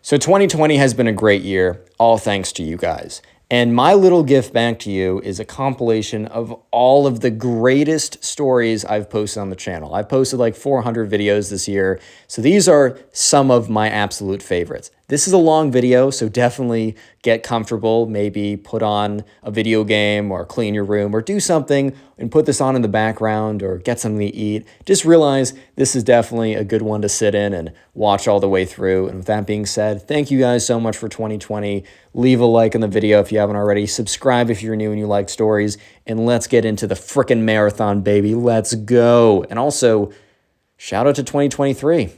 So 2020 has been a great year, all thanks to you guys. And my little gift back to you is a compilation of all of the greatest stories I've posted on the channel. I've posted like 400 videos this year, so these are some of my absolute favorites. This is a long video, so definitely get comfortable, maybe put on a video game or clean your room or do something and put this on in the background or get something to eat. Just realize this is definitely a good one to sit in and watch all the way through. And with that being said, thank you guys so much for 2020. Leave a like on the video if you haven't already. Subscribe if you're new and you like stories. And let's get into the frickin' marathon, baby. Let's go. And also, shout out to 2023.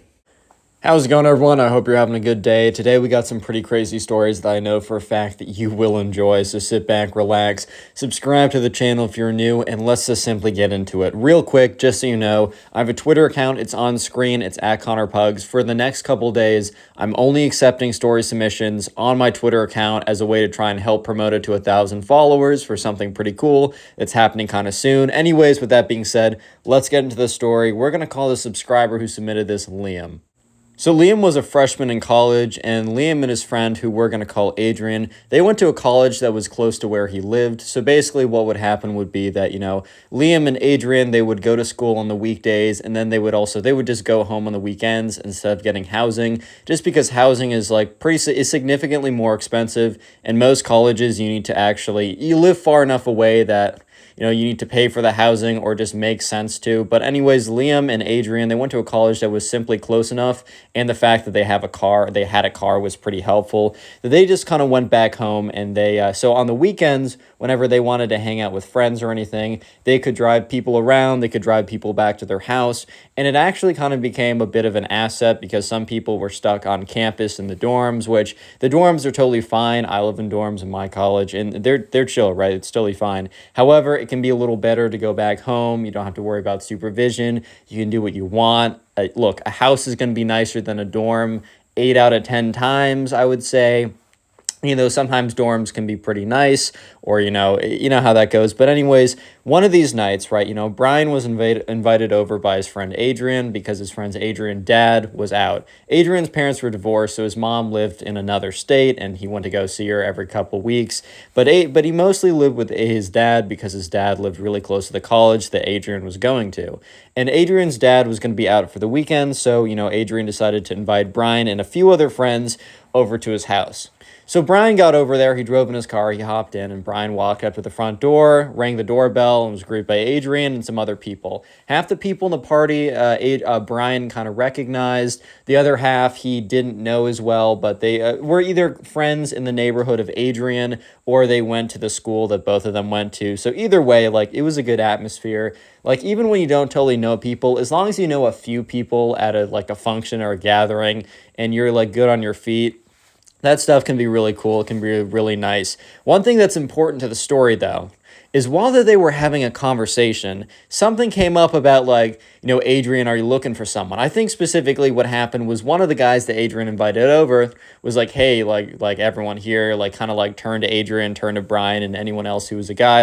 How's it going, everyone? I hope you're having a good day. Today we got some pretty crazy stories that I know for a fact that you will enjoy, so sit back, relax, subscribe to the channel if you're new, and let's just simply get into it. Real quick, just so you know, I have a Twitter account. It's on screen. It's at Connor Pugs. For the next couple days, I'm only accepting story submissions on my Twitter account as a way to try and help promote it to 1,000 followers for something pretty cool that's happening kind of soon. Anyways, with that being said, let's get into the story. We're going to call the subscriber who submitted this Liam. So Liam was a freshman in college, and Liam and his friend, who we're going to call Adrian, they went to a college that was close to where he lived. So basically what would happen would be that, Liam and Adrian, they would go to school on the weekdays, and then they would just go home on the weekends instead of getting housing, just because housing is is significantly more expensive. And most colleges, you live far enough away that you need to pay for the housing or just make sense to. But anyways, Liam and Adrian, they went to a college that was simply close enough, and the fact that they had a car was pretty helpful. That they just kind of went back home, and so on the weekends, whenever they wanted to hang out with friends or anything, they could drive people around, they could drive people back to their house, and it actually kind of became a bit of an asset because some people were stuck on campus in the dorms, which the dorms are totally fine. I live in dorms in my college, and they're chill, right? It's totally fine. However, it can be a little better to go back home. You don't have to worry about supervision. You can do what you want. Look, a house is going to be nicer than a dorm 8 out of 10 times, I would say. Sometimes dorms can be pretty nice, or, you know how that goes. But anyways, one of these nights, right, Brian was invited over by his friend Adrian because his friend's dad was out. Adrian's parents were divorced, so his mom lived in another state, and he went to go see her every couple weeks. But he mostly lived with his dad because his dad lived really close to the college that Adrian was going to. And Adrian's dad was going to be out for the weekend, so, Adrian decided to invite Brian and a few other friends over to his house. So Brian got over there, he drove in his car, he hopped in, and Brian walked up to the front door, rang the doorbell, and was greeted by Adrian and some other people. Half the people in the party, Brian kind of recognized. The other half he didn't know as well, but they were either friends in the neighborhood of Adrian, or they went to the school that both of them went to. So either way, it was a good atmosphere. Even when you don't totally know people, as long as you know a few people at a function or a gathering, and you're good on your feet, that stuff can be really cool. It can be really nice. One thing that's important to the story, though, is while they were having a conversation, something came up about, Adrian, are you looking for someone? I think specifically what happened was one of the guys that Adrian invited over was hey, everyone here, turned to Adrian, turned to Brian, and anyone else who was a guy,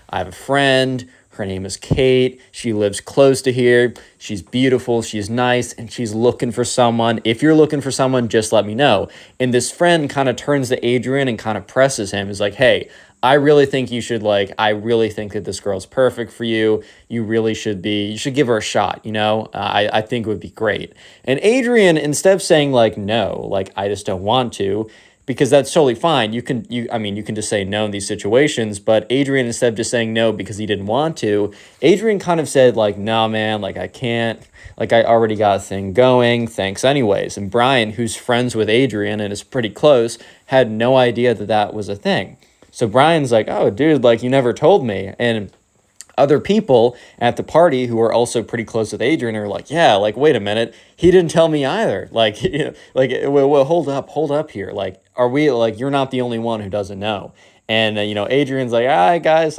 I have a friend. Her name is Kate. She lives close to here. She's beautiful. She's nice. And she's looking for someone. If you're looking for someone, just let me know. And this friend kind of turns to Adrian and kind of presses him. Is hey, I really think you should, I really think that this girl's perfect for you. You should give her a shot, I think it would be great. And Adrian, instead of saying, no, I just don't want to, because that's totally fine. You can just say no in these situations, but Adrian, instead of just saying no because he didn't want to, Adrian kind of said no, man, I can't, I already got a thing going, thanks anyways. And Brian, who's friends with Adrian and is pretty close, had no idea that that was a thing. So Brian's oh, dude, you never told me. And other people at the party who are also pretty close with Adrian are yeah, wait a minute, he didn't tell me either. Well, hold up here. Are we, you're not the only one who doesn't know. And, Adrian's guys,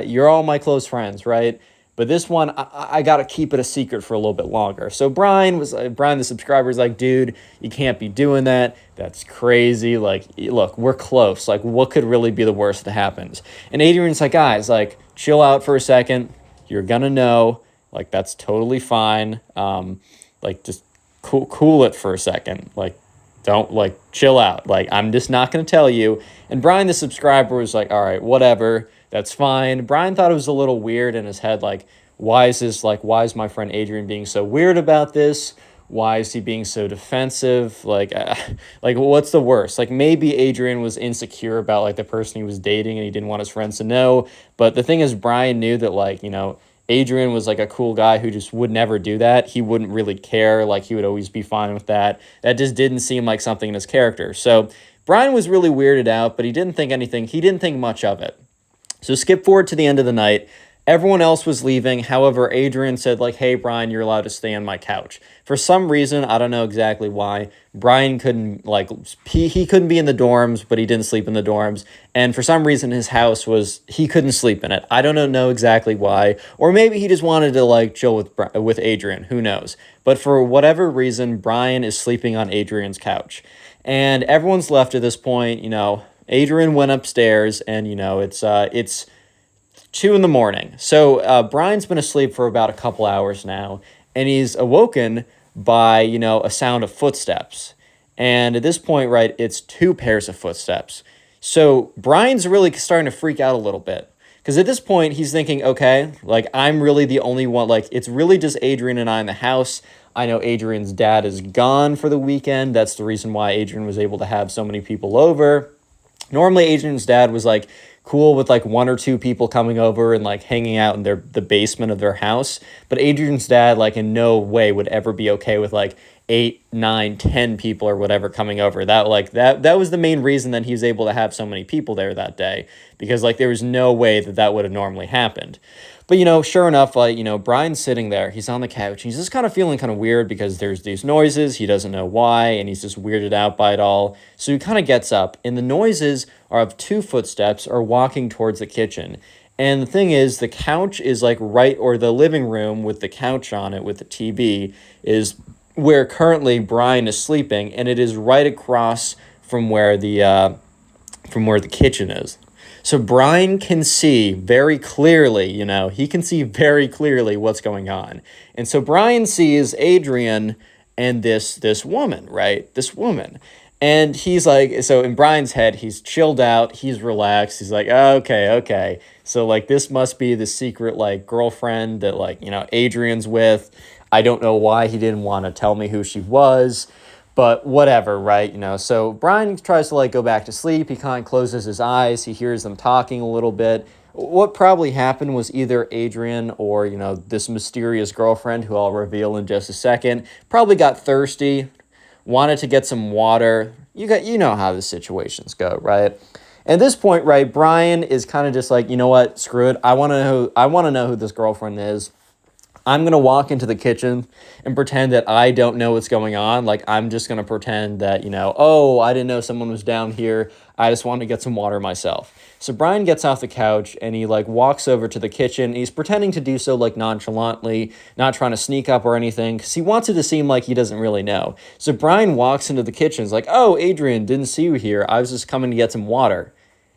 you're all my close friends, right? But this one, I got to keep it a secret for a little bit longer. So Brian, the subscriber, is dude, you can't be doing that. That's crazy. Look, we're close. What could really be the worst that happens? And Adrian's guys, chill out for a second. You're going to know. That's totally fine. Just cool it for a second. don't, like, chill out. Like, I'm just not going to tell you. And Brian, the subscriber, was like, all right, whatever. That's fine. Brian thought it was a little weird in his head. Like, why is my friend Adrian being so weird about this? Why is he being so defensive? Like what's the worst? Like, maybe Adrian was insecure about, like, the person he was dating and he didn't want his friends to know. But the thing is, Brian knew that, like, Adrian was, like, a cool guy who just would never do that. He wouldn't really care. Like, he would always be fine with that. That just didn't seem like something in his character. So Brian was really weirded out, but he didn't think anything. He didn't think much of it. So skip forward to the end of the night. Everyone else was leaving. However, Adrian said, like, hey, Brian, you're allowed to stay on my couch. For some reason, I don't know exactly why, Brian couldn't, like, he couldn't be in the dorms, but he didn't sleep in the dorms. And for some reason, his house he couldn't sleep in it. I don't know exactly why. Or maybe he just wanted to, like, chill with Adrian. Who knows? But for whatever reason, Brian is sleeping on Adrian's couch. And everyone's left at this point. Adrian went upstairs, and, it's 2 a.m. So Brian's been asleep for about a couple hours now, and he's awoken by, a sound of footsteps. And at this point, right, it's 2 pairs of footsteps. So Brian's really starting to freak out a little bit. Because at this point, he's thinking, okay, like, I'm really the only one. Like, it's really just Adrian and I in the house. I know Adrian's dad is gone for the weekend. That's the reason why Adrian was able to have so many people over. Normally, Adrian's dad was, like, cool with, like, 1 or 2 people coming over and, like, hanging out in the basement of their house. But Adrian's dad, like, in no way would ever be okay with, like, 8, 9, 10 people or whatever coming over. That was the main reason that he was able to have so many people there that day, because, like, there was no way that would have normally happened. But, sure enough, like, Brian's sitting there. He's on the couch. He's just kind of feeling kind of weird because there's these noises. He doesn't know why, and he's just weirded out by it all. So he kind of gets up, and the noises are of 2 footsteps are walking towards the kitchen. And the thing is, the couch is, like, or the living room with the couch on it with the TV is where currently Brian is sleeping, and it is right across from where the kitchen is. So Brian can see very clearly, he can see very clearly what's going on. And so Brian sees Adrian and this woman, right? This woman. And he's like, so in Brian's head, he's chilled out, he's relaxed. He's like, okay. So, like, this must be the secret, like, girlfriend that, like, Adrian's with. I don't know why he didn't want to tell me who she was. But whatever, right? So Brian tries to, like, go back to sleep. He kind of closes his eyes. He hears them talking a little bit. What probably happened was either Adrian or, this mysterious girlfriend, who I'll reveal in just a second, probably got thirsty, wanted to get some water. You know how the situations go, right? At this point, right, Brian is kind of just like, you know what? Screw it. I want to know who this girlfriend is. I'm going to walk into the kitchen and pretend that I don't know what's going on. Like, I'm just going to pretend that, I didn't know someone was down here. I just want to get some water myself. So Brian gets off the couch and he, like, walks over to the kitchen. He's pretending to do so, like, nonchalantly, not trying to sneak up or anything, because he wants it to seem like he doesn't really know. So Brian walks into the kitchen. He's like, oh, Adrian, didn't see you here. I was just coming to get some water.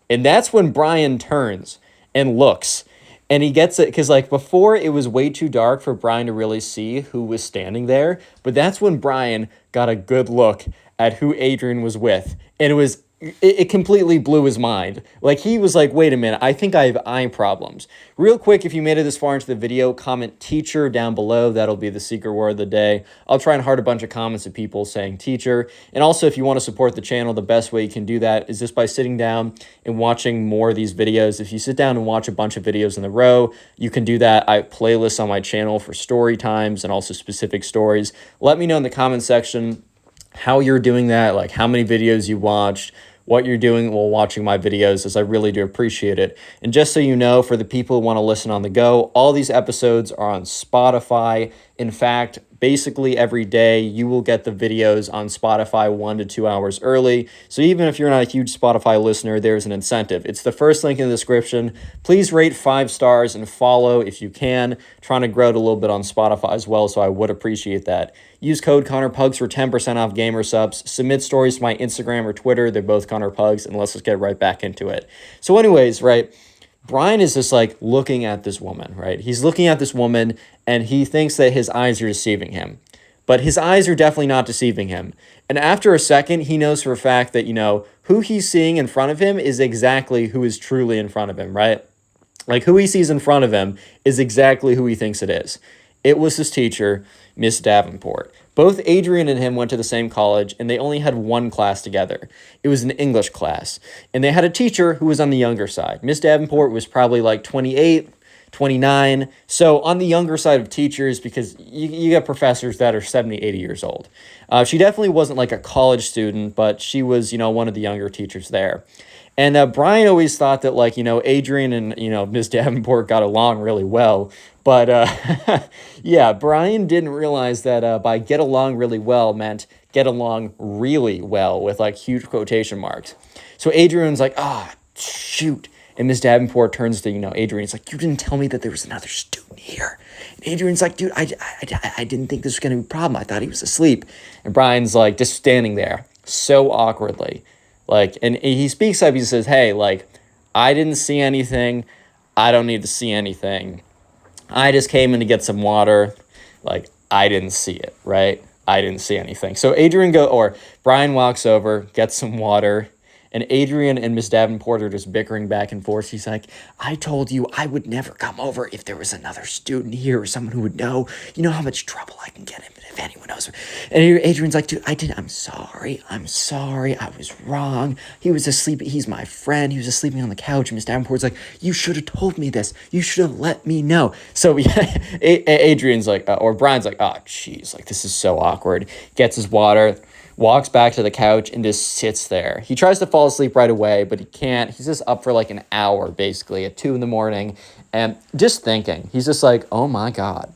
And that's when Brian turns and looks. And he gets it because, like, before it was way too dark for Brian to really see who was standing there. But that's when Brian got a good look at who Adrian was with. And it completely blew his mind. Like, he was like, wait a minute, I think I have eye problems. Real quick, if you made it this far into the video, comment teacher down below. That'll be the secret word of the day. I'll try and heart a bunch of comments of people saying teacher. And also, if you want to support the channel, the best way you can do that is just by sitting down and watching more of these videos. If you sit down and watch a bunch of videos in a row, you can do that. I have playlists on my channel for story times and also specific stories. Let me know in the comment section how you're doing that, like how many videos you watched, what you're doing while watching my videos, as I really do appreciate it. And just so you know, for the people who want to listen on the go, all these episodes are on Spotify. In fact, basically every day you will get the videos on Spotify 1 to 2 hours early. So even if you're not a huge Spotify listener, there's an incentive. It's the first link in the description. Please rate 5 stars and follow if you can. Trying to grow it a little bit on Spotify as well, so I would appreciate that. Use code Connor Pugs for 10% off gamer subs. Submit stories to my Instagram or Twitter. They're both Connor Pugs, and let's just get right back into it. So anyways, right, Brian is just, like, looking at this woman, right? He's looking at this woman, and he thinks that his eyes are deceiving him. but his eyes are definitely not deceiving him. And after a second, he knows for a fact that, who he's seeing in front of him is exactly who is truly in front of him, right? Like, who he sees in front of him is exactly who he thinks it is. It was his teacher, Miss Davenport. Both Adrian and him went to the same college, and they only had one class together. It was an English class. And they had a teacher who was on the younger side. Miss Davenport was probably like 28, 29. So on the younger side of teachers, because you get professors that are 70, 80 years old. She definitely wasn't like a college student, but she was, one of the younger teachers there. And Brian always thought that, like, Adrian and, Miss Davenport got along really well. But, yeah, Brian didn't realize that by get along really well meant get along really well with, like, huge quotation marks. So Adrian's like, shoot. And Miss Davenport turns to, Adrian. He's like, you didn't tell me that there was another student here. And Adrian's like, dude, I didn't think this was going to be a problem. I thought he was asleep. And Brian's like just standing there so awkwardly. Like, and he speaks up, he says, hey, like, I didn't see anything. I don't need to see anything. I just came in to get some water. Like, I didn't see it, right? I didn't see anything. So Brian walks over, gets some water, and Adrian and Miss Davenport are just bickering back and forth. She's like, I told you I would never come over if there was another student here or someone who would know. You know how much trouble I can get in if anyone knows. And Adrian's like, dude, I'm sorry. I was wrong. He was asleep. He's my friend. He was just sleeping on the couch. And Miss Davenport's like, you should have told me this. You should have let me know. So yeah, Adrian's like, or Brian's like, oh, jeez, like, this is so awkward. Gets his water, walks back to the couch, and just sits there. He tries to fall asleep right away, but he can't. He's just up for like an hour, basically, at 2 a.m. And just thinking, he's just like, oh my God.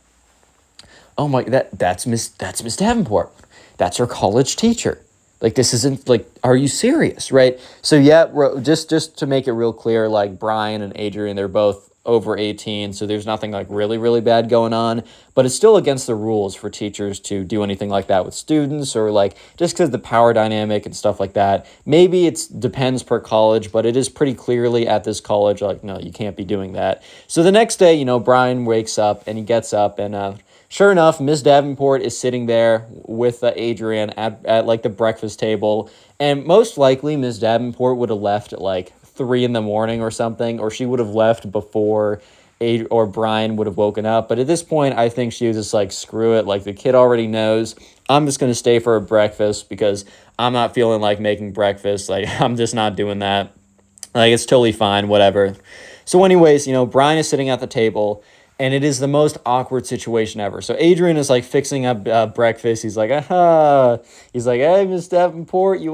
Oh my, that's Miss Davenport. That's her college teacher. Like, this isn't, like, are you serious, right? So yeah, just to make it real clear, like, Brian and Adrian, they're both over 18, so there's nothing like really, really bad going on, but it's still against the rules for teachers to do anything like that with students, or like, just because the power dynamic and stuff like that. Maybe it depends per college, but it is pretty clearly at this college, like, no, you can't be doing that. So the next day, Brian wakes up, and he gets up, and sure enough, Miss Davenport is sitting there with Adrian at like the breakfast table, and most likely Miss Davenport would have left at like 3 a.m. or something, or she would have left before Brian would have woken up. But at this point, I think she was just like, screw it. Like, the kid already knows. I'm just going to stay for a breakfast because I'm not feeling like making breakfast. Like, I'm just not doing that. Like, it's totally fine, whatever. So anyways, Brian is sitting at the table, and it is the most awkward situation ever. So Adrian is like fixing up breakfast. He's like, He's like, hey, Miss Davenport, you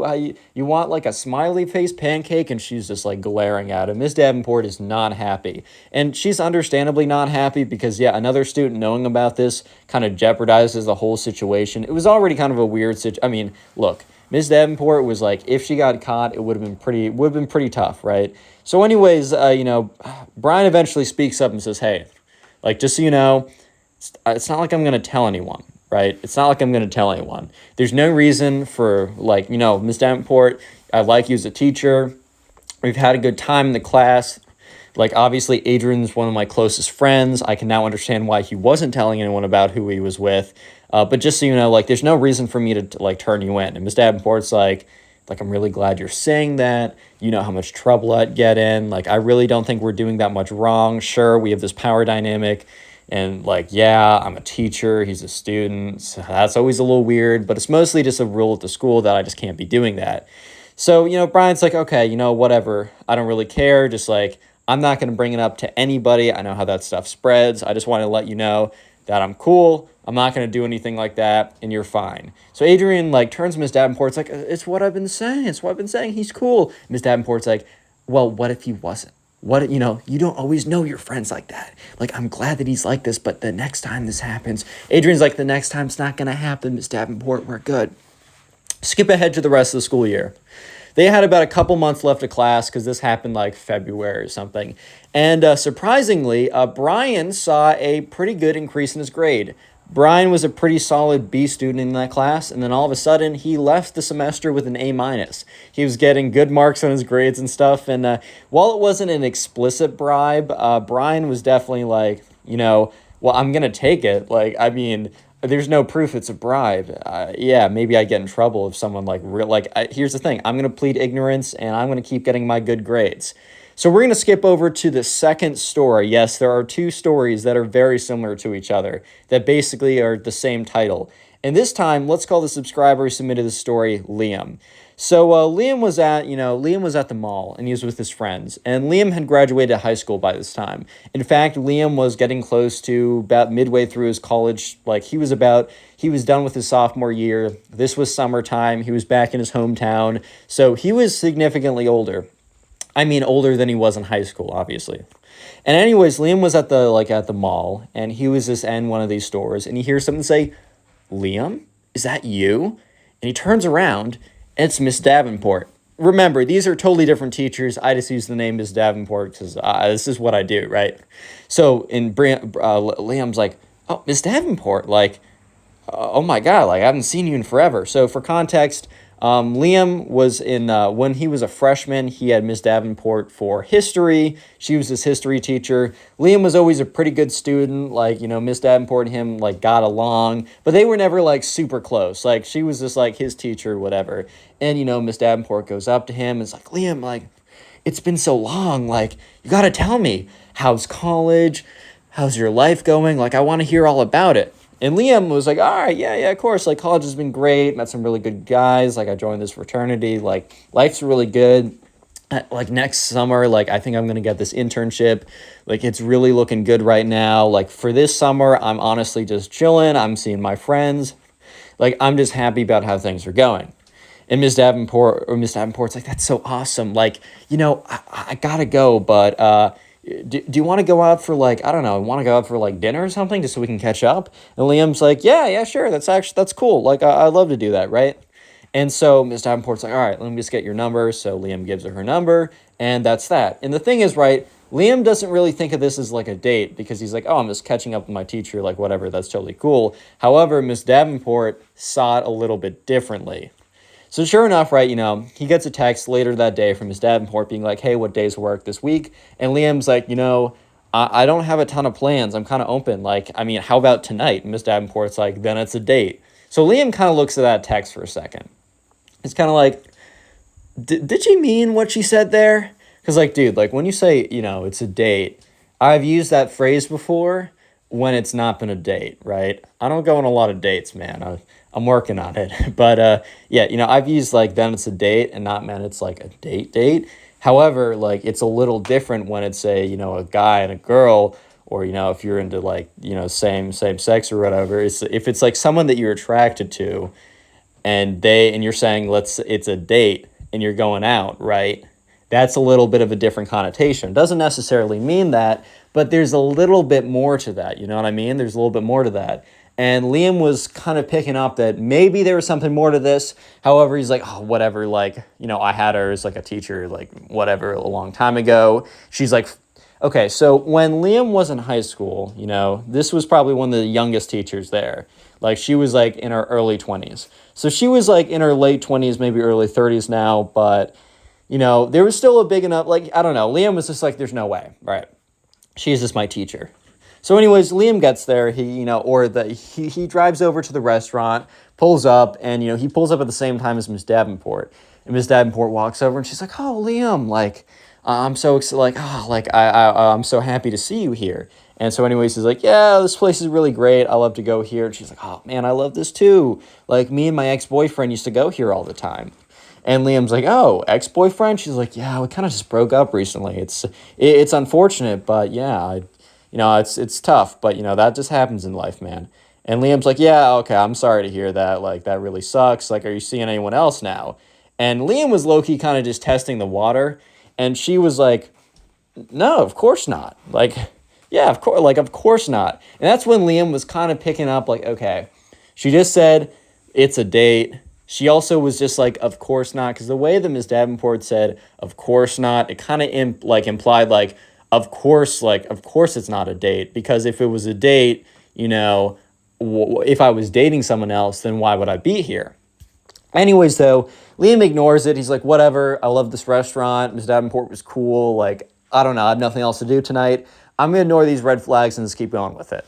want like a smiley face pancake? And she's just like glaring at him. Miss Davenport is not happy. And she's understandably not happy because, yeah, another student knowing about this kind of jeopardizes the whole situation. It was already kind of a weird situation. I mean, look, Miss Davenport was like, if she got caught, it would have been pretty tough, right? So anyways, Brian eventually speaks up and says, hey, like, just so you know, it's not like I'm going to tell anyone, right? It's not like I'm going to tell anyone. There's no reason for, like, Miss Davenport, I like you as a teacher. We've had a good time in the class. Like, obviously, Adrian's one of my closest friends. I can now understand why he wasn't telling anyone about who he was with. But just so you know, like, there's no reason for me to, like, turn you in. And Miss Davenport's like, I'm really glad you're saying that. You know how much trouble I'd get in. Like, I really don't think we're doing that much wrong. Sure, we have this power dynamic. And, like, yeah, I'm a teacher. He's a student. So that's always a little weird. But it's mostly just a rule at the school that I just can't be doing that. So, Brian's like, okay, whatever. I don't really care. Just, like, I'm not going to bring it up to anybody. I know how that stuff spreads. I just want to let you know that I'm cool. I'm not going to do anything like that, and you're fine. So Adrian, like, turns to Miss Davenport's like, it's what I've been saying. It's what I've been saying. He's cool. Miss Davenport's like, well, what if he wasn't? What, you don't always know your friends like that. Like, I'm glad that he's like this, but the next time this happens, Adrian's like, the next time it's not going to happen, Miss Davenport, we're good. Skip ahead to the rest of the school year. They had about a couple months left of class because this happened like February or something. And surprisingly, Brian saw a pretty good increase in his grade. Brian was a pretty solid B student in that class, and then all of a sudden, he left the semester with an A-. He was getting good marks on his grades and stuff, and while it wasn't an explicit bribe, Brian was definitely like, well, I'm going to take it. Like, I mean, there's no proof it's a bribe. Yeah, maybe I get in trouble if someone like here's the thing. I'm going to plead ignorance and I'm going to keep getting my good grades. So we're going to skip over to the second story. Yes, there are two stories that are very similar to each other that basically are the same title. And this time, let's call the subscriber who submitted the story Liam. So Liam was at the mall and he was with his friends. And Liam had graduated high school by this time. In fact, Liam was getting close to about midway through his college. Like he was done with his sophomore year. This was summertime. He was back in his hometown. So he was significantly older. I mean, older than he was in high school, obviously. And anyways, Liam was at the mall and he was just in one of these stores and he hears someone say, "Liam, is that you?" And he turns around and it's Miss Davenport. Remember, these are totally different teachers. I just use the name Miss Davenport because this is what I do, right? So Liam's like, "Oh, Miss Davenport, like, oh my God, like I haven't seen you in forever." So for context, Liam was when he was a freshman, he had Miss Davenport for history. She was his history teacher. Liam was always a pretty good student. Like, Miss Davenport and him like got along, but they were never like super close. Like she was just like his teacher, whatever. And, Miss Davenport goes up to him and is like, "Liam, like, it's been so long. Like, you got to tell me, how's college? How's your life going? Like, I want to hear all about it." And Liam was like, "All right, yeah, of course. Like, college has been great. Met some really good guys. Like, I joined this fraternity. Like, life's really good. Like, next summer, like, I think I'm going to get this internship. Like, it's really looking good right now. Like, for this summer, I'm honestly just chilling. I'm seeing my friends. Like, I'm just happy about how things are going." And Miss Davenport's like, "That's so awesome. Like, I gotta go, but do you want to go out for like, I don't know, want to go out for like dinner or something just so we can catch up?" And Liam's like, yeah, sure. That's cool. Like, I'd love to do that, right? And so Miss Davenport's like, "All right, let me just get your number." So Liam gives her number, and that's that. And the thing is, right, Liam doesn't really think of this as like a date because he's like, "Oh, I'm just catching up with my teacher, like whatever, that's totally cool." However, Miss Davenport saw it a little bit differently. So sure enough, right, he gets a text later that day from Miss Davenport being like, "Hey, what days work this week?" And Liam's like, I don't have a ton of plans. I'm kind of open. Like, I mean, how about tonight?" And Miss Davenport's like, "Then it's a date." So Liam kind of looks at that text for a second. It's kind of like, did she mean what she said there? Because, like, dude, like, when you say, it's a date, I've used that phrase before when it's not been a date, right? I don't go on a lot of dates, man. I'm working on it. But, yeah, I've used, like, then it's a date and not meant it's, like, a date. However, like, it's a little different when it's, a guy and a girl, or, if you're into, like, same sex or whatever. If it's, like, someone that you're attracted to, and you're saying, it's a date, and you're going out, right? That's a little bit of a different connotation. Doesn't necessarily mean that, but there's a little bit more to that. You know what I mean? There's a little bit more to that. And Liam was kind of picking up that maybe there was something more to this. However, he's like, "Oh, whatever. Like, I had her as like a teacher, like whatever, a long time ago." She's like, okay, so when Liam was in high school, this was probably one of the youngest teachers there. Like, she was like in her early 20s. So she was like in her late 20s, maybe early 30s now. But, there was still a big enough, like, I don't know. Liam was just like, there's no way, right? She's just my teacher. So anyways, Liam gets there, he drives over to the restaurant, pulls up, and, he pulls up at the same time as Miss Davenport. And Miss Davenport walks over and she's like, "Oh, Liam, like, I'm so excited, like, oh, like, I'm so happy to see you here." And so anyways, he's like, "Yeah, this place is really great. I love to go here." And she's like, "Oh man, I love this too. Like, me and my ex-boyfriend used to go here all the time." And Liam's like, "Oh, ex-boyfriend?" She's like, "Yeah, we kind of just broke up recently. It's unfortunate, but yeah, it's tough, but that just happens in life, man." And Liam's like, "Yeah, okay, I'm sorry to hear that. Like, that really sucks. Like, are you seeing anyone else now?" And Liam was low-key kind of just testing the water. And she was like, "No, of course not. Like, yeah, of course not." And that's when Liam was kind of picking up, like, okay, she just said it's a date. She also was just like, "Of course not," because the way that Ms. Davenport said, "Of course not," it kind of implied like, of course it's not a date, because if it was a date, if I was dating someone else, then why would I be here? Anyways, though, Liam ignores it. He's like, "Whatever, I love this restaurant. Ms. Davenport was cool. Like, I don't know, I have nothing else to do tonight. I'm going to ignore these red flags and just keep going with it."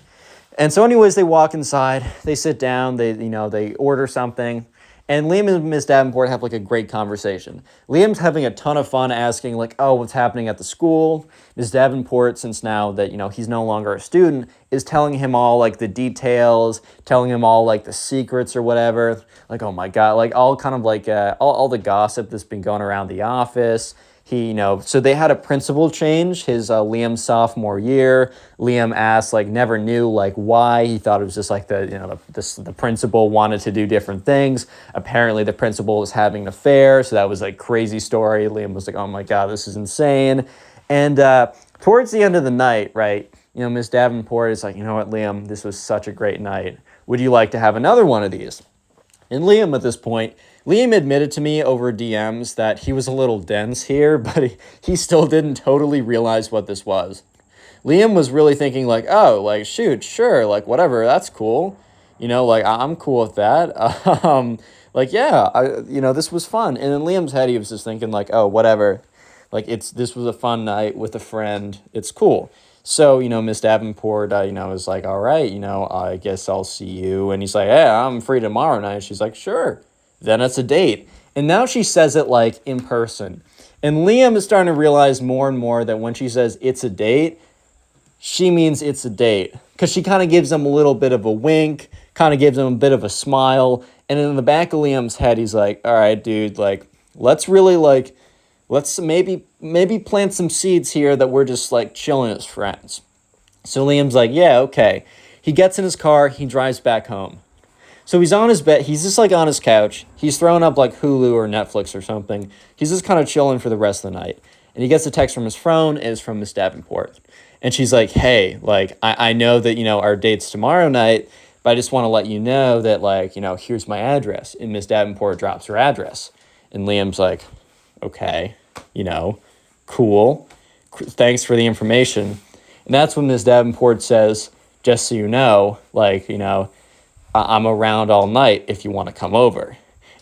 And so anyways, they walk inside, they sit down, they order something. And Liam and Miss Davenport have like a great conversation. Liam's having a ton of fun asking like, oh, what's happening at the school? Miss Davenport, since now that, he's no longer a student, is telling him all like the details, telling him all like the secrets or whatever. Like, oh my God, like all kind of like all the gossip that's been going around the office. So they had a principal change his Liam's sophomore year. Liam asked, like, never knew, like, why. He thought it was just like the principal wanted to do different things. Apparently the principal was having an affair. So that was like crazy story. Liam was like, oh my God, this is insane. And towards the end of the night, right, Miss Davenport is like, you know what, Liam, this was such a great night. Would you like to have another one of these? And Liam, at this point, Liam admitted to me over DMs that he was a little dense here, but he still didn't totally realize what this was. Liam was really thinking like, oh, like, shoot, sure, like, whatever, that's cool. Like, I'm cool with that. Like, yeah, this was fun. And in Liam's head, he was just thinking like, oh, whatever. Like, this was a fun night with a friend. It's cool. So, Miss Davenport, is like, all right, I guess I'll see you. And he's like, yeah, I'm free tomorrow night. She's like, sure. Then it's a date. And now she says it like in person. And Liam is starting to realize more and more that when she says it's a date, she means it's a date. Because she kind of gives him a little bit of a wink, kind of gives him a bit of a smile. And in the back of Liam's head, he's like, all right, dude, like, let's maybe plant some seeds here that we're just like chilling as friends. So Liam's like, yeah, okay. He gets in his car, he drives back home. So he's on his bed, he's just like on his couch. He's throwing up like Hulu or Netflix or something. He's just kind of chilling for the rest of the night. And he gets a text from his phone, and it's from Miss Davenport. And she's like, hey, like, I know that, our date's tomorrow night, but I just want to let you know that, like, here's my address. And Miss Davenport drops her address. And Liam's like, okay, cool. Thanks for the information. And that's when Miss Davenport says, just so you know, like, I'm around all night if you want to come over.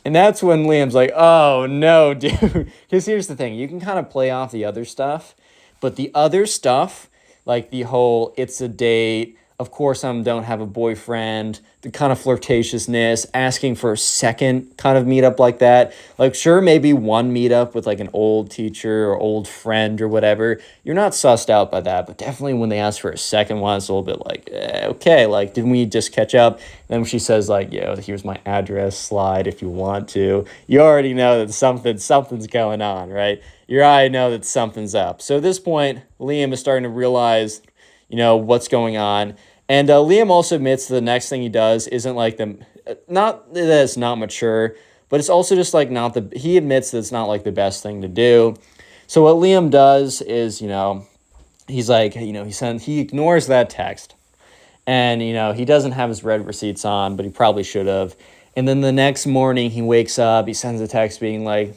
And that's when Liam's like, oh, no, dude. Because here's the thing. You can kind of play off the other stuff. But the other stuff, like the whole it's a date, of course I don't have a boyfriend, the kind of flirtatiousness, asking for a second kind of meetup like that. Like, sure, maybe one meetup with like an old teacher or old friend or whatever. You're not sussed out by that, but definitely when they ask for a second one, it's a little bit like, okay, like, didn't we just catch up? And then when she says like, here's my address, slide if you want to. You already know that something's going on, right? You already know that something's up. So at this point, Liam is starting to realize, what's going on. And Liam also admits the next thing he does isn't like not that it's not mature, but it's also just like he admits that it's not like the best thing to do. So what Liam does is, he's like, he ignores that text. And, he doesn't have his read receipts on, but he probably should have. And then the next morning he wakes up, he sends a text being like,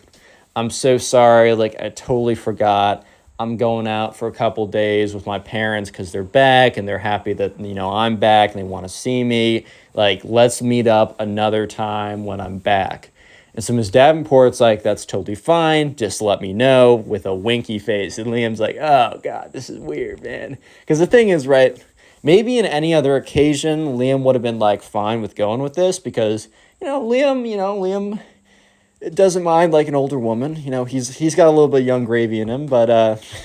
I'm so sorry, like, I totally forgot. I'm going out for a couple days with my parents because they're back and they're happy that, I'm back and they want to see me. Like, let's meet up another time when I'm back. And so Ms. Davenport's like, that's totally fine. Just let me know, with a winky face. And Liam's like, oh, God, this is weird, man. Because the thing is, right, maybe in any other occasion, Liam would have been, like, fine with going with this because, Liam it doesn't mind like an older woman. He's got a little bit of young gravy in him, but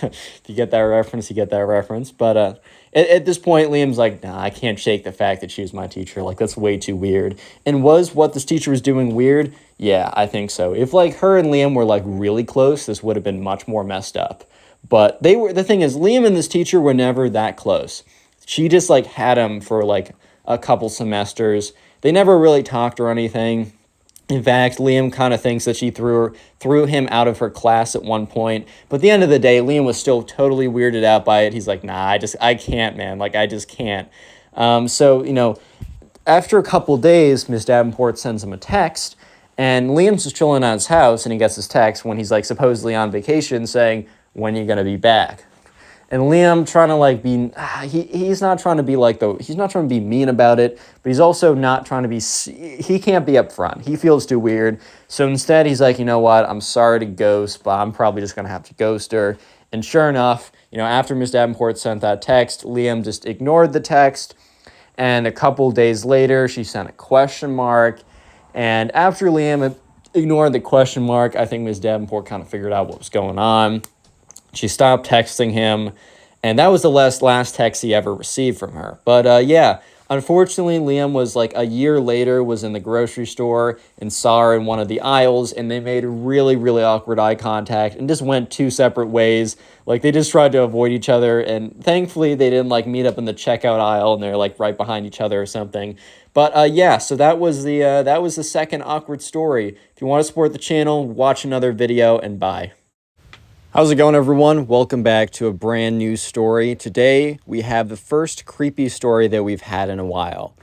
if you get that reference, you get that reference. But at this point, Liam's like, nah, I can't shake the fact that she was my teacher. Like, that's way too weird. And was what this teacher was doing weird? Yeah, I think so. If like her and Liam were like really close, this would have been much more messed up. But the thing is, Liam and this teacher were never that close. She just like had him for like a couple semesters. They never really talked or anything. In fact, Liam kind of thinks that she threw him out of her class at one point. But at the end of the day, Liam was still totally weirded out by it. He's like, nah, I can't, man. Like, I just can't. So, after a couple days, Miss Davenport sends him a text. And Liam's just chilling at his house, and he gets his text when he's, like, supposedly on vacation saying, when are you going to be back? And Liam trying to like be, he's not trying to be like he's not trying to be mean about it, but he's also not trying to be, he can't be upfront. He feels too weird. So instead he's like, you know what, I'm sorry to ghost, but I'm probably just going to have to ghost her. And sure enough, after Miss Davenport sent that text, Liam just ignored the text. And a couple days later, she sent a question mark. And after Liam ignored the question mark, I think Ms. Davenport kind of figured out what was going on. She stopped texting him, and that was the last text he ever received from her. But yeah, unfortunately, Liam was like a year later, was in the grocery store and saw her in one of the aisles, and they made really, really awkward eye contact and just went two separate ways. Like, they just tried to avoid each other, and thankfully they didn't like meet up in the checkout aisle and they're like right behind each other or something. But yeah, so that was the second awkward story. If you want to support the channel, watch another video, and bye. How's it going, everyone? Welcome back to a brand new story. Today, we have the first creepy story that we've had in a while.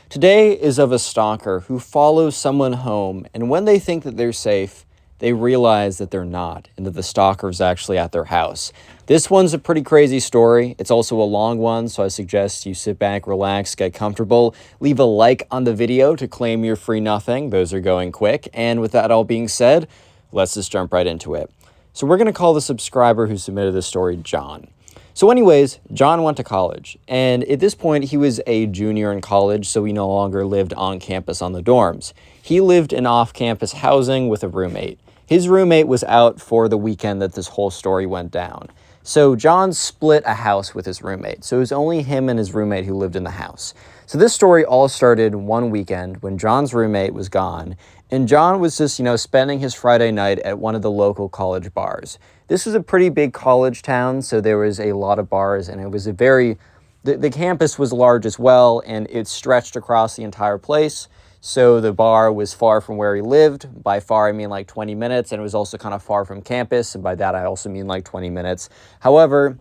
Today is of a stalker who follows someone home, and when they think that they're safe, they realize that they're not, and that the stalker is actually at their house. This one's a pretty crazy story. It's also a long one, so I suggest you sit back, relax, get comfortable, leave a like on the video to claim your free nothing. Those are going quick. And with that all being said, let's just jump right into it. So we're going to call the subscriber who submitted this story John. So anyways, John went to college, and at this point, he was a junior in college, so he no longer lived on campus on the dorms. He lived in off-campus housing with a roommate. His roommate was out for the weekend that this whole story went down. So John split a house with his roommate, so it was only him and his roommate who lived in the house. So this story all started one weekend when John's roommate was gone, and John was just, spending his Friday night at one of the local college bars. This was a pretty big college town, so there was a lot of bars, and it was the campus was large as well, and it stretched across the entire place. So the bar was far from where he lived. By far, I mean like 20 minutes, and it was also kind of far from campus, and by that I also mean like 20 minutes. However,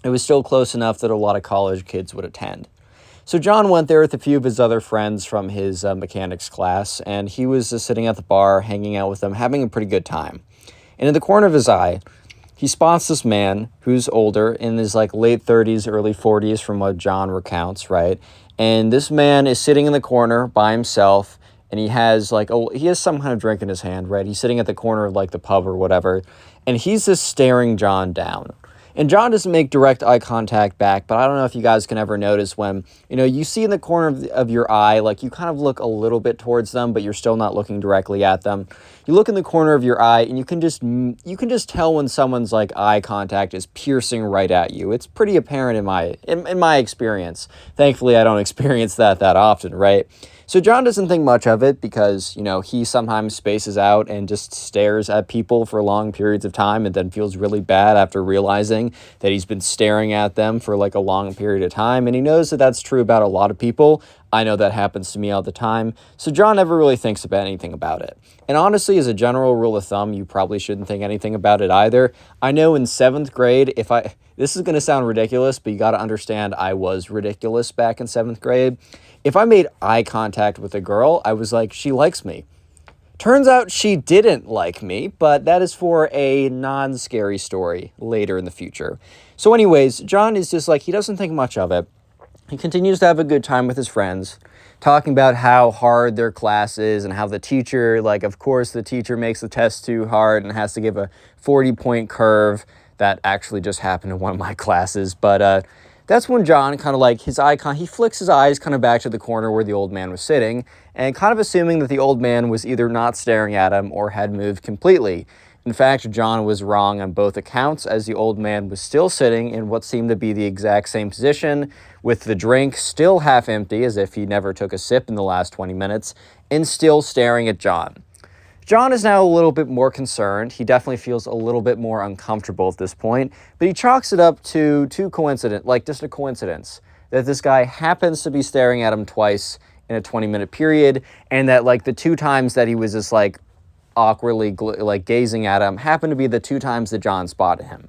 it was still close enough that a lot of college kids would attend. So John went there with a few of his other friends from his mechanics class, and he was just sitting at the bar, hanging out with them, having a pretty good time. And in the corner of his eye, he spots this man who's older, in his like late 30s, early 40s, from what John recounts, right? And this man is sitting in the corner by himself, and he has some kind of drink in his hand, right? He's sitting at the corner of like the pub or whatever, and he's just staring John down. And John doesn't make direct eye contact back, but I don't know if you guys can ever notice when, you see in the corner of your eye, like you kind of look a little bit towards them, but you're still not looking directly at them. You look in the corner of your eye, and you can just tell when someone's like eye contact is piercing right at you. It's pretty apparent in my experience. Thankfully, I don't experience that often, right? So John doesn't think much of it because, he sometimes spaces out and just stares at people for long periods of time and then feels really bad after realizing that he's been staring at them for like a long period of time. And he knows that that's true about a lot of people. I know that happens to me all the time. So John never really thinks about anything about it. And honestly, as a general rule of thumb, you probably shouldn't think anything about it either. I know in 7th grade, this is going to sound ridiculous, but you got to understand I was ridiculous back in 7th grade. If I made eye contact with a girl, I was like, she likes me. Turns out she didn't like me, but that is for a non-scary story later in the future. So anyways, John is just like, he doesn't think much of it. He continues to have a good time with his friends, talking about how hard their class is and how the teacher, of course, the teacher makes the test too hard and has to give a 40-point curve. That actually just happened in one of my classes, but that's when John he flicks his eyes kind of back to the corner where the old man was sitting, and kind of assuming that the old man was either not staring at him or had moved completely. In fact, John was wrong on both accounts, as the old man was still sitting in what seemed to be the exact same position, with the drink still half empty, as if he never took a sip in the last 20 minutes, and still staring at John. John is now a little bit more concerned. He definitely feels a little bit more uncomfortable at this point, but he chalks it up to just a coincidence, that this guy happens to be staring at him twice in a 20-minute period, and that the 2 times that he was just awkwardly gazing at him happened to be the 2 times that John spotted him.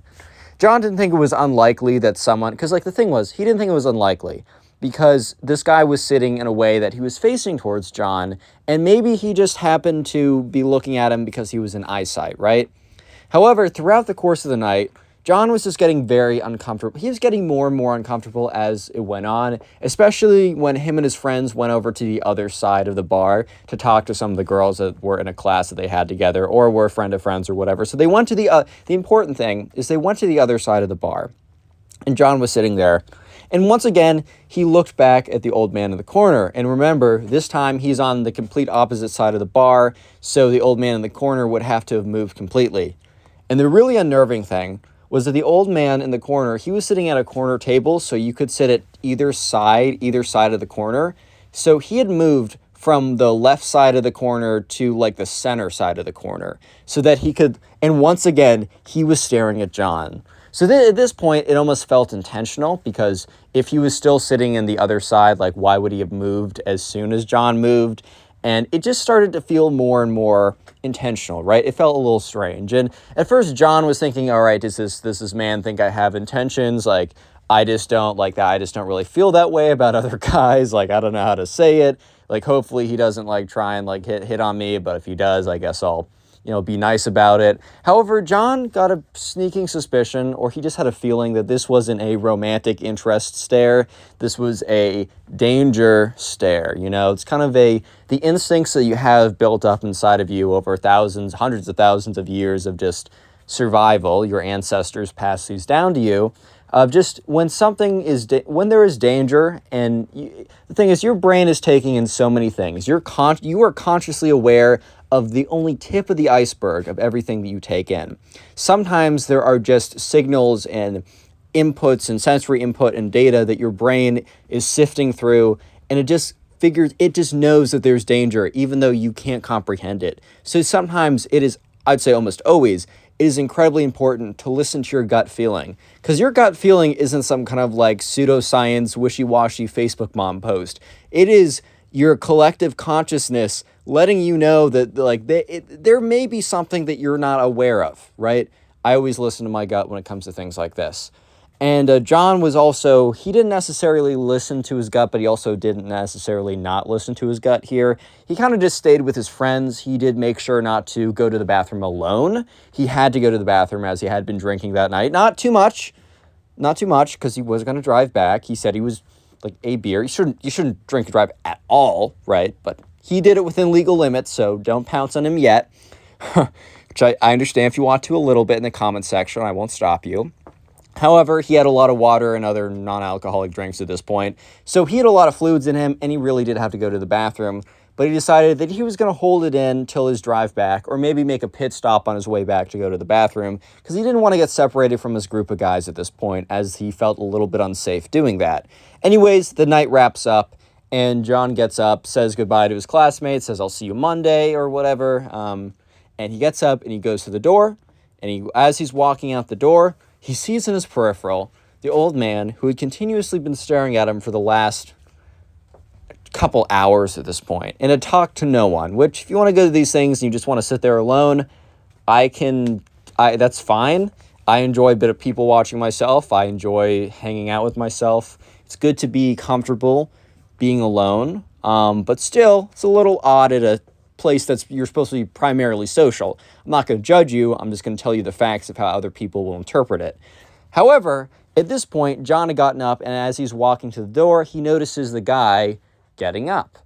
John didn't think it was unlikely that someone, because the thing was, he didn't think it was unlikely, because this guy was sitting in a way that he was facing towards John, and maybe he just happened to be looking at him because he was in eyesight, right? However, throughout the course of the night, John was just getting very uncomfortable. He was getting more and more uncomfortable as it went on, especially when him and his friends went over to the other side of the bar to talk to some of the girls that were in a class that they had together or were a friend of friends or whatever. So they went to the important thing is they went to the other side of the bar, and John was sitting there. And once again, he looked back at the old man in the corner. And remember, this time he's on the complete opposite side of the bar, so the old man in the corner would have to have moved completely. And the really unnerving thing was that the old man in the corner, he was sitting at a corner table, so you could sit at either side of the corner. So he had moved from the left side of the corner to like the center side of the corner so that he could, and once again, he was staring at John. So at this point, it almost felt intentional, because if he was still sitting in the other side, like, why would he have moved as soon as John moved? And it just started to feel more and more intentional, right? It felt a little strange. And at first, John was thinking, all right, does this man think I have intentions? Like, I just don't like that. I just don't really feel that way about other guys. Like, I don't know how to say it. Like, hopefully he doesn't like try and like hit on me. But if he does, I guess I'll, be nice about it. However, John got a sneaking suspicion, or he just had a feeling that this wasn't a romantic interest stare. This was a danger stare. It's kind of the instincts that you have built up inside of you over hundreds of thousands of years of just survival. Your ancestors pass these down to you. Of just when when there is danger, and the thing is, your brain is taking in so many things. You are consciously aware of the only tip of the iceberg of everything that you take in. Sometimes there are just signals and inputs and sensory input and data that your brain is sifting through, and it just knows that there's danger, even though you can't comprehend it. So sometimes it is, I'd say almost always, it is incredibly important to listen to your gut feeling, because your gut feeling isn't some kind of like pseudoscience, wishy-washy Facebook mom post. It is your collective consciousness letting you know that there may be something that you're not aware of, right? I always listen to my gut when it comes to things like this. And John was also, he didn't necessarily listen to his gut, but he also didn't necessarily not listen to his gut here. He kind of just stayed with his friends. He did make sure not to go to the bathroom alone. He had to go to the bathroom as he had been drinking that night. Not too much, because he was going to drive back. He said he was like a beer. You shouldn't drink and drive at all, right? But he did it within legal limits, so don't pounce on him yet. Which I understand if you want to a little bit in the comment section. I won't stop you. However, he had a lot of water and other non-alcoholic drinks at this point, so he had a lot of fluids in him, and he really did have to go to the bathroom. But he decided that he was going to hold it in till his drive back, or maybe make a pit stop on his way back to go to the bathroom, because he didn't want to get separated from his group of guys at this point, as he felt a little bit unsafe doing that. Anyways, the night wraps up, and John gets up, says goodbye to his classmates, says, I'll see you Monday, or whatever, and he gets up, and he goes to the door, and as he's walking out the door, he sees in his peripheral the old man who had continuously been staring at him for the last couple hours at this point, and had talked to no one, which if you want to go to these things and you just want to sit there alone, that's fine. I enjoy a bit of people watching myself. I enjoy hanging out with myself. It's good to be comfortable being alone, but still, it's a little odd at a place you're supposed to be primarily social. I'm not going to judge you. I'm just going to tell you the facts of how other people will interpret it. However, at this point, John had gotten up, and as he's walking to the door, he notices the guy getting up,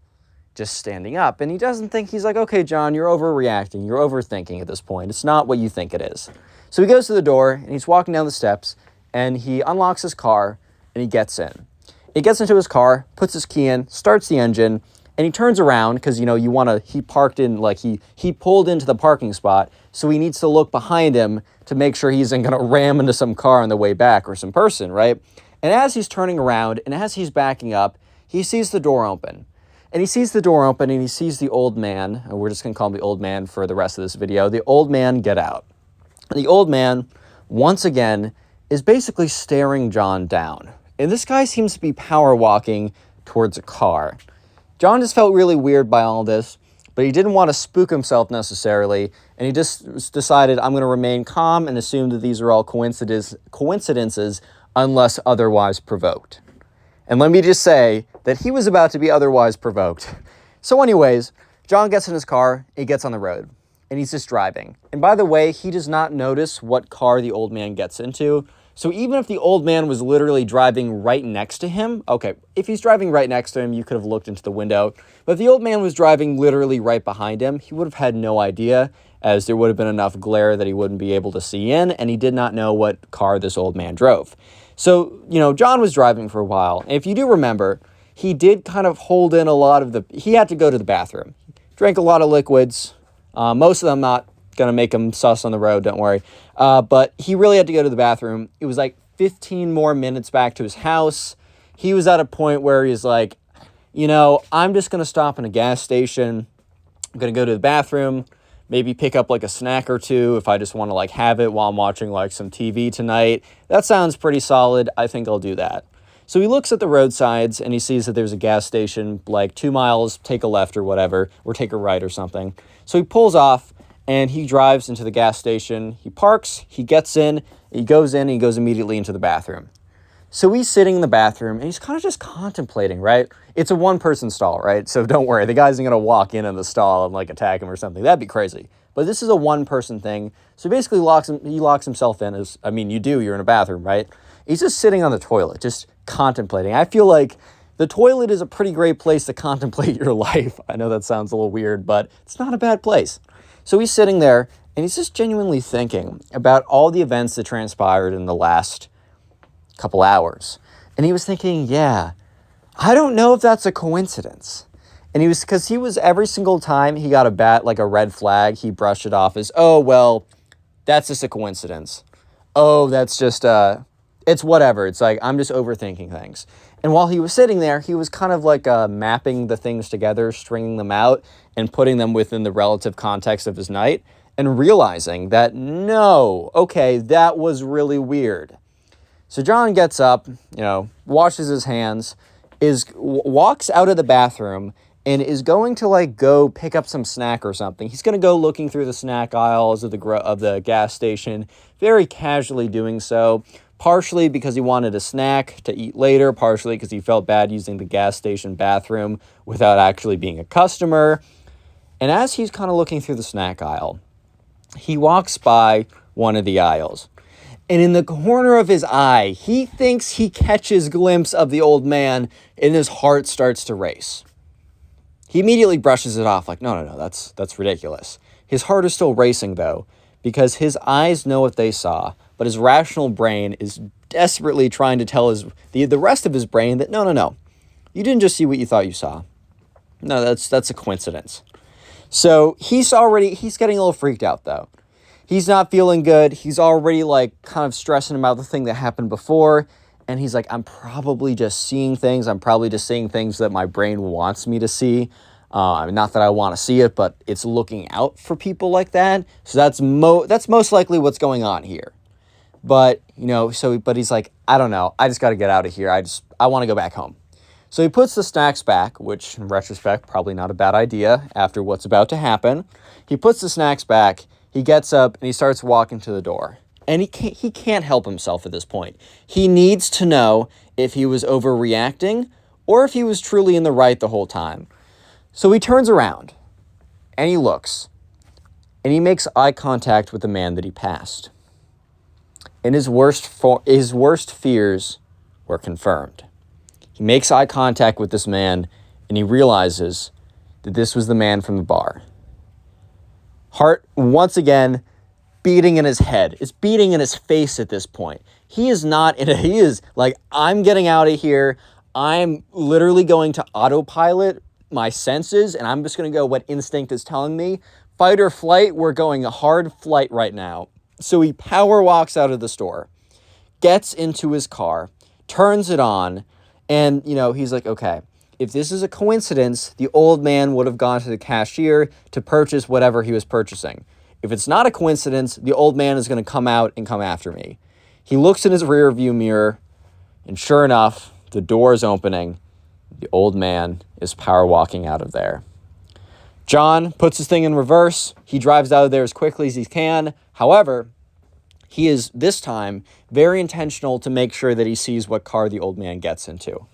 just standing up. And he doesn't think, he's like, okay, John, you're overreacting. You're overthinking at this point. It's not what you think it is. So he goes to the door, and he's walking down the steps, and he unlocks his car, and he gets in. He gets into his car, puts his key in, starts the engine, and he turns around because, he parked in, like he pulled into the parking spot. So he needs to look behind him to make sure he isn't going to ram into some car on the way back or some person, right? And as he's turning around and as he's backing up, he sees the door open. And he sees the door open and he sees the old man, and we're just going to call him the old man for the rest of this video, the old man get out. The old man, once again, is basically staring John down. And this guy seems to be power walking towards a car. John just felt really weird by all this, but he didn't want to spook himself necessarily, and he just decided, I'm going to remain calm and assume that these are all coincidences unless otherwise provoked. And let me just say that he was about to be otherwise provoked. So anyways, John gets in his car, he gets on the road, and he's just driving. And by the way, he does not notice what car the old man gets into. So even if the old man was literally driving right next to him, okay, if he's driving right next to him, you could have looked into the window. But if the old man was driving literally right behind him, he would have had no idea, as there would have been enough glare that he wouldn't be able to see in, and he did not know what car this old man drove. So, John was driving for a while. And if you do remember, he did kind of hold in a lot of he had to go to the bathroom. Drank a lot of liquids. Most of them not going to make him sus on the road, don't worry. But he really had to go to the bathroom. It was like 15 more minutes back to his house. He was at a point where he's like, I'm just going to stop in a gas station. I'm going to go to the bathroom, maybe pick up like a snack or two if I just want to like have it while I'm watching like some TV tonight. That sounds pretty solid. I think I'll do that. So he looks at the roadsides and he sees that there's a gas station like 2 miles, take a left or whatever, or take a right or something. So he pulls off and he drives into the gas station. He parks, he gets in, he goes in, and he goes immediately into the bathroom. So he's sitting in the bathroom and he's kind of just contemplating, right? It's a one-person stall, right? So don't worry, the guy isn't going to walk in the stall and like attack him or something. That'd be crazy. But this is a one-person thing. So basically he locks himself in you're in a bathroom, right? He's just sitting on the toilet, just contemplating. I feel like the toilet is a pretty great place to contemplate your life. I know that sounds a little weird, but it's not a bad place. So he's sitting there and he's just genuinely thinking about all the events that transpired in the last couple hours. And he was thinking, yeah, I don't know if that's a coincidence. And because he was every single time he got a red flag, he brushed it off as, oh, well, that's just a coincidence. Oh, that's just, it's whatever. It's like, I'm just overthinking things. And while he was sitting there, he was kind of like mapping the things together, stringing them out, and putting them within the relative context of his night, and realizing that, no, okay, that was really weird. So John gets up, washes his hands, walks out of the bathroom, and is going to go pick up some snack or something. He's going to go looking through the snack aisles of the gas station, very casually doing so, partially because he wanted a snack to eat later, partially because he felt bad using the gas station bathroom without actually being a customer. And as he's kind of looking through the snack aisle, he walks by one of the aisles. And in the corner of his eye, he thinks he catches a glimpse of the old man, and his heart starts to race. He immediately brushes it off like, no, that's ridiculous. His heart is still racing, though, because his eyes know what they saw, but his rational brain is desperately trying to tell the rest of his brain that, no, you didn't just see what you thought you saw. No, that's a coincidence. So he's getting a little freaked out, though. He's not feeling good. He's already kind of stressing about the thing that happened before. And he's like, I'm probably just seeing things. I'm probably just seeing things that my brain wants me to see. Not that I want to see it, but it's looking out for people like that. So that's most likely what's going on here. But, but he's like, I don't know. I just got to get out of here. I want to go back home. So he puts the snacks back, which in retrospect, probably not a bad idea after what's about to happen. He puts the snacks back. He gets up and he starts walking to the door. And he can't help himself at this point. He needs to know if he was overreacting or if he was truly in the right the whole time. So he turns around and he looks and he makes eye contact with the man that he passed. And his worst fears were confirmed. He makes eye contact with this man and he realizes that this was the man from the bar. Heart, once again, beating in his head. It's beating in his face at this point. He is like, I'm getting out of here. I'm literally going to autopilot my senses, and I'm just going to go what instinct is telling me. Fight or flight, we're going a hard flight right now. So he power walks out of the store, gets into his car, turns it on, and, he's like, okay, if this is a coincidence, the old man would have gone to the cashier to purchase whatever he was purchasing. If it's not a coincidence, the old man is going to come out and come after me. He looks in his rear view mirror, and sure enough, the door is opening. The old man is power walking out of there. John puts his thing in reverse. He drives out of there as quickly as he can. However, he is this time very intentional to make sure that he sees what car the old man gets into.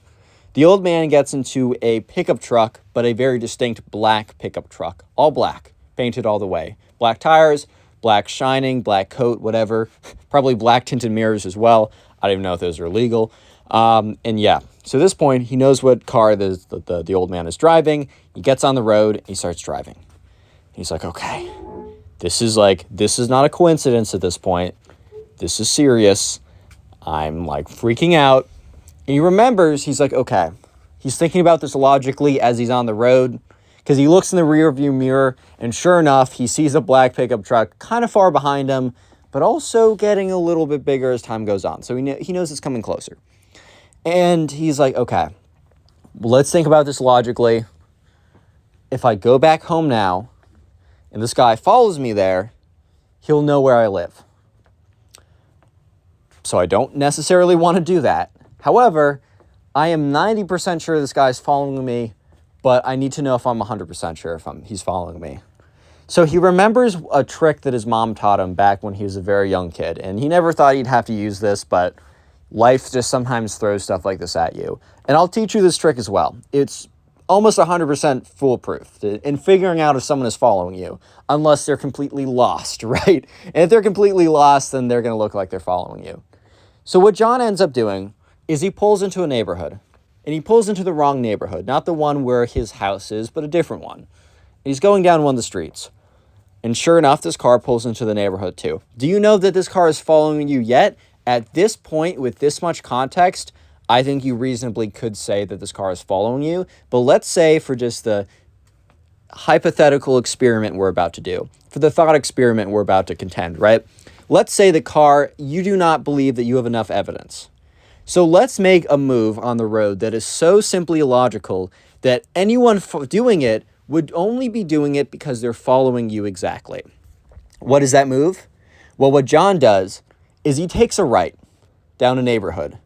The old man gets into a pickup truck, but a very distinct black pickup truck, all black, painted all the way. Black tires, black shining, black coat, whatever. Probably black tinted mirrors as well. I don't even know if those are illegal. So at this point, he knows what car the old man is driving. He gets on the road and he starts driving. He's like, okay, this is not a coincidence at this point. This is serious. I'm like freaking out. And he remembers, he's like, okay. He's thinking about this logically as he's on the road, because he looks in the rearview mirror, and sure enough, he sees a black pickup truck kind of far behind him, but also getting a little bit bigger as time goes on. So he knows it's coming closer. And he's like, okay, let's think about this logically. If I go back home now, and this guy follows me there, he'll know where I live. So I don't necessarily want to do that. However, I am 90% sure this guy's following me, but I need to know if I'm 100% sure if he's following me. So he remembers a trick that his mom taught him back when he was a very young kid, and he never thought he'd have to use this, but life just sometimes throws stuff like this at you. And I'll teach you this trick as well. It's almost 100% foolproof in figuring out if someone is following you, unless they're completely lost, right? And if they're completely lost, then they're going to look like they're following you. So what John ends up doing is he pulls into a neighborhood, and he pulls into the wrong neighborhood, not the one where his house is, but a different one. And he's going down one of the streets. And sure enough, this car pulls into the neighborhood too. Do you know that this car is following you yet? At this point, with this much context, I think you reasonably could say that this car is following you. But let's say for just the hypothetical experiment we're about to do, for the thought experiment we're about to contend, right? Let's say the car, you do not believe that you have enough evidence. So let's make a move on the road that is so simply illogical that anyone doing it would only be doing it because they're following you exactly. What is that move? Well, what John does is he takes a right down a neighborhood.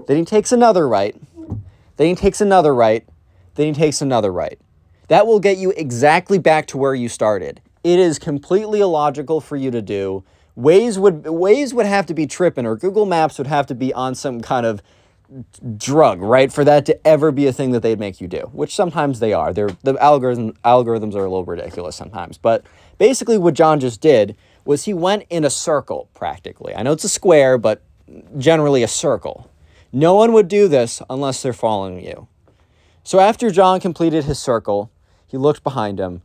Then he takes another right. Then he takes another right. Then he takes another right. That will get you exactly back to where you started. It is completely illogical for you to do. Waze would have to be tripping, or Google Maps would have to be on some kind of drug, right, for that to ever be a thing that they'd make you do, which sometimes they are. The algorithms are a little ridiculous sometimes. But basically what John just did was he went in a circle, practically. I know it's a square, but generally a circle. No one would do this unless they're following you. So after John completed his circle, he looked behind him,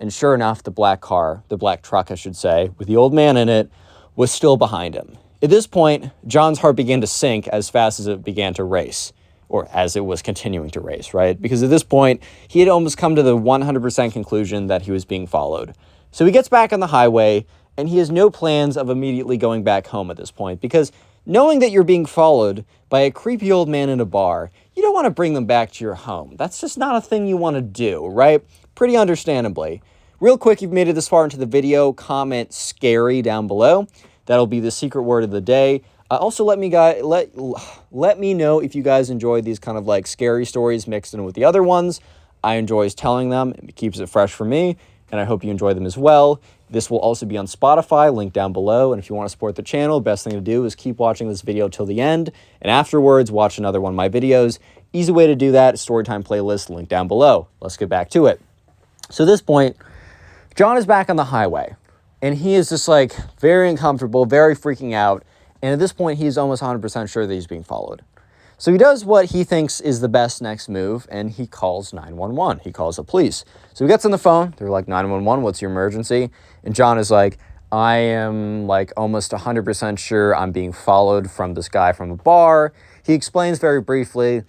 and sure enough, the black truck, I should say, with the old man in it, was still behind him. At this point, John's heart began to sink as fast as it began to race, or as it was continuing to race, right? Because at this point, he had almost come to the 100% conclusion that he was being followed. So he gets back on the highway, and he has no plans of immediately going back home at this point, because knowing that you're being followed by a creepy old man in a bar, you don't want to bring them back to your home. That's just not a thing you want to do, right? Pretty understandably. Real quick, you've made it this far into the video, comment scary down below. That'll be the secret word of the day. Also, let me know if you guys enjoy these kind of like scary stories mixed in with the other ones. I enjoy telling them. It keeps it fresh for me, and I hope you enjoy them as well. This will also be on Spotify, link down below. And if you want to support the channel, best thing to do is keep watching this video till the end, and afterwards, watch another one of my videos. Easy way to do that, Storytime playlist, link down below. Let's get back to it. So at this point, John is back on the highway, and he is just like very uncomfortable, very freaking out. And at this point, he's almost 100% sure that he's being followed. So he does what he thinks is the best next move, and he calls 911. He calls the police. So he gets on the phone. They're like, 911, what's your emergency? And John is like, I am like almost 100% sure I'm being followed from this guy from a bar. He explains very briefly,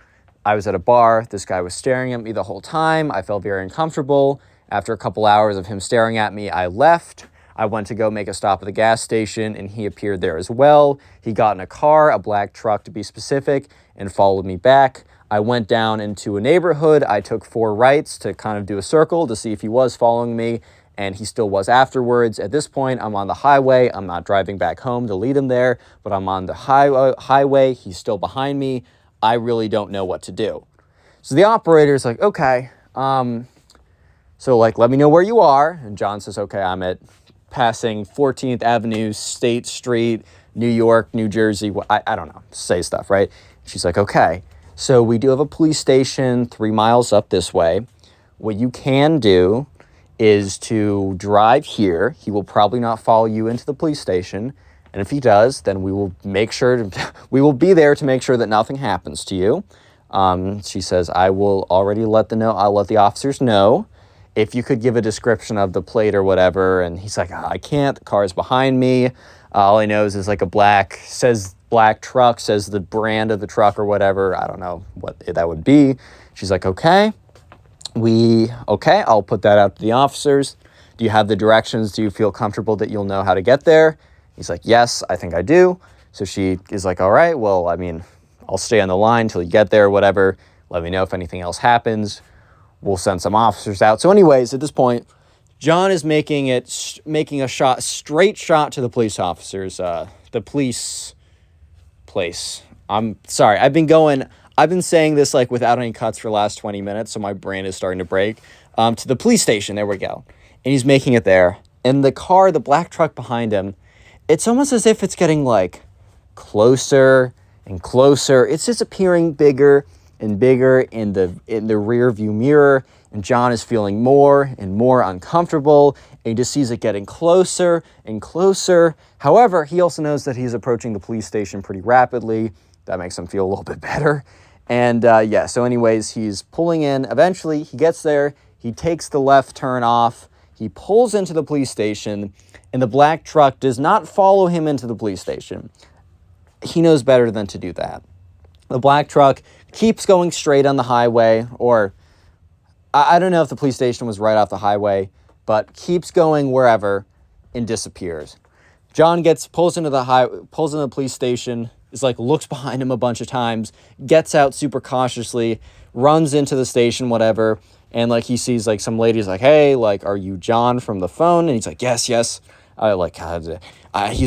I was at a bar. This guy was staring at me the whole time. I felt very uncomfortable. After a couple hours of him staring at me, I left. I went to go make a stop at the gas station, and he appeared there as well. He got in a car, a black truck to be specific, and followed me back. I went down into a neighborhood. I took 4 rights to kind of do a circle to see if he was following me, and he still was afterwards. At this point, I'm on the highway. I'm not driving back home to lead him there, but I'm on the highway. He's still behind me. I really don't know what to do. So the operator's like, okay, so like, let me know where you are. And John says, okay, I'm at passing 14th Avenue, State Street, New York, New Jersey. I don't know, say stuff, right? She's like, okay, so we do have a police station 3 miles up this way. What you can do is to drive here. He will probably not follow you into the police station. And if he does, then we will make sure we will be there to make sure that nothing happens to you. She says, I will already I'll let the officers know. If you could give a description of the plate or whatever. And he's like, I can't, the car's behind me. All I know is like says black truck, says the brand of the truck or whatever. I don't know what that would be. She's like, okay, I'll put that out to the officers. Do you have the directions? Do you feel comfortable that you'll know how to get there? He's like, yes, I think I do. So she is like, all right, well, I mean, I'll stay on the line till you get there, whatever. Let me know if anything else happens. We'll send some officers out. So anyways, at this point, John is making a straight shot to the police officers, the police place. I'm sorry. I've been saying this like without any cuts for the last 20 minutes, so my brain is starting to break. To the police station. There we go. And he's making it there. And the car, the black truck behind him, it's almost as if it's getting like closer and closer. It's just appearing bigger and bigger in the rear view mirror. And John is feeling more and more uncomfortable. And he just sees it getting closer and closer. However, he also knows that he's approaching the police station pretty rapidly. That makes him feel a little bit better. And so anyways, he's pulling in. Eventually, he gets there. He takes the left turn off. He pulls into the police station. And the black truck does not follow him into the police station. He knows better than to do that. The black truck keeps going straight on the highway, or I don't know if the police station was right off the highway, but keeps going wherever and disappears. John pulls into the police station, is like, looks behind him a bunch of times, gets out super cautiously, runs into the station, whatever, and like he sees like some ladies like, hey, like, are you John from the phone? And he's like, yes. He's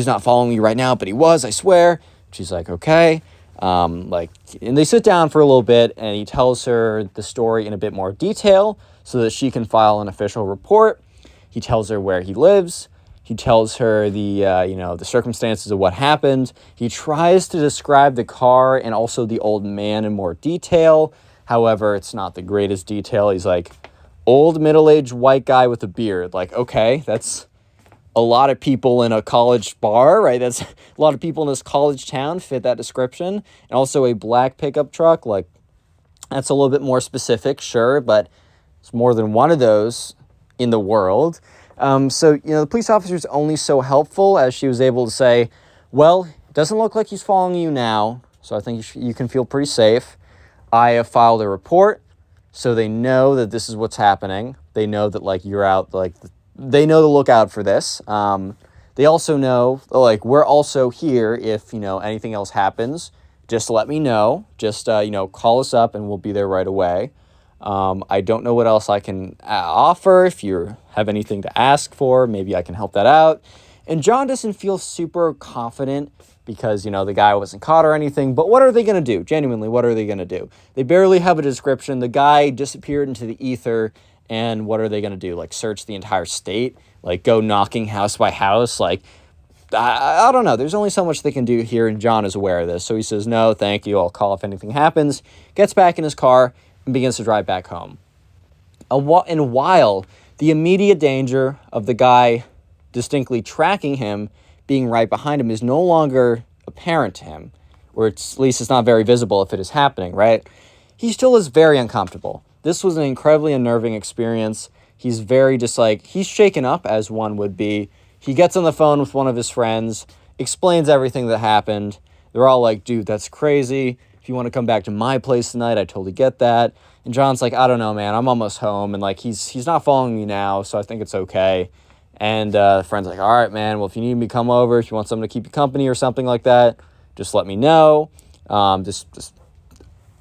not following me right now, but he was, I swear. She's like, okay. And they sit down for a little bit, and he tells her the story in a bit more detail so that she can file an official report. He tells her where he lives. He tells her the circumstances of what happened. He tries to describe the car and also the old man in more detail. However, it's not the greatest detail. He's like, old middle-aged white guy with a beard. Like, okay, that's a lot of people in a college bar, right? That's a lot of people in this college town fit that description. And also a black pickup truck, like, that's a little bit more specific, sure, but it's more than one of those in the world. The police officer's only so helpful as she was able to say, well, it doesn't look like he's following you now, so I think you can feel pretty safe. I have filed a report, so they know that this is what's happening. They know that, like, you're out, like, they know to look out for this. They also know, like, we're also here if, anything else happens. Just let me know. Just, call us up and we'll be there right away. I don't know what else I can offer. If you have anything to ask for, maybe I can help that out. And John doesn't feel super confident because, the guy wasn't caught or anything. But what are they going to do? Genuinely, what are they going to do? They barely have a description. The guy disappeared into the ether. And what are they going to do? Like, search the entire state? Like, go knocking house by house? Like, I don't know. There's only so much they can do here, and John is aware of this. So he says, no, thank you. I'll call if anything happens. Gets back in his car and begins to drive back home. And while the immediate danger of the guy distinctly tracking him, being right behind him, is no longer apparent to him, or at least it's not very visible if it is happening, right? He still is very uncomfortable. This was an incredibly unnerving experience. He's very he's shaken up as one would be. He gets on the phone with one of his friends, explains everything that happened. They're all like, dude, that's crazy. If you want to come back to my place tonight, I totally get that. And John's like, I don't know, man. I'm almost home. And like, he's not following me now, so I think it's okay. And the friend's like, all right, man. Well, if you need me to come over, if you want someone to keep you company or something like that, just let me know.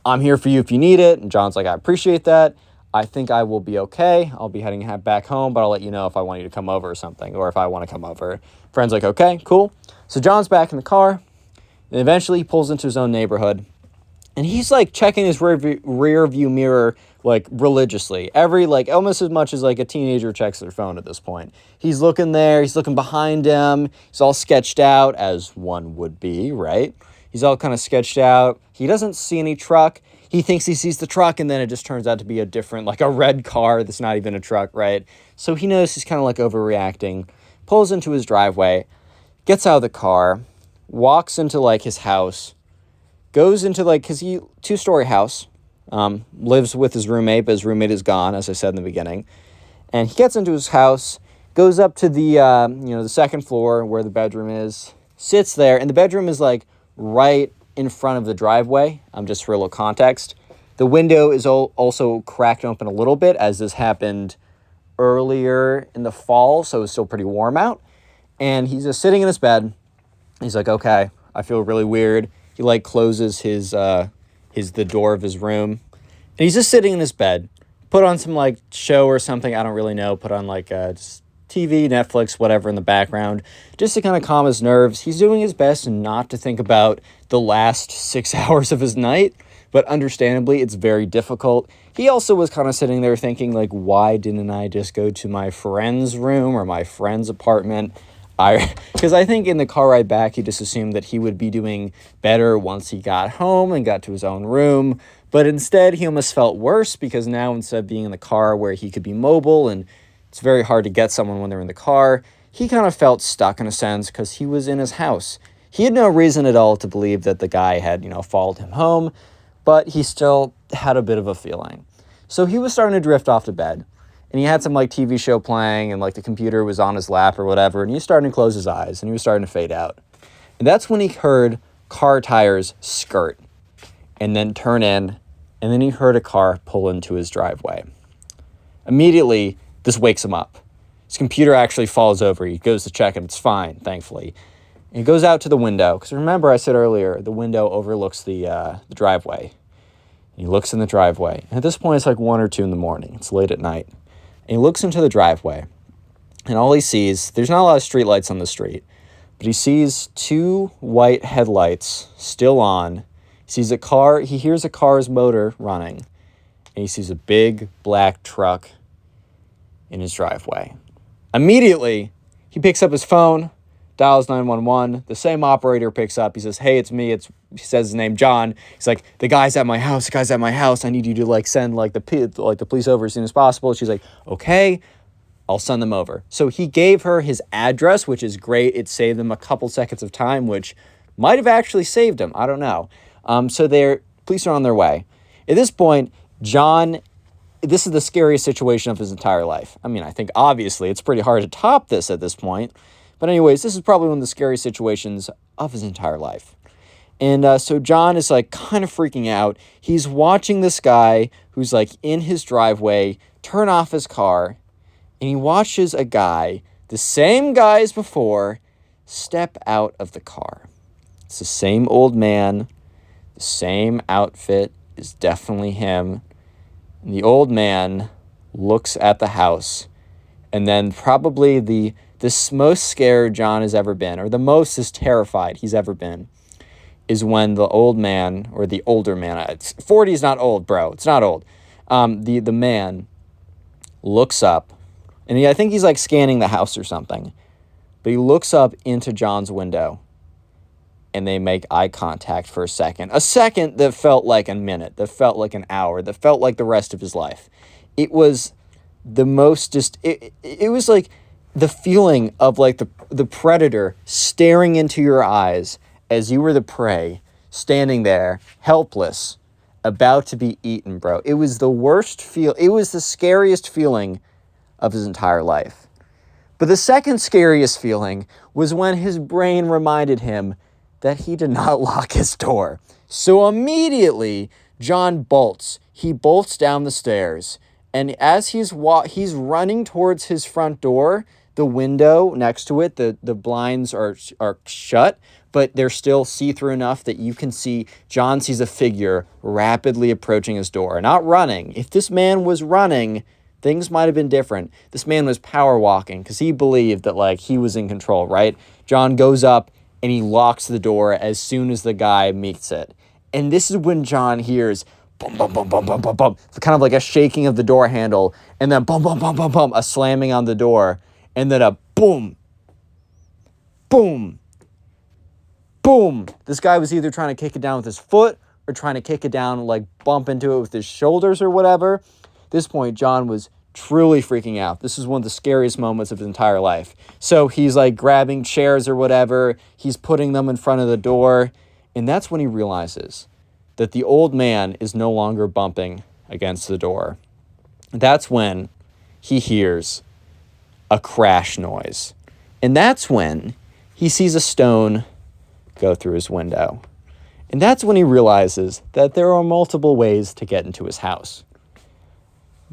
I'm here for you if you need it. And John's like, I appreciate that. I think I will be okay. I'll be heading back home, but I'll let you know if I want you to come over or something, or if I want to come over. Friend's like, okay, cool. So John's back in the car, and eventually he pulls into his own neighborhood, and he's like checking his rear view mirror like religiously. Almost as much as like a teenager checks their phone at this point. He's looking there, he's looking behind him, he's all sketched out, as one would be, right? He's all kind of sketched out. He doesn't see any truck. He thinks he sees the truck, and then it just turns out to be a different, like a red car that's not even a truck, right? So he knows he's kind of like overreacting, pulls into his driveway, gets out of the car, walks into like his house, goes into like his two-story house, lives with his roommate, but his roommate is gone, as I said in the beginning. And he gets into his house, goes up to the second floor where the bedroom is, sits there, and the bedroom is like right in front of the driveway. Just for a little context. The window is also cracked open a little bit, as this happened earlier in the fall, so it's still pretty warm out. And he's just sitting in his bed. He's like, okay, I feel really weird. He like closes the door of his room. And he's just sitting in his bed. Put on some like show or something, I don't really know. Put on like just TV, Netflix, whatever in the background, just to kind of calm his nerves. He's doing his best not to think about the last 6 hours of his night, but understandably, it's very difficult. He also was kind of sitting there thinking, like, why didn't I just go to my friend's room or my friend's apartment? Because I think in the car ride back, he just assumed that he would be doing better once he got home and got to his own room. But instead, he almost felt worse because now instead of being in the car where he could be mobile, and it's very hard to get someone when they're in the car, he kind of felt stuck in a sense because he was in his house. He had no reason at all to believe that the guy had, followed him home, but he still had a bit of a feeling. So he was starting to drift off to bed. And he had some like TV show playing and like the computer was on his lap or whatever. And he was starting to close his eyes and he was starting to fade out. And that's when he heard car tires skirt and then turn in. And then he heard a car pull into his driveway. Immediately, this wakes him up. His computer actually falls over. He goes to check and it's fine, thankfully. And he goes out to the window. Because remember I said earlier, the window overlooks the driveway. And he looks in the driveway. And at this point, it's like 1 or 2 in the morning. It's late at night. And he looks into the driveway, and all he sees, there's not a lot of streetlights on the street, but he sees 2 white headlights still on. He sees a car, he hears a car's motor running, and he sees a big black truck in his driveway. Immediately, he picks up his phone, dials 911. The same operator picks up. He says, hey, it's me. He says his name, John. He's like, the guy's at my house. I need you to like send like the police over as soon as possible. She's like, okay, I'll send them over. So he gave her his address, which is great. It saved them a couple seconds of time, which might have actually saved him. I don't know. So police are on their way. At this point, John, this is the scariest situation of his entire life. I mean, I think obviously it's pretty hard to top this at this point. But anyways, this is probably one of the scariest situations of his entire life. And so John is like kind of freaking out. He's watching this guy who's like in his driveway turn off his car. And he watches a guy, the same guy as before, step out of the car. It's the same old man. The same outfit is definitely him. And the old man looks at the house. And then probably the most scared John has ever been, or the most is terrified he's ever been, is when the old man, or the older man, 40 is not old, bro. It's not old. The man looks up, and I think he's like scanning the house or something, but he looks up into John's window, and they make eye contact for a second that felt like a minute, that felt like an hour, that felt like the rest of his life. It was the most it was like the feeling of like the predator staring into your eyes as you were the prey, standing there, helpless, about to be eaten, bro. It was the worst it was the scariest feeling of his entire life. But the second scariest feeling was when his brain reminded him that he did not lock his door. So immediately, John bolts. He bolts down the stairs. And as he's running towards his front door, the window next to it, the blinds are shut, but they're still see-through enough that you can see John sees a figure rapidly approaching his door. Not running. If this man was running, things might have been different. This man was power walking because he believed that like he was in control, right? John goes up and he locks the door as soon as the guy meets it. And this is when John hears bum, bum, bum, bum, bum, bum, bum, kind of like a shaking of the door handle, and then bum, bum, bum, bum, bum, a slamming on the door. And then a boom, boom, boom. This guy was either trying to kick it down with his foot or trying to kick it down, like bump into it with his shoulders or whatever. At this point, John was truly freaking out. This is one of the scariest moments of his entire life. So he's like grabbing chairs or whatever. He's putting them in front of the door. And that's when he realizes that the old man is no longer bumping against the door. That's when he hears a crash noise. And that's when he sees a stone go through his window. And that's when he realizes that there are multiple ways to get into his house.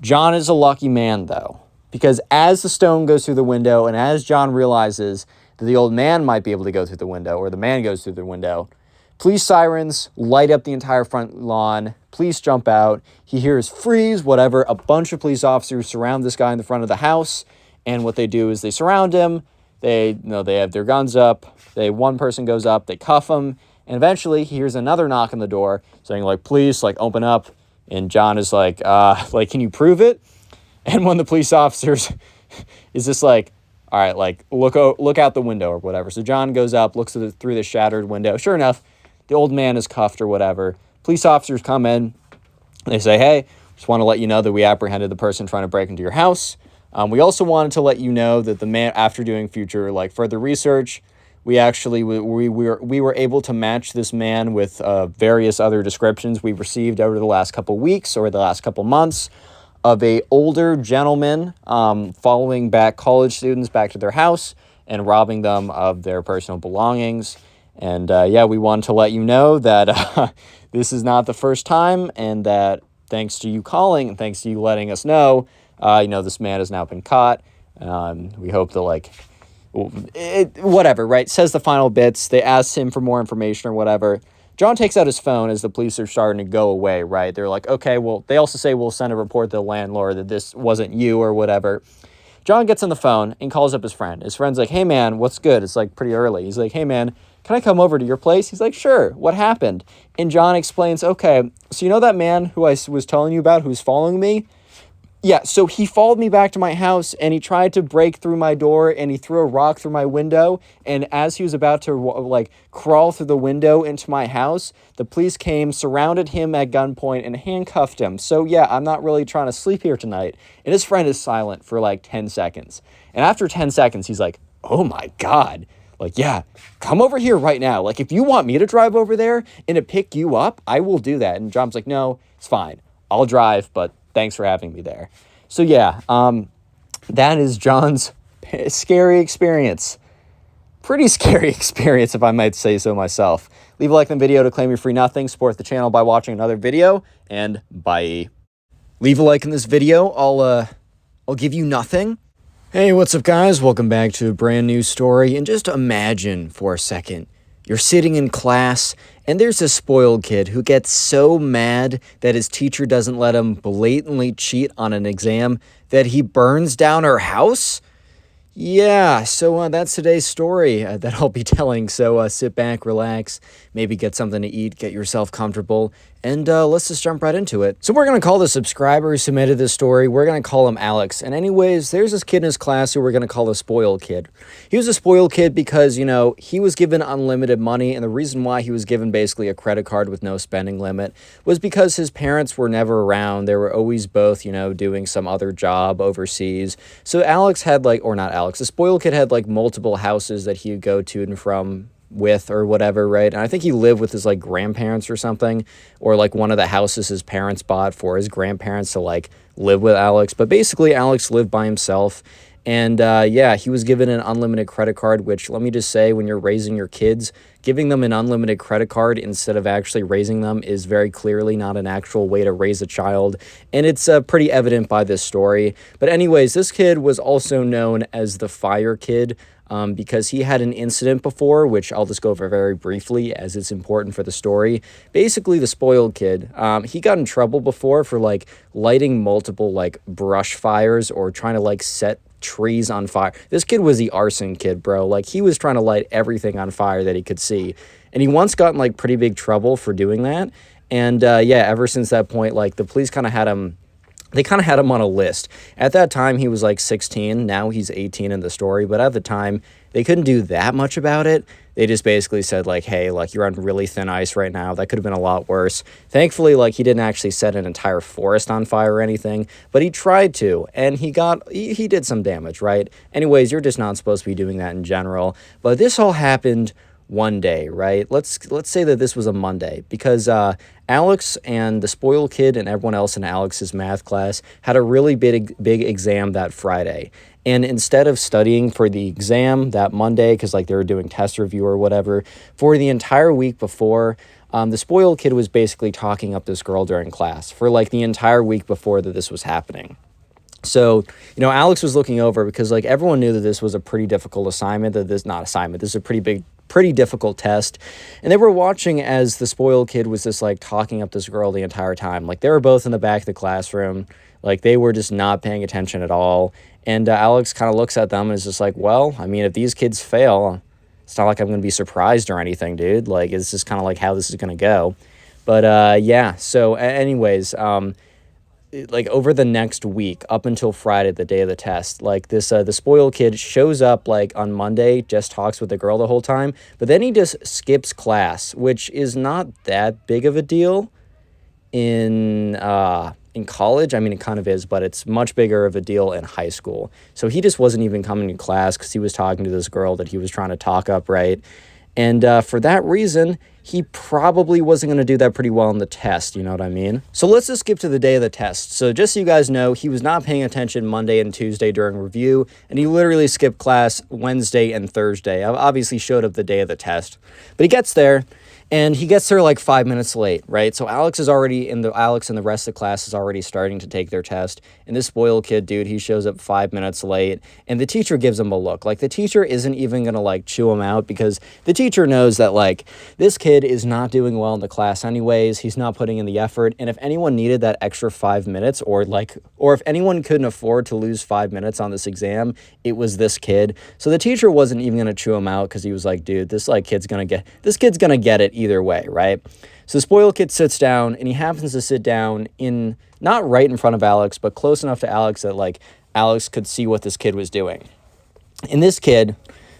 John is a lucky man, though, because as the stone goes through the window and as John realizes that the old man might be able to go through the window, or the man goes through the window, police sirens light up the entire front lawn. Police jump out. He hears freeze, whatever. A bunch of police officers surround this guy in the front of the house. And what they do is they surround him. They have their guns up. One person goes up. They cuff him. And eventually he hears another knock on the door saying, like, please, like, open up. And John is like, can you prove it? And one of the police officers is just like, all right, like, look out the window or whatever. So John goes up, looks through the shattered window. Sure enough, the old man is cuffed or whatever. Police officers come in. They say, hey, just want to let you know that we apprehended the person trying to break into your house. We also wanted to let you know that the man, after doing further research, we were able to match this man with various other descriptions we've received over the last couple weeks or the last couple months of a older gentleman following back college students back to their house and robbing them of their personal belongings. And we wanted to let you know that this is not the first time, and that thanks to you calling and thanks to you letting us know, this man has now been caught. We hope to whatever, right? Says the final bits. They ask him for more information or whatever. John takes out his phone as the police are starting to go away, right? They're like, okay, well, they also say we'll send a report to the landlord that this wasn't you or whatever. John gets on the phone and calls up his friend. His friend's like, hey, man, what's good? It's like pretty early. He's like, hey, man, can I come over to your place? He's like, sure. What happened? And John explains, okay, so you know that man who I was telling you about who's following me? Yeah, so he followed me back to my house and he tried to break through my door and he threw a rock through my window. And as he was about to crawl through the window into my house, the police came, surrounded him at gunpoint and handcuffed him. So yeah, I'm not really trying to sleep here tonight. And his friend is silent for like 10 seconds. And after 10 seconds, he's like, oh my God. Like, yeah, come over here right now. Like, if you want me to drive over there and to pick you up, I will do that. And John's like, no, it's fine. I'll drive, but thanks for having me there. So yeah, that is John's scary experience. Pretty scary experience, if I might say so myself. Leave a like on the video to claim your free nothing. Support the channel by watching another video, and bye. Leave a like in this video. I'll give you nothing. Hey, what's up, guys? Welcome back to a brand new story. And just imagine for a second, you're sitting in class, and there's a spoiled kid who gets so mad that his teacher doesn't let him blatantly cheat on an exam that he burns down her house? Yeah, so that's today's story that I'll be telling. So sit back, relax, maybe get something to eat, get yourself comfortable, and let's just jump right into it. So we're going to call the subscriber who submitted this story, we're going to call him Alex. And anyways, there's this kid in his class who we're going to call the spoiled kid. He was a spoiled kid because, he was given unlimited money, and the reason why he was given basically a credit card with no spending limit was because his parents were never around. They were always both, doing some other job overseas. So Alex had the spoiled kid had multiple houses that he would go to and from with or whatever, right? And I think he lived with his grandparents or something, or one of the houses his parents bought for his grandparents to live with Alex. But basically Alex lived by himself. And he was given an unlimited credit card, which, let me just say, when you're raising your kids, giving them an unlimited credit card instead of actually raising them is very clearly not an actual way to raise a child. And it's pretty evident by this story. But anyways, this kid was also known as the fire kid because he had an incident before, which I'll just go over very briefly as it's important for the story. Basically, the spoiled kid, he got in trouble before for lighting multiple brush fires or trying to set trees on fire. This kid was the arson kid, bro. He was trying to light everything on fire that he could see. And he once got in pretty big trouble for doing that. And ever since that point, the police kind of had him, they kind of had him on a list. At that time, he was 16. Now he's 18 in the story. But at the time, they couldn't do that much about it. They just basically said, hey, you're on really thin ice right now. That could have been a lot worse. Thankfully, he didn't actually set an entire forest on fire or anything, but he tried to, and he did some damage, right? Anyways, you're just not supposed to be doing that in general. But this all happened one day, right? Let's say that this was a Monday, because Alex and the spoiled kid and everyone else in Alex's math class had a really big exam that Friday. And instead of studying for the exam that Monday, because like they were doing test review or whatever, for the entire week before, the spoiled kid was basically talking up this girl during class for like the entire week before that this was happening. So, Alex was looking over because like everyone knew that this was a pretty difficult assignment, this is a pretty difficult test. And they were watching as the spoiled kid was just like talking up this girl the entire time. Like they were both in the back of the classroom. Like they were just not paying attention at all. And Alex kind of looks at them and is just like, well, I mean, if these kids fail, it's not like I'm going to be surprised or anything, dude. Like it's just kind of like how this is going to go. But yeah, so anyways, like over the next week up until Friday, the day of the test, like this the spoiled kid shows up like on Monday, just talks with the girl the whole time, but then he just skips class, which is not that big of a deal in college. I mean, it kind of is, but it's much bigger of a deal in high school. So he just wasn't even coming to class because he was talking to this girl that he was trying to talk up, right? And for that reason, he probably wasn't going to do that pretty well on the test, you know what I mean? So let's just skip to the day of the test. So just so you guys know, he was not paying attention Monday and Tuesday during review, and he literally skipped class Wednesday and Thursday. I obviously showed up the day of the test, but he gets there, and he gets there like 5 minutes late, right? So Alex and the rest of the class is already starting to take their test. And this spoiled kid, dude, he shows up 5 minutes late, and the teacher gives him a look. Like the teacher isn't even going to like chew him out because the teacher knows that like this kid is not doing well in the class anyways. He's not putting in the effort. And if anyone needed that extra 5 minutes or if anyone couldn't afford to lose 5 minutes on this exam, it was this kid. So the teacher wasn't even going to chew him out because he was like, dude, this kid's going to get it either way, right? So the spoiled kid sits down, and he happens to sit down in not right in front of Alex, but close enough to Alex that like Alex could see what this kid was doing. And this kid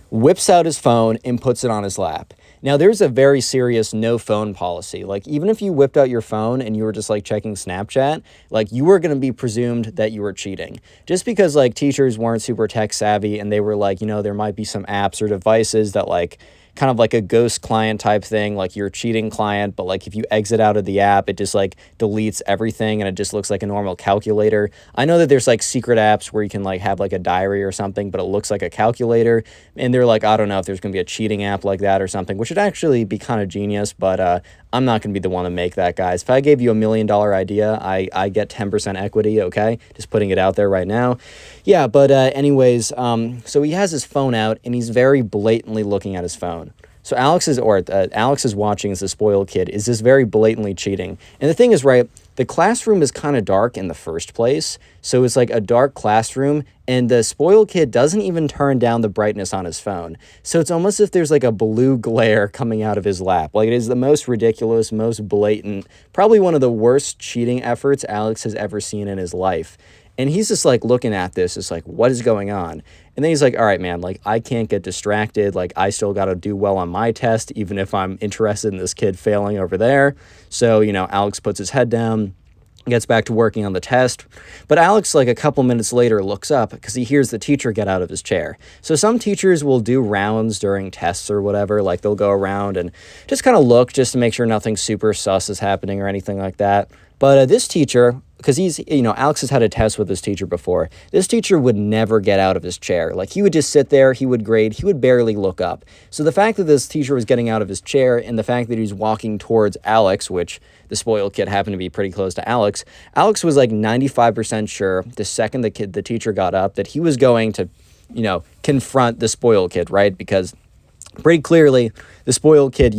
whips out his phone and puts it on his lap. Now, there's a very serious no phone policy. Like, even if you whipped out your phone and you were just like checking Snapchat, like you were going to be presumed that you were cheating. Just because like teachers weren't super tech savvy and they were like, there might be some apps or devices that like kind of like a ghost client type thing, like you're a cheating client, but like if you exit out of the app, it just like deletes everything and it just looks like a normal calculator. I know that there's like secret apps where you can like have like a diary or something, but it looks like a calculator. And they're like, I don't know if there's going to be a cheating app like that or something, which would actually be kind of genius, but I'm not going to be the one to make that, guys. If I gave you $1 million idea, I get 10% equity, okay? Just putting it out there right now. Yeah, but anyways, so he has his phone out and he's very blatantly looking at his phone. So Alex is watching as the spoiled kid is just very blatantly cheating. And the thing is, right, the classroom is kind of dark in the first place. So it's like a dark classroom, and the spoiled kid doesn't even turn down the brightness on his phone. So it's almost as if there's like a blue glare coming out of his lap. Like it is the most ridiculous, most blatant, probably one of the worst cheating efforts Alex has ever seen in his life. And he's just like looking at this, it's like, what is going on? And then he's like, all right, man, like I can't get distracted. Like I still got to do well on my test, even if I'm interested in this kid failing over there. So, Alex puts his head down, gets back to working on the test. But Alex, like a couple minutes later, looks up because he hears the teacher get out of his chair. So some teachers will do rounds during tests or whatever. Like they'll go around and just kind of look just to make sure nothing super sus is happening or anything like that. But this teacher, because Alex has had a test with this teacher before, this teacher would never get out of his chair. Like he would just sit there, he would grade, he would barely look up. So the fact that this teacher was getting out of his chair and the fact that he's walking towards Alex, which the spoiled kid happened to be pretty close to Alex was like 95% sure the second the teacher got up that he was going to, confront the spoiled kid, right? Because pretty clearly the spoiled kid,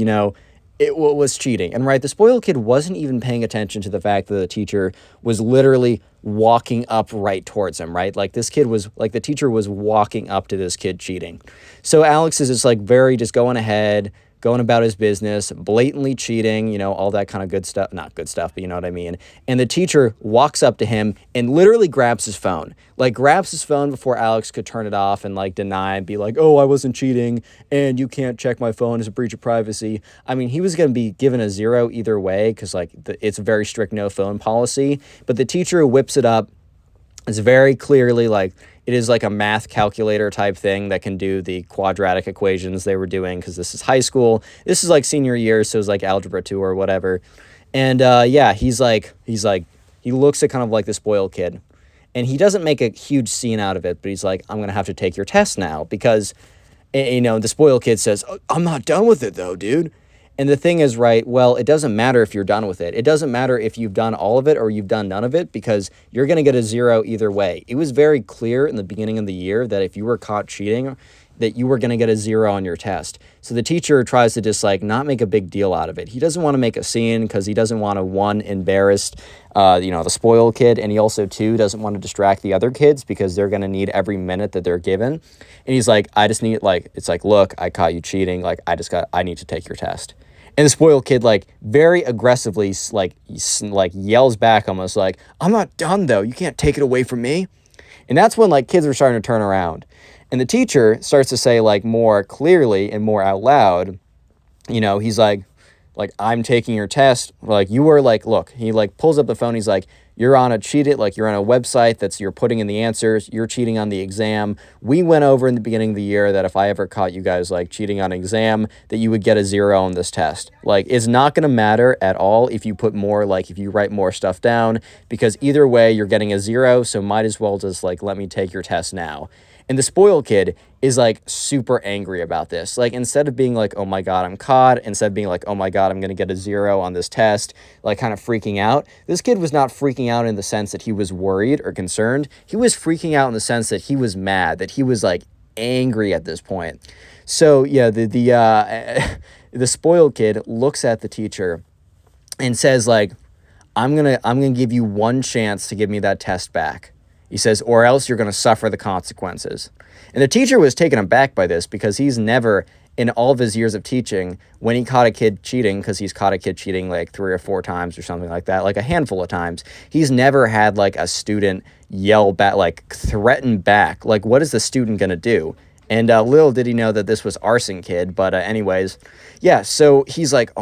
it was cheating. And right, the spoiled kid wasn't even paying attention to the fact that the teacher was literally walking up right towards him, right? Like this kid was, like the teacher was walking up to this kid cheating. So Alex is just like just going ahead, going about his business, blatantly cheating, all that kind of good stuff. Not good stuff, but you know what I mean. And the teacher walks up to him and literally grabs his phone. Like grabs his phone before Alex could turn it off and like deny and be like, oh, I wasn't cheating and you can't check my phone, it's a breach of privacy. I mean, he was going to be given a 0 either way because like it's a very strict no phone policy. But the teacher whips it up. It's very clearly like it is like a math calculator type thing that can do the quadratic equations they were doing because this is high school. This is like senior year, so it's like algebra 2 or whatever. And he looks at kind of like the spoiled kid. And he doesn't make a huge scene out of it, but he's like, I'm going to have to take your test now because, the spoiled kid says, "Oh, I'm not done with it though, dude." And the thing is, right, well, it doesn't matter if you're done with it. It doesn't matter if you've done all of it or you've done none of it because you're going to get a 0 either way. It was very clear in the beginning of the year that if you were caught cheating, that you were going to get a 0 on your test. So the teacher tries to just like not make a big deal out of it. He doesn't want to make a scene because he doesn't want to, one, embarrass, the spoiled kid. And he also, two, doesn't want to distract the other kids because they're going to need every minute that they're given. And he's like, I just need it's like, look, I caught you cheating. Like, I need to take your test. And the spoiled kid, like, very aggressively, yells back almost like, I'm not done, though. You can't take it away from me. And that's when, like, kids are starting to turn around. And the teacher starts to say, like, more clearly and more out loud, he's like, I'm taking your test. Like, you were, like, look, he, like, pulls up the phone. He's like, you're on a you're on a website you're putting in the answers. You're cheating on the exam. We went over in the beginning of the year that if I ever caught you guys, like, cheating on an exam, that you would get a 0 on this test. Like, it's not going to matter at all if you put more, like, if you write more stuff down, because either way, you're getting a 0, so might as well just, like, let me take your test now. And the spoiled kid is, like, super angry about this. Like, instead of being like, oh my God, I'm caught, instead of being like, oh my God, I'm going to get a 0 on this test, like, kind of freaking out, this kid was not freaking out in the sense that he was worried or concerned. He was freaking out in the sense that he was mad, that he was, like, angry at this point. So, yeah, the spoiled kid looks at the teacher and says, like, I'm gonna give you one chance to give me that test back. He says, or else you're going to suffer the consequences. And the teacher was taken aback by this because he's never, in all of his years of teaching, when he caught a kid cheating, because he's caught a kid cheating like 3 or 4 times or something like that, like a handful of times, he's never had like a student yell back, like threaten back. Like, what is the student going to do? And little did he know that this was arson kid. But anyways, yeah, so he's like,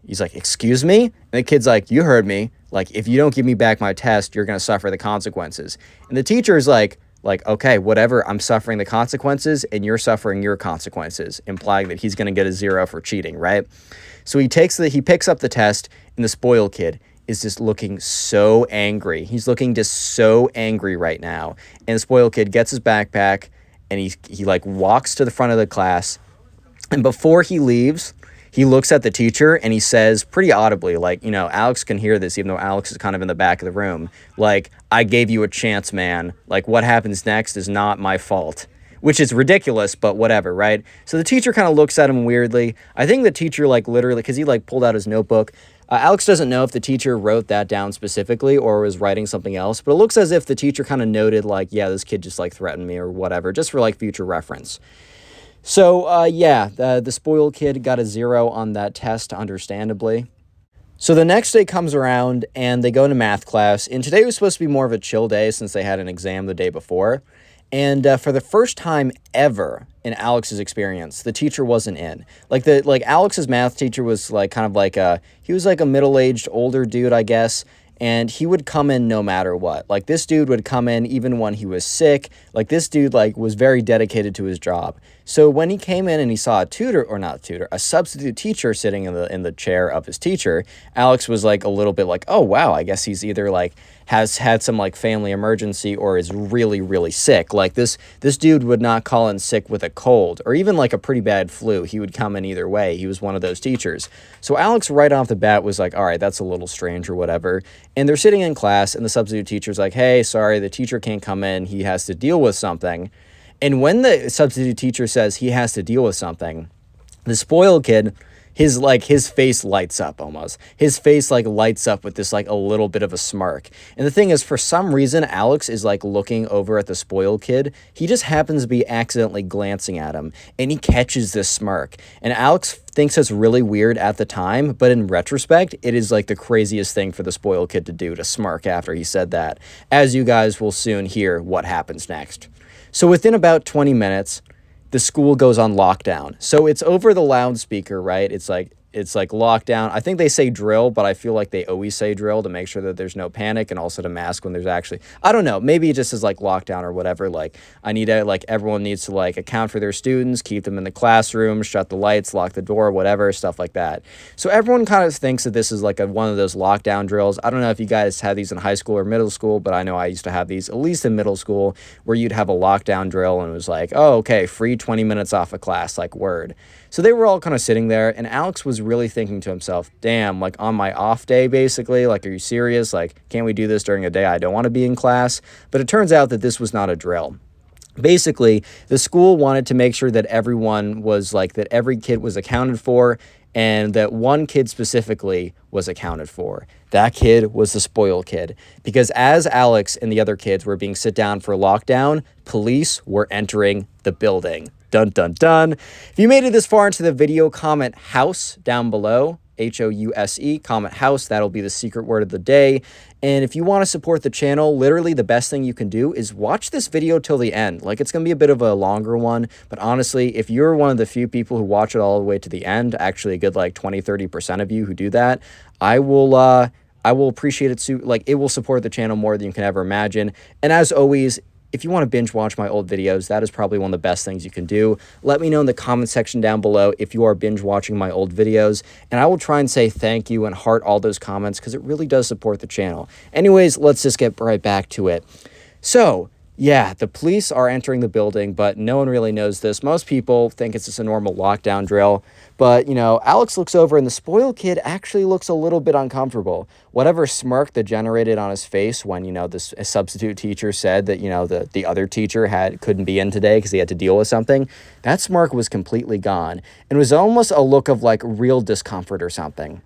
he's like, excuse me? And the kid's like, you heard me. Like, if you don't give me back my test, you're going to suffer the consequences. And the teacher is like, okay, whatever, I'm suffering the consequences and you're suffering your consequences, implying that he's going to get a 0 for cheating, right? So he picks up the test, and the spoiled kid is just looking so angry. He's looking just so angry right now. And the spoiled kid gets his backpack and he like walks to the front of the class. And before he leaves, he looks at the teacher and he says pretty audibly, like, Alex can hear this, even though Alex is kind of in the back of the room. Like, I gave you a chance, man. Like, what happens next is not my fault. Which is ridiculous, but whatever, right? So the teacher kind of looks at him weirdly. I think the teacher, like, literally, because he, like, pulled out his notebook. Alex doesn't know if the teacher wrote that down specifically or was writing something else, but it looks as if the teacher kind of noted, like, yeah, this kid just, like, threatened me or whatever, just for, like, future reference. So, the spoiled kid got a 0 on that test, understandably. So the next day comes around, and they go into math class, and today was supposed to be more of a chill day since they had an exam the day before. And for the first time ever in Alex's experience, the teacher wasn't in. Alex's math teacher was, like, kind of like he was like a middle-aged, older dude, I guess. And he would come in no matter what. Like, this dude would come in even when he was sick. Like, this dude, like, was very dedicated to his job. So when he came in and he saw a substitute teacher sitting in the chair of his teacher, Alex was, like, a little bit like, oh, wow, I guess he's either, like, has had some, like, family emergency or is really, really sick. Like, this dude would not call in sick with a cold or even, like, a pretty bad flu. He would come in either way. He was one of those teachers. So Alex right off the bat was like, all right, that's a little strange or whatever. And they're sitting in class, and the substitute teacher's like, hey, sorry, the teacher can't come in. He has to deal with something. And when the substitute teacher says he has to deal with something, the spoiled kid, his face lights up almost. His face, like, lights up with this, like, a little bit of a smirk. And the thing is, for some reason, Alex is, like, looking over at the spoiled kid. He just happens to be accidentally glancing at him, and he catches this smirk. And Alex thinks it's really weird at the time, but in retrospect, it is, like, the craziest thing for the spoiled kid to do, to smirk after he said that. As you guys will soon hear what happens next. So within about 20 minutes, the school goes on lockdown. So it's over the loudspeaker, right? It's like, it's like lockdown. I think they say drill, but I feel like they always say drill to make sure that there's no panic and also to mask when there's actually, I don't know, maybe it just is like lockdown or whatever. Like I need to, like everyone needs to like account for their students, keep them in the classroom, shut the lights, lock the door, whatever, stuff like that. So everyone kind of thinks that this is like one of those lockdown drills. I don't know if you guys had these in high school or middle school, but I know I used to have these at least in middle school, where you'd have a lockdown drill and it was like, oh, okay, free 20 minutes off of class, like word. So they were all kind of sitting there, and Alex was really thinking to himself, damn, like on my off day, basically, like, are you serious? Like, can't we do this during a day I don't want to be in class? But it turns out that this was not a drill. Basically, the school wanted to make sure that everyone was like, that every kid was accounted for, and that one kid specifically was accounted for. That kid was the spoiled kid, because as Alex and the other kids were being sit down for lockdown, police were entering the building. Dun, dun, dun. If you made it this far into the video, comment house down below. House, comment house. That'll be the secret word of the day. And if you want to support the channel, literally the best thing you can do is watch this video till the end. Like, it's going to be a bit of a longer one, but honestly, if you're one of the few people who watch it all the way to the end, actually a good like 20-30% of you who do that, I will appreciate it. Like, it will support the channel more than you can ever imagine. And as always, if you want to binge watch my old videos, that is probably one of the best things you can do. Let me know in the comment section down below if you are binge watching my old videos, and I will try and say thank you and heart all those comments, because it really does support the channel. Anyways, let's just get right back to it. So, yeah, the police are entering the building, but no one really knows this. Most people think it's just a normal lockdown drill. But, you know, Alex looks over and the spoiled kid actually looks a little bit uncomfortable. Whatever smirk that generated on his face when, you know, this substitute teacher said that, you know, the other teacher couldn't be in today because he had to deal with something, that smirk was completely gone. And it was almost a look of like real discomfort or something.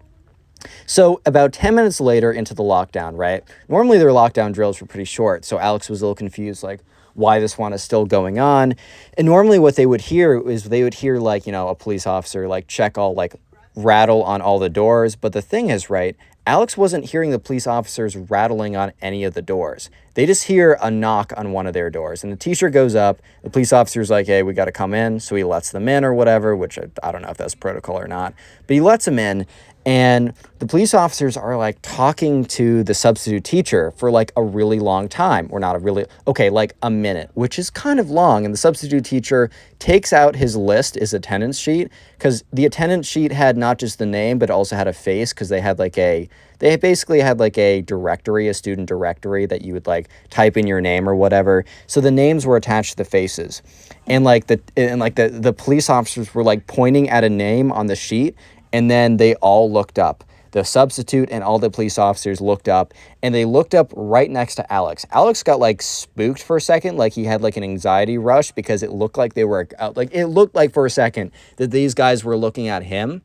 So about 10 minutes later into the lockdown, right? Normally their lockdown drills were pretty short. So Alex was a little confused, like why this one is still going on. And normally what they would hear is like, you know, a police officer like check all like rattle on all the doors. But the thing is, right, Alex wasn't hearing the police officers rattling on any of the doors. They just hear a knock on one of their doors, and the teacher goes up. The police officer's like, hey, we got to come in. So he lets them in or whatever, which I don't know if that's protocol or not, but he lets them in. And the police officers are like talking to the substitute teacher for like a really long time, or not a really, okay, like a minute, which is kind of long. And the substitute teacher takes out his list, his attendance sheet, because the attendance sheet had not just the name, but also had a face, because they basically had like a directory, a student directory that you would like type in your name or whatever. So the names were attached to the faces. And the police officers were like pointing at a name on the sheet. And then they all looked up. The substitute and all the police officers looked up, and they looked up right next to Alex. Alex got like spooked for a second, like he had like an anxiety rush, because it looked like it looked like for a second that these guys were looking at him.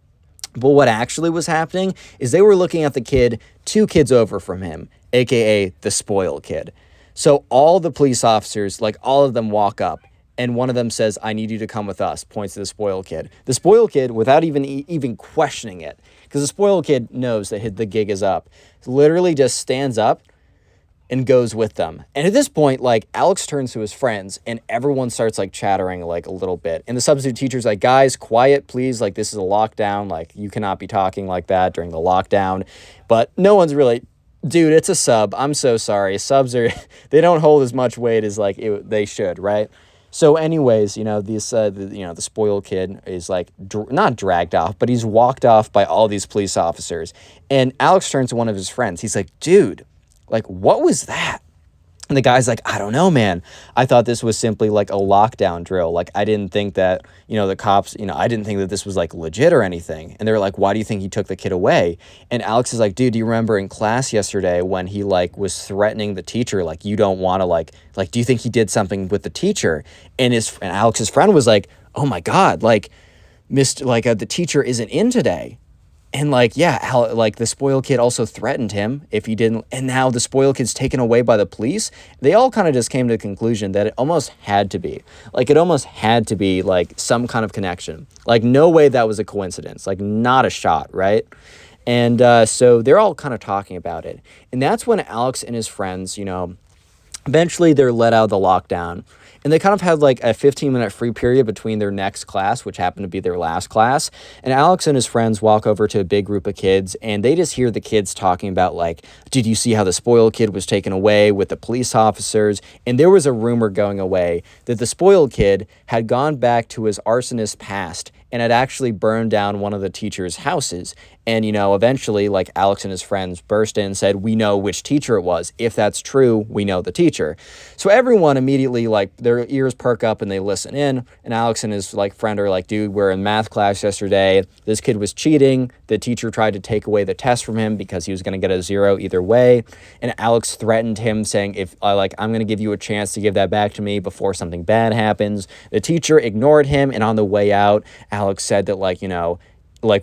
But what actually was happening is they were looking at the kid 2 kids over from him, aka the spoiled kid. So all the police officers, like all of them, walk up. And one of them says, I need you to come with us, points to the spoiled kid. The spoiled kid, without even questioning it, because the spoiled kid knows that the gig is up, literally just stands up and goes with them. And at this point, like, Alex turns to his friends, and everyone starts, like, chattering, like, a little bit. And the substitute teacher's like, guys, quiet, please. Like, this is a lockdown. Like, you cannot be talking like that during the lockdown. But no one's really... Dude, it's a sub. I'm so sorry. Subs they don't hold as much weight as, like, they should, right? So anyways, you know, the spoiled kid is like not dragged off, but he's walked off by all these police officers. And Alex turns to one of his friends. He's like, dude, like, what was that? And the guy's like, I don't know, man. I thought this was simply like a lockdown drill. Like, I didn't think that, you know, the cops, you know, I didn't think that this was like legit or anything. And they're like, why do you think he took the kid away? And Alex is like, dude, do you remember in class yesterday when he like was threatening the teacher? Like, you don't want to like, do you think he did something with the teacher? And Alex's friend was like, oh my God, like, the teacher isn't in today. And like, yeah, like the spoiled kid also threatened him if he didn't. And now the spoiled kid's taken away by the police. They all kind of just came to the conclusion that it almost had to be. Like, it almost had to be like some kind of connection. Like, no way that was a coincidence. Like, not a shot, right? And so they're all kind of talking about it. And that's when Alex and his friends, you know, eventually they're let out of the lockdown. And they kind of had like a 15-minute free period between their next class, which happened to be their last class. And Alex and his friends walk over to a big group of kids, and they just hear the kids talking about like, did you see how the spoiled kid was taken away with the police officers? And there was a rumor going away that the spoiled kid had gone back to his arsonist past and had actually burned down one of the teacher's houses. And, eventually, like, Alex and his friends burst in and said, we know which teacher it was. If that's true, we know the teacher. So everyone immediately, like, their ears perk up and they listen in. And Alex and his, like, friend are like, dude, we're in math class yesterday. This kid was cheating. The teacher tried to take away the test from him because he was going to get a 0 either way. And Alex threatened him, saying, if, I'm going to give you a chance to give that back to me before something bad happens. The teacher ignored him. And on the way out, Alex said that,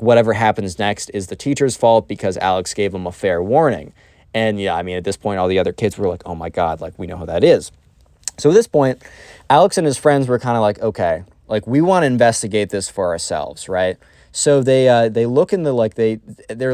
whatever happens next is the teacher's fault because Alex gave him a fair warning. And yeah, at this point, all the other kids were like, oh my God, like, we know who that is. So at this point, Alex and his friends were kind of like, okay, like, we want to investigate this for ourselves, right? So they look in they're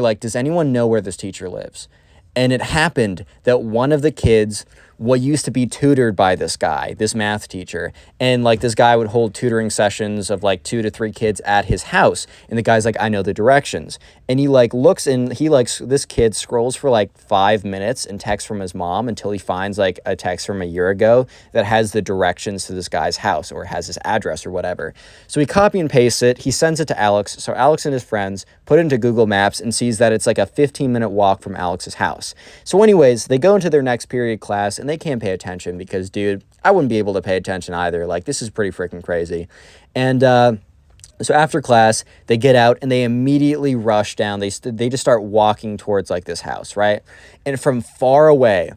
like, does anyone know where this teacher lives? And it happened that one of the kids used to be tutored by this guy, this math teacher. And like this guy would hold tutoring sessions of like 2 to 3 kids at his house. And the guy's like, I know the directions. And he like looks and this kid scrolls for like 5 minutes and texts from his mom until he finds like a text from a year ago that has the directions to this guy's house or has his address or whatever. So he copy and pastes it. He sends it to Alex. So Alex and his friends put it into Google Maps and sees that it's like a 15-minute walk from Alex's house. So anyways, they go into their next period class and they can't pay attention because, dude, I wouldn't be able to pay attention either. Like, this is pretty freaking crazy. And so after class, they get out and they immediately rush down. They just start walking towards like this house, right? And from far away,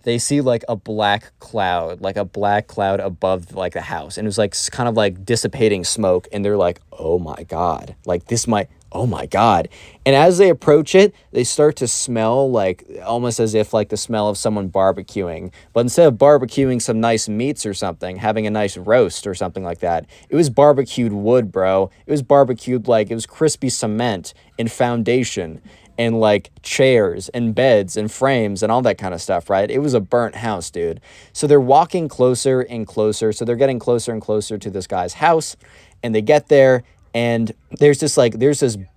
they see like a black cloud above like the house. And it was like kind of like dissipating smoke. And they're like, oh my God, like this might, oh my God. And as they approach it, they start to smell like almost as if like the smell of someone barbecuing. But instead of barbecuing some nice meats or something, having a nice roast or something like that, it was barbecued wood, bro. It was barbecued like it was crispy cement and foundation and like chairs and beds and frames and all that kind of stuff, right? It was a burnt house, dude. So they're walking closer and closer. So they're getting closer and closer to this guy's house, and they get there. And there's this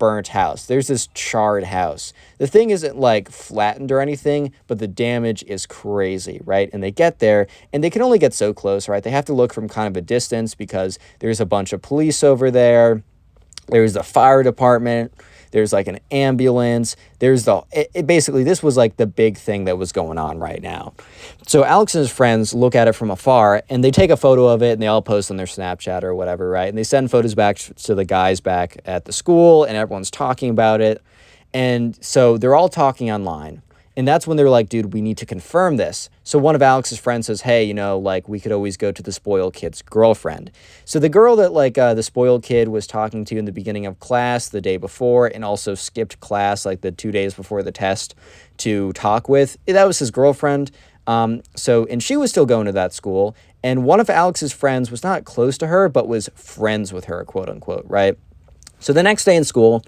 burnt house. There's this charred house. The thing isn't like flattened or anything, but the damage is crazy, right? And they get there and they can only get so close, right? They have to look from kind of a distance because there's a bunch of police over there. There's the fire department. There's like an ambulance. Basically, this was like the big thing that was going on right now. So Alex and his friends look at it from afar and they take a photo of it and they all post on their Snapchat or whatever, right? And they send photos back to the guys back at the school and everyone's talking about it. And so they're all talking online. And that's when they're like, dude, we need to confirm this. So one of Alex's friends says, hey, like we could always go to the spoiled kid's girlfriend. So the girl that like the spoiled kid was talking to in the beginning of class the day before and also skipped class like the 2 days before the test to talk with, that was his girlfriend. And she was still going to that school. And one of Alex's friends was not close to her, but was friends with her, quote unquote, right? So the next day in school,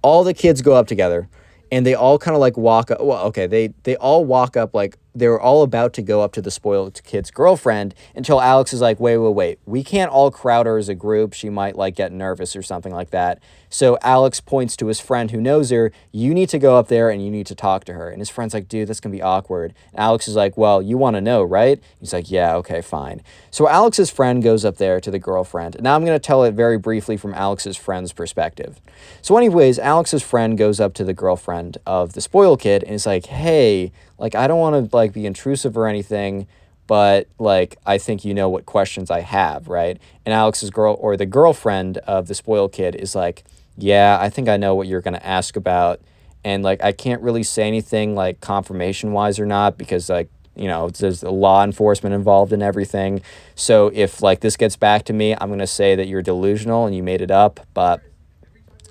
all the kids go up together. And they all kind of like walk up. Well, okay, they all walk up like they were all about to go up to the spoiled kid's girlfriend until Alex is like, wait. We can't all crowd her as a group. She might like get nervous or something like that. So Alex points to his friend who knows her. You need to go up there and you need to talk to her. And his friend's like, dude, that's going to be awkward. And Alex is like, well, you want to know, right? He's like, yeah, okay, fine. So Alex's friend goes up there to the girlfriend. And now I'm going to tell it very briefly from Alex's friend's perspective. So anyways, Alex's friend goes up to the girlfriend of the spoiled kid and is like, hey, like, I don't want to like be intrusive or anything, but like, I think you know what questions I have, right? And Alex's the girlfriend of the spoiled kid is like, yeah, I think I know what you're going to ask about. And like, I can't really say anything like confirmation wise or not, because like, there's law enforcement involved in everything. So if like this gets back to me, I'm going to say that you're delusional and you made it up. But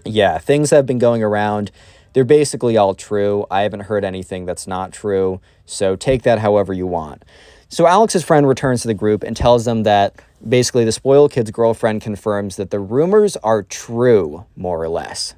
yeah, things have been going around. They're basically all true. I haven't heard anything that's not true. So take that however you want. So Alex's friend returns to the group and tells them that basically the spoiled kid's girlfriend confirms that the rumors are true, more or less.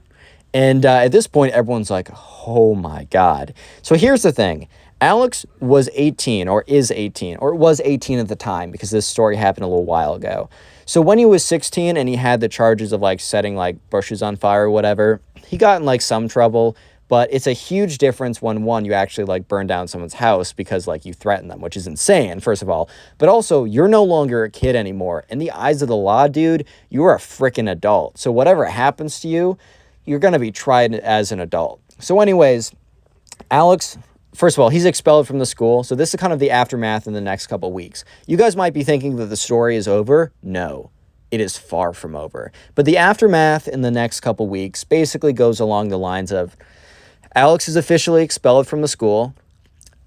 And at this point, everyone's like, oh my God. So here's the thing. Alex was 18 or is 18 or was 18 at the time because this story happened a little while ago. So when he was 16 and he had the charges of like setting like bushes on fire or whatever, he got in like some trouble, but it's a huge difference when one, you actually like burn down someone's house because like you threaten them, which is insane, first of all, but also you're no longer a kid anymore. In the eyes of the law, dude, you are a freaking adult. So whatever happens to you, you're going to be tried as an adult. So anyways, Alex, first of all, he's expelled from the school. So this is kind of the aftermath in the next couple weeks. You guys might be thinking that the story is over. No, it is far from over. But the aftermath in the next couple weeks basically goes along the lines of Alex is officially expelled from the school.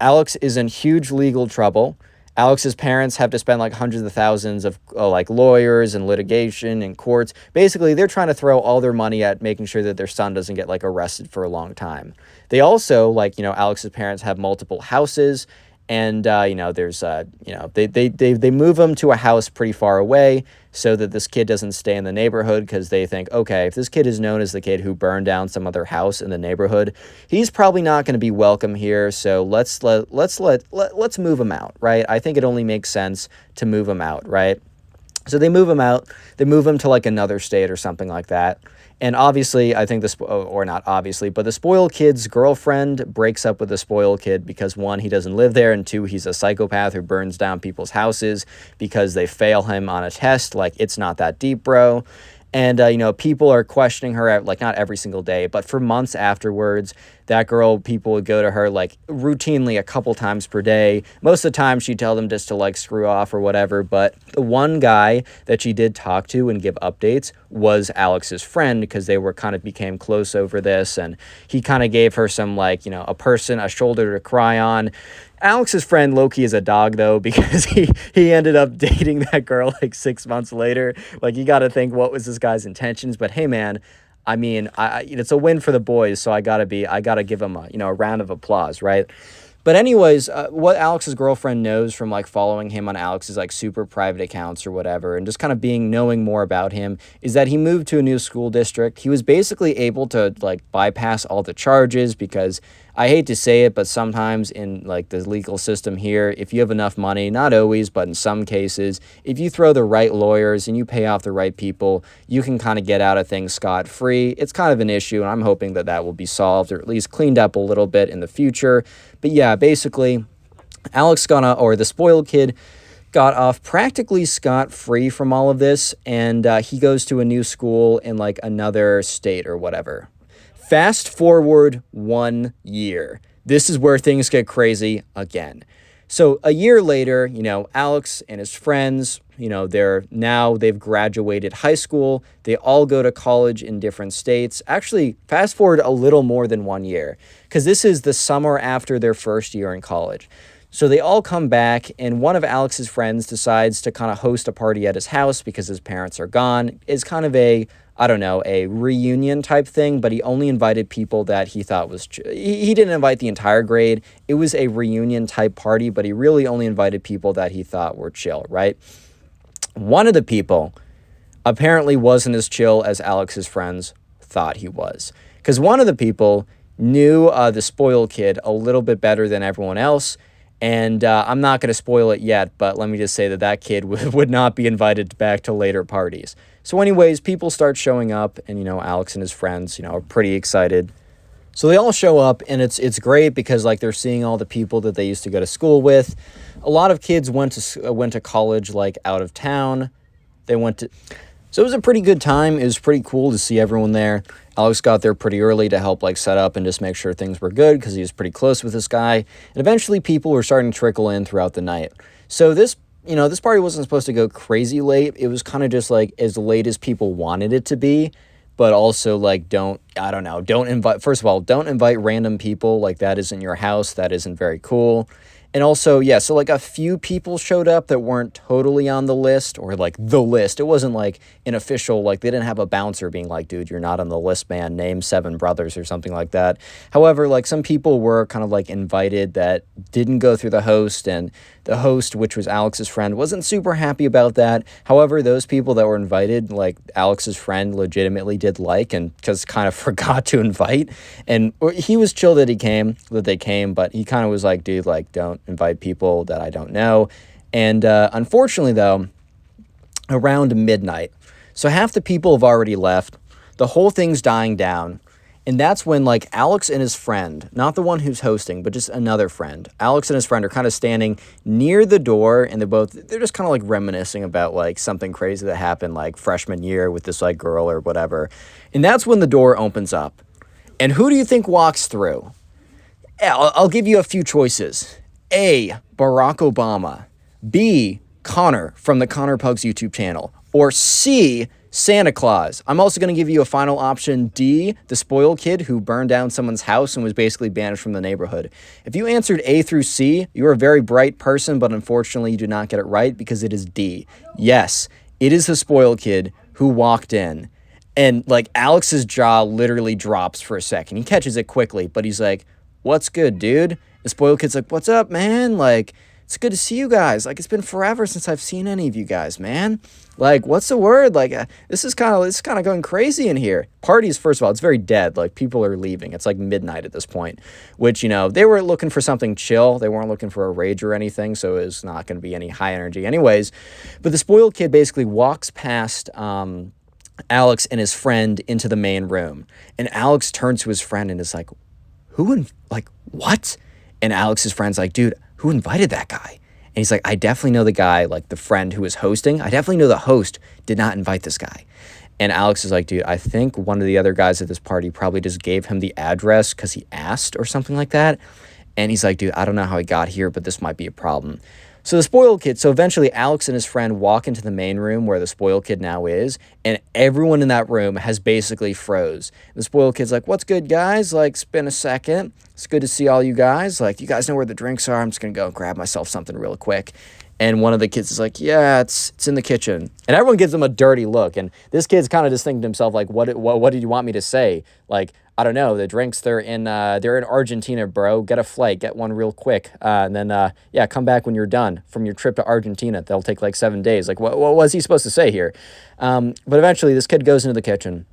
Alex is in huge legal trouble. Alex's parents have to spend like hundreds of thousands of like lawyers and litigation and courts. Basically, they're trying to throw all their money at making sure that their son doesn't get like arrested for a long time. They also, like, you know, Alex's parents have multiple houses, and you know, there's you know, they move him to a house pretty far away so that this kid doesn't stay in the neighborhood, because they think, okay, if this kid is known as the kid who burned down some other house in the neighborhood, he's probably not going to be welcome here. So let's move him out, right? I think it only makes sense to move him out, right? So they move him out. They move him to like another state or something like that. And obviously, I think this, or not obviously, but the spoiled kid's girlfriend breaks up with the spoiled kid because, one, he doesn't live there, and two, he's a psychopath who burns down people's houses because they fail him on a test. Like, it's not that deep, bro. And, you know, people are questioning her, like, not every single day, but for months afterwards. That girl, people would go to her, like, routinely a couple times per day. Most of the time, she'd tell them just to, like, screw off or whatever. But the one guy that she did talk to and give updates was Alex's friend, because they were kind of became close over this. And he kind of gave her some, like, you know, a shoulder to cry on. Alex's friend Loki is a dog, though, because he ended up dating that girl like 6 months later. Like, you got to think, what was this guy's intentions? But hey, man, I mean, it's a win for the boys, so I gotta give him a round of applause, right? But anyways, what Alex's girlfriend knows from like following him on Alex's like super private accounts or whatever, and just kind of knowing more about him, is that he moved to a new school district. He was basically able to like bypass all the charges, because I hate to say it, but sometimes in like the legal system here, if you have enough money, not always, but in some cases, if you throw the right lawyers and you pay off the right people, you can kind of get out of things scot-free. It's kind of an issue, and I'm hoping that that will be solved, or at least cleaned up a little bit in the future. But yeah, basically, the spoiled kid got off practically scot-free from all of this, and he goes to a new school in like another state or whatever. Fast forward 1 year. This is where things get crazy again. So a year later, you know, Alex and his friends, you know, they've graduated high school. They all go to college in different states. Actually, fast forward a little more than 1 year, because this is the summer after their first year in college. So they all come back, and one of Alex's friends decides to kind of host a party at his house because his parents are gone. It's kind of a reunion type thing, but he only invited people that he thought was... He didn't invite the entire grade. It was a reunion type party, but he really only invited people that he thought were chill, right? One of the people apparently wasn't as chill as Alex's friends thought he was, because one of the people knew the spoiled kid a little bit better than everyone else. And I'm not going to spoil it yet, but let me just say that kid would not be invited back to later parties. So anyways, people start showing up, and, you know, Alex and his friends, you know, are pretty excited. So they all show up, and it's great because, like, they're seeing all the people that they used to go to school with. A lot of kids went to college, like, out of town. So it was a pretty good time. It was pretty cool to see everyone there. Alex got there pretty early to help like set up and just make sure things were good, because he was pretty close with this guy. And eventually people were starting to trickle in throughout the night. So this party wasn't supposed to go crazy late. It was kind of just like as late as people wanted it to be, but also like don't invite random people. Like, that isn't your house. That isn't very cool. And also, yeah, so like a few people showed up that weren't totally on the list or like the list. It wasn't like an official, like they didn't have a bouncer being like, dude, you're not on the list, man. Name 7 brothers or something like that. However, like some people were kind of like invited that didn't go through the host, and the host, which was Alex's friend, wasn't super happy about that. However, those people that were invited, like Alex's friend legitimately did like and just kind of forgot to invite. And he was chill that they came, but he kind of was like, dude, like don't invite people that I don't know. And unfortunately, though, around midnight, so half the people have already left. The whole thing's dying down. And that's when like Alex and his friend, not the one who's hosting, but just another friend, Alex and his friend are kind of standing near the door, and they're just kind of like reminiscing about like something crazy that happened like freshman year with this like girl or whatever. And that's when the door opens up. And who do you think walks through? Yeah, I'll give you a few choices. A, Barack Obama. B, Connor from the Connor Pugs YouTube channel. Or C, Santa Claus. I'm also going to give you a final option, D, the spoiled kid who burned down someone's house and was basically banished from the neighborhood. If you answered A through C, you're a very bright person, but unfortunately you did not get it right because it is D. Yes, it is the spoiled kid who walked in. And like Alex's jaw literally drops for a second. He catches it quickly, but he's like, what's good, dude? The spoiled kid's like, what's up, man? Like, it's good to see you guys. Like, it's been forever since I've seen any of you guys, man. Like, what's the word? Like, this is kind of going crazy in here. Parties, first of all, it's very dead. Like, people are leaving. It's like midnight at this point, which, you know, they were looking for something chill. They weren't looking for a rage or anything, so it was not going to be any high energy anyways. But the spoiled kid basically walks past Alex and his friend into the main room. And Alex turns to his friend and is like, what? And Alex's friend's like, dude, who invited that guy? And he's like, I definitely know the guy, like the friend who was hosting. I definitely know the host did not invite this guy. And Alex is like, dude, I think one of the other guys at this party probably just gave him the address because he asked or something like that. And he's like, dude, I don't know how he got here, but this might be a problem. So the spoiled kid, so eventually Alex and his friend walk into the main room where the spoiled kid now is, and everyone in that room has basically froze. The spoiled kid's like, what's good, guys? Like, it's been a second. It's good to see all you guys. Like, you guys know where the drinks are? I'm just going to go grab myself something real quick. And one of the kids is like, yeah, it's in the kitchen. And everyone gives him a dirty look. And this kid's kind of just thinking to himself, like, what did you want me to say? Like, I don't know. The drinks, they're in Argentina, bro. Get a flight. Get one real quick. And then, come back when you're done from your trip to Argentina. They'll take like 7 days. Like, what was he supposed to say here? But eventually this kid goes into the kitchen.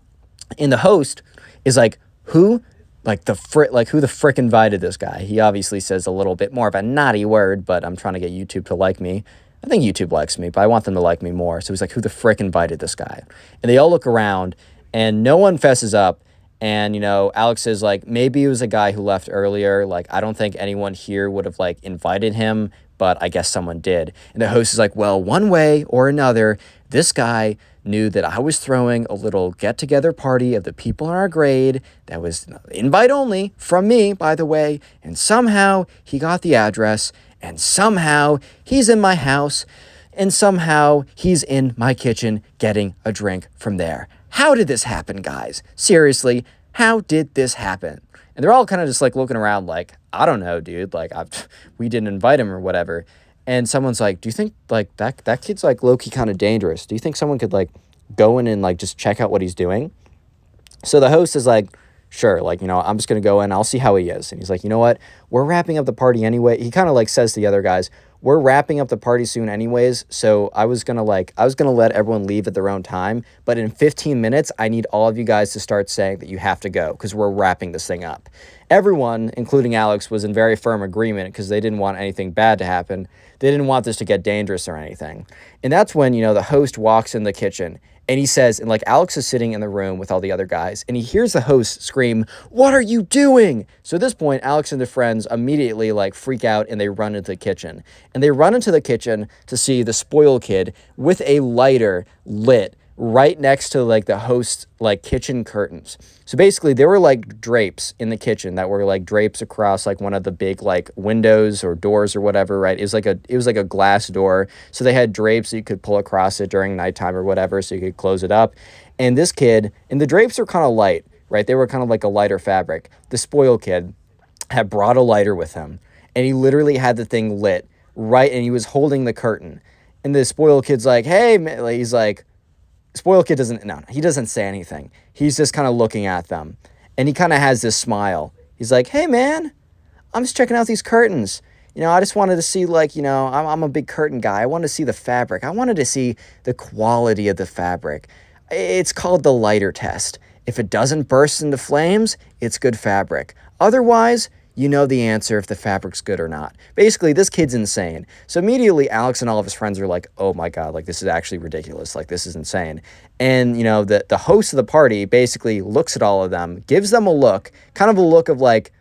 And the host is like, who? Who the frick invited this guy? He obviously says a little bit more of a naughty word, but I'm trying to get YouTube to like me. I think YouTube likes me, but I want them to like me more. So he's like, who the frick invited this guy? And they all look around, and no one fesses up. And, you know, Alex says, like, maybe it was a guy who left earlier. Like, I don't think anyone here would have, like, invited him, but I guess someone did. And the host is like, well, one way or another, this guy knew that I was throwing a little get-together party of the people in our grade that was invite only from me, by the way, and somehow he got the address, and somehow he's in my house, and somehow he's in my kitchen getting a drink from there. How did this happen, guys? Seriously, how did this happen? And they're all kind of just like looking around like, I don't know, dude. Like, we didn't invite him or whatever. And someone's like, do you think like that kid's like low-key kind of dangerous? Do you think someone could like go in and like just check out what he's doing? So the host is like, sure, like, you know, I'm just going to go in. I'll see how he is. And he's like, you know what? We're wrapping up the party anyway. He kind of like says to the other guys, we're wrapping up the party soon anyways. So I was going to let everyone leave at their own time. But in 15 minutes, I need all of you guys to start saying that you have to go because we're wrapping this thing up. Everyone, including Alex, was in very firm agreement because they didn't want anything bad to happen. They didn't want this to get dangerous or anything. And that's when, you know, the host walks in the kitchen. And he says, and like Alex is sitting in the room with all the other guys, and he hears the host scream, what are you doing? So at this point, Alex and the friends immediately like freak out and they run into the kitchen. And they run into the kitchen to see the spoiled kid with a lighter lit right next to like the host's like kitchen curtains. So basically there were like drapes in the kitchen that were like drapes across like one of the big like windows or doors or whatever, right? It was like a glass door. So they had drapes that you could pull across it during nighttime or whatever so you could close it up. And this kid, and the drapes are kind of light, right? They were kind of like a lighter fabric. The spoiled kid had brought a lighter with him. and he literally had the thing lit right, and he was holding the curtain. And the spoiled kid's like, hey, man, he's like, spoiled kid doesn't, no, he doesn't say anything. He's just kind of looking at them. And he kind of has this smile. He's like, hey, man, I'm just checking out these curtains. You know, I just wanted to see, like, you know, I'm a big curtain guy. I wanted to see the fabric. I wanted to see the quality of the fabric. It's called the lighter test. If it doesn't burst into flames, it's good fabric. Otherwise, you know the answer if the fabric's good or not. Basically, this kid's insane. So immediately, Alex and all of his friends are like, oh my God, like, this is actually ridiculous. Like, this is insane. And, you know, the host of the party basically looks at all of them, gives them a look, kind of a look of like,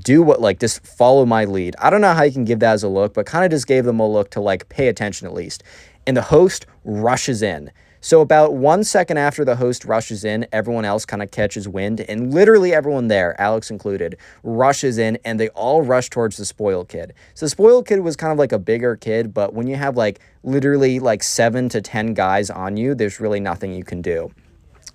do what, like, just follow my lead. I don't know how you can give that as a look, but kind of just gave them a look to, like, pay attention at least. And the host rushes in. So about 1 second after the host rushes in, everyone else kind of catches wind, and literally everyone there, Alex included, rushes in, and they all rush towards the spoiled kid. So the spoiled kid was kind of like a bigger kid, but when you have, like, literally, like, 7 to 10 guys on you, there's really nothing you can do.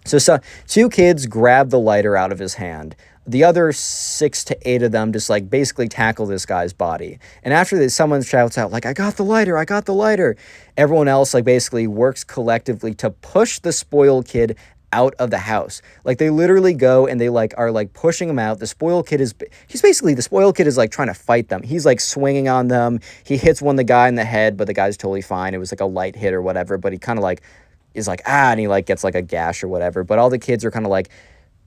So 2 kids grab the lighter out of his hand. The other 6 to 8 of them just, like, basically tackle this guy's body. And after this, someone shouts out, like, I got the lighter, I got the lighter. Everyone else, like, basically works collectively to push the spoiled kid out of the house. Like, they literally go and they, like, are, like, pushing him out. The spoiled kid is like trying to fight them. He's, like, swinging on them. He hits the guy in the head, but the guy's totally fine. It was like a light hit or whatever, but he kind of, like, is like, and he, like, gets, like, a gash or whatever. But all the kids are kind of, like,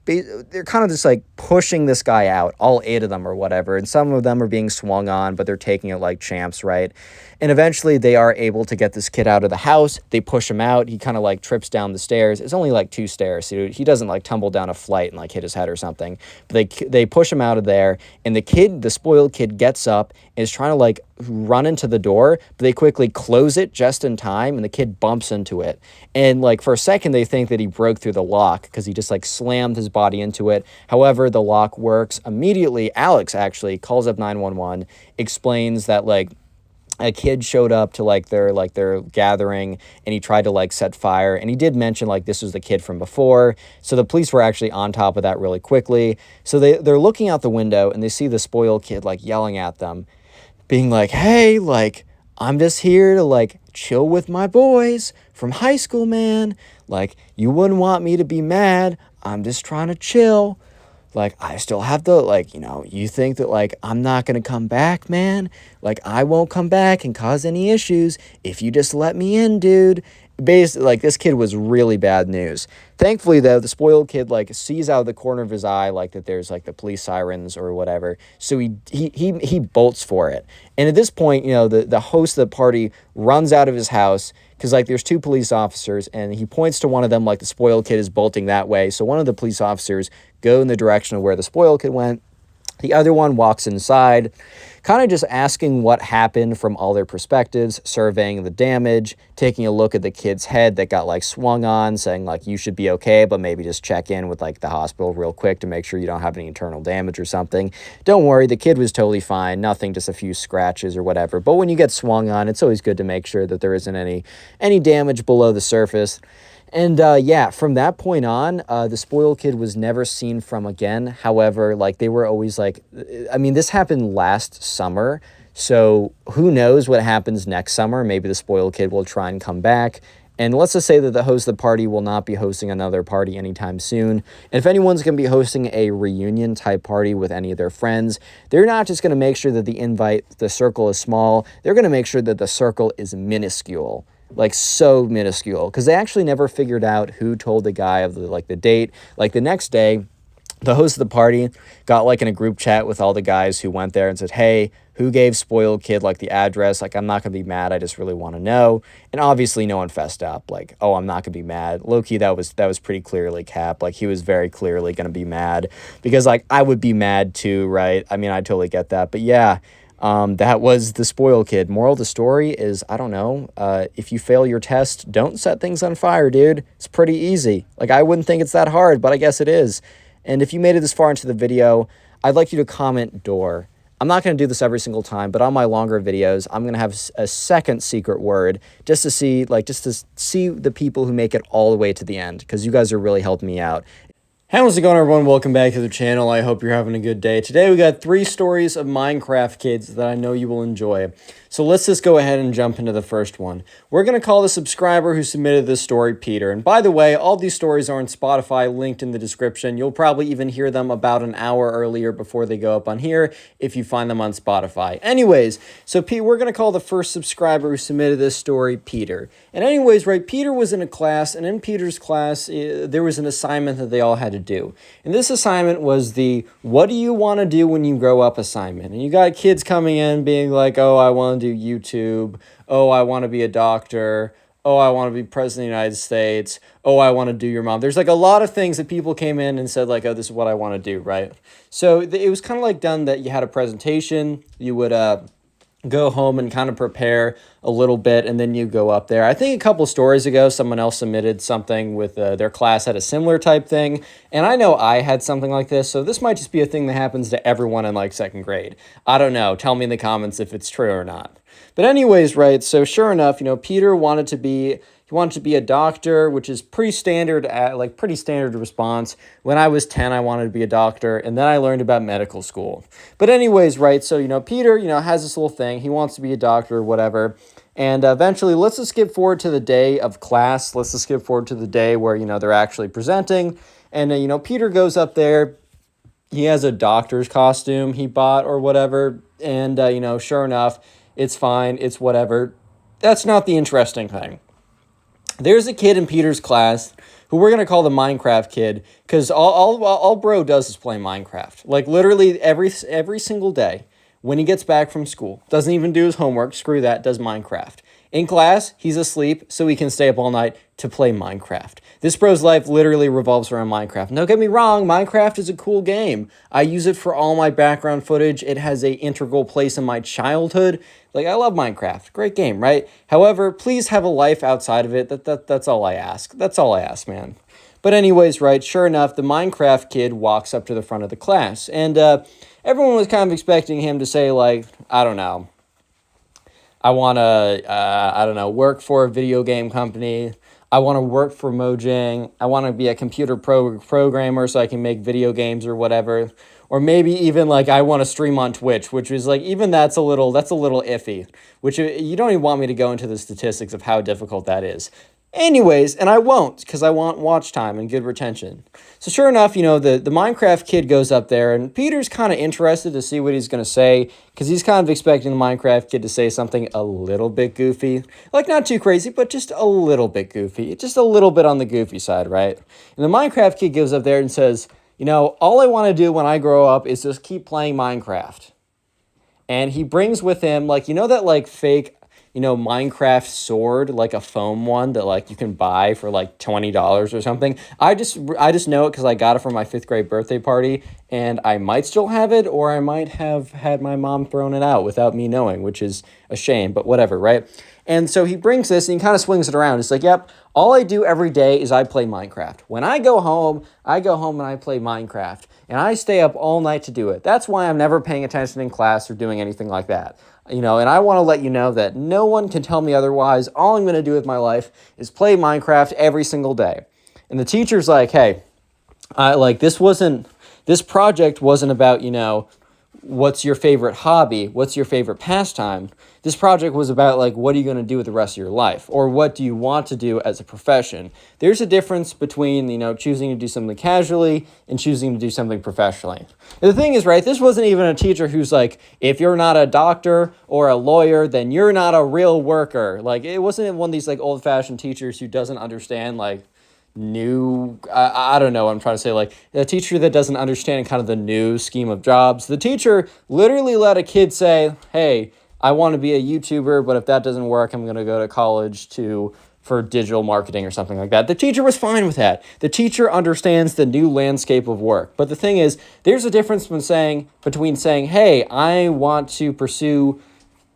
they're kind of just, like, pushing this guy out, all 8 of them or whatever, and some of them are being swung on, but they're taking it like champs, right? And eventually they are able to get this kid out of the house. They push him out. He kind of, like, trips down the stairs. It's only, like, 2 stairs, so he doesn't, like, tumble down a flight and, like, hit his head or something. But they push him out of there, and the spoiled kid gets up and is trying to, like, run into the door, but they quickly close it just in time, and the kid bumps into it. And, like, for a second they think that he broke through the lock because he just, like, slammed his body into it. However, the lock works. Immediately, Alex actually calls up 911, explains that, like, a kid showed up to, like, their gathering, and he tried to, like, set fire, and he did mention, like, this was the kid from before. So the police were actually on top of that really quickly. So they're looking out the window, and they see the spoiled kid, like, yelling at them, being like, hey, like, I'm just here to, like, chill with my boys from high school, man. Like, you wouldn't want me to be mad. I'm just trying to chill. Like, I still have the, like, you know, you think that, like, I'm not going to come back, man? Like, I won't come back and cause any issues if you just let me in, dude. Basically, like, this kid was really bad news. Thankfully, though, the spoiled kid, like, sees out of the corner of his eye, like, that there's, like, the police sirens or whatever. So he bolts for it. And at this point, you know, the host of the party runs out of his house because, like, there's 2 police officers, and he points to one of them, like, the spoiled kid is bolting that way. So one of the police officers go in the direction of where the spoiled kid went. The other one walks inside, kind of just asking what happened from all their perspectives, surveying the damage, taking a look at the kid's head that got, like, swung on, saying, like, you should be okay, but maybe just check in with, like, the hospital real quick to make sure you don't have any internal damage or something. Don't worry, the kid was totally fine, nothing, just a few scratches or whatever. But when you get swung on, it's always good to make sure that there isn't any damage below the surface. And, yeah, from that point on, the spoiled kid was never seen from again. However, like, they were always, like, I mean, this happened last summer, so who knows what happens next summer. Maybe the spoiled kid will try and come back. And let's just say that the host of the party will not be hosting another party anytime soon. And if anyone's going to be hosting a reunion type party with any of their friends, they're not just going to make sure that the circle is small. They're going to make sure that the circle is minuscule. Like, so minuscule, because they actually never figured out who told the guy of the date. Like, the next day, the host of the party got, like, in a group chat with all the guys who went there and said, hey, who gave spoiled kid, like, the address? Like, I'm not gonna be mad, I just really want to know. And obviously no one fessed up, like, oh, I'm not gonna be mad. Low-key, that was pretty clearly Cap. Like, he was very clearly gonna be mad, because, like, I would be mad too, right? I mean, I totally get that. But yeah, that was the spoiled kid. Moral of the story is, I don't know, if you fail your test, don't set things on fire, dude. It's pretty easy. Like, I wouldn't think it's that hard, but I guess it is. And if you made it this far into the video, I'd like you to comment door. I'm not going to do this every single time, but on my longer videos, I'm going to have a second secret word just to see the people who make it all the way to the end, because you guys are really helping me out. How's it going, everyone? Welcome back to the channel. I hope you're having a good day. Today we got 3 stories of Minecraft kids that I know you will enjoy. So let's just go ahead and jump into the first one. We're going to call the subscriber who submitted this story Peter. And by the way, all these stories are on Spotify, linked in the description. You'll probably even hear them about an hour earlier before they go up on here if you find them on Spotify. Anyways, so Pete, we're going to call the first subscriber who submitted this story Peter. And anyways, right, Peter was in a class, and in Peter's class, there was an assignment that they all had to do. And this assignment was the what do you want to do when you grow up assignment. And you got kids coming in being like, oh, I want to do YouTube. Oh, I want to be a doctor. Oh, I want to be president of the United States. Oh, I want to do your mom. There's like a lot of things that people came in and said like, oh, this is what I want to do, right? So it was kind of like done that you had a presentation. You would go home and kind of prepare a little bit, and then you go up there. I think a couple stories ago, someone else submitted something with their class had a similar type thing, and I know I had something like this, so this might just be a thing that happens to everyone in like 2nd grade. I don't know. Tell me in the comments if it's true or not. But anyways, right, so sure enough, Peter wanted to be a doctor, which is pretty standard response. When I was 10, I wanted to be a doctor, and then I learned about medical school. But anyways, right, so, Peter, has this little thing. He wants to be a doctor or whatever. And eventually, let's just skip forward to the day of class. Let's just skip forward to the day where, they're actually presenting. And, Peter goes up there. He has a doctor's costume he bought or whatever. And, sure enough, it's fine. It's whatever. That's not the interesting thing. There's a kid in Peter's class who we're going to call the Minecraft kid, because all bro does is play Minecraft. Like, literally every single day when he gets back from school. Doesn't even do his homework. Screw that. Does Minecraft. In class, he's asleep, so he can stay up all night to play Minecraft. This bro's life literally revolves around Minecraft. Don't get me wrong, Minecraft is a cool game. I use it for all my background footage. It has an integral place in my childhood. Like, I love Minecraft. Great game, right? However, please have a life outside of it. That's all I ask. That's all I ask, man. But anyways, right, sure enough, the Minecraft kid walks up to the front of the class. And everyone was kind of expecting him to say, like, I don't know, I want to, work for a video game company. I want to work for Mojang. I want to be a computer programmer so I can make video games or whatever. Or maybe even like I want to stream on Twitch, which is like, even that's a little iffy, which you don't even want me to go into the statistics of how difficult that is. Anyways, and I won't, because I want watch time and good retention. So sure enough, the Minecraft kid goes up there, and Peter's kind of interested to see what he's going to say, because he's kind of expecting the Minecraft kid to say something a little bit goofy. Like, not too crazy, but just a little bit goofy. Just a little bit on the goofy side, right? And the Minecraft kid goes up there and says, all I want to do when I grow up is just keep playing Minecraft. And he brings with him, like, that, like, fake Minecraft sword, like a foam one that like you can buy for like $20 or something. I just know it because I got it for my 5th grade birthday party, and I might still have it, or I might have had my mom thrown it out without me knowing, which is a shame, but whatever, right? And so he brings this and he kind of swings it around. It's like, yep, all I do every day is I play Minecraft. When I go home and I play Minecraft, and I stay up all night to do it. That's why I'm never paying attention in class or doing anything like that. And I want to let you know that no one can tell me otherwise. All I'm going to do with my life is play Minecraft every single day. And the teacher's like, hey, this project wasn't about, what's your favorite hobby? What's your favorite pastime? This project was about, like, what are you going to do with the rest of your life? Or what do you want to do as a profession? There's a difference between, choosing to do something casually and choosing to do something professionally. And the thing is, right, this wasn't even a teacher who's like, if you're not a doctor or a lawyer, then you're not a real worker. Like, it wasn't one of these, like, old-fashioned teachers who doesn't understand, like, I don't know what I'm trying to say, like a teacher that doesn't understand kind of the new scheme of jobs. The teacher literally let a kid say, hey, I want to be a YouTuber, but if that doesn't work, I'm going to go to college for digital marketing or something like that. The teacher was fine with that. The teacher understands the new landscape of work. But the thing is, there's a difference between saying, hey, I want to pursue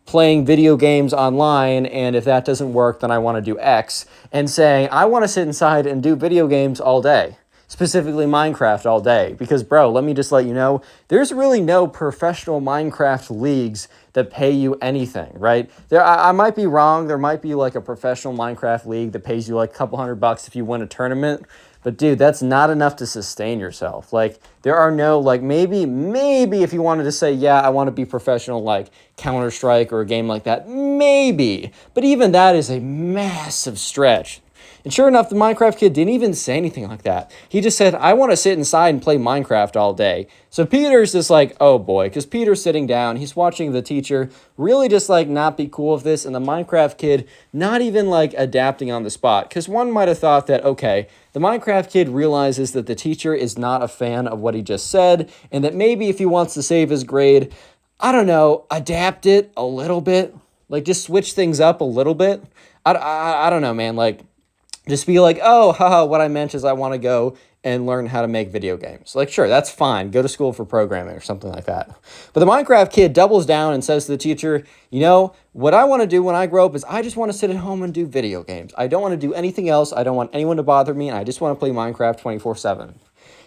playing video games online, and if that doesn't work, then I want to do X, and saying, I want to sit inside and do video games all day, specifically Minecraft all day. Because, bro, let me just let you know, there's really no professional Minecraft leagues that pay you anything, right? I might be wrong. There might be like a professional Minecraft league that pays you like a couple $100 if you win a tournament. But dude, that's not enough to sustain yourself. Like, there are no, like, maybe if you wanted to say, yeah, I want to be professional, like Counter-Strike or a game like that, maybe. But even that is a massive stretch. And sure enough, the Minecraft kid didn't even say anything like that. He just said, I want to sit inside and play Minecraft all day. So Peter's just like, oh boy, because Peter's sitting down, he's watching the teacher really just like not be cool with this, and the Minecraft kid not even like adapting on the spot. Because one might have thought that, okay, the Minecraft kid realizes that the teacher is not a fan of what he just said, and that maybe if he wants to save his grade, I don't know, adapt it a little bit. Like, just switch things up a little bit. I don't know, man, like, just be like, oh, haha, what I meant is I want to go and learn how to make video games. Like, sure, that's fine. Go to school for programming or something like that. But the Minecraft kid doubles down and says to the teacher, you know, what I want to do when I grow up is I just want to sit at home and do video games. I don't want to do anything else. I don't want anyone to bother me, and I just want to play Minecraft 24/7.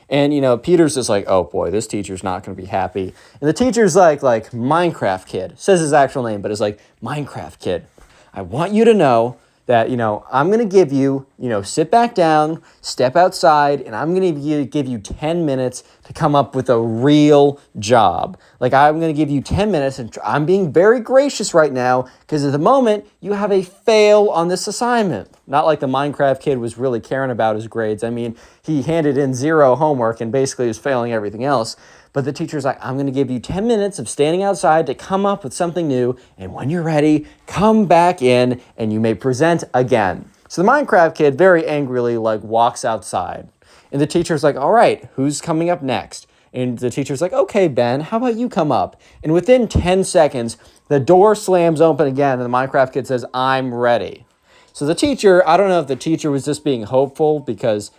And, you know, Peter's just like, oh boy, this teacher's not going to be happy. And the teacher's like Minecraft kid, says his actual name, but it's like, Minecraft kid, I want you to know that, you know, I'm going to give you, you know, sit back down, step outside, and I'm going to give you 10 minutes to come up with a real job. Like, I'm going to give you 10 minutes, and I'm being very gracious right now because at the moment, you have a fail on this assignment. Not like the Minecraft kid was really caring about his grades. I mean, he handed in 0 homework and basically was failing everything else. But the teacher's like, I'm going to give you 10 minutes of standing outside to come up with something new. And when you're ready, come back in and you may present again. So the Minecraft kid very angrily like walks outside. And the teacher's like, all right, who's coming up next? And the teacher's like, okay, Ben, how about you come up? And within 10 seconds, the door slams open again. And the Minecraft kid says, I'm ready. So the teacher, I don't know if the teacher was just being hopeful because,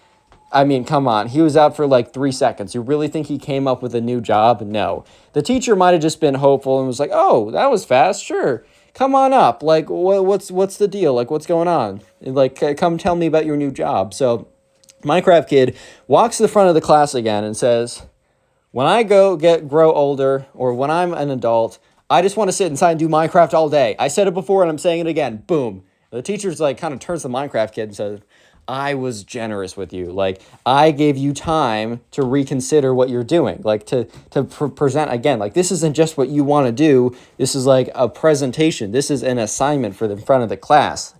I mean, come on. He was out for like 3 seconds. You really think he came up with a new job? No. The teacher might have just been hopeful and was like, oh, that was fast. Sure. Come on up. Like, what's the deal? Like, what's going on? And like, come tell me about your new job. So Minecraft kid walks to the front of the class again and says, when I grow older, or when I'm an adult, I just want to sit inside and do Minecraft all day. I said it before and I'm saying it again. Boom. The teacher's like kind of turns to the Minecraft kid and says, I was generous with you. Like, I gave you time to reconsider what you're doing. Like, to present again. Like, this isn't just what you want to do. This is like a presentation. This is an assignment for the front of the class.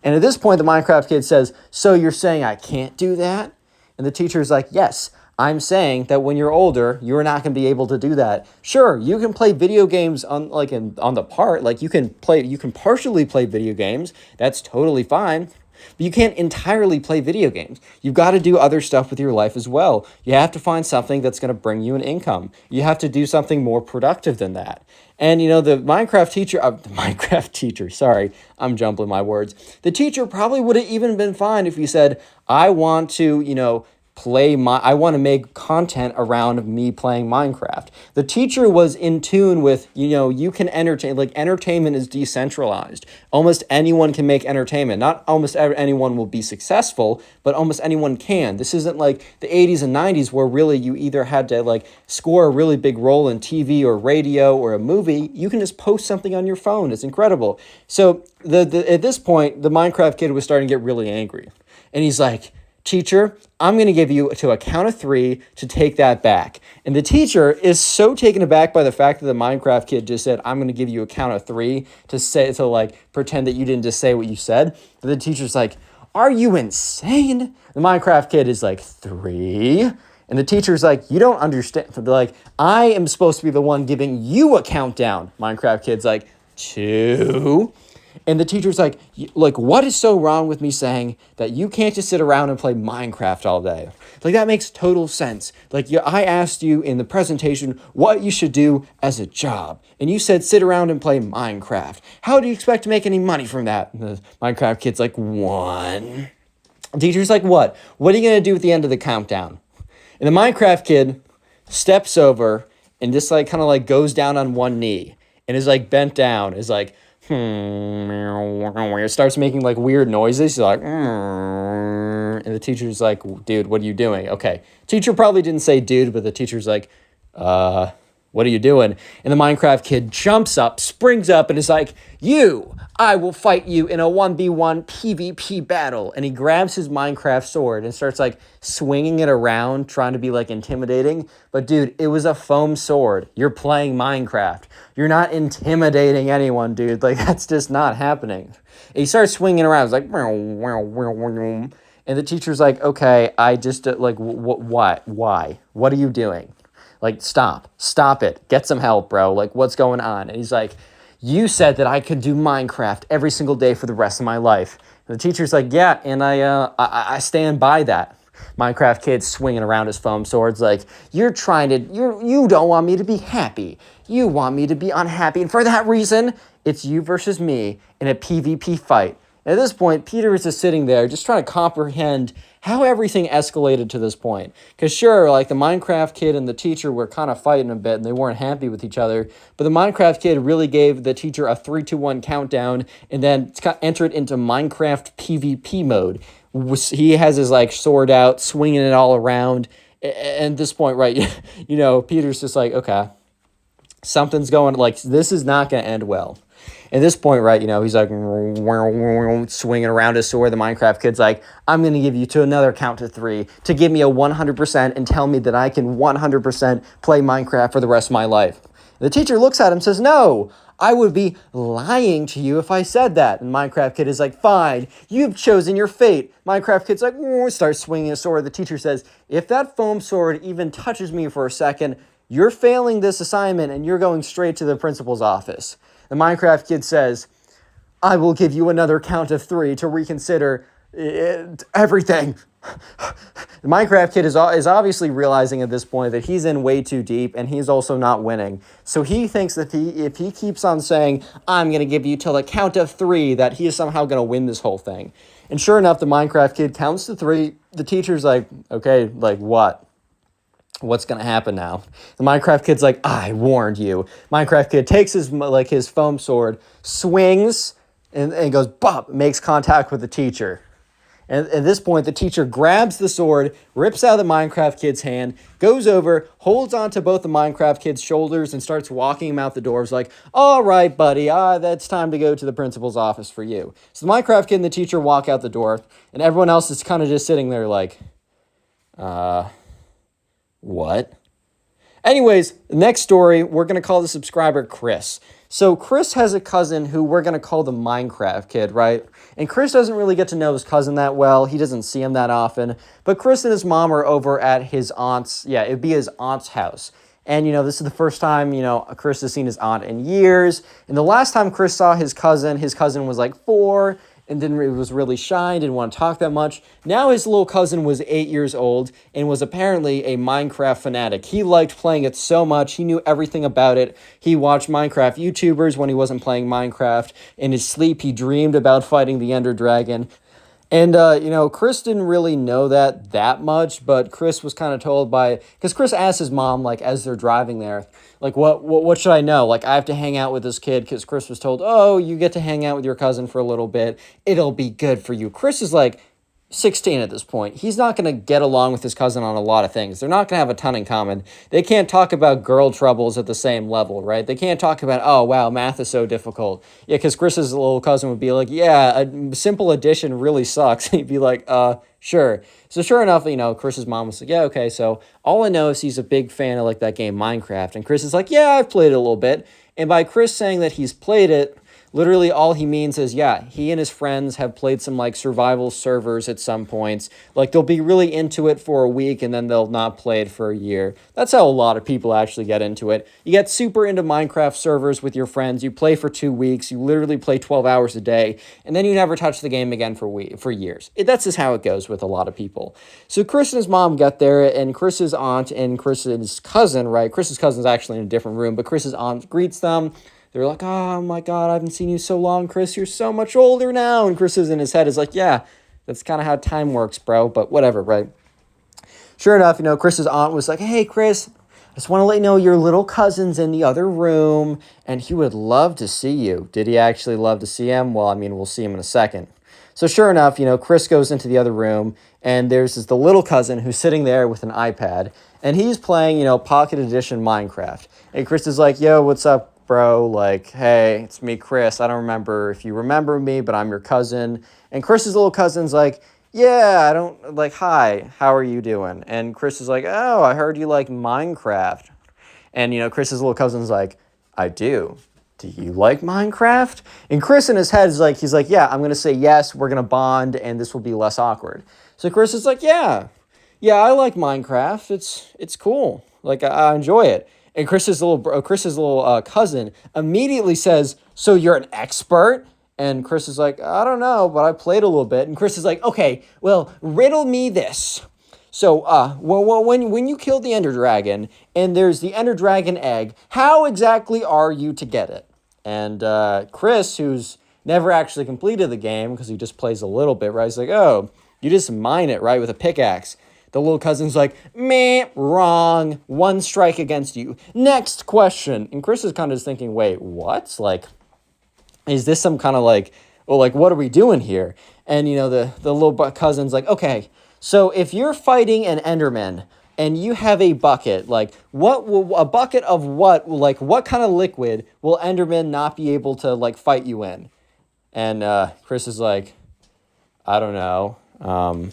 And at this point, the Minecraft kid says, so you're saying I can't do that? And the teacher's like, yes, I'm saying that when you're older, you're not going to be able to do that. Sure, you can play video games on the part. Like, you can partially play video games. That's totally fine. But you can't entirely play video games. You've got to do other stuff with your life as well. You have to find something that's going to bring you an income. You have to do something more productive than that. And, you know, the Minecraft teacher, sorry, I'm jumbling my words. The teacher probably would have even been fine if he said, I want to, you know, I want to make content around me playing Minecraft. The teacher was in tune with, you know, you can entertain, like, entertainment is decentralized. Almost anyone can make entertainment. Not almost anyone will be successful, but almost anyone can. This isn't like the 80s and 90s where really you either had to like score a really big role in TV or radio or a movie. You can just post something on your phone. It's incredible. So at this point, the Minecraft kid was starting to get really angry. And he's like, teacher, I'm going to give you to a count of 3 to take that back. And the teacher is so taken aback by the fact that the Minecraft kid just said, I'm going to give you a count of 3 to like pretend that you didn't just say what you said. But the teacher's like, are you insane? The Minecraft kid is like, 3. And the teacher's like, you don't understand. Like, I am supposed to be the one giving you a countdown. Minecraft kid's like, 2. And the teacher's like, what is so wrong with me saying that you can't just sit around and play Minecraft all day? Like, that makes total sense. Like, I asked you in the presentation what you should do as a job. And you said sit around and play Minecraft. How do you expect to make any money from that? And the Minecraft kid's like, 1. The teacher's like, what? What are you going to do at the end of the countdown? And the Minecraft kid steps over and just like kind of like goes down on one knee and is like bent down, is like, it starts making like weird noises. He's like, and the teacher's like, dude, what are you doing? Okay. Teacher probably didn't say dude, but the teacher's like, what are you doing? And the Minecraft kid jumps up, springs up, and is like, I will fight you in a 1v1 PvP battle. And he grabs his Minecraft sword and starts like swinging it around, trying to be like intimidating. But dude, it was a foam sword. You're playing Minecraft. You're not intimidating anyone, dude. Like, that's just not happening. And he starts swinging around. It's like, and the teacher's like, okay, I just, like, what? Why? What are you doing? Like, stop it. Get some help, bro. Like, what's going on? And he's like, you said that I could do Minecraft every single day for the rest of my life. And the teacher's like, yeah, and I stand by that. Minecraft kid swinging around his foam swords like, you don't want me to be happy. You want me to be unhappy. And for that reason, it's you versus me in a PvP fight. At this point, Peter is just sitting there just trying to comprehend how everything escalated to this point. Because sure, like the Minecraft kid and the teacher were kind of fighting a bit and they weren't happy with each other. But the Minecraft kid really gave the teacher a 3-2-1 countdown and then entered into Minecraft PvP mode. He has his like sword out, swinging it all around. And at this point, right, Peter's just like, okay, something's going, like, this is not going to end well. At this point, right, he's like swinging around his sword. The Minecraft kid's like, I'm going to give you to another count to 3 to give me a 100% and tell me that I can 100% play Minecraft for the rest of my life. The teacher looks at him and says, no, I would be lying to you if I said that. And Minecraft kid is like, fine, you've chosen your fate. Minecraft kid's like, starts swinging his sword. The teacher says, if that foam sword even touches me for a second, you're failing this assignment and you're going straight to the principal's office. The Minecraft kid says, I will give you another count of 3 to reconsider everything. The Minecraft kid is obviously realizing at this point that he's in way too deep and he's also not winning. So he thinks that if he keeps on saying, I'm going to give you till the count of 3, that he is somehow going to win this whole thing. And sure enough, the Minecraft kid counts to 3. The teacher's like, okay, like what? What's going to happen now? The Minecraft kid's like, I warned you. Minecraft kid takes his foam sword, swings, and goes, bop, makes contact with the teacher. And at this point, the teacher grabs the sword, rips out of the Minecraft kid's hand, goes over, holds onto both the Minecraft kid's shoulders, and starts walking him out the doors like, all right, buddy, that's time to go to the principal's office for you. So the Minecraft kid and the teacher walk out the door, and everyone else is kind of just sitting there like, what? Anyways, next story, we're going to call the subscriber Chris. So Chris has a cousin who we're going to call the Minecraft kid, right? And Chris doesn't really get to know his cousin that well. He doesn't see him that often. But Chris and his mom are over at his aunt's, it'd be his aunt's house. And, this is the first time, Chris has seen his aunt in years. And the last time Chris saw his cousin was like 4 and was really shy, didn't want to talk that much. Now his little cousin was 8 years old and was apparently a Minecraft fanatic. He liked playing it so much. He knew everything about it. He watched Minecraft YouTubers when he wasn't playing Minecraft. In his sleep, he dreamed about fighting the Ender Dragon. And, Chris didn't really know that much, but Chris was kind of told because Chris asked his mom, like, as they're driving there, like, what should I know? Like, I have to hang out with this kid, because Chris was told, oh, you get to hang out with your cousin for a little bit. It'll be good for you. Chris is, like, 16 at this point. He's not going to get along with his cousin on a lot of things. They're not going to have a ton in common. They can't talk about girl troubles at the same level, right? They can't talk about, oh, wow, math is so difficult. Yeah, because Chris's little cousin would be like, yeah, a simple addition really sucks. He'd be like, sure. So sure enough, Chris's mom was like, yeah, okay, so all I know is he's a big fan of, like, that game Minecraft. And Chris is like, yeah, I've played it a little bit. And by Chris saying that he's played it, literally all he means is, yeah, he and his friends have played some, like, survival servers at some points. Like, they'll be really into it for a week, and then they'll not play it for a year. That's how a lot of people actually get into it. You get super into Minecraft servers with your friends. You play for 2 weeks. You literally play 12 hours a day, and then you never touch the game again for years. That's just how it goes with a lot of people. So Chris and his mom get there, and Chris's aunt and Chris's cousin, right? Chris's cousin's actually in a different room, but Chris's aunt greets them. They're like, oh my God, I haven't seen you so long, Chris. You're so much older now. And Chris is in his head is like, yeah, that's kind of how time works, bro. But whatever, right? Sure enough, Chris's aunt was like, hey, Chris, I just want to let you know your little cousin's in the other room, and he would love to see you. Did he actually love to see him? Well, we'll see him in a second. So sure enough, Chris goes into the other room, and there's the little cousin who's sitting there with an iPad, and he's playing, Pocket Edition Minecraft. And Chris is like, yo, what's up, bro? Like, hey, it's me, Chris. I don't remember if you remember me, but I'm your cousin. And Chris's little cousin's like, yeah, I don't, like, hi, how are you doing? And Chris is like, oh, I heard you like Minecraft. And, Chris's little cousin's like, I do. Do you like Minecraft? And Chris in his head is like, he's like, yeah, I'm going to say yes, we're going to bond, and this will be less awkward. So Chris is like, yeah, I like Minecraft. It's cool. Like, I enjoy it. And Chris's little cousin immediately says, so you're an expert? And Chris is like, I don't know, but I played a little bit. And Chris is like, okay, well, riddle me this. So, when you kill the Ender Dragon and there's the Ender Dragon egg, how exactly are you to get it? And Chris, who's never actually completed the game because he just plays a little bit, right? He's like, oh, you just mine it, right, with a pickaxe. The little cousin's like, meh, wrong. 1 strike against you. Next question. And Chris is kind of just thinking, wait, what? Like, is this some kind of like, well, like, what are we doing here? And, the little cousin's like, okay, so if you're fighting an Enderman and you have a bucket, like, a bucket of what, like, what kind of liquid will Enderman not be able to, like, fight you in? And Chris is like, I don't know,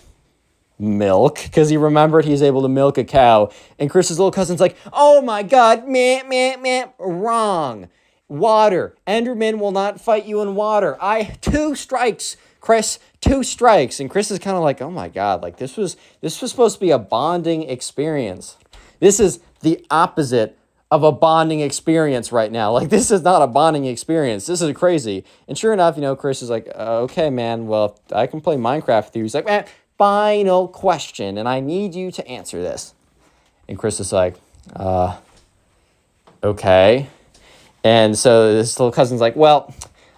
milk, because he remembered he's able to milk a cow. And Chris's little cousin's like, oh my God, meh, wrong. Water. Enderman will not fight you in water. 2 strikes, Chris, 2 strikes. And Chris is kind of like, oh my God, like this was supposed to be a bonding experience. This is the opposite of a bonding experience right now. Like, this is not a bonding experience. This is crazy. And sure enough, Chris is like, okay, man, well, I can play Minecraft with you. He's like, man, final question, and I need you to answer this. And Chris is like, okay. And so this little cousin's like, well,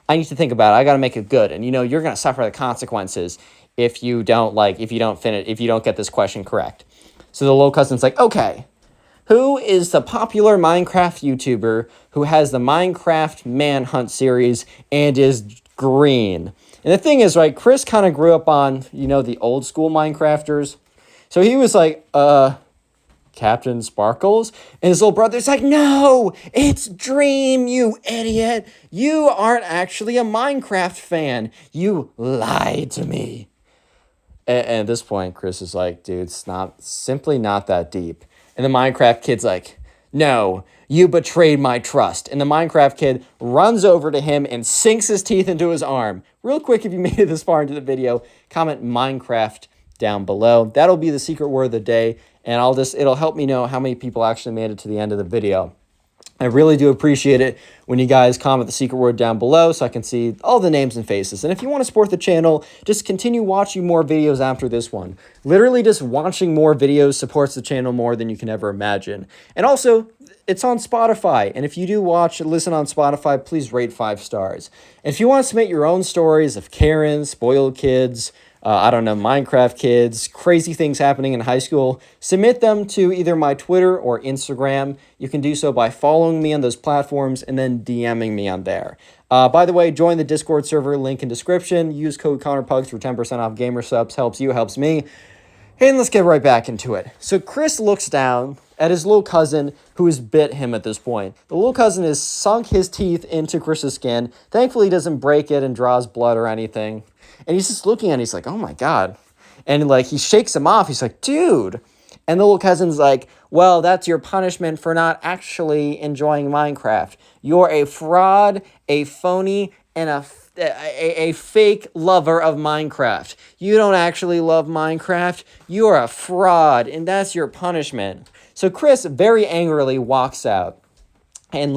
I need to think about it. I got to make it good. And, you're going to suffer the consequences if you don't get this question correct. So the little cousin's like, okay, who is the popular Minecraft YouTuber who has the Minecraft Manhunt series and is green? And the thing is, right, Chris kind of grew up on, the old school Minecrafters. So he was like, Captain Sparkles? And his little brother's like, no, it's Dream, you idiot. You aren't actually a Minecraft fan. You lied to me. And at this point, Chris is like, dude, it's simply not that deep. And the Minecraft kid's like, no, you betrayed my trust. And the Minecraft kid runs over to him and sinks his teeth into his arm. Real quick, if you made it this far into the video, comment Minecraft down below. That'll be the secret word of the day. And it'll help me know how many people actually made it to the end of the video. I really do appreciate it when you guys comment the secret word down below so I can see all the names and faces. And if you want to support the channel, just continue watching more videos after this one. Literally just watching more videos supports the channel more than you can ever imagine. And also, it's on Spotify. And if you do listen on Spotify, please rate 5 stars. And if you want to submit your own stories of Karen, spoiled kids, Minecraft kids, crazy things happening in high school, submit them to either my Twitter or Instagram. You can do so by following me on those platforms and then DMing me on there. By the way, join the Discord server, link in description. Use code Connor Pugs for 10% off gamer subs. Helps you, helps me. And let's get right back into it. So Chris looks down at his little cousin who has bit him at this point. The little cousin has sunk his teeth into Chris's skin. Thankfully, he doesn't break it and draws blood or anything. And he's just looking at it. He's like, oh my God. And like, he shakes him off. He's like, dude. And the little cousin's like, well, that's your punishment for not actually enjoying Minecraft. You're a fraud, a phony, and a fake lover of Minecraft. You don't actually love Minecraft. You're a fraud, and that's your punishment. So Chris very angrily walks out. And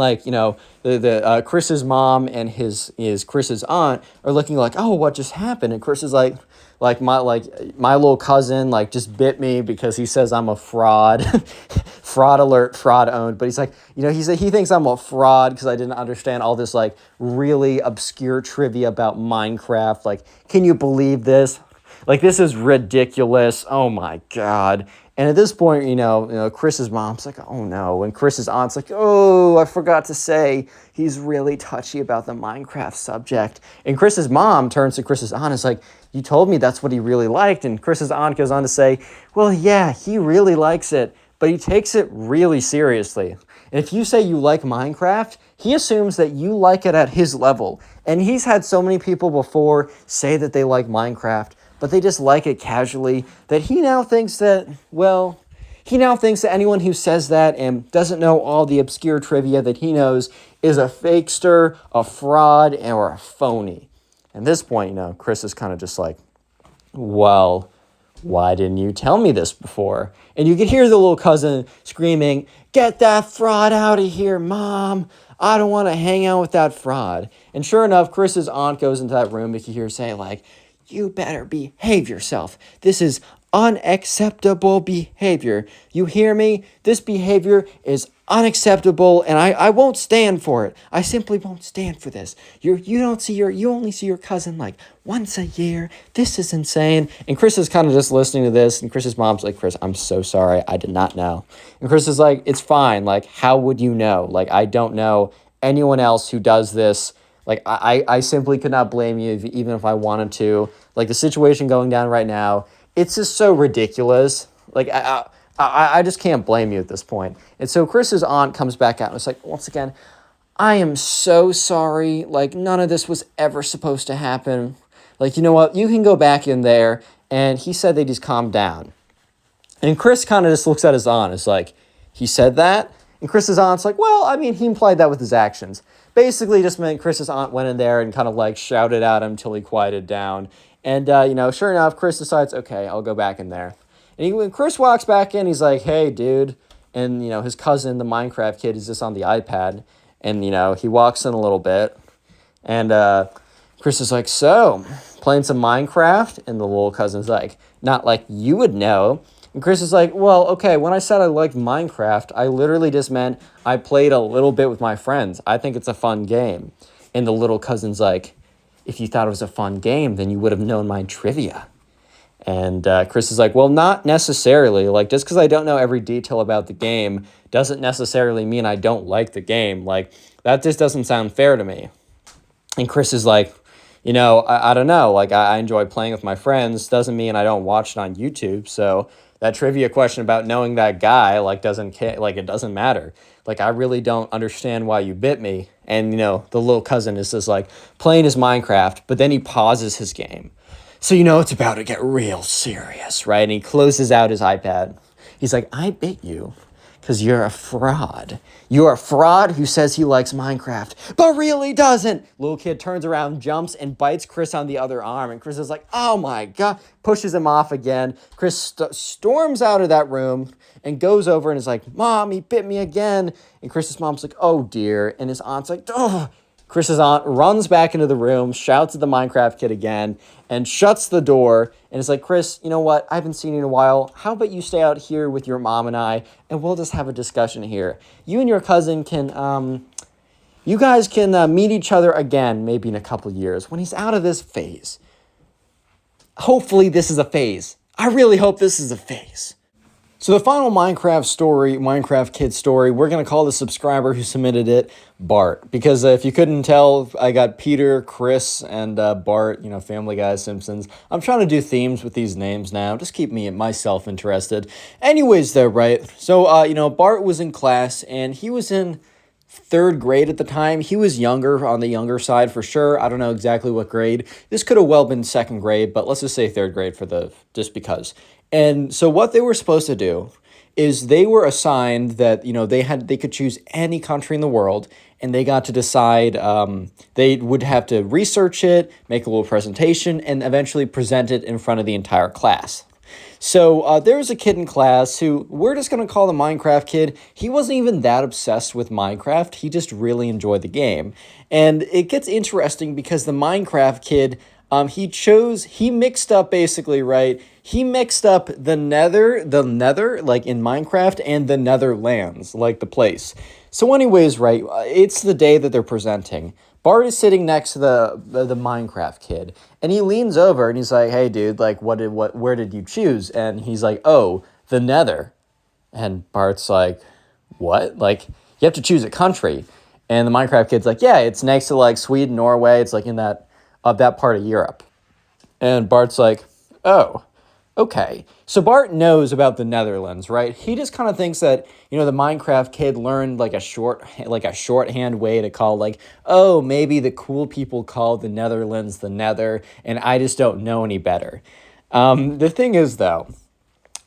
Chris's mom and Chris's aunt are looking like, oh, what just happened? And Chris is like my little cousin just bit me because he says I'm a fraud. Fraud alert, fraud owned. But he's like, he thinks I'm a fraud because I didn't understand all this really obscure trivia about Minecraft. Like, can you believe this? Like, this is ridiculous. Oh my God. And at this point, Chris's mom's like, oh no. And Chris's aunt's like, oh, I forgot to say, he's really touchy about the Minecraft subject. And Chris's mom turns to Chris's aunt and is like, you told me that's what he really liked. And Chris's aunt goes on to say, well, yeah, he really likes it, but he takes it really seriously. And if you say you like Minecraft, he assumes that you like it at his level. And he's had so many people before say that they like Minecraft, but they just like it casually, that he now thinks that, well, he now thinks that anyone who says that and doesn't know all the obscure trivia that he knows is a fakester, a fraud, or a phony. At this point, Chris is kind of just like, well, why didn't you tell me this before? And you could hear the little cousin screaming, get that fraud out of here, Mom. I don't want to hang out with that fraud. And sure enough, Chris's aunt goes into that room. You can hear her say, like, you better behave yourself. This is unacceptable behavior. You hear me? This behavior is unacceptable, and I won't stand for it. I simply won't stand for this. You only see your cousin like once a year. This is insane. And Chris is kind of just listening to this, and Chris's mom's like, Chris, I'm so sorry. I did not know. And Chris is like, it's fine. Like, how would you know? Like, I don't know anyone else who does this. Like, I simply could not blame you even if I wanted to. Like, the situation going down right now, it's just so ridiculous. Like, I just can't blame you at this point. And so Chris's aunt comes back out and it's like, once again, I am so sorry. Like, none of this was ever supposed to happen. Like, you know what? You can go back in there. And he said they just calmed down. And Chris kind of just looks at his aunt. It's like, he said that? And Chris's aunt's like, well, I mean, he implied that with his actions. Basically just meant Chris's aunt went in there and kind of like shouted at him until he quieted down. And, sure enough, Chris decides, okay, I'll go back in there. And when Chris walks back in, he's like, hey, dude. And, his cousin, the Minecraft kid, is just on the iPad. And, he walks in a little bit. And Chris is like, so, playing some Minecraft? And the little cousin's like, not like you would know. And Chris is like, well, okay, when I said I liked Minecraft, I literally just meant I played a little bit with my friends. I think it's a fun game. And the little cousin's like, if you thought it was a fun game, then you would have known my trivia. And Chris is like, well, not necessarily. Like, just because I don't know every detail about the game doesn't necessarily mean I don't like the game. Like, that just doesn't sound fair to me. And Chris is like, I don't know. Like, I enjoy playing with my friends. Doesn't mean I don't watch it on YouTube. So that trivia question about knowing that guy, like, it doesn't matter. Like, I really don't understand why you bit me. And, the little cousin is just, like, playing his Minecraft, but then he pauses his game. So, it's about to get real serious, right? And he closes out his iPad. He's like, I bit you because you're a fraud. You're a fraud who says he likes Minecraft, but really doesn't. Little kid turns around, jumps, and bites Chris on the other arm. And Chris is like, oh my God, pushes him off again. Chris storms out of that room and goes over and is like, Mom, he bit me again. And Chris's mom's like, oh dear. And his aunt's like, oh. Chris's aunt runs back into the room, shouts at the Minecraft kid again, and shuts the door. And is like, Chris, you know what? I haven't seen you in a while. How about you stay out here with your mom and I, and we'll just have a discussion here. You and your cousin can, you guys can meet each other again, maybe in a couple years, when he's out of this phase. Hopefully this is a phase. I really hope this is a phase. So the final Minecraft kid story, we're going to call the subscriber who submitted it Bart. Because if you couldn't tell, I got Peter, Chris, and Bart, Family Guy, Simpsons. I'm trying to do themes with these names now. Just keep myself interested. Anyways, though, right? So, Bart was in class, and he was in third grade at the time. He was on the younger side for sure. I don't know exactly what grade. This could have well been second grade, but let's just say third grade just because. And so what they were supposed to do is they were assigned that, they could choose any country in the world, and they got to decide, they would have to research it, make a little presentation, and eventually present it in front of the entire class. So there was a kid in class who we're just going to call the Minecraft kid. He wasn't even that obsessed with Minecraft. He just really enjoyed the game. And it gets interesting because the Minecraft kid, he mixed up basically, right? He mixed up the nether, like in Minecraft, and the Netherlands, like the place. So anyways, right, it's the day that they're presenting. Bart is sitting next to the Minecraft kid, and he leans over and he's like, hey dude, like where did you choose? And he's like, oh, the Nether. And Bart's like, what? Like, you have to choose a country. And the Minecraft kid's like, yeah, it's next to like Sweden, Norway, it's like in that part of Europe. And Bart's like, oh, Okay, so Bart knows about the Netherlands, right? He just kind of thinks that, the Minecraft kid learned like a shorthand way to call like, oh, maybe the cool people call the Netherlands the Nether, and I just don't know any better. The thing is, though,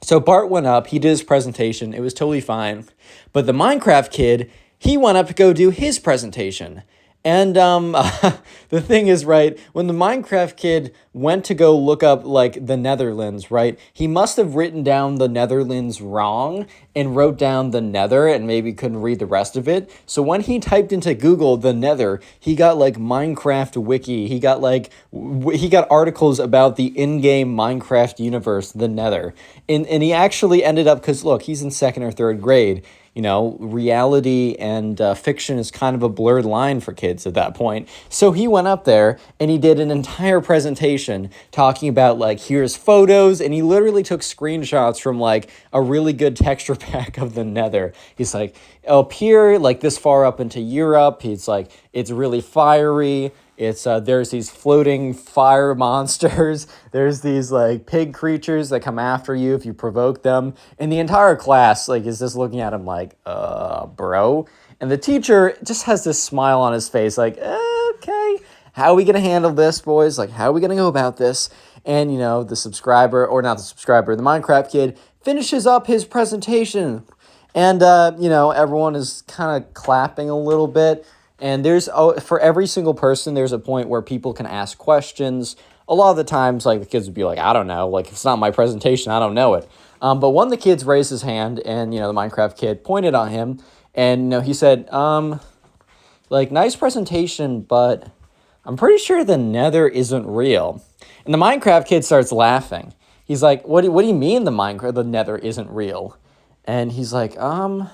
so Bart went up, he did his presentation, it was totally fine. But the Minecraft kid, he went up to go do his presentation. And the thing is, right, when the Minecraft kid went to go look up, like, the Netherlands, right, he must have written down the Netherlands wrong and wrote down the Nether and maybe couldn't read the rest of it. So when he typed into Google the Nether, he got, like, Minecraft Wiki. He got, like, he got articles about the in-game Minecraft universe, the Nether. And he actually ended up, because, look, he's in 2nd or 3rd grade. Reality and fiction is kind of a blurred line for kids at that point. So he went up there and he did an entire presentation talking about, like, here's photos, and he literally took screenshots from, like, a really good texture pack of the Nether. He's like, up here, like, this far up into Europe, he's like, it's really fiery. It's there's these floating fire monsters. There's these like pig creatures that come after you if you provoke them. And the entire class like is just looking at him like, bro. And the teacher just has this smile on his face, like, okay, how are we gonna handle this, boys? Like, how are we gonna go about this? And the the Minecraft kid finishes up his presentation, and everyone is kind of clapping a little bit. And for every single person, there's a point where people can ask questions. A lot of the times, like, the kids would be like, I don't know. Like, if it's not my presentation, I don't know it. But one of the kids raised his hand, and, the Minecraft kid pointed on him. And, he said, nice presentation, but I'm pretty sure the Nether isn't real. And the Minecraft kid starts laughing. He's like, what do you mean the Nether isn't real? And he's like, I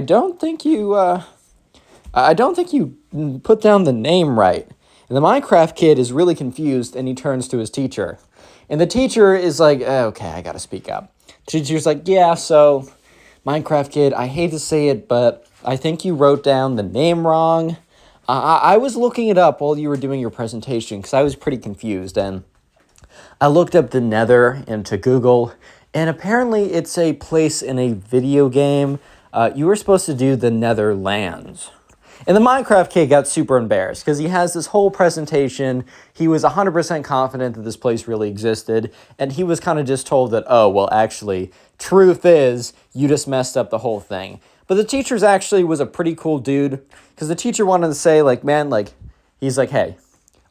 don't think you... I don't think you put down the name right. And the Minecraft kid is really confused, and he turns to his teacher. And the teacher is like, okay, I gotta speak up. The teacher's like, yeah, so, Minecraft kid, I hate to say it, but I think you wrote down the name wrong. I was looking it up while you were doing your presentation, because I was pretty confused, and I looked up the Nether into Google, and apparently it's a place in a video game. You were supposed to do the Netherlands. And the Minecraft kid got super embarrassed because he has this whole presentation. He was 100% confident that this place really existed. And he was kind of just told that, oh, well, actually, truth is, you just messed up the whole thing. But the teacher's actually was a pretty cool dude because the teacher wanted to say, like, man, like, he's like, hey,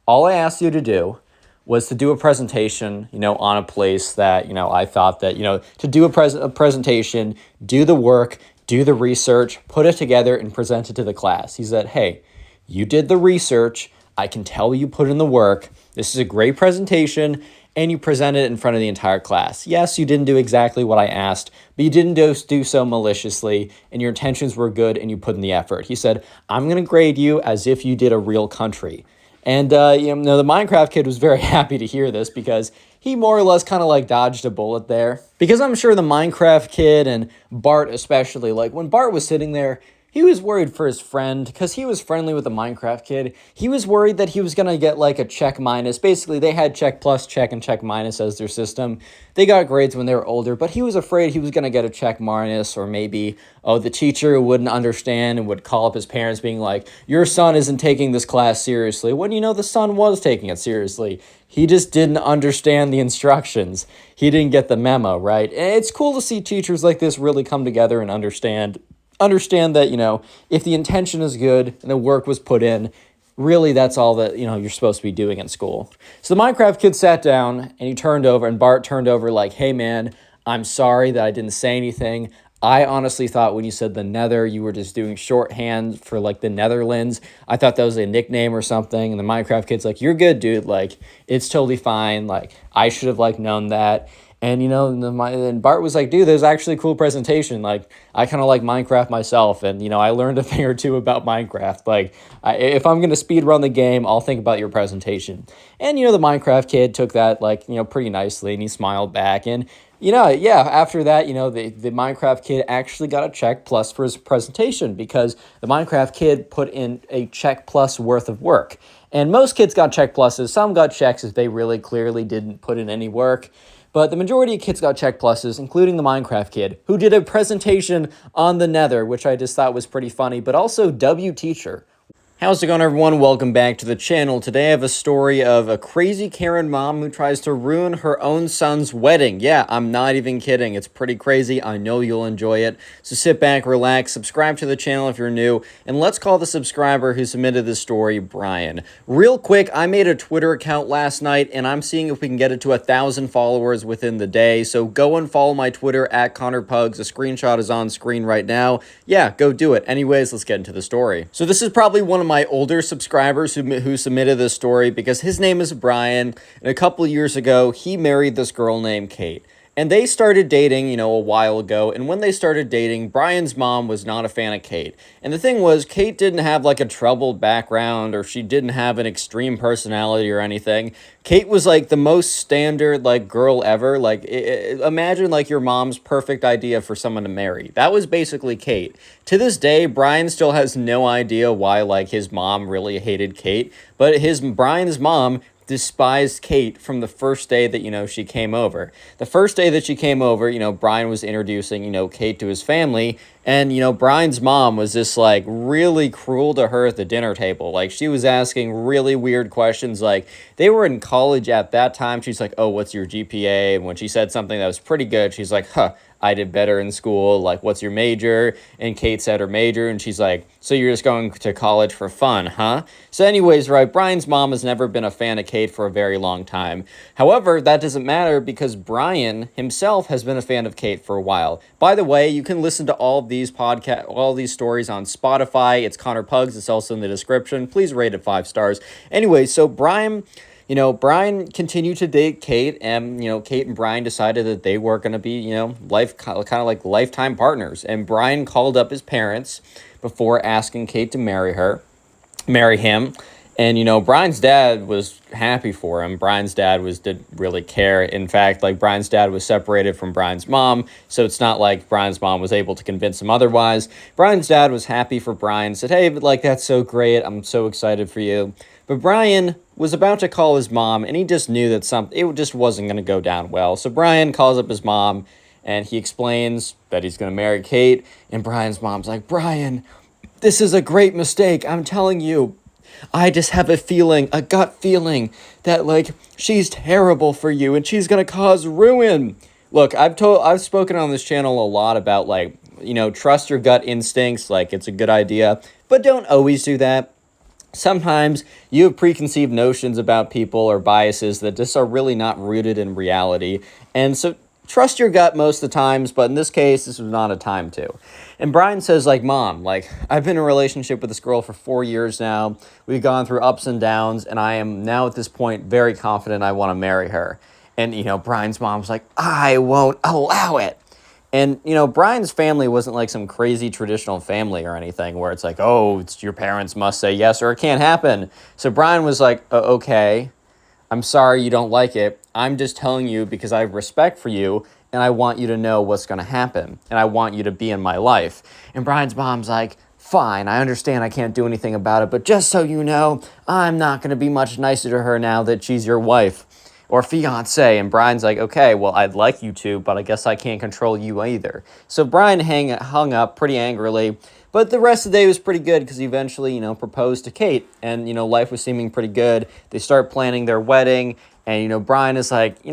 all I asked you to do was to do a presentation, on a place that, I thought that, to do a presentation, do the work, do the research, put it together, and present it to the class. He said, hey, you did the research. I can tell you put in the work. This is a great presentation, and you presented it in front of the entire class. Yes, you didn't do exactly what I asked, but you didn't do so maliciously, and your intentions were good, and you put in the effort. He said, I'm going to grade you as if you did a real country. And, the Minecraft kid was very happy to hear this because he more or less kind of like dodged a bullet there. Because I'm sure the Minecraft kid and Bart especially, like when Bart was sitting there, he was worried for his friend because he was friendly with the Minecraft kid. He was worried that he was going to get like a check minus. Basically, they had check plus, check, and check minus as their system. They got grades when they were older, but he was afraid he was going to get a check minus, or maybe, the teacher wouldn't understand and would call up his parents being like, your son isn't taking this class seriously. When the son was taking it seriously. He just didn't understand the instructions. He didn't get the memo, right? And it's cool to see teachers like this really come together and understand that, if the intention is good and the work was put in, really that's all that, you're supposed to be doing in school. So the Minecraft kid sat down and he turned over, and Bart turned over like, hey man, I'm sorry that I didn't say anything. I honestly thought when you said the Nether, you were just doing shorthand for like the Netherlands. I thought that was a nickname or something. And the Minecraft kid's like, you're good, dude. Like, it's totally fine. Like, I should have like known that. And, and Bart was like, dude, there's actually a cool presentation. Like, I kind of like Minecraft myself. And, I learned a thing or two about Minecraft. Like, if I'm going to speed run the game, I'll think about your presentation. And, the Minecraft kid took that, like, pretty nicely. And he smiled back. And, after that, the Minecraft kid actually got a check plus for his presentation because the Minecraft kid put in a check plus worth of work. And most kids got check pluses. Some got checks if they really clearly didn't put in any work. But the majority of kids got check pluses, including the Minecraft kid, who did a presentation on the Nether, which I just thought was pretty funny, but also W Teacher. How's it going, everyone? Welcome back to the channel. Today I have a story of a crazy Karen mom who tries to ruin her own son's wedding. Yeah, I'm not even kidding. It's pretty crazy. I know you'll enjoy it. So sit back, relax, subscribe to the channel if you're new, and let's call the subscriber who submitted this story Brian. Real quick, I made a Twitter account last night, and I'm seeing if we can get it to 1,000 followers within the day. So go and follow my Twitter at Connor Pugs. A screenshot is on screen right now. Yeah, go do it. Anyways, let's get into the story. So this is probably one of my older subscribers who submitted this story because his name is Brian, and a couple years ago he married this girl named Kate, and they started dating, a while ago. And when they started dating, Brian's mom was not a fan of Kate. And the thing was, Kate didn't have like a troubled background, or she didn't have an extreme personality or anything. Kate was like the most standard like girl ever. Like imagine like your mom's perfect idea for someone to marry. That was basically Kate. To this day, Brian still has no idea why like his mom really hated Kate, but Brian's mom despised Kate from the first day that, she came over. The first day that she came over, Brian was introducing, Kate to his family, and, Brian's mom was just, like, really cruel to her at the dinner table. Like, she was asking really weird questions. Like, they were in college at that time. She's like, oh, what's your GPA? And when she said something that was pretty good, she's like, I did better in school. Like, what's your major? And Kate said her major, and she's like, so you're just going to college for fun, huh? So anyways, right, Brian's mom has never been a fan of Kate for a very long time. However, that doesn't matter because Brian himself has been a fan of Kate for a while. By the way, you can listen to all these stories on Spotify. It's Connor Pugs. It's also in the description. Please rate it 5 stars. Anyway, so Brian continued to date Kate, and, Kate and Brian decided that they were going to be, kind of like lifetime partners. And Brian called up his parents before asking Kate to marry him. And, Brian's dad was happy for him. Brian's dad didn't really care. In fact, like, Brian's dad was separated from Brian's mom, so it's not like Brian's mom was able to convince him otherwise. Brian's dad was happy for Brian, said, hey, but, like, that's so great. I'm so excited for you. But Brian was about to call his mom, and he just knew that it just wasn't going to go down well. So Brian calls up his mom, and he explains that he's going to marry Kate. And Brian's mom's like, Brian, this is a great mistake. I'm telling you. I just have a gut feeling that, like, she's terrible for you, and she's going to cause ruin. Look, I've spoken on this channel a lot about, like, trust your gut instincts. Like, it's a good idea, but don't always do that. Sometimes you have preconceived notions about people or biases that just are really not rooted in reality. And so trust your gut most of the times, but in this case, this was not a time to. And Brian says, like, Mom, like, I've been in a relationship with this girl for 4 years now. We've gone through ups and downs, and I am now at this point very confident I want to marry her. And, Brian's mom's like, I won't allow it. And, Brian's family wasn't like some crazy traditional family or anything where it's like, oh, it's your parents must say yes or it can't happen. So Brian was like, okay, I'm sorry you don't like it. I'm just telling you because I have respect for you, and I want you to know what's going to happen, and I want you to be in my life. And Brian's mom's like, fine, I understand I can't do anything about it, but just so you know, I'm not going to be much nicer to her now that she's your wife or fiance. And Brian's like, okay, well, I'd like you to, but I guess I can't control you either. So Brian hung up pretty angrily, but the rest of the day was pretty good because he eventually, proposed to Kate, and, life was seeming pretty good. They start planning their wedding, and, Brian is like,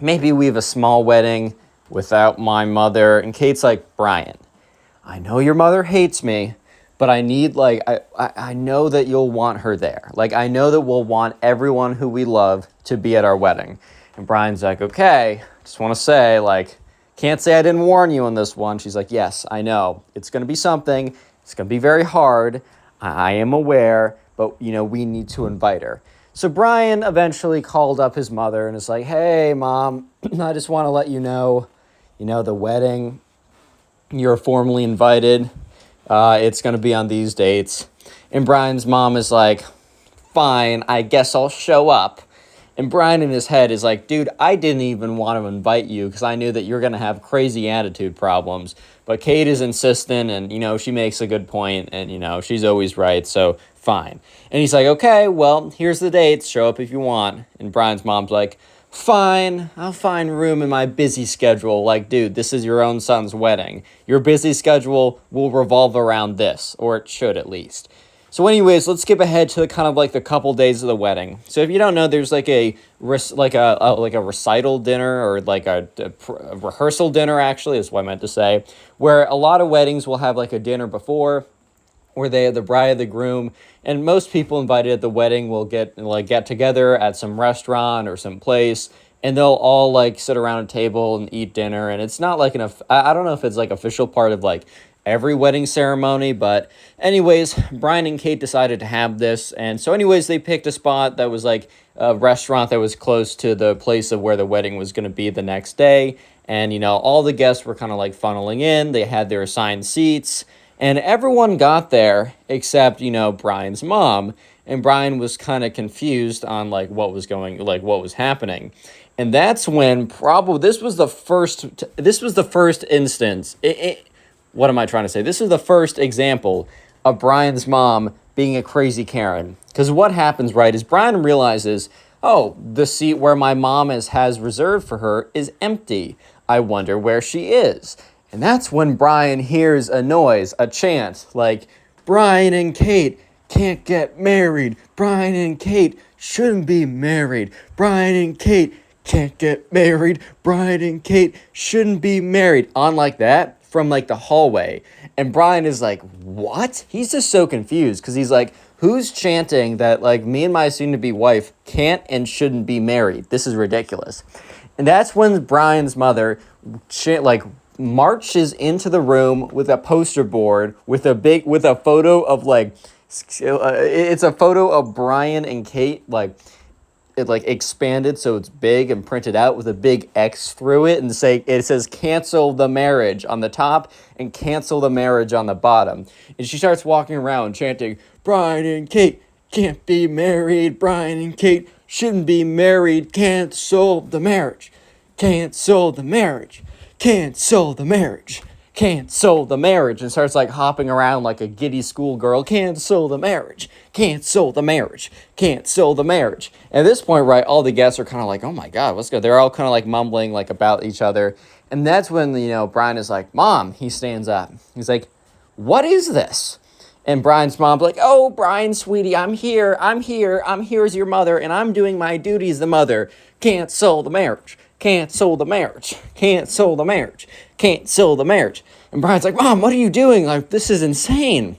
maybe we have a small wedding without my mother. And Kate's like, Brian, I know your mother hates me, but I need, like, I know that you'll want her there. Like, I know that we'll want everyone who we love to be at our wedding. And Brian's like, okay, just want to say, like, can't say I didn't warn you on this one. She's like, yes, I know. It's going to be something. It's going to be very hard. I am aware, but, we need to invite her. So Brian eventually called up his mother and is like, hey, Mom, I just want to let you know, the wedding, you're formally invited. It's going to be on these dates. And Brian's mom is like, fine, I guess I'll show up. And Brian in his head is like, dude, I didn't even want to invite you because I knew that you're going to have crazy attitude problems. But Kate is insistent, and, she makes a good point, and, she's always right, so fine. And he's like, okay, well, here's the dates. Show up if you want. And Brian's mom's like, fine, I'll find room in my busy schedule. Like, dude, this is your own son's wedding. Your busy schedule will revolve around this, or it should at least. So anyways, let's skip ahead to kind of like the couple days of the wedding. So if you don't know, there's like a recital dinner, or like a rehearsal dinner, actually is what I meant to say, where a lot of weddings will have like a dinner before, where they have the bride, the groom, and most people invited at the wedding will get together at some restaurant or some place, and they'll all like sit around a table and eat dinner. And it's not like I don't know if it's like official part of like every wedding ceremony, but anyways, Brian and Kate decided to have this. And so anyways, they picked a spot that was like a restaurant that was close to the place of where the wedding was going to be the next day. And, you know, all the guests were kind of like funneling in. They had their assigned seats, and everyone got there except, you know, Brian's mom. And Brian was kind of confused on like what was happening. And that's when this was the first instance. What am I trying to say? This is the first example of Brian's mom being a crazy Karen. Because what happens, right, is Brian realizes, oh, the seat where my mom has reserved for her is empty. I wonder where she is. And that's when Brian hears a noise, a chant, like, Brian and Kate can't get married. Brian and Kate shouldn't be married. Brian and Kate can't get married. Brian and Kate shouldn't be married. On like that, from like the hallway. And Brian is like, what? He's just so confused, because he's like, who's chanting that like me and my soon-to-be wife can't and shouldn't be married? This is ridiculous. And that's when Brian's mother marches into the room with a poster board with a photo of like, it's a photo of Brian and Kate, like it like expanded so it's big and printed out with a big X through it, and it says cancel the marriage on the top and cancel the marriage on the bottom. And she starts walking around chanting, Brian and Kate can't be married. Brian and Kate shouldn't be married. Cancel the marriage. Cancel the marriage. Cancel the marriage. Cancel the marriage. And starts like hopping around like a giddy schoolgirl. Cancel the marriage. Cancel the marriage. Cancel the marriage. And at this point, right, all the guests are kind of like, oh my God, what's good? They're all kind of like mumbling like about each other. And that's when, you know, Brian is like, Mom, he stands up. He's like, what is this? And Brian's mom's like, oh, Brian, sweetie, I'm here as your mother, and I'm doing my duty as the mother. Cancel the marriage. Cancel the marriage. Cancel the marriage. Cancel the marriage. And Brian's like, Mom, what are you doing? Like, this is insane.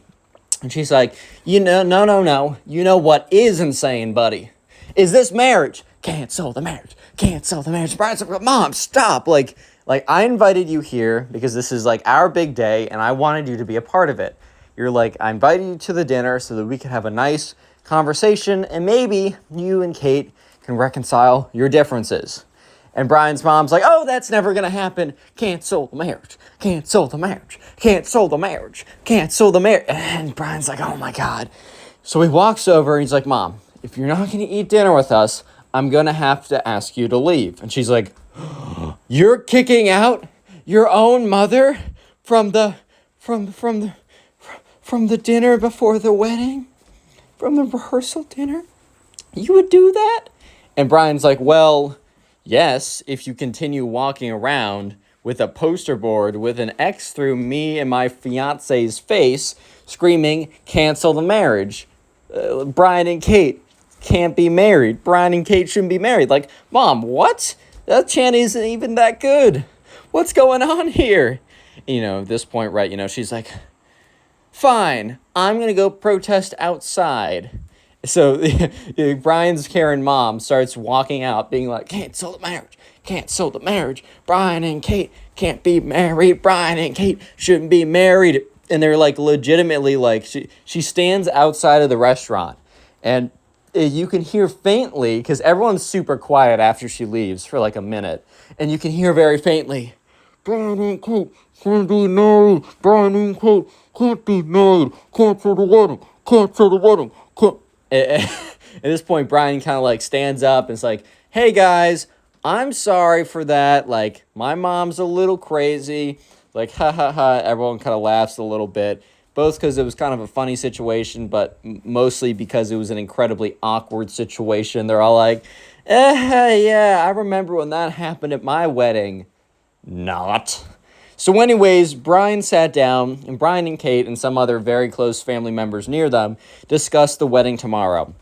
And she's like, no. You know what is insane, buddy? Is this marriage. Cancel the marriage. Cancel the marriage. Brian's like, Mom, stop. Like I invited you here because this is like our big day, and I wanted you to be a part of it. You're like, I invited you to the dinner so that we could have a nice conversation, and maybe you and Kate can reconcile your differences. And Brian's mom's like, oh, that's never going to happen. Cancel the marriage. Cancel the marriage. Cancel the marriage. Cancel the marriage. And Brian's like, oh my God. So he walks over and he's like, Mom, if you're not going to eat dinner with us, I'm going to have to ask you to leave. And she's like, you're kicking out your own mother from the dinner before the wedding? From the rehearsal dinner? You would do that? And Brian's like, well, yes, if you continue walking around with a poster board with an X through me and my fiance's face screaming, cancel the marriage. Brian and Kate can't be married. Brian and Kate shouldn't be married. Like, Mom, what? That chant isn't even that good. What's going on here? You know, at this point, right, you know, she's like, fine, I'm going to go protest outside. So Brian's Karen mom starts walking out being like, cancel the marriage, cancel the marriage. Brian and Kate can't be married. Brian and Kate shouldn't be married. And they're like legitimately like, she stands outside of the restaurant, and you can hear faintly, because everyone's super quiet after she leaves for like a minute, and you can hear very faintly, Brian and Kate can't be married. Brian and Kate can't be married. Cancel the wedding. Cancel the wedding. At this point, Brian kind of like stands up and is like, hey guys, I'm sorry for that. Like, my mom's a little crazy. Like, ha ha ha. Everyone kind of laughs a little bit, both because it was kind of a funny situation, but mostly because it was an incredibly awkward situation. They're all like, Yeah, I remember when that happened at my wedding. Not. So anyways, Brian sat down, and Brian and Kate and some other very close family members near them discussed the wedding tomorrow.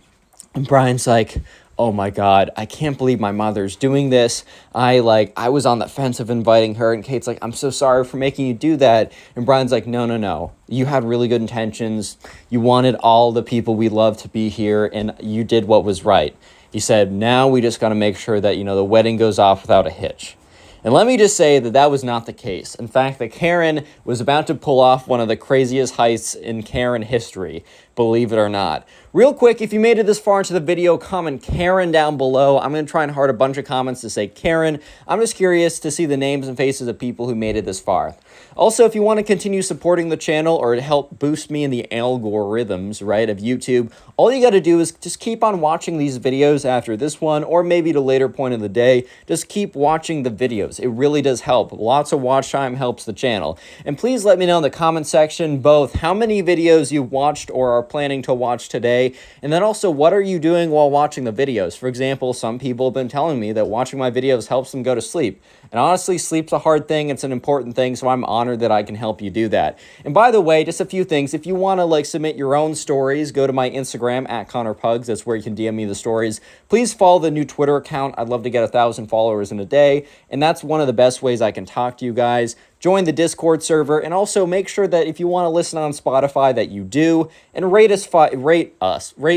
And Brian's like, oh my God, I can't believe my mother's doing this. I was on the fence of inviting her. And Kate's like, I'm so sorry for making you do that. And Brian's like, no, no, no. You had really good intentions. You wanted all the people we love to be here, and you did what was right. He said, now we just got to make sure that, the wedding goes off without a hitch. And let me just say that that was not the case. In fact, that Karen was about to pull off one of the craziest heists in Karen history, believe it or not. Real quick, if you made it this far into the video, comment Karen down below. I'm going to try and heart a bunch of comments to say Karen. I'm just curious to see the names and faces of people who made it this far. Also, if you want to continue supporting the channel or to help boost me in the algorithms, right, of YouTube, all you got to do is just keep on watching these videos after this one, or maybe at a later point of the day. Just keep watching the videos. It really does help. Lots of watch time helps the channel. And please let me know in the comment section both how many videos you watched or are planning to watch today, and then also what are you doing while watching the videos. For example, some people have been telling me that watching my videos helps them go to sleep. And honestly, sleep's a hard thing. It's an important thing, so I'm honored that I can help you do that. And by the way, just a few things. If you want to submit your own stories, go to my Instagram at Connor Pugs. That's where you can DM me the stories. Please follow the new Twitter account. I'd love to get 1,000 followers in a day, and that's one of the best ways I can talk to you guys. Join the Discord server, and also make sure that if you want to listen on Spotify that you do, and rate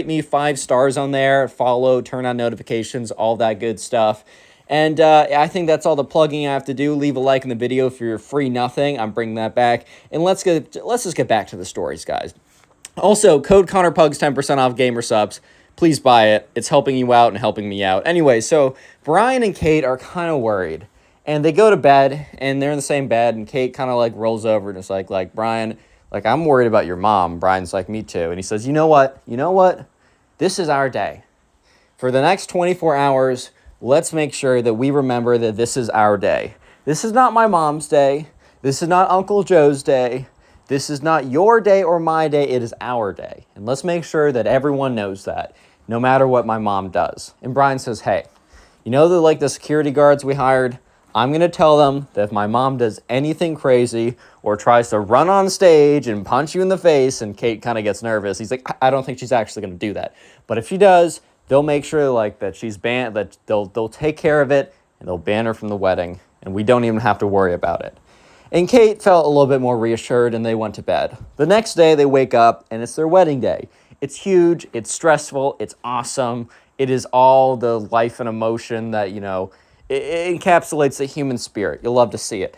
me 5 stars on there, follow, turn on notifications, all that good stuff. And I think that's all the plugging I have to do. Leave a like in the video for your free nothing. I'm bringing that back. And let's just get back to the stories, guys. Also, code ConnorPugs 10% off gamer subs. Please buy it. It's helping you out and helping me out. Anyway, so Brian and Kate are kind of worried. And they go to bed, and they're in the same bed, and Kate kind of rolls over and is like, Brian, I'm worried about your mom. Brian's like, me too. And he says, you know what? This is our day. For the next 24 hours, let's make sure that we remember that this is our day. This is not my mom's day. This is not Uncle Joe's day. This is not your day or my day. It is our day. And let's make sure that everyone knows that, no matter what my mom does. And Brian says, hey, the security guards we hired? I'm going to tell them that if my mom does anything crazy or tries to run on stage and punch you in the face, and Kate kind of gets nervous. He's like, I don't think she's actually going to do that. But if she does, they'll make sure that she's banned, that they'll take care of it, and they'll ban her from the wedding, and we don't even have to worry about it. And Kate felt a little bit more reassured, and they went to bed. The next day, they wake up, and it's their wedding day. It's huge, it's stressful, it's awesome. It is all the life and emotion that, it encapsulates the human spirit. You'll love to see it.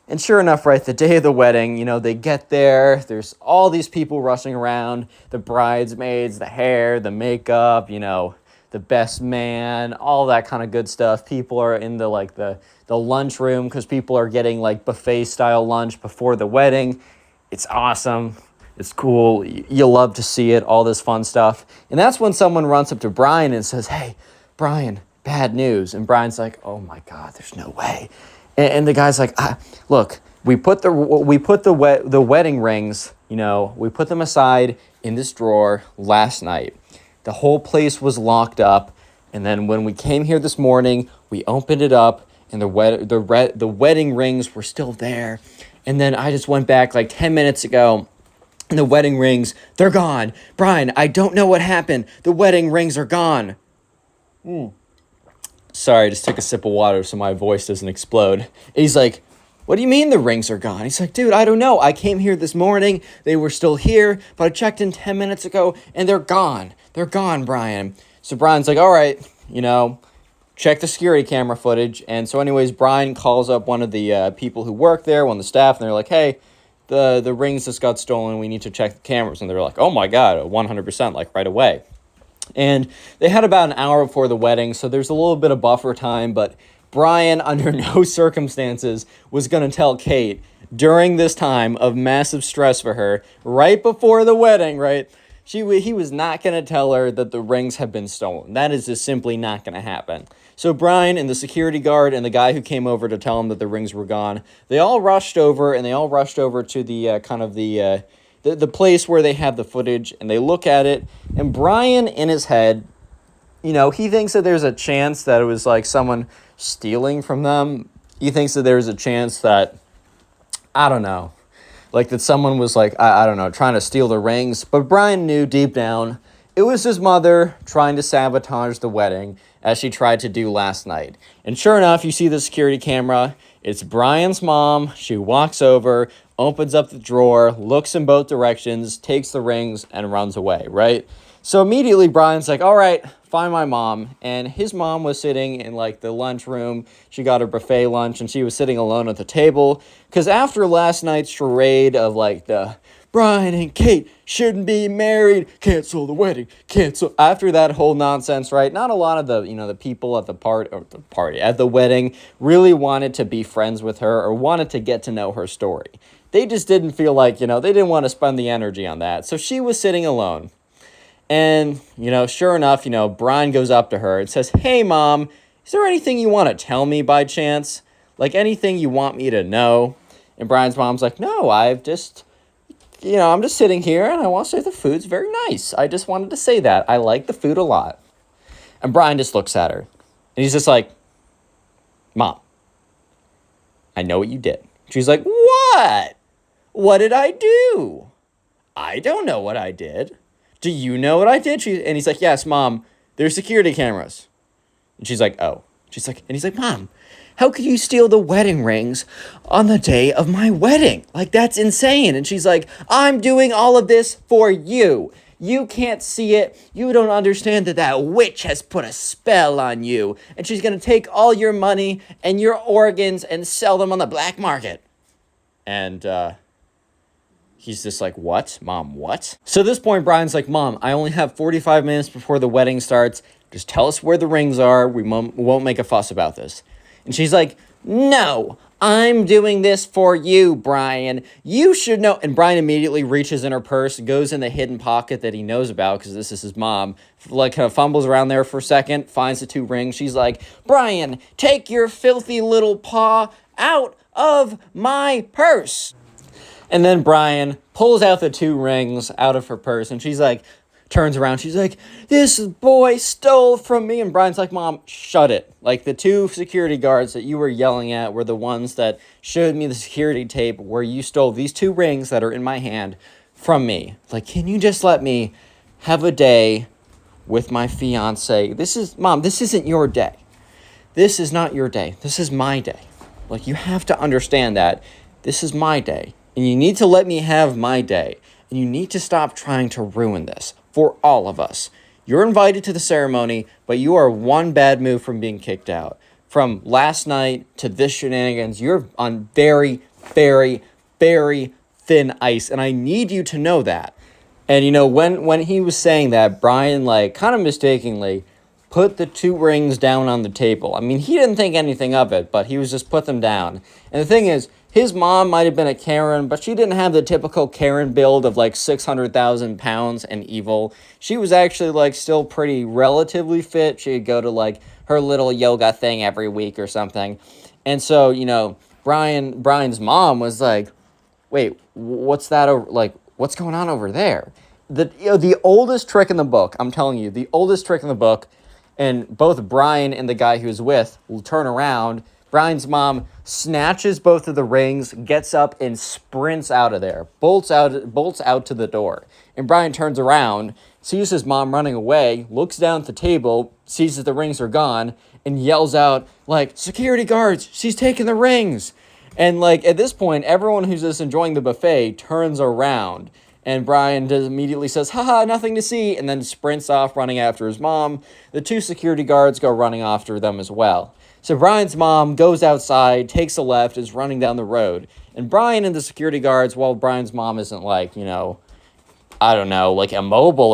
And sure enough, right, the day of the wedding, they get there. There's all these people rushing around, the bridesmaids, the hair, the makeup, the best man, all that kind of good stuff. People are in the lunchroom because people are getting buffet-style lunch before the wedding. It's awesome. It's cool. You'll love to see it, all this fun stuff. And that's when someone runs up to Brian and says, hey, Brian, bad news. And Brian's like, oh my God, there's no way. And the guy's like, look, we put the wedding rings, we put them aside in this drawer last night. The whole place was locked up. And then when we came here this morning, we opened it up, and the wedding rings were still there. And then I just went back 10 minutes ago, and the wedding rings, they're gone. Brian, I don't know what happened. The wedding rings are gone. Sorry, I just took a sip of water so my voice doesn't explode. And he's like, what do you mean the rings are gone? He's like, dude, I don't know. I came here this morning. They were still here, but I checked in 10 minutes ago, and they're gone. They're gone, Brian. So Brian's like, all right, check the security camera footage. And so anyways, Brian calls up one of the people who work there, one of the staff, and they're like, hey, the rings just got stolen. We need to check the cameras. And they're like, oh my God, 100%, right away. And they had about an hour before the wedding, so there's a little bit of buffer time, but Brian, under no circumstances, was going to tell Kate during this time of massive stress for her, right before the wedding, right? He was not going to tell her that the rings have been stolen. That is just simply not going to happen. So Brian and the security guard and the guy who came over to tell him that the rings were gone, they all rushed over, and they all rushed over to the place where they have the footage, and they look at it, and Brian in his head he thinks that there's a chance that it was like someone stealing from them. He thinks that there's a chance that, I don't know, like that someone was like, I don't know, trying to steal the rings. But Brian knew deep down it was his mother trying to sabotage the wedding as she tried to do last night. And sure enough, you see the security camera. It's Brian's mom. She walks over, opens up the drawer, looks in both directions, takes the rings, and runs away, right? So immediately Brian's like, all right, find my mom. And his mom was sitting in like the lunchroom. She got her buffet lunch and she was sitting alone at the table. Because after last night's charade of like the Brian and Kate shouldn't be married, cancel the wedding, cancel. After that whole nonsense, right? Not a lot of the, the people at at the wedding really wanted to be friends with her or wanted to get to know her story. They just didn't feel like, they didn't want to spend the energy on that. So she was sitting alone. And, sure enough, Brian goes up to her and says, hey, Mom, is there anything you want to tell me by chance? Like anything you want me to know? And Brian's mom's like, no, I'm just sitting here and I want to say the food's very nice. I just wanted to say that. I like the food a lot. And Brian just looks at her and he's just like, Mom, I know what you did. She's like, what? What did I do? I don't know what I did. Do you know what I did? And he's like, yes, Mom, there's security cameras. And she's like, oh. And he's like, Mom, how could you steal the wedding rings on the day of my wedding? Like, that's insane. And she's like, I'm doing all of this for you. You can't see it. You don't understand that witch has put a spell on you. And she's going to take all your money and your organs and sell them on the black market. And, he's just like, what? Mom, what? So at this point, Brian's like, Mom, I only have 45 minutes before the wedding starts. Just tell us where the rings are. We won't make a fuss about this. And she's like, no, I'm doing this for you, Brian. You should know. And Brian immediately reaches in her purse, goes in the hidden pocket that he knows about because this is his mom, like kind of fumbles around there for a second, finds the 2 rings. She's like, Brian, take your filthy little paw out of my purse. And then Brian pulls out the 2 rings out of her purse, and she's like, turns around, she's like, this boy stole from me. And Brian's like, Mom, shut it. Like, the 2 security guards that you were yelling at were the ones that showed me the security tape where you stole these 2 rings that are in my hand from me. Like, can you just let me have a day with my fiance? Mom, this isn't your day. This is not your day. This is my day. Like, you have to understand that this is my day. And you need to let me have my day. And you need to stop trying to ruin this for all of us. You're invited to the ceremony, but you are one bad move from being kicked out. From last night to this shenanigans, you're on very, very, very thin ice. And I need you to know that. And, when he was saying that, Brian, kind of mistakenly put the 2 rings down on the table. I mean, he didn't think anything of it, but he was just put them down. And the thing is, his mom might have been a Karen, but she didn't have the typical Karen build of 600,000 pounds and evil. She was actually still pretty relatively fit. She'd go to her little yoga thing every week or something. And so, Brian's mom was like, wait, what's that? What's going on over there? The oldest trick in the book, I'm telling you, the oldest trick in the book, and both Brian and the guy he was with will turn around. Brian's mom snatches both of the rings, gets up, and sprints out of there. Bolts out to the door. And Brian turns around, sees his mom running away, looks down at the table, sees that the rings are gone, and yells out, security guards, she's taking the rings. And, at this point, everyone who's just enjoying the buffet turns around. And Brian immediately says, haha, nothing to see, and then sprints off running after his mom. The 2 security guards go running after them as well. So Brian's mom goes outside, takes a left, is running down the road. And Brian and the security guards, while Brian's mom isn't immobile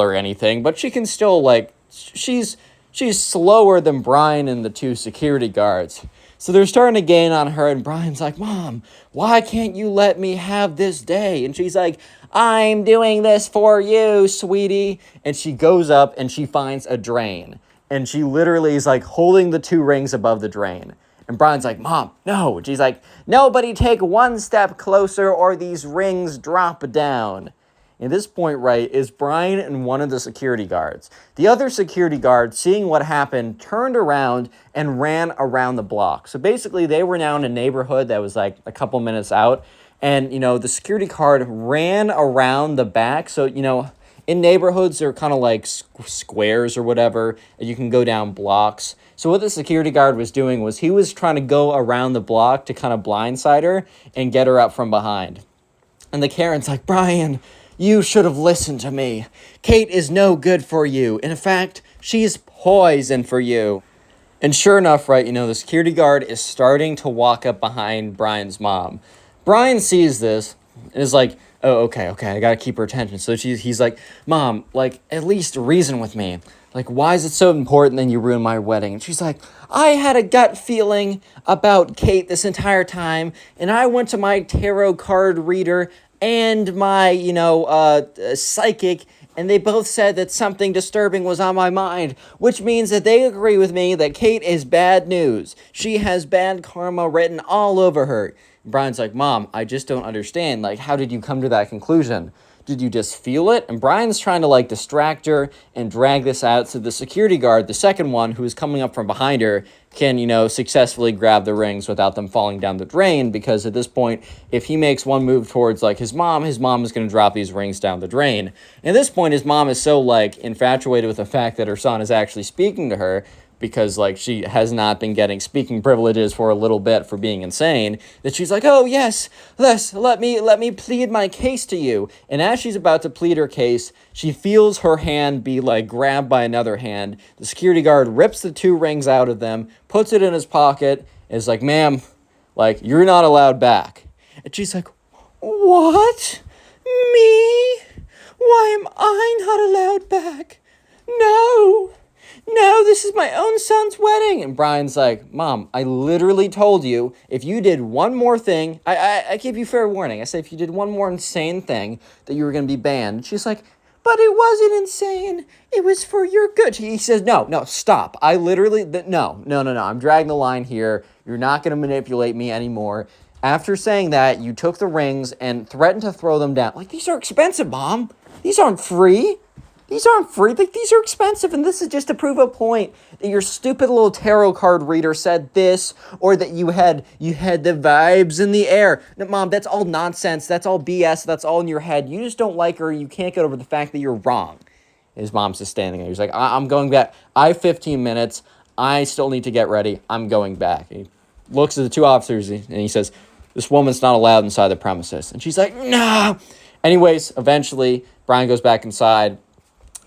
or anything, but she can still she's slower than Brian and the 2 security guards. So they're starting to gain on her, and Brian's like, Mom, why can't you let me have this day? And she's like, I'm doing this for you, sweetie. And she goes up and she finds a drain. And she literally is holding the 2 rings above the drain. And Brian's like, Mom, no. And she's like, nobody take 1 step closer or these rings drop down. At this point, right, is Brian and one of the security guards. The other security guard, seeing what happened, turned around and ran around the block. So basically, they were now in a neighborhood that was like a couple minutes out. And, the security guard ran around the back. So, in neighborhoods, they're kind of like squares or whatever. You can go down blocks. So what the security guard was doing was he was trying to go around the block to kind of blindside her and get her up from behind. And the Karen's like, Brian, you should have listened to me. Kate is no good for you. In fact, she's poison for you. And sure enough, right, the security guard is starting to walk up behind Brian's mom. Brian sees this and is like, oh, okay, I gotta keep her attention. So he's like, Mom, like, at least reason with me. Like, why is it so important that you ruin my wedding? And she's like, I had a gut feeling about Kate this entire time, and I went to my tarot card reader and my, psychic, and they both said that something disturbing was on my mind, which means that they agree with me that Kate is bad news. She has bad karma written all over her. Brian's like, Mom, I just don't understand. Like, how did you come to that conclusion? Did you just feel it? And Brian's trying to, like, distract her and drag this out so the security guard, the second one, who is coming up from behind her, can, successfully grab the rings without them falling down the drain, because at this point, if he makes one move towards, like, his mom is going to drop these rings down the drain. And at this point, his mom is so, like, infatuated with the fact that her son is actually speaking to her, because, like, she has not been getting speaking privileges for a little bit for being insane, that she's like, oh, yes, let me plead my case to you. And as she's about to plead her case, she feels her hand be, like, grabbed by another hand. The security guard rips the 2 rings out of them, puts it in his pocket, and is like, ma'am, like, you're not allowed back. And she's like, what? Me? Why am I not allowed back? No, this is my own son's wedding. And Brian's like, Mom, I literally told you if you did one more thing, I gave you fair warning. I said if you did one more insane thing that you were going to be banned. And she's like, but it wasn't insane. It was for your good. He says, no, stop. I literally, no. I'm dragging the line here. You're not going to manipulate me anymore. After saying that, you took the rings and threatened to throw them down. Like, these are expensive, Mom. These aren't free. These aren't free. Like, these are expensive, and this is just to prove a point that your stupid little tarot card reader said this, or that you had the vibes in the air. No, Mom, that's all nonsense. That's all BS. That's all in your head. You just don't like her. You can't get over the fact that you're wrong. His mom's just standing there. He's like, I'm going back. I have 15 minutes. I still need to get ready. I'm going back. He looks at the 2 officers, and he says, this woman's not allowed inside the premises. And she's like, no. Anyways, eventually, Brian goes back inside,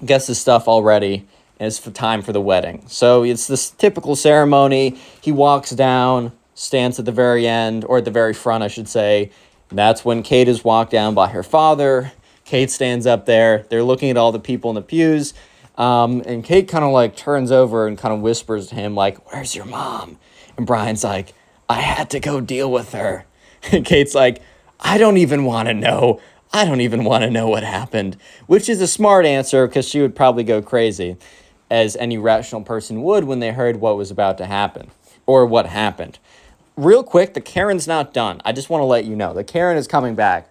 gets his stuff all ready, and it's time for the wedding. So it's this typical ceremony. He walks down, stands at the very end, or at the very front, I should say. And that's when Kate is walked down by her father. Kate stands up there. They're looking at all the people in the pews. And Kate kind of like turns over and kind of whispers to him, like, where's your mom? And Brian's like, I had to go deal with her. And Kate's like, I don't even want to know. I don't even want to know what happened, which is a smart answer because she would probably go crazy, as any rational person would when they heard what was about to happen or what happened. Real quick, the Karen's not done. I just want to let you know. The Karen is coming back.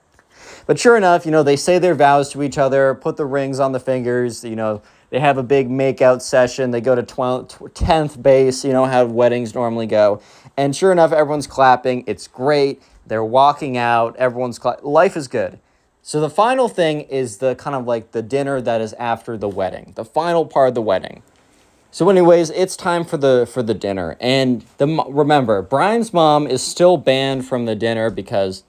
But sure enough, they say their vows to each other, put the rings on the fingers, they have a big make-out session. They go to 10th base, how weddings normally go. And sure enough, everyone's clapping. It's great. They're walking out. Life is good. So the final thing is the kind of like the dinner that is after the wedding, the final part of the wedding. So anyways, it's time for the dinner. And remember, Brian's mom is still banned from the dinner because,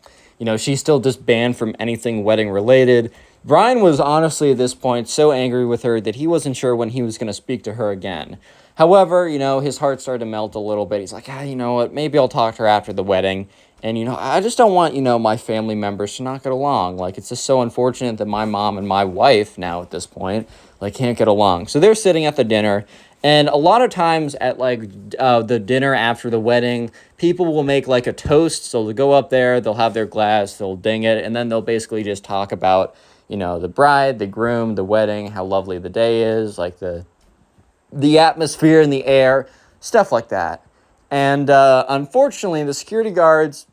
she's still just banned from anything wedding related. Brian was honestly at this point so angry with her that he wasn't sure when he was going to speak to her again. However, his heart started to melt a little bit. He's like, you know what, maybe I'll talk to her after the wedding. And, I just don't want, my family members to not get along. Like, it's just so unfortunate that my mom and my wife now at this point, can't get along. So they're sitting at the dinner. And a lot of times at, the dinner after the wedding, people will make, a toast. So they'll go up there, they'll have their glass, they'll ding it, and then they'll basically just talk about, the bride, the groom, the wedding, how lovely the day is, the atmosphere in the air, stuff like that. And unfortunately, the security guards,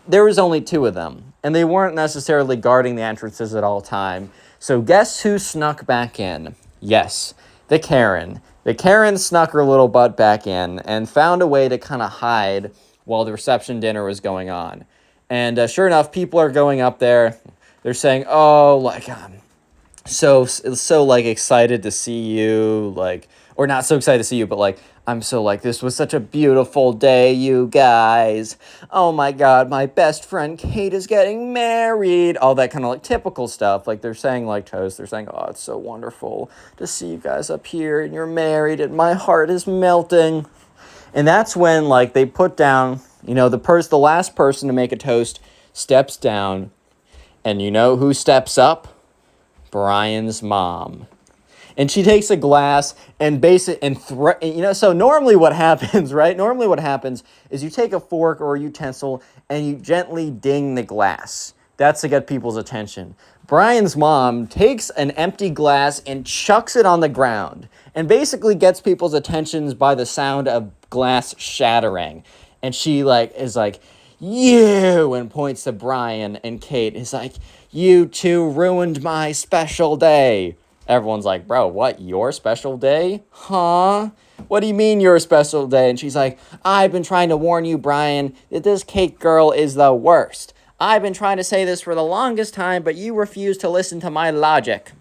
there was only 2 of them. and they weren't necessarily guarding the entrances at all time. So guess who snuck back in? Yes, the Karen. The Karen snuck her little butt back in and found a way to kind of hide while the reception dinner was going on. And sure enough, people are going up there. They're saying, oh, like, so like excited to see you, like, or not so excited to see you, but like, I'm so like, this was such a beautiful day, you guys. Oh my God, my best friend Kate is getting married. All that kind of like typical stuff. Like they're saying like toast. They're saying, oh, it's so wonderful to see you guys up here and you're married and my heart is melting. And that's when like they put down, you know, the last person to make a toast steps down. And you know who steps up? Brian's mom. And she takes a glass and so normally what happens, right? Normally what happens is you take a fork or a utensil and you gently ding the glass. That's to get people's attention. Brian's mom takes an empty glass and chucks it on the ground and basically gets people's attentions by the sound of glass shattering. And she is like, you, and points to Brian, and Kate is like, you two ruined my special day. Everyone's like, bro, what, your special day? Huh? What do you mean your special day? And she's like, I've been trying to warn you, Brian, that this Kate girl is the worst. I've been trying to say this for the longest time, but you refuse to listen to my logic.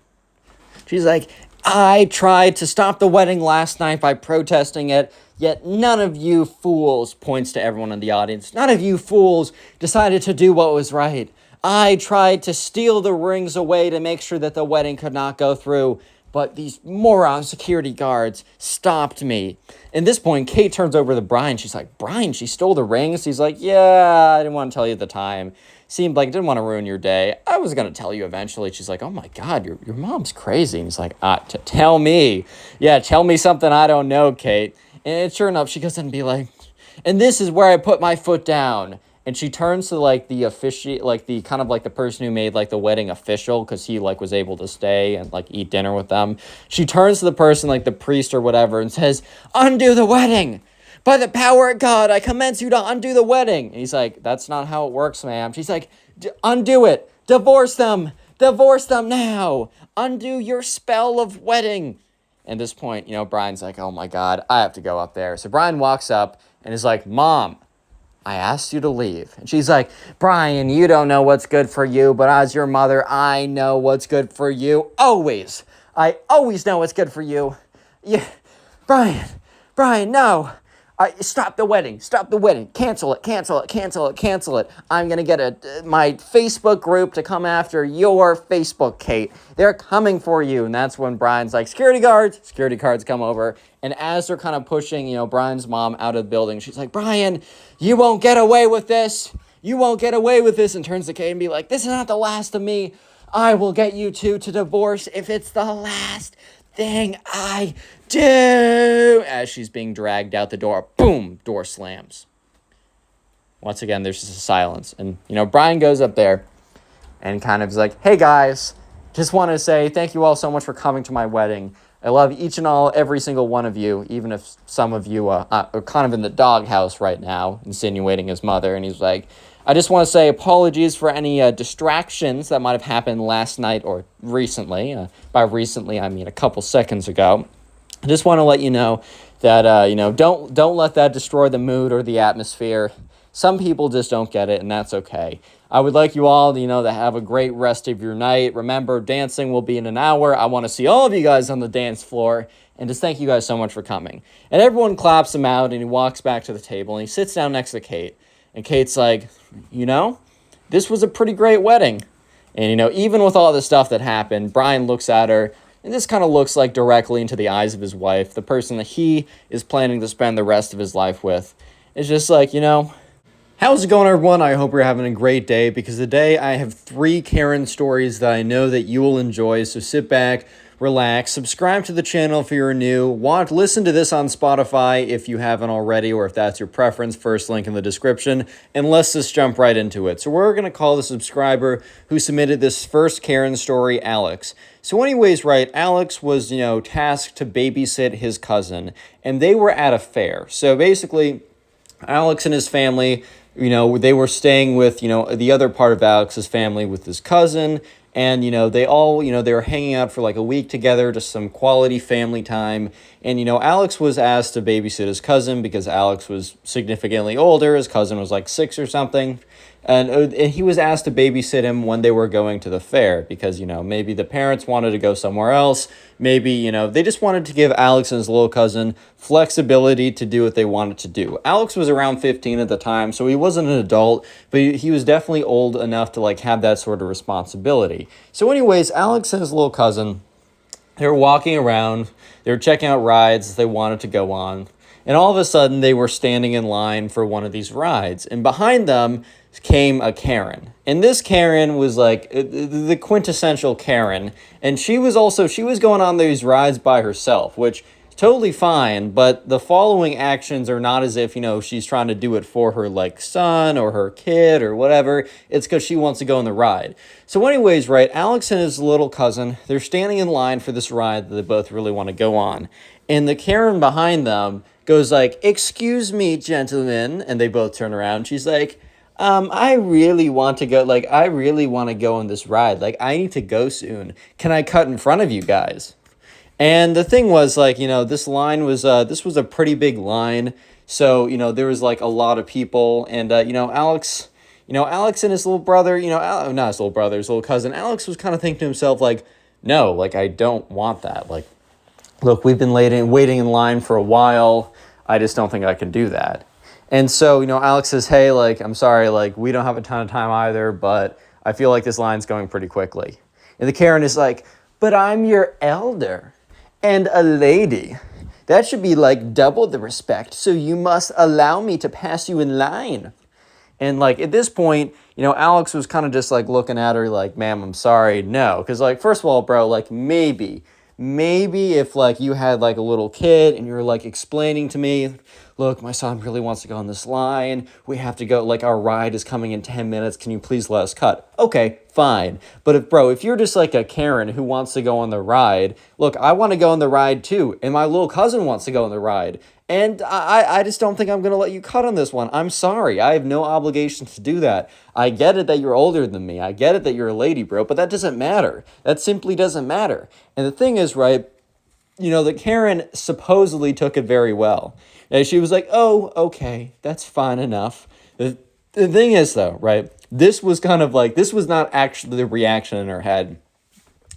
She's like, I tried to stop the wedding last night by protesting it, yet none of you fools, points to everyone in the audience, none of you fools decided to do what was right. I tried to steal the rings away to make sure that the wedding could not go through, but these moron security guards stopped me. At this point, Kate turns over to Brian. She's like, Brian, she stole the rings? He's like, yeah, I didn't want to tell you at the time. Seemed like I didn't want to ruin your day. I was going to tell you eventually. She's like, oh my God, your mom's crazy. And he's like, tell me. Yeah, tell me something I don't know, Kate. And sure enough, she goes in and be like, and this is where I put my foot down. And she turns to the person who made like the wedding official, because he like was able to stay and like eat dinner with them. She turns to the person, like the priest or whatever, and says, undo the wedding. By the power of God, I commence you to undo the wedding. And he's like, that's not how it works, ma'am. She's like, undo it. Divorce them. Divorce them now. Undo your spell of wedding. At this point, Brian's like, oh my God, I have to go up there. So Brian walks up and is like, Mom, I asked you to leave. And she's like, Brian, you don't know what's good for you, but as your mother, I know what's good for you. Always. I always know what's good for you. Yeah, Brian, no. Stop the wedding. Stop the wedding. Cancel it. I'm going to get my Facebook group to come after your Facebook, Kate. They're coming for you. And that's when Brian's like, security guards come over. And as they're kind of pushing, Brian's mom out of the building, she's like, Brian, you won't get away with this. And turns to Kate and be like, this is not the last of me. I will get you two to divorce if it's the last thing I do. As she's being dragged out the door, boom, door slams. Once again, there's just a silence. And, Brian goes up there and kind of is like, hey guys, just want to say thank you all so much for coming to my wedding. I love each and every single one of you, even if some of you are kind of in the doghouse right now, insinuating his mother. And he's like, I just want to say apologies for any distractions that might have happened last night or recently. By recently, I mean a couple seconds ago. I just want to let you know that, don't let that destroy the mood or the atmosphere. Some people just don't get it, and that's okay. I would like you all, to have a great rest of your night. Remember, dancing will be in an hour. I want to see all of you guys on the dance floor, and just thank you guys so much for coming. And everyone claps him out, and he walks back to the table, and he sits down next to Kate. And Kate's like, this was a pretty great wedding. And, even with all the stuff that happened, Brian looks at her, and this kind of looks like directly into the eyes of his wife, the person that he is planning to spend the rest of his life with. It's just like, how's it going, everyone? I hope you're having a great day, because today I have 3 Karen stories that I know that you will enjoy. So sit back, relax, subscribe to the channel if you're new. Listen to this on Spotify if you haven't already, or if that's your preference. First link in the description. And let's just jump right into it. So we're going to call the subscriber who submitted this first Karen story Alex. So anyways, right, Alex was, tasked to babysit his cousin, and they were at a fair. So basically, Alex and his family they were staying with, the other part of Alex's family with his cousin. And, they all, they were hanging out for like a week together, just some quality family time. And, Alex was asked to babysit his cousin because Alex was significantly older. His cousin was like 6 or something. And he was asked to babysit him when they were going to the fair because, maybe the parents wanted to go somewhere else. Maybe, they just wanted to give Alex and his little cousin flexibility to do what they wanted to do. Alex was around 15 at the time, so he wasn't an adult, but he was definitely old enough to like have that sort of responsibility. So anyways, Alex and his little cousin, they were walking around, they were checking out rides they wanted to go on, and all of a sudden they were standing in line for one of these rides, and behind them came a Karen. And this Karen was like the quintessential Karen, and she was going on these rides by herself, which is totally fine, but the following actions are not as if, she's trying to do it for her like son or her kid or whatever. It's because she wants to go on the ride. So anyways, right, Alex and his little cousin, they're standing in line for this ride that they both really want to go on. And the Karen behind them goes like, "Excuse me, gentlemen," and they both turn around. She's like, I really want to go on this ride. Like, I need to go soon. Can I cut in front of you guys? And the thing was, like, this was a pretty big line. So, there was like a lot of people. And, Alex and his little brother, not his little brother, his little cousin, Alex was kind of thinking to himself, like, no, like, I don't want that. Like, look, we've been waiting in line for a while. I just don't think I can do that. And so, Alex says, "Hey, like, I'm sorry, like, we don't have a ton of time either, but I feel like this line's going pretty quickly." And the Karen is like, "But I'm your elder and a lady. That should be like double the respect, so you must allow me to pass you in line." And like at this point, Alex was kind of just like looking at her like, "Ma'am, I'm sorry, no." Because like, first of all, bro, like maybe if like you had like a little kid and you're like explaining to me, "Look, my son really wants to go on this line. We have to go, like our ride is coming in 10 minutes. Can you please let us cut?" Okay, fine. But if you're just like a Karen who wants to go on the ride, look, I want to go on the ride too. And my little cousin wants to go on the ride. And I just don't think I'm going to let you cut on this one. I'm sorry. I have no obligation to do that. I get it that you're older than me. I get it that you're a lady, bro, but that doesn't matter. That simply doesn't matter. And the thing is, right, the Karen supposedly took it very well. And she was like, "Oh, okay, that's fine enough." The thing is, though, right, this was not actually the reaction in her head.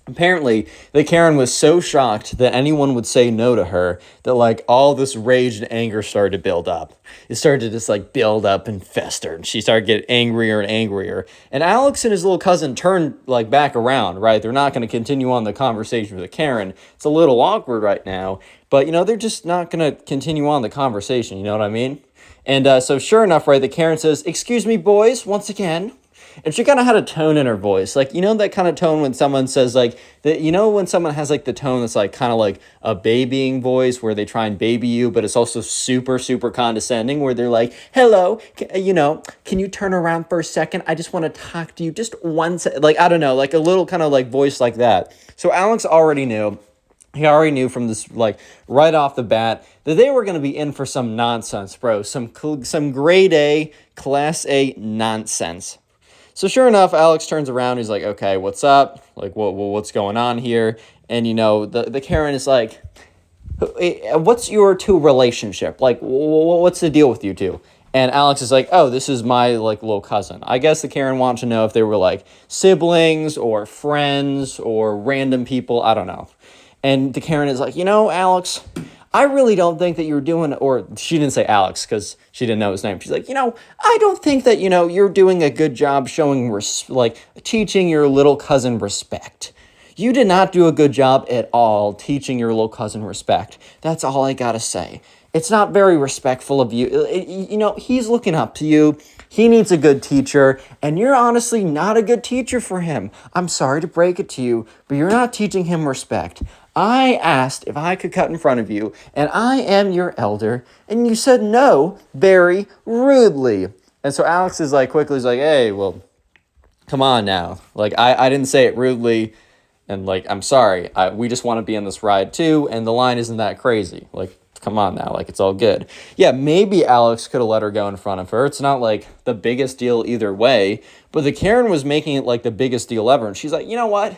Apparently, the Karen was so shocked that anyone would say no to her that like all this rage and anger started to build up. It started to just like build up and fester, and she started getting angrier and angrier. And Alex and his little cousin turned like back around, right? They're not going to continue on the conversation with the Karen. It's a little awkward right now, but they're just not going to continue on the conversation. You know what I mean? And so sure enough, right, the Karen says, "Excuse me, boys, once again." And she kind of had a tone in her voice. Like, that kind of tone when someone says, like, when someone has, like, the tone that's, like, kind of like a babying voice where they try and baby you, but it's also super, super condescending where they're like, "Hello, can you turn around for a second? I just want to talk to you just one second." Like, I don't know, like a little kind of, like, voice like that. So Alex already knew. He already knew from this, like, right off the bat that they were going to be in for some nonsense, bro. Some grade A, class A nonsense. So sure enough, Alex turns around. He's like, "Okay, what's up? Like, what's going on here?" And, the Karen is like, "What's your two relationship? Like, what's the deal with you two?" And Alex is like, "Oh, this is my, like, little cousin." I guess the Karen wanted to know if they were, like, siblings or friends or random people. I don't know. And the Karen is like, "Alex, I really don't think that you're doing," or she didn't say Alex because she didn't know his name. She's like, "I don't think that, you're doing a good job showing, teaching your little cousin respect. You did not do a good job at all teaching your little cousin respect. That's all I gotta say. It's not very respectful of you. He's looking up to you. He needs a good teacher, and you're honestly not a good teacher for him. I'm sorry to break it to you, but you're not teaching him respect. I asked if I could cut in front of you, and I am your elder, and you said no very rudely." And so Alex is like, quickly, he's like, "Hey, well, come on now. Like, I didn't say it rudely, and like, I'm sorry. We just want to be on this ride too, and the line isn't that crazy. Like, come on now, like, it's all good. Yeah, maybe Alex could have let her go in front of her. It's not like the biggest deal either way, but the Karen was making it like the biggest deal ever. And she's like, you know what?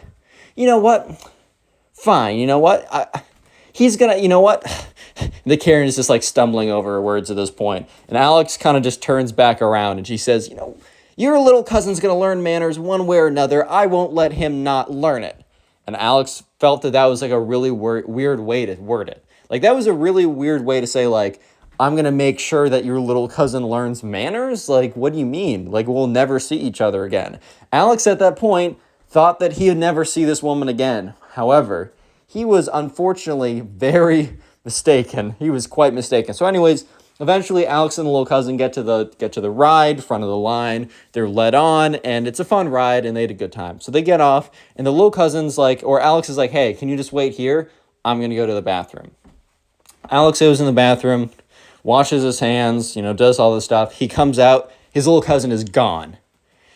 Fine. You know what? He's gonna, you know what? The Karen is just like stumbling over her words at this point. And Alex kind of just turns back around and she says, your little cousin's gonna learn manners one way or another. I won't let him not learn it. And Alex felt that was like a really weird way to word it. Like, that was a really weird way to say, like, I'm going to make sure that your little cousin learns manners? Like, what do you mean? Like, we'll never see each other again. Alex, at that point, thought that he would never see this woman again. However, he was unfortunately very mistaken. He was quite mistaken. So anyways, eventually Alex and the little cousin get to the ride, front of the line. They're led on, and it's a fun ride, and they had a good time. So they get off, and the little cousin's like, or Alex is like, hey, can you just wait here? I'm going to go to the bathroom. Alex goes in the bathroom, washes his hands, does all this stuff. He comes out, his little cousin is gone.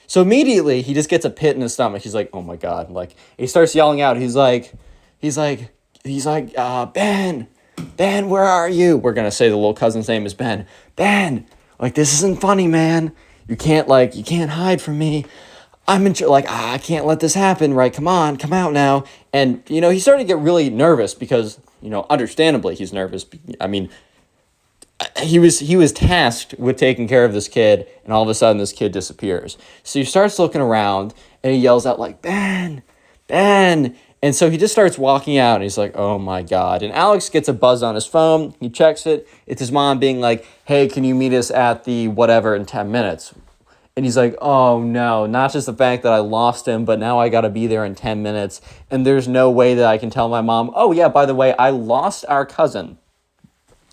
So immediately he just gets a pit in his stomach. He's like, oh my God. Like, he starts yelling out. He's like, Ben, where are you? We're going to say the little cousin's name is Ben. Ben, like, this isn't funny, man. You can't hide from me. I can't let this happen, right? Come on, come out now. And, he started to get really nervous because, understandably he's nervous. I mean, he was tasked with taking care of this kid, and all of a sudden this kid disappears. So he starts looking around, and he yells out like, Ben. And so he just starts walking out, and he's like, oh my God. And Alex gets a buzz on his phone. He checks it. It's his mom being like, hey, can you meet us at the whatever in 10 minutes? And he's like, oh no, not just the fact that I lost him, but now I got to be there in 10 minutes. And there's no way that I can tell my mom, oh yeah, by the way, I lost our cousin.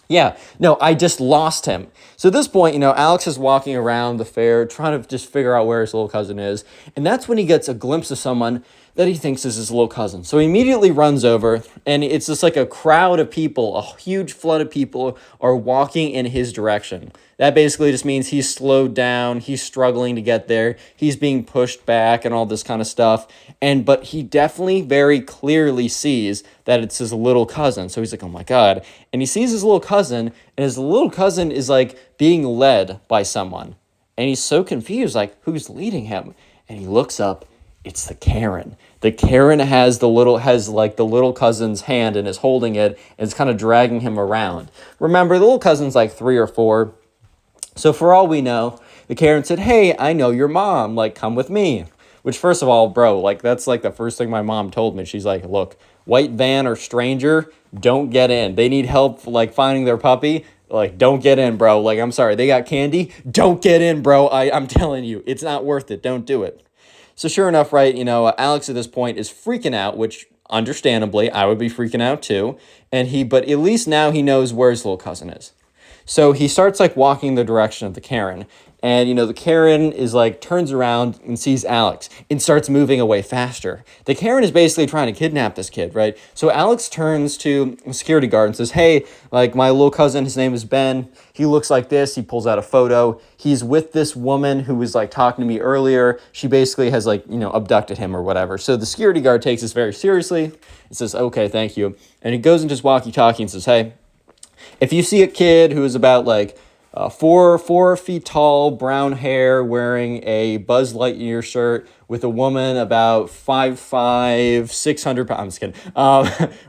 Yeah, no, I just lost him. So at this point, Alex is walking around the fair trying to just figure out where his little cousin is. And that's when he gets a glimpse of someone that he thinks is his little cousin. So he immediately runs over, and it's just like a crowd of people, a huge flood of people are walking in his direction. That basically just means he's slowed down, he's struggling to get there, he's being pushed back and all this kind of stuff. But he definitely very clearly sees that it's his little cousin. So he's like, oh my God. And he sees his little cousin, and his little cousin is like being led by someone. And he's so confused, like, who's leading him? And he looks up. It's the Karen. The Karen has the little cousin's hand and is holding it and is kind of dragging him around. Remember, the little cousin's like 3 or 4. So for all we know, the Karen said, hey, I know your mom. Like, come with me. Which, first of all, bro, like, that's like the first thing my mom told me. She's like, look, white van or stranger, don't get in. They need help, like, finding their puppy. Like, don't get in, bro. Like, I'm sorry, they got candy. Don't get in, bro. I'm telling you, it's not worth it. Don't do it. So sure enough, right, Alex at this point is freaking out, which understandably I would be freaking out too. But at least now he knows where his little cousin is. So he starts like walking the direction of the Karen. And, the Karen is like, turns around and sees Alex and starts moving away faster. The Karen is basically trying to kidnap this kid, right? So Alex turns to a security guard and says, hey, like, my little cousin, his name is Ben. He looks like this. He pulls out a photo. He's with this woman who was like talking to me earlier. She basically has like, abducted him or whatever. So the security guard takes this very seriously and says, okay, thank you. And he goes into his walkie-talkie and says, hey, if you see a kid who is about like 4 feet tall, brown hair, wearing a Buzz Lightyear shirt, with a woman about 5'5", 600 pounds, I'm just kidding,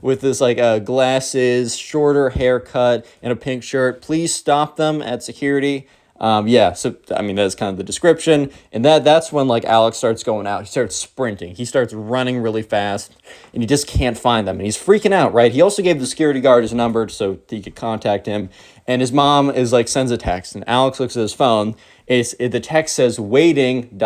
with this like glasses, shorter haircut, and a pink shirt, please stop them at security. So, I mean, that's kind of the description. And that's when, like, Alex starts going out. He starts sprinting. He starts running really fast, and he just can't find them. And he's freaking out, right? He also gave the security guard his number so he could contact him. And his mom sends a text, and Alex looks at his phone. The text says, waiting, ...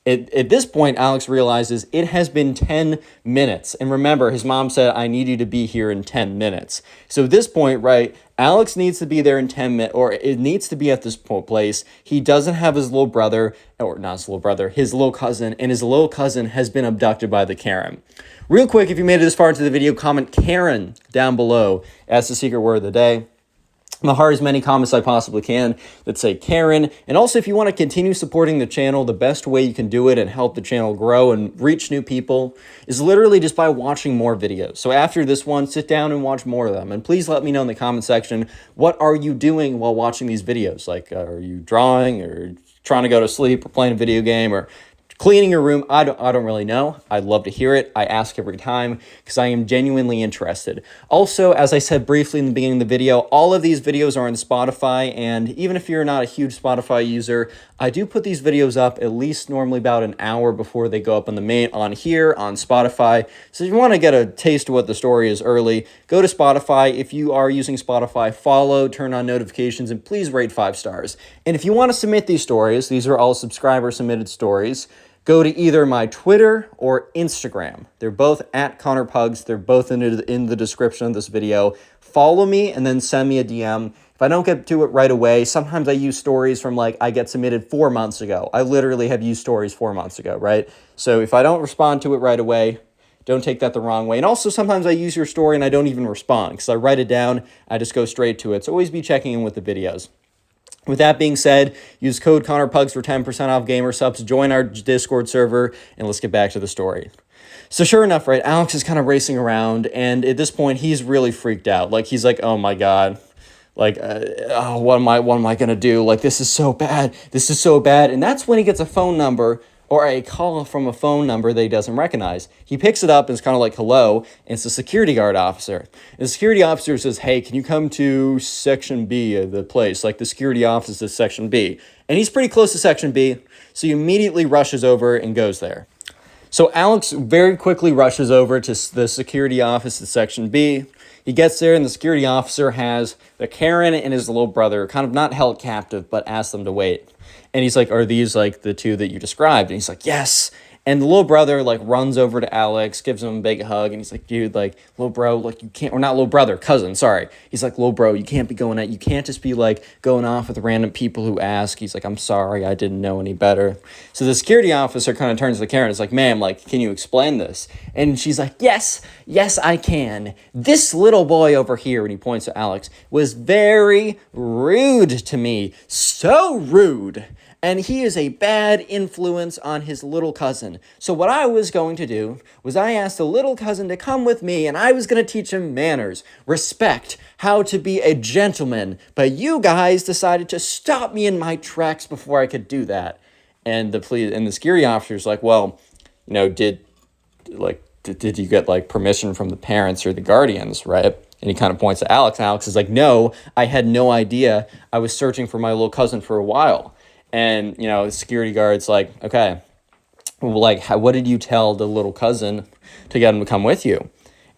At this point, Alex realizes it has been 10 minutes. And remember, his mom said, I need you to be here in 10 minutes. So at this point, right, Alex needs to be there in 10 minutes, or it needs to be at this place. He doesn't have his little brother, or not his little brother, his little cousin, and his little cousin has been abducted by the Karen. Real quick, if you made it this far into the video, comment Karen down below as the secret word of the day. I'm gonna heart as many comments I possibly can that say Karen. And also, if you want to continue supporting the channel, the best way you can do it and help the channel grow and reach new people is literally just by watching more videos. So after this one, sit down and watch more of them. And please let me know in the comment section, what are you doing while watching these videos? Like, are you drawing or trying to go to sleep or playing a video game or cleaning your room? I don't really know. I'd love to hear it. I ask every time because I am genuinely interested. Also, as I said briefly in the beginning of the video, all of these videos are on Spotify, and even if you're not a huge Spotify user, I do put these videos up at least normally about an hour before they go up on here on Spotify. So if you want to get a taste of what the story is early, go to Spotify. If you are using Spotify, follow, turn on notifications, and please rate 5 stars. And if you want to submit these stories, these are all subscriber submitted stories, go to either my Twitter or Instagram. They're both at Connor Pugs. They're both in the description of this video. Follow me and then send me a DM. If I don't get to it right away, sometimes I use stories from I get submitted 4 months ago. I literally have used stories 4 months ago, right? So if I don't respond to it right away, don't take that the wrong way. And also sometimes I use your story and I don't even respond because I write it down. I just go straight to it. So always be checking in with the videos. With that being said, use code ConnorPugs for 10% off gamer subs, join our Discord server, and let's get back to the story. So sure enough, right, Alex is kind of racing around, and at this point, he's really freaked out. He's like, oh my God, what am I going to do? This is so bad. This is so bad. And that's when he gets a phone number or a call from a phone number that he doesn't recognize. He picks it up and it's kind of like, hello, and it's a security guard officer. And the security officer says, hey, can you come to Section B of the place? The security office is Section B. And he's pretty close to Section B, so he immediately rushes over and goes there. So Alex very quickly rushes over to the security office at Section B. He gets there, and the security officer has the Karen and his little brother kind of not held captive, but asked them to wait. And he's like, are these the two that you described? And he's like, yes. And the little brother runs over to Alex, gives him a big hug, and he's like, dude, little bro, you can't, or not little brother, cousin, sorry. He's like, little bro, you can't be going at, you can't just be going off with random people who ask. He's like, I'm sorry, I didn't know any better. So the security officer kind of turns to Karen and is like, ma'am, can you explain this? And she's like, yes, I can. This little boy over here, and he points to Alex, was very rude to me. So rude. And he is a bad influence on his little cousin. So what I was going to do was I asked the little cousin to come with me, and I was going to teach him manners, respect, how to be a gentleman. But you guys decided to stop me in my tracks before I could do that. And the security officer's like, well, did you get permission from the parents or the guardians, right? And he kind of points to Alex. And Alex is like, no, I had no idea. I was searching for my little cousin for a while. And, the security guard's like, okay, well, what did you tell the little cousin to get him to come with you?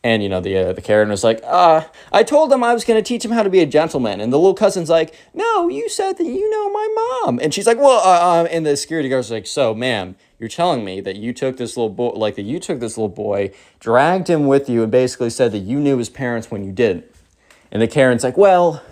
And, the Karen was like, I told him I was going to teach him how to be a gentleman. And the little cousin's like, no, you said that you know my mom. And she's like, well, and the security guard's like, so, ma'am, you're telling me that you took this little boy, dragged him with you, and basically said that you knew his parents when you didn't. And the Karen's like, well,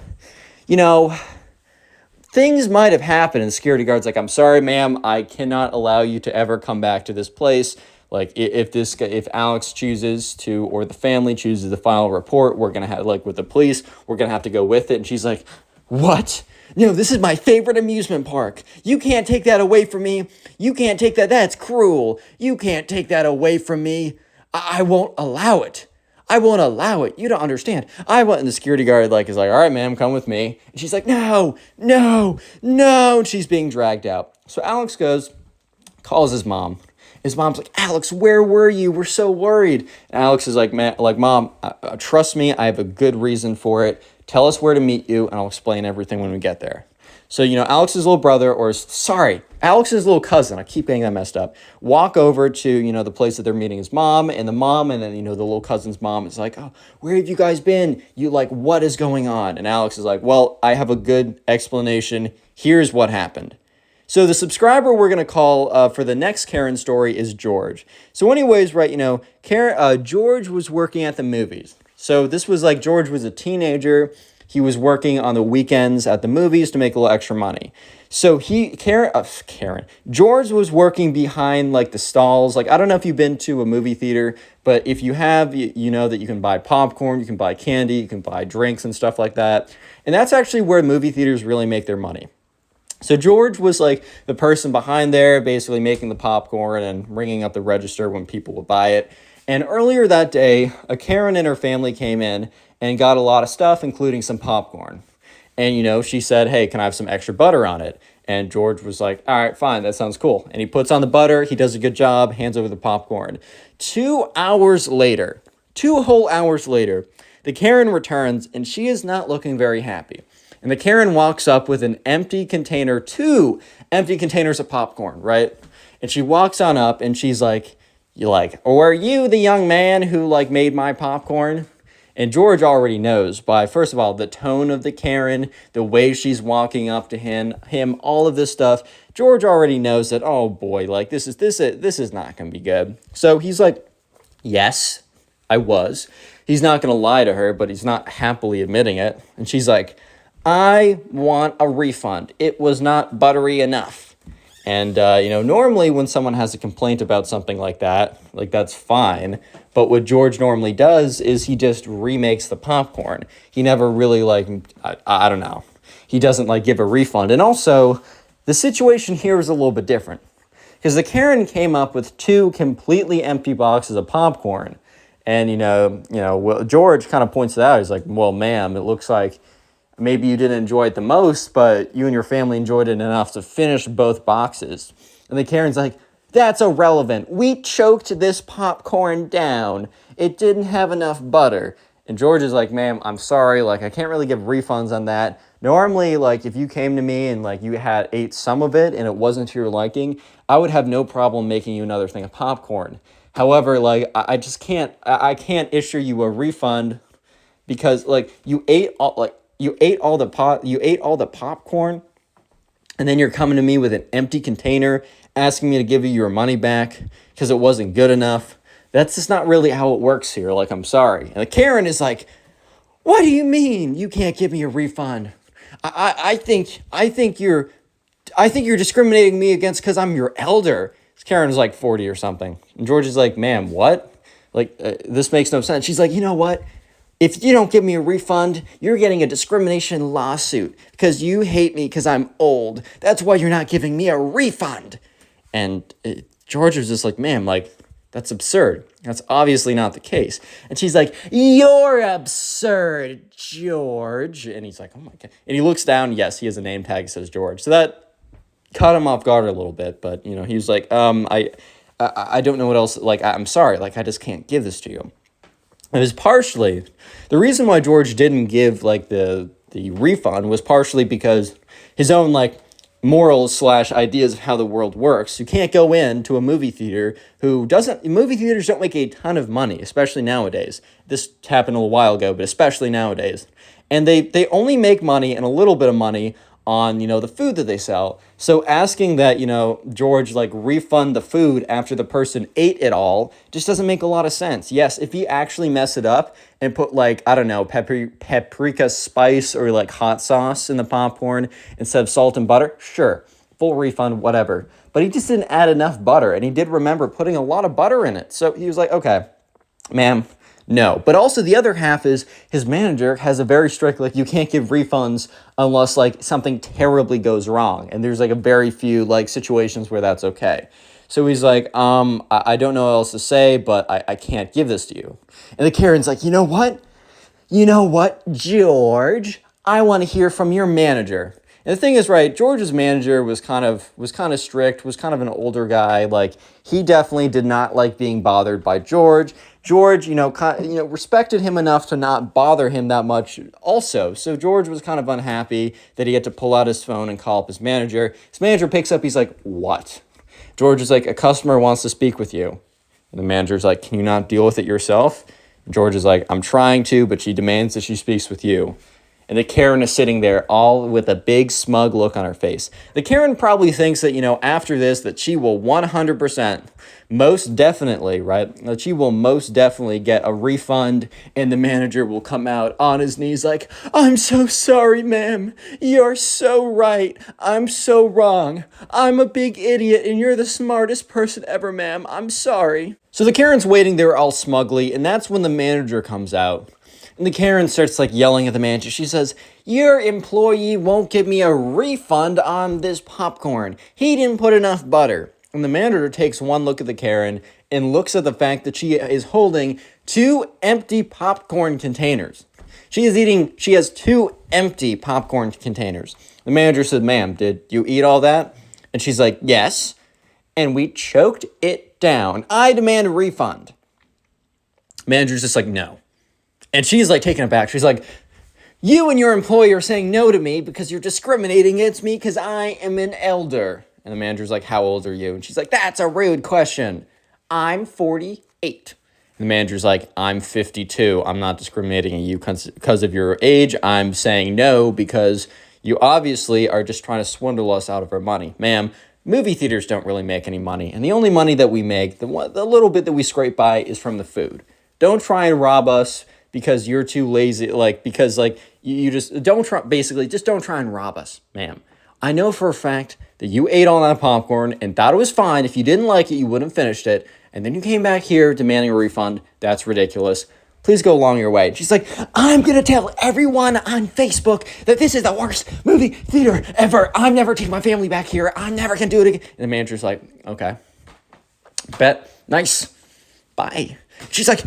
things might have happened. And the security guard's like, I'm sorry, ma'am, I cannot allow you to ever come back to this place. If Alex chooses to, or the family chooses to file a report, we're going to have, with the police, we're going to have to go with it. And she's like, what? No, this is my favorite amusement park. You can't take that away from me. You can't take that. That's cruel. You can't take that away from me. I won't allow it. I won't allow it. You don't understand. And the security guard is like, all right, ma'am, come with me. And she's like, no. And she's being dragged out. So Alex calls his mom. His mom's like, Alex, where were you? We're so worried. And Alex is like, Mom, trust me, I have a good reason for it. Tell us where to meet you, and I'll explain everything when we get there. So, Alex's little brother, Alex's little cousin, I keep getting that messed up, walk over to, the place that they're meeting his mom, and then, the little cousin's mom is like, oh, where have you guys been? What is going on? And Alex is like, well, I have a good explanation. Here's what happened. So the subscriber we're going to call for the next Karen story is George. So anyways, right, George was working at the movies. So this was George was a teenager. he was working on the weekends at the movies to make a little extra money. So George was working behind like the stalls. Like, I don't know if you've been to a movie theater, but if you have, you know that you can buy popcorn, you can buy candy, you can buy drinks and stuff like that. And that's actually where movie theaters really make their money. So George was like the person behind there, basically making the popcorn and ringing up the register when people would buy it. And earlier that day, a Karen and her family came in and got a lot of stuff, including some popcorn. And, you know, she said, hey, can I have some extra butter on it? And George was like, all right, fine, that sounds cool. And he puts on the butter, he does a good job, hands over the popcorn. 2 hours later, 2 whole hours later, the Karen returns and she is not looking very happy. And the Karen walks up with an empty container, 2 empty containers of popcorn, right? And she walks on up and she's like, were you the young man who like made my popcorn? And George already knows by, first of all, the tone of the Karen, the way she's walking up to him, all of this stuff. George already knows that, oh boy, like this is not going to be good. So he's like, yes, I was. He's not going to lie to her, but he's not happily admitting it. And she's like, I want a refund. It was not buttery enough. And, you know, normally when someone has a complaint about something like that, like that's fine. But what George normally does is he just remakes the popcorn. He never really like, I don't know. He doesn't like give a refund. And also the situation here is a little bit different because the Karen came up with 2 completely empty boxes of popcorn. And, well, George kind of points it out. He's like, well, ma'am, it looks like maybe you didn't enjoy it the most, but you and your family enjoyed it enough to finish both boxes. And the Karen's like, that's irrelevant. We choked this popcorn down. It didn't have enough butter. And George is like, ma'am, I'm sorry. Like, I can't really give refunds on that. Normally, like, if you came to me and, like, you had ate some of it and it wasn't to your liking, I would have no problem making you another thing of popcorn. However, like, I just can't, I can't issue you a refund because, like, you ate all the popcorn, and then you're coming to me with an empty container asking me to give you your money back because it wasn't good enough. That's just not really how it works here. Like, I'm sorry. And the Karen is like, what do you mean you can't give me a refund? I think you're discriminating me against because I'm your elder. Karen is like 40 or something. And George is like, ma'am, what? Like, this makes no sense. She's like, you know what? If you don't give me a refund, you're getting a discrimination lawsuit because you hate me because I'm old. That's why you're not giving me a refund. And George was just like, ma'am, like, that's absurd. That's obviously not the case. And she's like, you're absurd, George. And he's like, oh my God. And he looks down. Yes, he has a name tag that says George. So that caught him off guard a little bit. But, you know, he was like, I don't know what else. Like, I'm sorry. Like, I just can't give this to you. It was partially, the reason why George didn't give, like, the refund was partially because his own, like, morals / ideas of how the world works. You can't go into a movie theater movie theaters don't make a ton of money, especially nowadays. This happened a little while ago, but especially nowadays. And they only make money and a little bit of money on, you know, the food that they sell. So asking that, you know, George, like, refund the food after the person ate it all just doesn't make a lot of sense. Yes, if you actually mess it up and put, like, I don't know, paprika spice or, like, hot sauce in the popcorn instead of salt and butter, sure, full refund, whatever. But he just didn't add enough butter, and he did remember putting a lot of butter in it. So he was like, okay, ma'am, no. But also the other half is his manager has a very strict, like, you can't give refunds unless, like, something terribly goes wrong. And there's, like, a very few, like, situations where that's okay. So he's like, I don't know what else to say, but I can't give this to you. And the Karen's like, you know what? George, I want to hear from your manager. And the thing is, right, George's manager was kind of strict, was kind of an older guy. Like, he definitely did not like being bothered by George. George, respected him enough to not bother him that much also. So George was kind of unhappy that he had to pull out his phone and call up his manager. His manager picks up, he's like, what? George is like, a customer wants to speak with you. And the manager's like, can you not deal with it yourself? And George is like, I'm trying to, but she demands that she speaks with you. And the Karen is sitting there all with a big smug look on her face. The Karen probably thinks that, after this, that she will 100%, most definitely, right? That she will most definitely get a refund, and the manager will come out on his knees like, I'm so sorry, ma'am. You're so right. I'm so wrong. I'm a big idiot, and you're the smartest person ever, ma'am. I'm sorry. So the Karen's waiting there all smugly, and that's when the manager comes out. And the Karen starts yelling at the manager. She says, your employee won't give me a refund on this popcorn. He didn't put enough butter. And the manager takes one look at the Karen and looks at the fact that she is holding 2 empty popcorn containers. She has 2 empty popcorn containers. The manager said, ma'am, did you eat all that? And she's like, yes. And we choked it down. I demand a refund. Manager's just like, no. And she's taken aback. She's like, you and your employer are saying no to me because you're discriminating against me because I am an elder. And the manager's like, how old are you? And she's like, that's a rude question. I'm 48. And the manager's like, I'm 52. I'm not discriminating at you because of your age. I'm saying no because you obviously are just trying to swindle us out of our money. Ma'am, movie theaters don't really make any money. And the only money that we make, the little bit that we scrape by, is from the food. Don't try and rob us because you're too lazy, you just don't try, basically, just don't try and rob us, ma'am. I know for a fact that you ate all that popcorn and thought it was fine. If you didn't like it, you wouldn't have finished it. And then you came back here demanding a refund. That's ridiculous. Please go along your way. She's like, I'm going to tell everyone on Facebook that this is the worst movie theater ever. I'm never taking my family back here. I'm never going to do it again. And the manager's like, okay. Bet. Nice. Bye. She's like,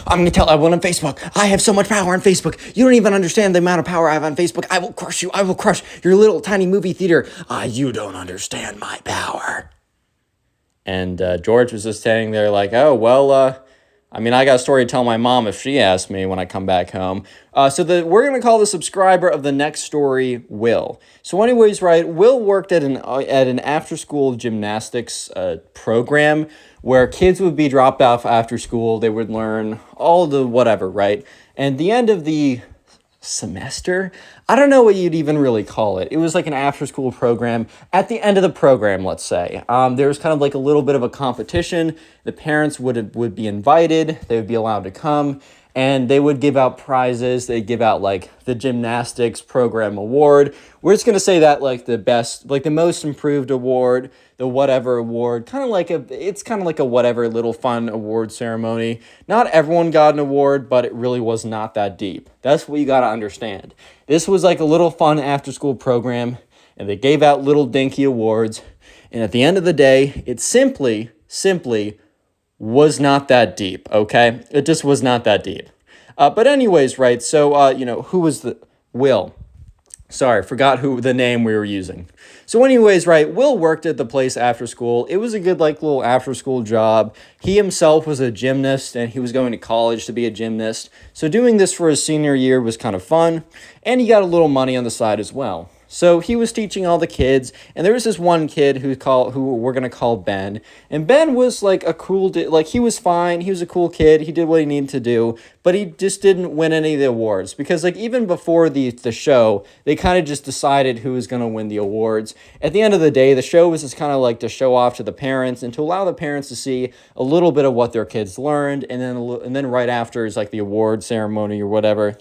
I'm going to tell everyone on Facebook. I have so much power on Facebook. You don't even understand the amount of power I have on Facebook. I will crush you. I will crush your little tiny movie theater. You don't understand my power. And George was just standing there like, oh, well, I got a story to tell my mom if she asks me when I come back home. We're going to call the subscriber of the next story Will. So anyways, right, Will worked at an after-school gymnastics program where kids would be dropped off after school. They would learn all the whatever, right? And the end of the semester, I don't know what you'd even really call it. It was like an after-school program. At the end of the program, let's say, there was kind of a little bit of a competition. The parents would be invited. They would be allowed to come, and they would give out prizes. They'd give out the gymnastics program award. We're just going to say that the best, the most improved award, the whatever award, it's kind of like a whatever little fun award ceremony. Not everyone got an award, but it really was not that deep. That's what you got to understand. This was a little fun after school program, and they gave out little dinky awards. And at the end of the day, it simply was not that deep, okay? It just was not that deep. But anyways, right, so, who was the Will? Sorry, forgot who the name we were using. So anyways, right, Will worked at the place after school. It was a good, little after-school job. He himself was a gymnast, and he was going to college to be a gymnast. So doing this for his senior year was kind of fun, and he got a little money on the side as well. So he was teaching all the kids, and there was this one kid who we're going to call Ben. And Ben was a cool, he was fine. He was a cool kid. He did what he needed to do, but he just didn't win any of the awards because even before the show, they kind of just decided who was going to win the awards. At the end of the day, the show was just kind of to show off to the parents and to allow the parents to see a little bit of what their kids learned. And then right after is the award ceremony or whatever.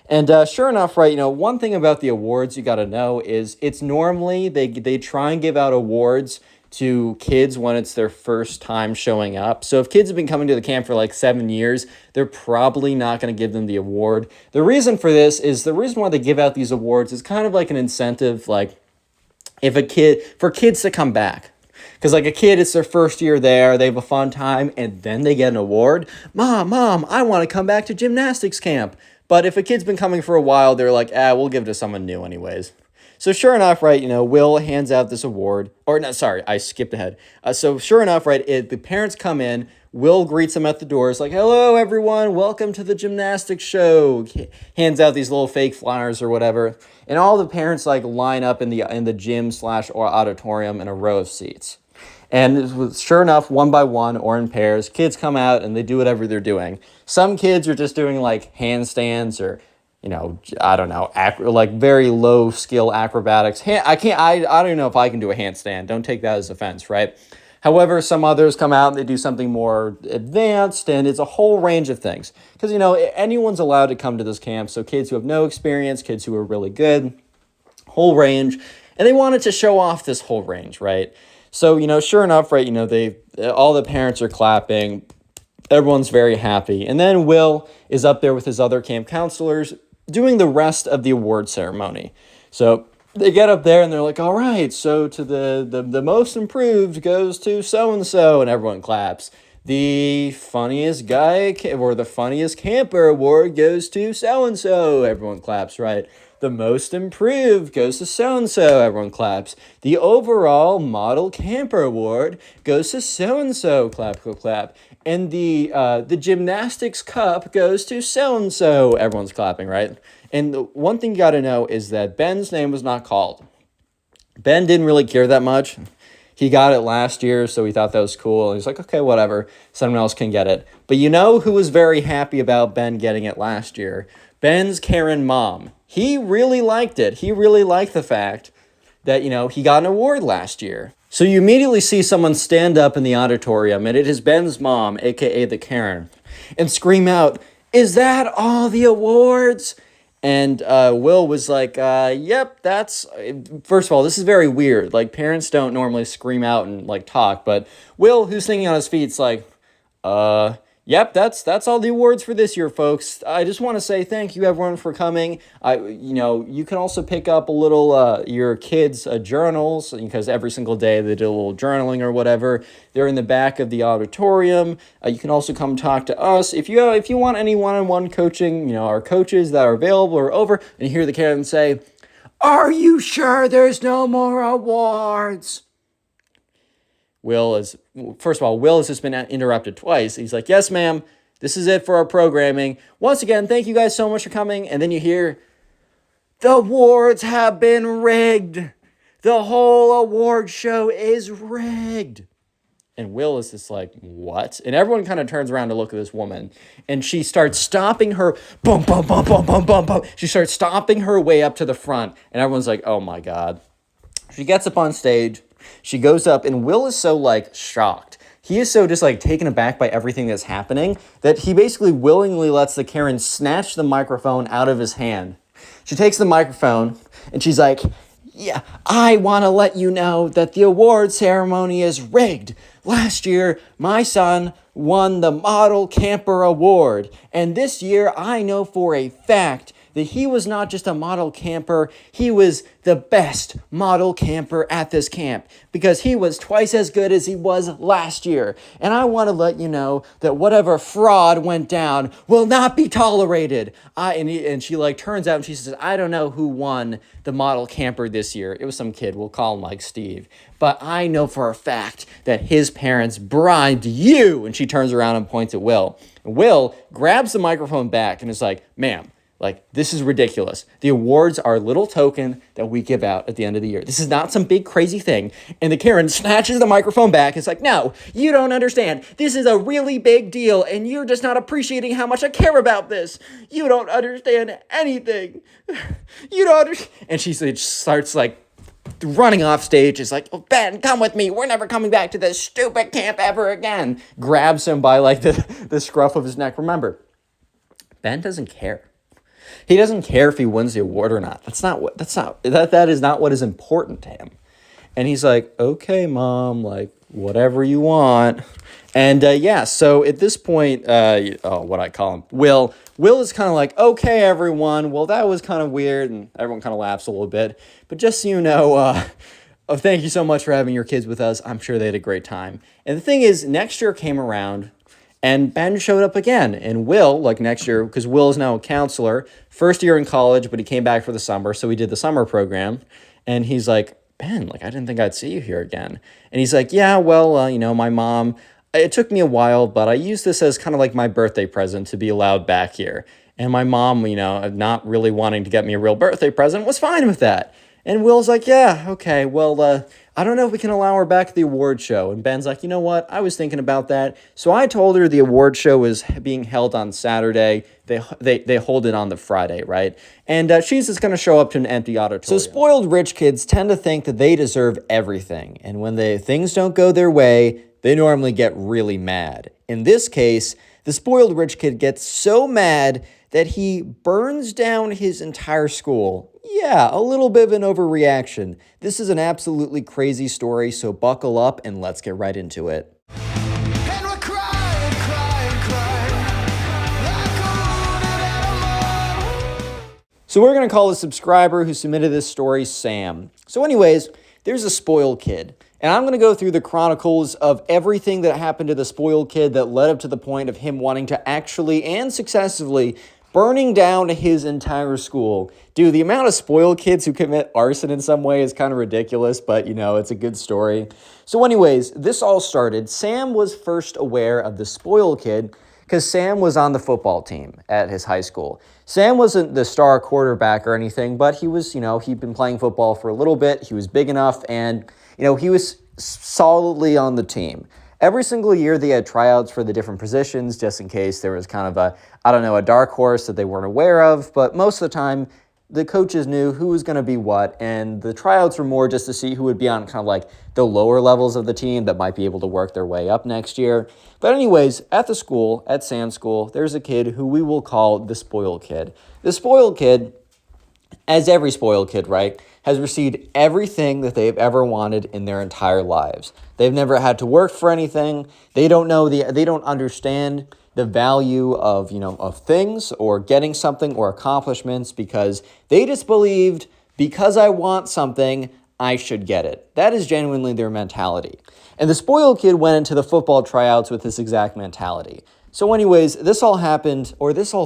And sure enough, right, one thing about the awards you got to know is it's normally they try and give out awards to kids when it's their first time showing up. So if kids have been coming to the camp for 7 years, they're probably not going to give them the award. The reason for this is the reason why they give out these awards is kind of an incentive, for kids to come back. Because a kid, it's their first year there, they have a fun time, and then they get an award. Mom, I want to come back to gymnastics camp. But if a kid's been coming for a while, they're like, we'll give it to someone new anyways. So sure enough, right, Will hands out this award. Or, no, sorry, I skipped ahead. So sure enough, right, the parents come in. Will greets them at the door. It's hello, everyone. Welcome to the gymnastics show. Hands out these little fake flyers or whatever. And all the parents, line up in the gym / auditorium in a row of seats. And sure enough, one by one or in pairs, kids come out and they do whatever they're doing. Some kids are just doing handstands or, I don't know, like very low skill acrobatics. I don't even know if I can do a handstand. Don't take that as offense, right? However, some others come out and they do something more advanced, and it's a whole range of things. Because, anyone's allowed to come to this camp. So kids who have no experience, kids who are really good, whole range. And they wanted to show off this whole range, right? So, sure enough, right, all the parents are clapping. Everyone's very happy. And then Will is up there with his other camp counselors doing the rest of the award ceremony. So they get up there and they're like, all right, so to the most improved goes to so-and-so, and everyone claps. The funniest guy or the funniest camper award goes to so-and-so. Everyone claps, right? The most improved goes to so-and-so. Everyone claps. The overall model camper award goes to so-and-so. Clap, clap, clap. And the gymnastics cup goes to so-and-so. Everyone's clapping, right? And the one thing you got to know is that Ben's name was not called. Ben didn't really care that much. He got it last year, so he thought that was cool. And he's like, okay, whatever. Someone else can get it. But you know who was very happy about Ben getting it last year? Ben's Karen mom. He really liked it. He really liked the fact that, he got an award last year. So you immediately see someone stand up in the auditorium, and it is Ben's mom, a.k.a. the Karen, and scream out, "Is that all the awards?" And Will was like, yep, that's... First of all, this is very weird. Like, parents don't normally scream out and, talk. But Will, who's thinking on his feet, is like, yep, that's all the awards for this year, folks. I just want to say thank you, everyone, for coming. You can also pick up a little, your kids' journals, because every single day they do a little journaling or whatever. They're in the back of the auditorium. You can also come talk to us. If you want any one-on-one coaching, our coaches that are available are over, and you hear the Karen say, "Are you sure there's no more awards?" Will has just been interrupted twice. He's like, "Yes, ma'am, this is it for our programming. Once again, thank you guys so much for coming." And then you hear, "The awards have been rigged. The whole award show is rigged." And Will is just like, "What?" And everyone kind of turns around to look at this woman. And she starts stomping her, bum, bum, bum, bum, bum, bum, bum. She starts stomping her way up to the front. And everyone's like, oh my God. She gets up on stage. She goes up, and Will is so, shocked. He is so just, taken aback by everything that's happening that he basically willingly lets the Karen snatch the microphone out of his hand. She takes the microphone, and she's like, "Yeah, I want to let you know that the award ceremony is rigged. Last year, my son won the Model Camper Award, and this year I know for a fact that he was not just a model camper, he was the best model camper at this camp because he was twice as good as he was last year. And I want to let you know that whatever fraud went down will not be tolerated." And she turns out and she says, "I don't know who won the model camper this year. It was some kid. We'll call him Steve. But I know for a fact that his parents bribed you." And she turns around and points at Will. And Will grabs the microphone back and is like, "Ma'am, this is ridiculous. The awards are a little token that we give out at the end of the year. This is not some big crazy thing." And the Karen snatches the microphone back. It's like, "No, you don't understand. This is a really big deal, and you're just not appreciating how much I care about this. You don't understand anything. You don't understand." And she starts running off stage. It's like, "Oh, Ben, come with me. We're never coming back to this stupid camp ever again." Grabs him by the scruff of his neck. Remember, Ben doesn't care. He doesn't care if he wins the award or not. That is not what is important to him. And he's like, "Okay, Mom, whatever you want." And so at this point, what I call him, Will is kind of like, "Okay, everyone, well, that was kind of weird." And everyone kind of laughs a little bit. But just so you know, thank you so much for having your kids with us. I'm sure they had a great time. And the thing is, next year came around, and Ben showed up again. And Will, next year, because Will is now a counselor, first year in college, but he came back for the summer, so we did the summer program. And he's like, "Ben, I didn't think I'd see you here again." And he's like, "Yeah, well, my mom, it took me a while, but I used this as kind of my birthday present to be allowed back here. And my mom, not really wanting to get me a real birthday present was fine with that." And Will's like, "Yeah, okay, well, I don't know if we can allow her back at the award show. And Ben's like, you know what? I was thinking about that. So I told her the award show was being held on Saturday. They hold it on the Friday, right? And she's just going to show up to an empty auditorium. So spoiled rich kids tend to think that they deserve everything. And when things don't go their way, they normally get really mad. In this case, the spoiled rich kid gets so mad that he burns down his entire school. Yeah, a little bit of an overreaction. This is an absolutely crazy story, so buckle up and let's get right into it. And we're crying, crying, crying, like a wounded animal. So we're going to call the subscriber who submitted this story Sam. So anyways, there's a spoiled kid. And I'm going to go through the chronicles of everything that happened to the spoiled kid that led up to the point of him wanting to actually and successfully burning down his entire school. Dude, the amount of spoiled kids who commit arson in some way is kind of ridiculous, but it's a good story. So anyways, this all started. Sam was first aware of the spoiled kid because Sam was on the football team at his high school. Sam wasn't the star quarterback or anything, but he was, he'd been playing football for a little bit. He was big enough and, he was solidly on the team. Every single year they had tryouts for the different positions just in case there was kind of a dark horse that they weren't aware of. But most of the time, the coaches knew who was going to be what, and the tryouts were more just to see who would be on kind of like the lower levels of the team that might be able to work their way up next year. But anyways, at the school, at Sam's school, there's a kid who we will call the spoiled kid. The spoiled kid, as every spoiled kid, right, has received everything that they've ever wanted in their entire lives. They've never had to work for anything. They don't understand the value of things or getting something or accomplishments because they just believed because I want something, I should get it. That is genuinely their mentality. And the spoiled kid went into the football tryouts with this exact mentality. So anyways, this all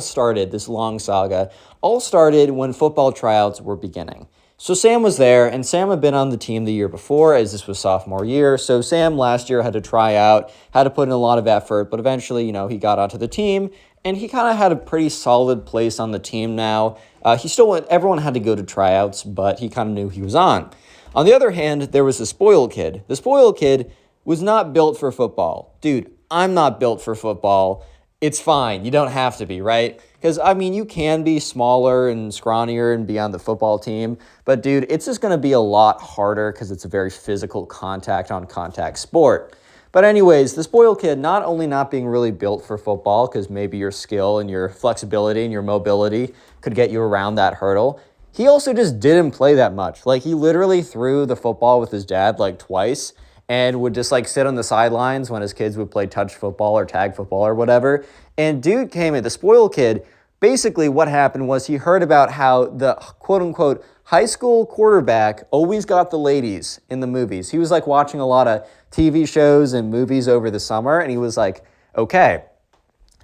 started, this long saga, all started when football tryouts were beginning. So Sam was there, and Sam had been on the team the year before, as this was sophomore year. So Sam last year had to try out, had to put in a lot of effort, but eventually, he got onto the team, and he kind of had a pretty solid place on the team now. Everyone had to go to tryouts, but he kind of knew he was on. On the other hand, there was the spoiled kid. The spoiled kid was not built for football. Dude, I'm not built for football. It's fine. You don't have to be, right? Because, you can be smaller and scrawnier and be on the football team. But, dude, it's just going to be a lot harder because it's a very physical contact-on-contact sport. But anyways, the spoiled kid, not only not being really built for football because maybe your skill and your flexibility and your mobility could get you around that hurdle, he also just didn't play that much. Like, he literally threw the football with his dad, twice and would just sit on the sidelines when his kids would play touch football or tag football or whatever. And dude came in, the spoiled kid, basically what happened was he heard about how the quote-unquote high school quarterback always got the ladies in the movies. He was watching a lot of TV shows and movies over the summer, and he was like, okay,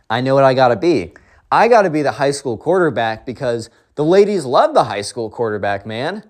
I know what I gotta be. I gotta be the high school quarterback because the ladies love the high school quarterback, man.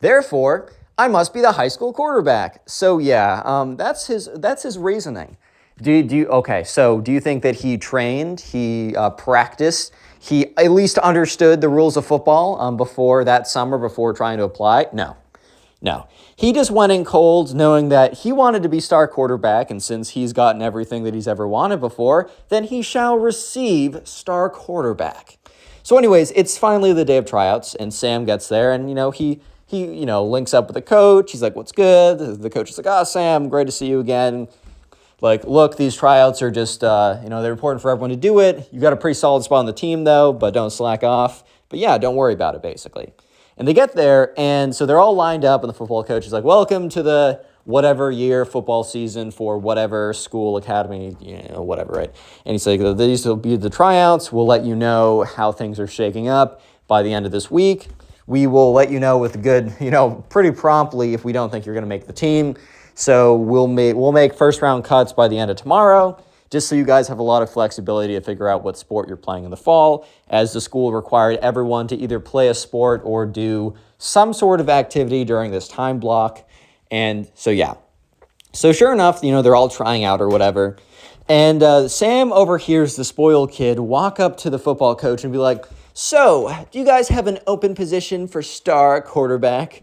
Therefore, I must be the high school quarterback. So yeah, that's his reasoning. Do you think that he trained, he practiced, he at least understood the rules of football before that summer, before trying to apply? No. He just went in cold knowing that he wanted to be star quarterback, and since he's gotten everything that he's ever wanted before, then he shall receive star quarterback. So anyways, it's finally the day of tryouts, and Sam gets there, and he links up with the coach. He's like, what's good? The coach is like, Sam, great to see you again. Look, these tryouts are just, they're important for everyone to do it. You got a pretty solid spot on the team, though, but don't slack off. But yeah, don't worry about it, basically. And they get there, and so they're all lined up, and the football coach is like, welcome to the whatever year football season for whatever school, academy, whatever, right? And he's like, these will be the tryouts. We'll let you know how things are shaking up by the end of this week. We will let you know with good, pretty promptly if we don't think you're going to make the team. So we'll make first round cuts by the end of tomorrow, just so you guys have a lot of flexibility to figure out what sport you're playing in the fall, as the school required everyone to either play a sport or do some sort of activity during this time block. And so, yeah. So sure enough, they're all trying out or whatever. And Sam overhears the spoiled kid walk up to the football coach and be like, so, do you guys have an open position for star quarterback?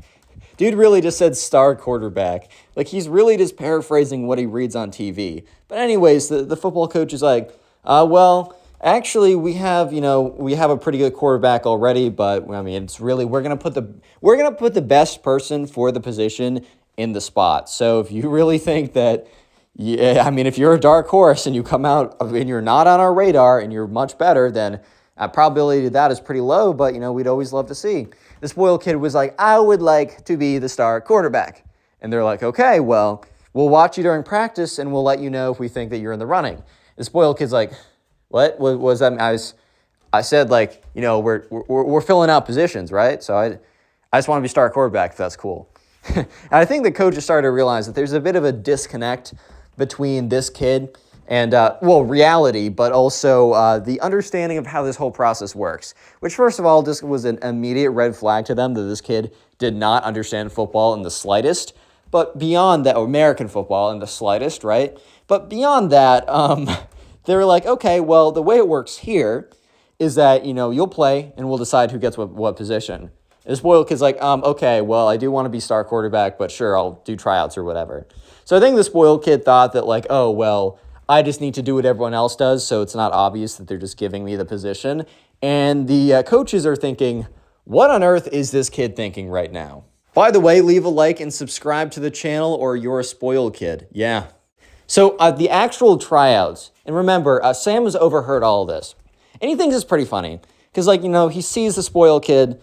Dude really just said star quarterback. Like, he's really just paraphrasing what he reads on TV. But anyways, the football coach is like, well, actually, we have a pretty good quarterback already, but I mean, it's really we're gonna put the best person for the position in the spot. So if you really think that, yeah, I mean, if you're a dark horse and you come out and you're not on our radar and you're much better, then probability of that is pretty low. But we'd always love to see. The spoiled kid was like, I would like to be the star quarterback, and they're like, okay, well, we'll watch you during practice and we'll let you know if we think that you're in the running. The spoiled kid's like, what was that? I said, like, we're filling out positions, right? So I just want to be star quarterback if that's cool. And I think the coach has started to realize that there's a bit of a disconnect between this kid and, reality, but also the understanding of how this whole process works, which, first of all, just was an immediate red flag to them that this kid did not understand football in the slightest. But beyond that, American football in the slightest, right? But beyond that, they were like, okay, well, the way it works here is that, you'll play and we'll decide who gets what position. And the spoiled kid's like, okay, well, I do want to be star quarterback, but sure, I'll do tryouts or whatever. So I think the spoiled kid thought that, like, oh, well, I just need to do what everyone else does, so it's not obvious that they're just giving me the position. And the coaches are thinking, what on earth is this kid thinking right now? By the way, leave a like and subscribe to the channel or you're a spoiled kid. Yeah. So the actual tryouts, and remember, Sam has overheard all of this. And he thinks it's pretty funny because, he sees the spoiled kid.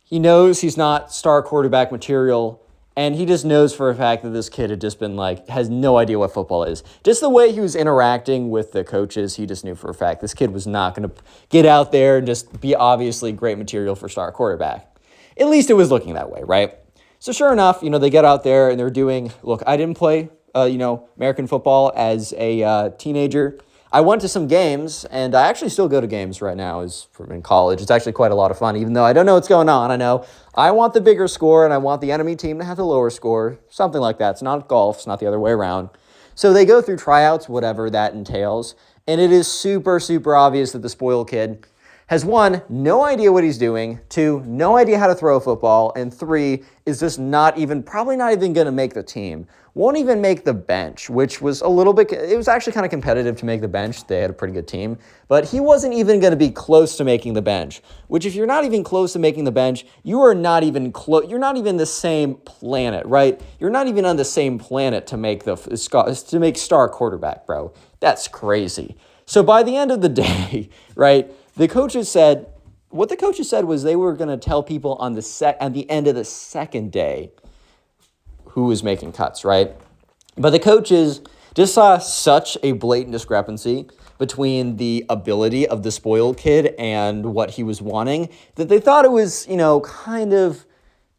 He knows he's not star quarterback material. And he just knows for a fact that this kid had just been has no idea what football is. Just the way he was interacting with the coaches, he just knew for a fact this kid was not going to get out there and just be obviously great material for star quarterback. At least it was looking that way, right? So sure enough, they get out there and they're doing, look, I didn't play, American football as a teenager. I went to some games, and I actually still go to games right now in college. It's actually quite a lot of fun, even though I don't know what's going on. I know I want the bigger score, and I want the enemy team to have the lower score, something like that. It's not golf. It's not the other way around. So they go through tryouts, whatever that entails, and it is super, super obvious that the spoiled kid has, one, no idea what he's doing, two, no idea how to throw a football, and three, is just probably not even going to make the team. Won't even make the bench, which was it was actually kind of competitive to make the bench. They had a pretty good team, but he wasn't even going to be close to making the bench, which if you're not even close to making the bench, you are not even close. You're not even the same planet, right? You're not even on the same planet to make star quarterback, bro. That's crazy. So by the end of the day, right, what the coaches said was they were going to tell people at the end of the second day who was making cuts, right? But the coaches just saw such a blatant discrepancy between the ability of the spoiled kid and what he was wanting that they thought it was, kind of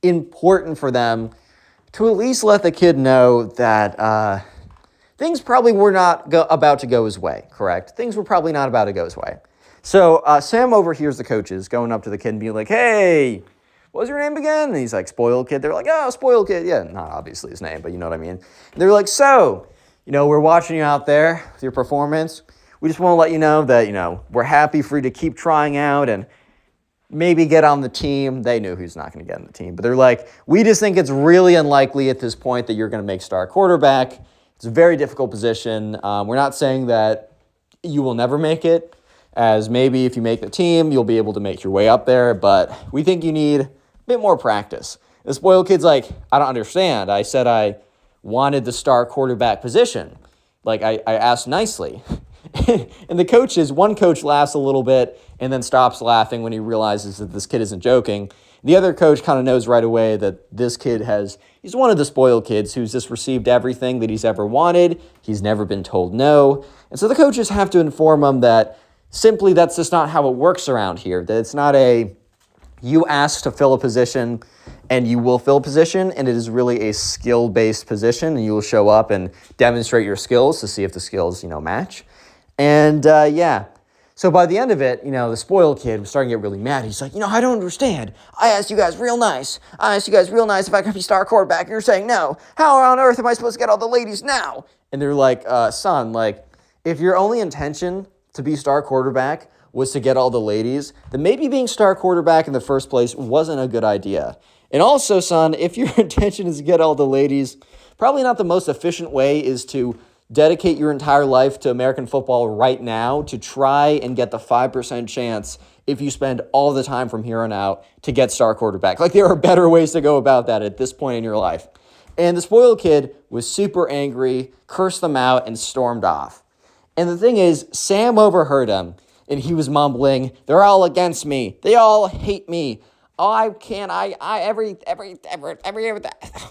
important for them to at least let the kid know that things probably were not about to go his way, correct? Things were probably not about to go his way. So Sam overhears the coaches going up to the kid and being like, hey, what was your name again? And he's like, spoiled kid. They're like, oh, spoiled kid. Yeah, not obviously his name, but you know what I mean. And they're like, so, we're watching you out there with your performance. We just want to let you know that, we're happy for you to keep trying out and maybe get on the team. They knew who's not going to get on the team. But they're like, we just think it's really unlikely at this point that you're going to make star quarterback. It's a very difficult position. We're not saying that you will never make it, as maybe if you make the team, you'll be able to make your way up there. But we think you need bit more practice. The spoiled kid's like, I don't understand. I said I wanted the star quarterback position. Like, I asked nicely. And one coach laughs a little bit and then stops laughing when he realizes that this kid isn't joking. The other coach kind of knows right away that this kid he's one of the spoiled kids who's just received everything that he's ever wanted. He's never been told no. And so the coaches have to inform him that simply that's just not how it works around here. That it's not you ask to fill a position and you will fill a position, and it is really a skill-based position, and you will show up and demonstrate your skills to see if the skills, match. And so by the end of it, the spoiled kid was starting to get really mad. He's like, I don't understand. I asked you guys real nice. If I could be star quarterback, and you're saying no. How on earth am I supposed to get all the ladies now? And they're like, son, if your only intention to be star quarterback was to get all the ladies, then maybe being star quarterback in the first place wasn't a good idea. And also, son, if your intention is to get all the ladies, probably not the most efficient way is to dedicate your entire life to American football right now to try and get the 5% chance if you spend all the time from here on out to get star quarterback. Like, there are better ways to go about that at this point in your life. And the spoiled kid was super angry, cursed them out, and stormed off. And the thing is, Sam overheard him, and he was mumbling, "They're all against me. They all hate me. Oh, I can't,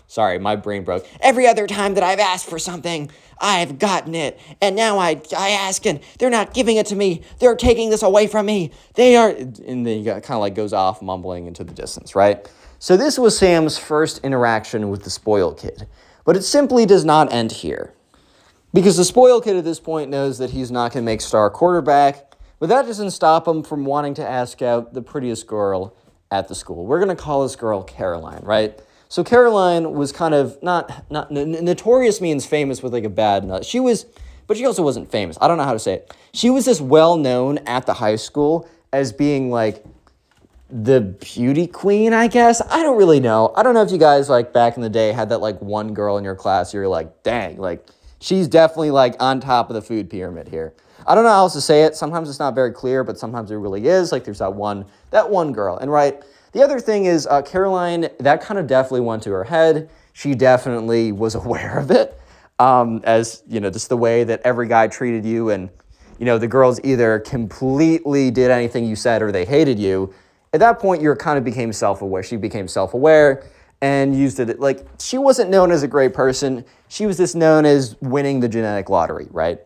sorry, my brain broke. Every other time that I've asked for something, I've gotten it. And now I ask and they're not giving it to me. They're taking this away from me. They are," and then he kind of like goes off mumbling into the distance, right? So this was Sam's first interaction with the spoiled kid. But it simply does not end here. Because the spoiled kid at this point knows that he's not going to make star quarterback, but that doesn't stop him from wanting to ask out the prettiest girl at the school. We're going to call this girl Caroline, right? So Caroline was kind of not notorious means famous with like a bad nut. She was, but she also wasn't famous. I don't know how to say it. She was just well known at the high school as being like the beauty queen, I guess. I don't really know. I don't know if you guys like back in the day had that like one girl in your class you're like, dang, like she's definitely like on top of the food pyramid here. I don't know how else to say it. Sometimes it's not very clear, but sometimes it really is. Like there's that one girl. And right, the other thing is Caroline, that kind of definitely went to her head. She definitely was aware of it, as, you know, just the way that every guy treated you. And, you know, the girls either completely did anything you said or they hated you. At that point, you kind of became self-aware. She became self-aware and used it. Like, she wasn't known as a great person. She was just known as winning the genetic lottery, right?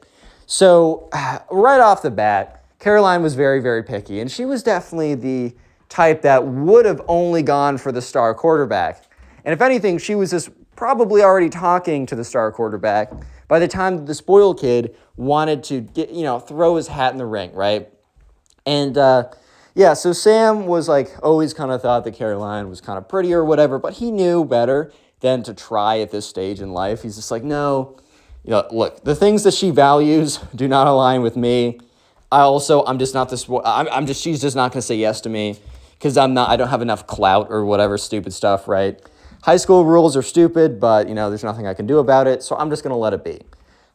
So right off the bat, Caroline was very, very picky. And she was definitely the type that would have only gone for the star quarterback. And if anything, she was just probably already talking to the star quarterback by the time the spoiled kid wanted to get, you know, throw his hat in the ring, right? And yeah, so Sam was like always kind of thought that Caroline was kind of pretty or whatever, but he knew better than to try at this stage in life. He's just like, no, you know, look, the things that she values do not align with me. I'm just not this, she's just not going to say yes to me because I don't have enough clout or whatever stupid stuff, right? High school rules are stupid, but, you know, there's nothing I can do about it, so I'm just going to let it be.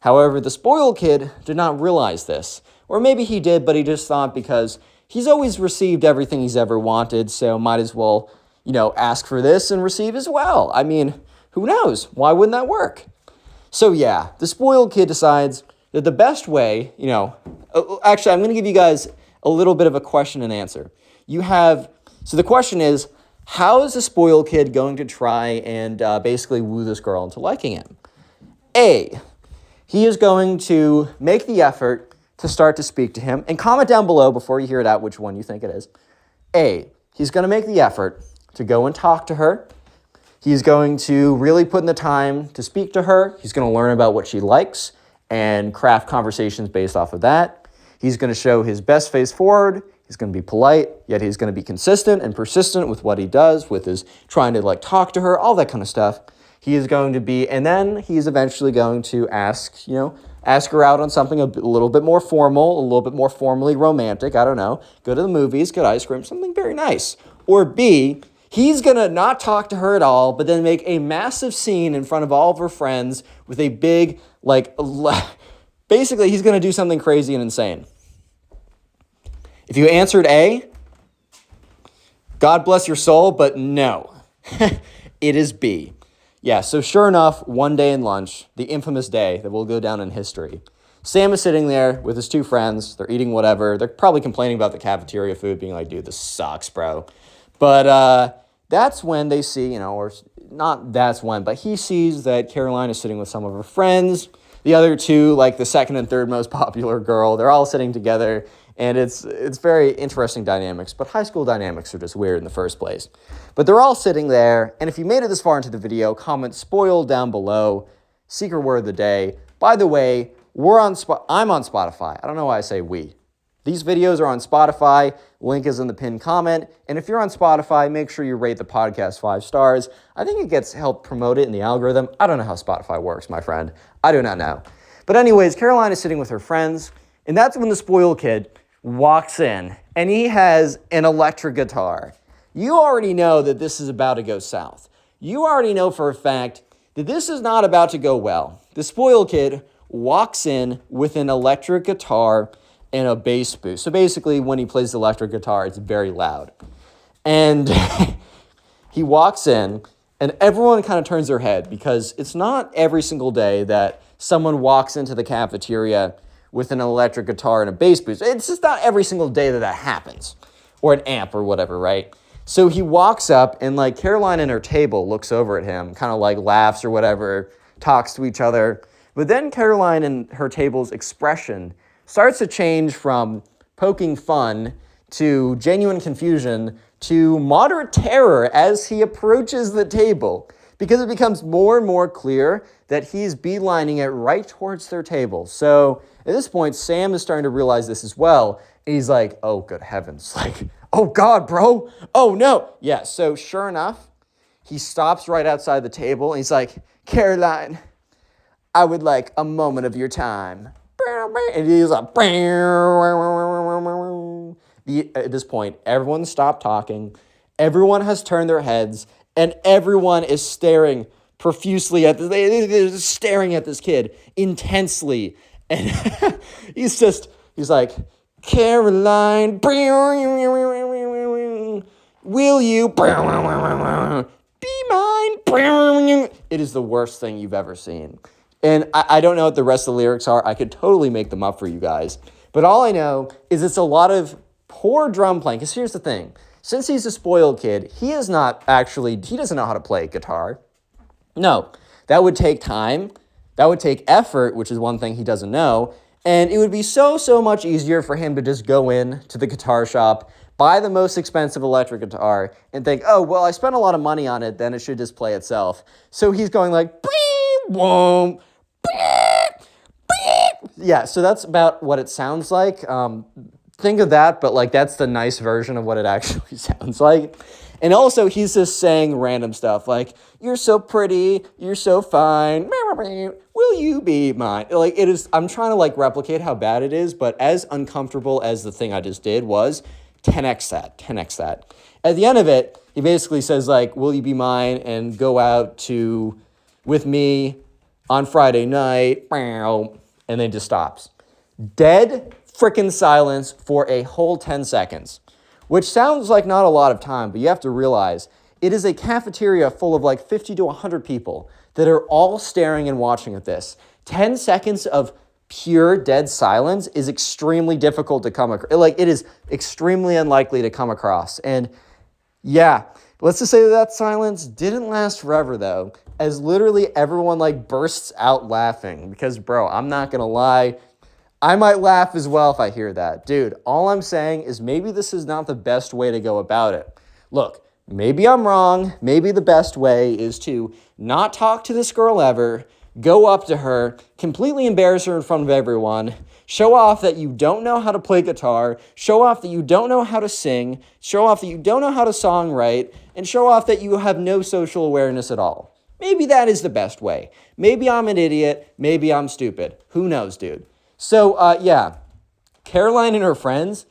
However, the spoiled kid did not realize this. Or maybe he did, but he just thought because he's always received everything he's ever wanted, so might as well, you know, ask for this and receive as well. I mean, who knows? Why wouldn't that work? So yeah, the spoiled kid decides that the best way, you know, actually, I'm going to give you guys a little bit of a question and answer. So the question is, how is the spoiled kid going to try and basically woo this girl into liking him? A, he is going to make the effort to start to speak to him, and comment down below before you hear it out which one you think it is. A, he's going to make the effort to go and talk to her. He's going to really put in the time to speak to her. He's going to learn about what she likes and craft conversations based off of that. He's going to show his best face forward. He's going to be polite, yet he's going to be consistent and persistent with what he does, with his trying to like talk to her, all that kind of stuff. He is going to be, and then he's eventually going to ask her out on something a little bit more formal, a little bit more formally romantic. I don't know. Go to the movies, get ice cream, something very nice. Or B, he's going to not talk to her at all, but then make a massive scene in front of all of her friends with a big, like, basically he's going to do something crazy and insane. If you answered A, God bless your soul, but no, it is B. Yeah, so sure enough, one day in lunch, the infamous day that will go down in history, Sam is sitting there with his two friends. They're eating whatever. They're probably complaining about the cafeteria food, being like, dude, this sucks, bro. But that's when they see, or not that's when, but he sees that Caroline is sitting with some of her friends. The other two, like the second and third most popular girl, they're all sitting together. And it's very interesting dynamics, but high school dynamics are just weird in the first place. But they're all sitting there, and if you made it this far into the video, comment spoiled down below. Secret word of the day. By the way, I'm on Spotify. I don't know why I say we. These videos are on Spotify. Link is in the pinned comment. And if you're on Spotify, make sure you rate the podcast 5 stars. I think it gets help promote it in the algorithm. I don't know how Spotify works, my friend. I do not know. But anyways, Caroline is sitting with her friends, and that's when the spoiled kid walks in, and he has an electric guitar. you already know that this is about to go south. You already know for a fact that this is not about to go well. The spoiled kid walks in with an electric guitar and a bass boost. So basically, when he plays the electric guitar, it's very loud. And he walks in, and everyone kind of turns their head because it's not every single day that someone walks into the cafeteria with an electric guitar and a bass boost. It's just not every single day that that happens, or an amp or whatever, right? So he walks up, and like Caroline and her table looks over at him, kind of like laughs or whatever, talks to each other. But then Caroline and her table's expression starts to change from poking fun to genuine confusion to moderate terror as he approaches the table, because it becomes more and more clear that he's beelining it right towards their table. So at this point, Sam is starting to realize this as well. And he's like, oh, good heavens. Like, oh, God, bro. Oh, no. Yeah, so sure enough, he stops right outside the table. And he's like, Caroline, I would like a moment of your time. And he's like, at this point, everyone stopped talking. Everyone has turned their heads. And everyone is staring profusely at this. They're staring at this kid intensely. And he's like, Caroline, will you be mine? It is the worst thing you've ever seen. And I don't know what the rest of the lyrics are. I could totally make them up for you guys. But all I know is it's a lot of poor drum playing. Because here's the thing. Since he's a spoiled kid, he doesn't know how to play guitar. No, that would take time. That would take effort, which is one thing he doesn't know. And it would be so much easier for him to just go in to the guitar shop, buy the most expensive electric guitar, and think, oh, well, I spent a lot of money on it, then it should just play itself. So he's going like, boom, yeah, so that's about what it sounds like. Think of that, but like that's the nice version of what it actually sounds like. And also, he's just saying random stuff like, you're so pretty, you're so fine, will you be mine? Like, it is, I'm trying to like replicate how bad it is, but as uncomfortable as the thing I just did was, 10x that. At the end of it, he basically says like, will you be mine and go out with me on Friday night, and then just stops. Dead freaking silence for a whole 10 seconds. Which sounds like not a lot of time, but you have to realize it is a cafeteria full of like 50 to 100 people that are all staring and watching at this. 10 seconds of pure dead silence is extremely difficult to come across. Like, it is extremely unlikely to come across. And yeah, let's just say that silence didn't last forever though, as literally everyone like bursts out laughing. Because bro, I'm not gonna lie, I might laugh as well if I hear that. Dude, all I'm saying is maybe this is not the best way to go about it. Look, maybe I'm wrong. Maybe the best way is to not talk to this girl ever, go up to her, completely embarrass her in front of everyone, show off that you don't know how to play guitar, show off that you don't know how to sing, show off that you don't know how to songwrite, and show off that you have no social awareness at all. Maybe that is the best way. Maybe I'm an idiot. Maybe I'm stupid. Who knows, dude? So, yeah, Caroline and her friends,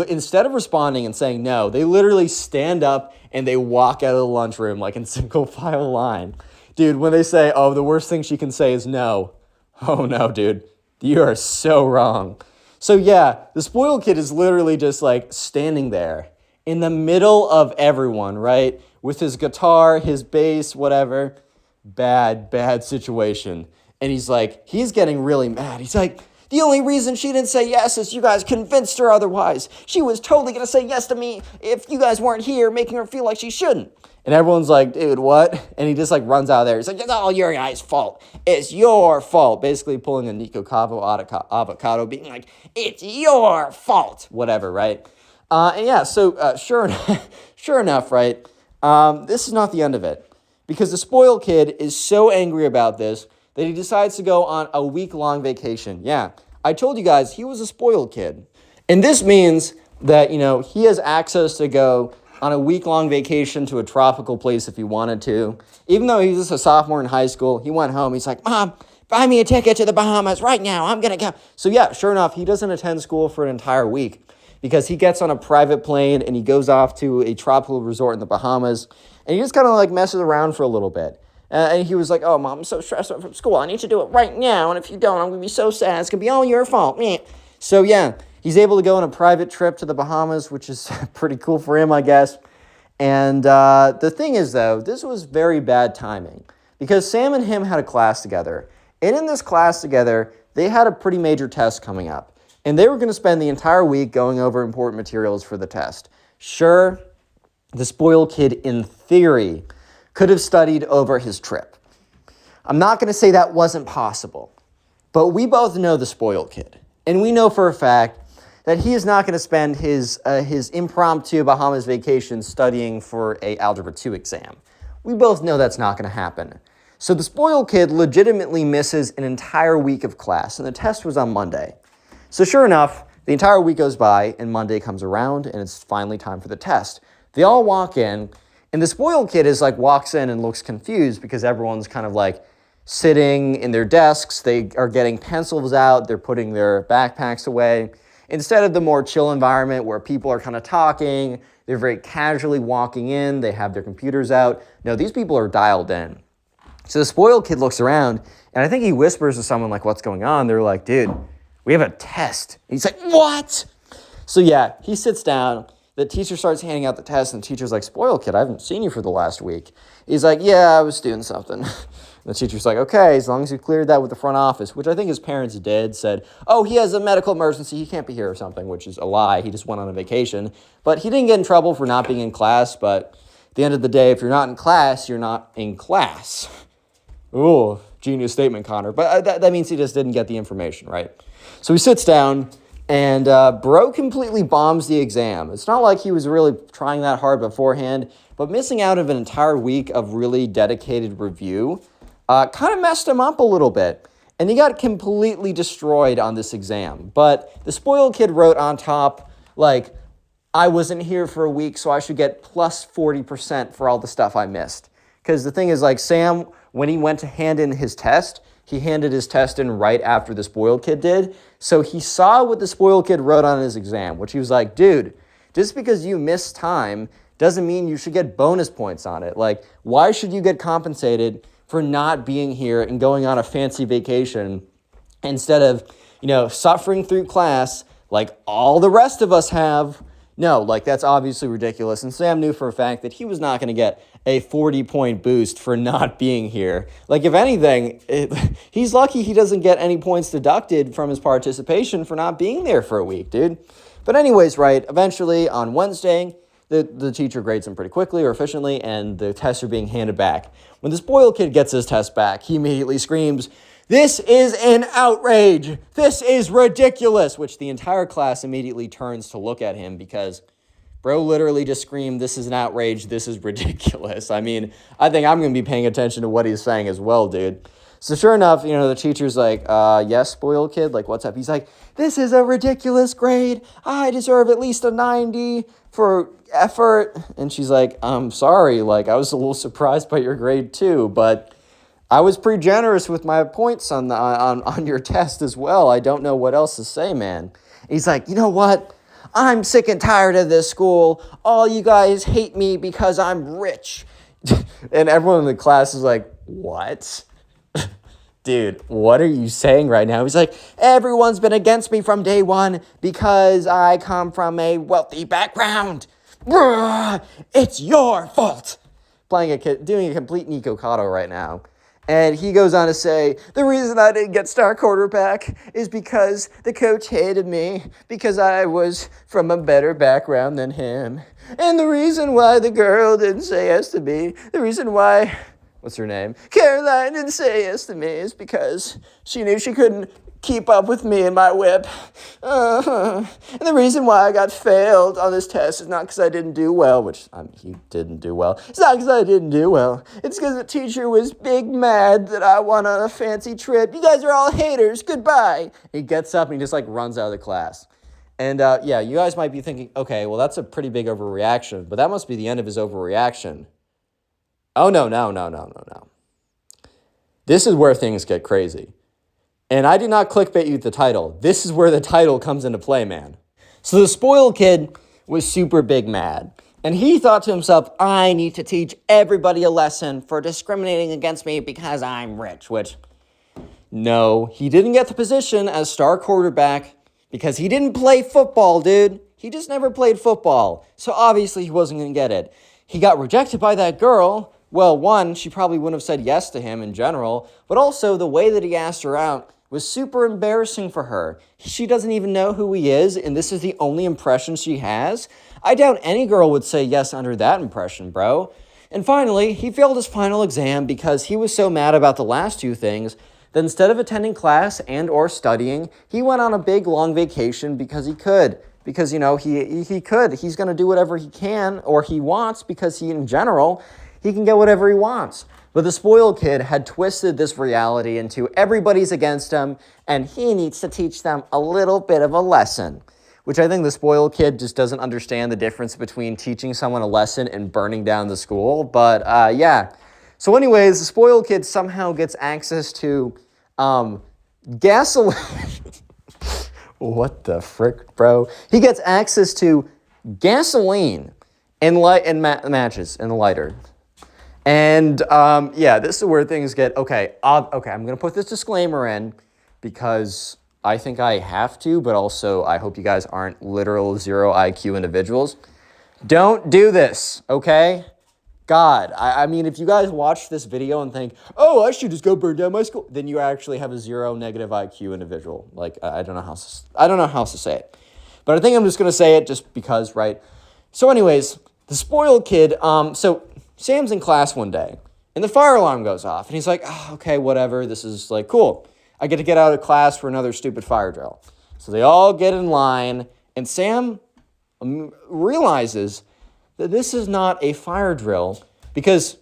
instead of responding and saying no, they literally stand up and they walk out of the lunchroom like in single file line. Dude, when they say, oh, the worst thing she can say is no. Oh, no, dude. You are so wrong. So, yeah, the spoiled kid is literally just like standing there in the middle of everyone, right? With his guitar, his bass, whatever. Bad situation. And he's getting really mad. He's like, the only reason she didn't say yes is you guys convinced her otherwise. She was totally going to say yes to me if you guys weren't here, making her feel like she shouldn't. And everyone's like, dude, what? And he just like runs out of there. He's like, it's all your guys' fault. It's your fault. Basically pulling a Nico Cavo avocado, being like, it's your fault. Whatever, right? And yeah, so sure enough, right? This is not the end of it. Because the spoiled kid is so angry about this that he decides to go on a week-long vacation. Yeah, I told you guys he was a spoiled kid. And this means that, he has access to go on a week-long vacation to a tropical place if he wanted to. Even though he's just a sophomore in high school, he went home. He's like, Mom, buy me a ticket to the Bahamas right now. I'm going to go. So yeah, sure enough, he doesn't attend school for an entire week because he gets on a private plane and he goes off to a tropical resort in the Bahamas, and he just kind of like messes around for a little bit. And he was like, oh, Mom, I'm so stressed out from school. I need to do it right now. And if you don't, I'm going to be so sad. It's going to be all your fault. Meh. So, yeah, he's able to go on a private trip to the Bahamas, which is pretty cool for him, I guess. And the thing is, though, this was very bad timing because Sam and him had a class together. And in this class together, they had a pretty major test coming up. And they were going to spend the entire week going over important materials for the test. Sure, the spoiled kid, in theory, could have studied over his trip. I'm not going to say that wasn't possible, but we both know the spoiled kid. And we know for a fact that he is not going to spend his impromptu Bahamas vacation studying for a Algebra 2 exam. We both know that's not going to happen. So the spoiled kid legitimately misses an entire week of class, and the test was on Monday. So sure enough, the entire week goes by, and Monday comes around, and it's finally time for the test. They all walk in, and the spoiled kid is like walks in and looks confused because everyone's kind of like sitting in their desks. They are getting pencils out. They're putting their backpacks away. Instead of the more chill environment where people are kind of talking, they're very casually walking in. They have their computers out. No, these people are dialed in. So the spoiled kid looks around, and I think he whispers to someone like, what's going on? They're like, dude, we have a test. And he's like, what? So yeah, he sits down. The teacher starts handing out the test, and the teacher's like, spoiled kid, I haven't seen you for the last week. He's like, yeah, I was doing something. And the teacher's like, okay, as long as you cleared that with the front office, which I think his parents did, said, oh, he has a medical emergency, he can't be here or something, which is a lie. He just went on a vacation. But he didn't get in trouble for not being in class, but at the end of the day, if you're not in class, you're not in class. Ooh, genius statement, Connor. But that means he just didn't get the information, right? So he sits down, and bro completely bombs the exam. It's not like he was really trying that hard beforehand, but missing out of an entire week of really dedicated review kind of messed him up a little bit. And he got completely destroyed on this exam. But the spoiled kid wrote on top, like, I wasn't here for a week, so I should get plus 40% for all the stuff I missed. Because the thing is, like, Sam, when he went to hand in his test, he handed his test in right after the spoiled kid did. So he saw what the spoiled kid wrote on his exam, which he was like, dude, just because you missed time doesn't mean you should get bonus points on it. Like, why should you get compensated for not being here and going on a fancy vacation instead of, suffering through class like all the rest of us have? No, like, that's obviously ridiculous. And Sam knew for a fact that he was not going to get a 40-point boost for not being here. Like, if anything, he's lucky he doesn't get any points deducted from his participation for not being there for a week, dude. But anyways, right, eventually on Wednesday, the teacher grades him pretty quickly or efficiently, and the tests are being handed back. When the spoiled kid gets his test back, he immediately screams, "This is an outrage! This is ridiculous!" Which the entire class immediately turns to look at him because bro literally just screamed, "This is an outrage, this is ridiculous." I mean, I think I'm going to be paying attention to what he's saying as well, dude. So sure enough, the teacher's like, yes, spoiled kid, like, what's up? He's like, this is a ridiculous grade. I deserve at least a 90 for effort. And she's like, I'm sorry, like, I was a little surprised by your grade too, but I was pretty generous with my points on your test as well. I don't know what else to say, man. He's like, you know what? I'm sick and tired of this school. All you guys hate me because I'm rich. And everyone in the class is like, what? Dude, what are you saying right now? He's like, everyone's been against me from day one because I come from a wealthy background. It's your fault. Doing a complete Nico Cotto right now. And he goes on to say, the reason I didn't get star quarterback is because the coach hated me because I was from a better background than him. And the reason why the girl didn't say yes to me, the reason why, what's her name? Caroline didn't say yes to me is because she knew she couldn't keep up with me and my whip. And the reason why I got failed on this test is not because I didn't do well, which he didn't do well. It's not because I didn't do well. It's because the teacher was big mad that I went on a fancy trip. You guys are all haters. Goodbye. He gets up and he just like runs out of the class. And yeah, you guys might be thinking, okay, well, that's a pretty big overreaction, but that must be the end of his overreaction. Oh, no. This is where things get crazy. And I did not clickbait you with the title. This is where the title comes into play, man. So the spoiled kid was super big mad. And he thought to himself, I need to teach everybody a lesson for discriminating against me because I'm rich. Which, no, he didn't get the position as star quarterback because he didn't play football, dude. He just never played football. So obviously he wasn't going to get it. He got rejected by that girl. Well, one, she probably wouldn't have said yes to him in general, but also the way that he asked her out was super embarrassing for her. She doesn't even know who he is, and this is the only impression she has. I doubt any girl would say yes under that impression, bro. And finally, he failed his final exam because he was so mad about the last two things that instead of attending class and or studying, he went on a big long vacation because he could. Because, you know, he could. He's going to do whatever he can or he wants because in general, he can get whatever he wants. But the spoiled kid had twisted this reality into everybody's against him and he needs to teach them a little bit of a lesson. Which I think the spoiled kid just doesn't understand the difference between teaching someone a lesson and burning down the school. But yeah. So anyways, the spoiled kid somehow gets access to gasoline. What the frick, bro? He gets access to gasoline and matches and a lighter. And yeah, this is where things get, okay, I'm going to put this disclaimer in because I think I have to, but also I hope you guys aren't literal 0 IQ individuals. Don't do this, okay? God, I mean, if you guys watch this video and think, oh, I should just go burn down my school, then you actually have a 0 negative IQ individual. Like, I don't know how to say it. But I think I'm just going to say it just because, right? So anyways, the spoiled kid, so Sam's in class one day, and the fire alarm goes off, and he's like, oh, okay, whatever, this is like, cool. I get to get out of class for another stupid fire drill. So they all get in line, and Sam realizes that this is not a fire drill because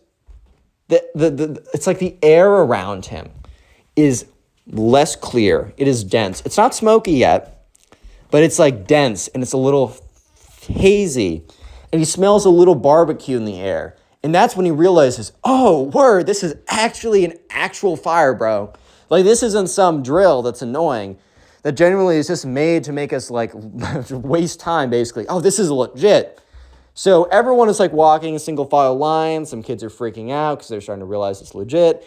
it's like the air around him is less clear. It is dense. It's not smoky yet, but it's like dense and it's a little hazy. And he smells a little barbecue in the air. And that's when he realizes, oh, word, this is actually an actual fire, bro. Like, this isn't some drill that's annoying. That genuinely is just made to make us, like, waste time, basically. Oh, this is legit. So everyone is, like, walking in single file line. Some kids are freaking out because they're starting to realize it's legit.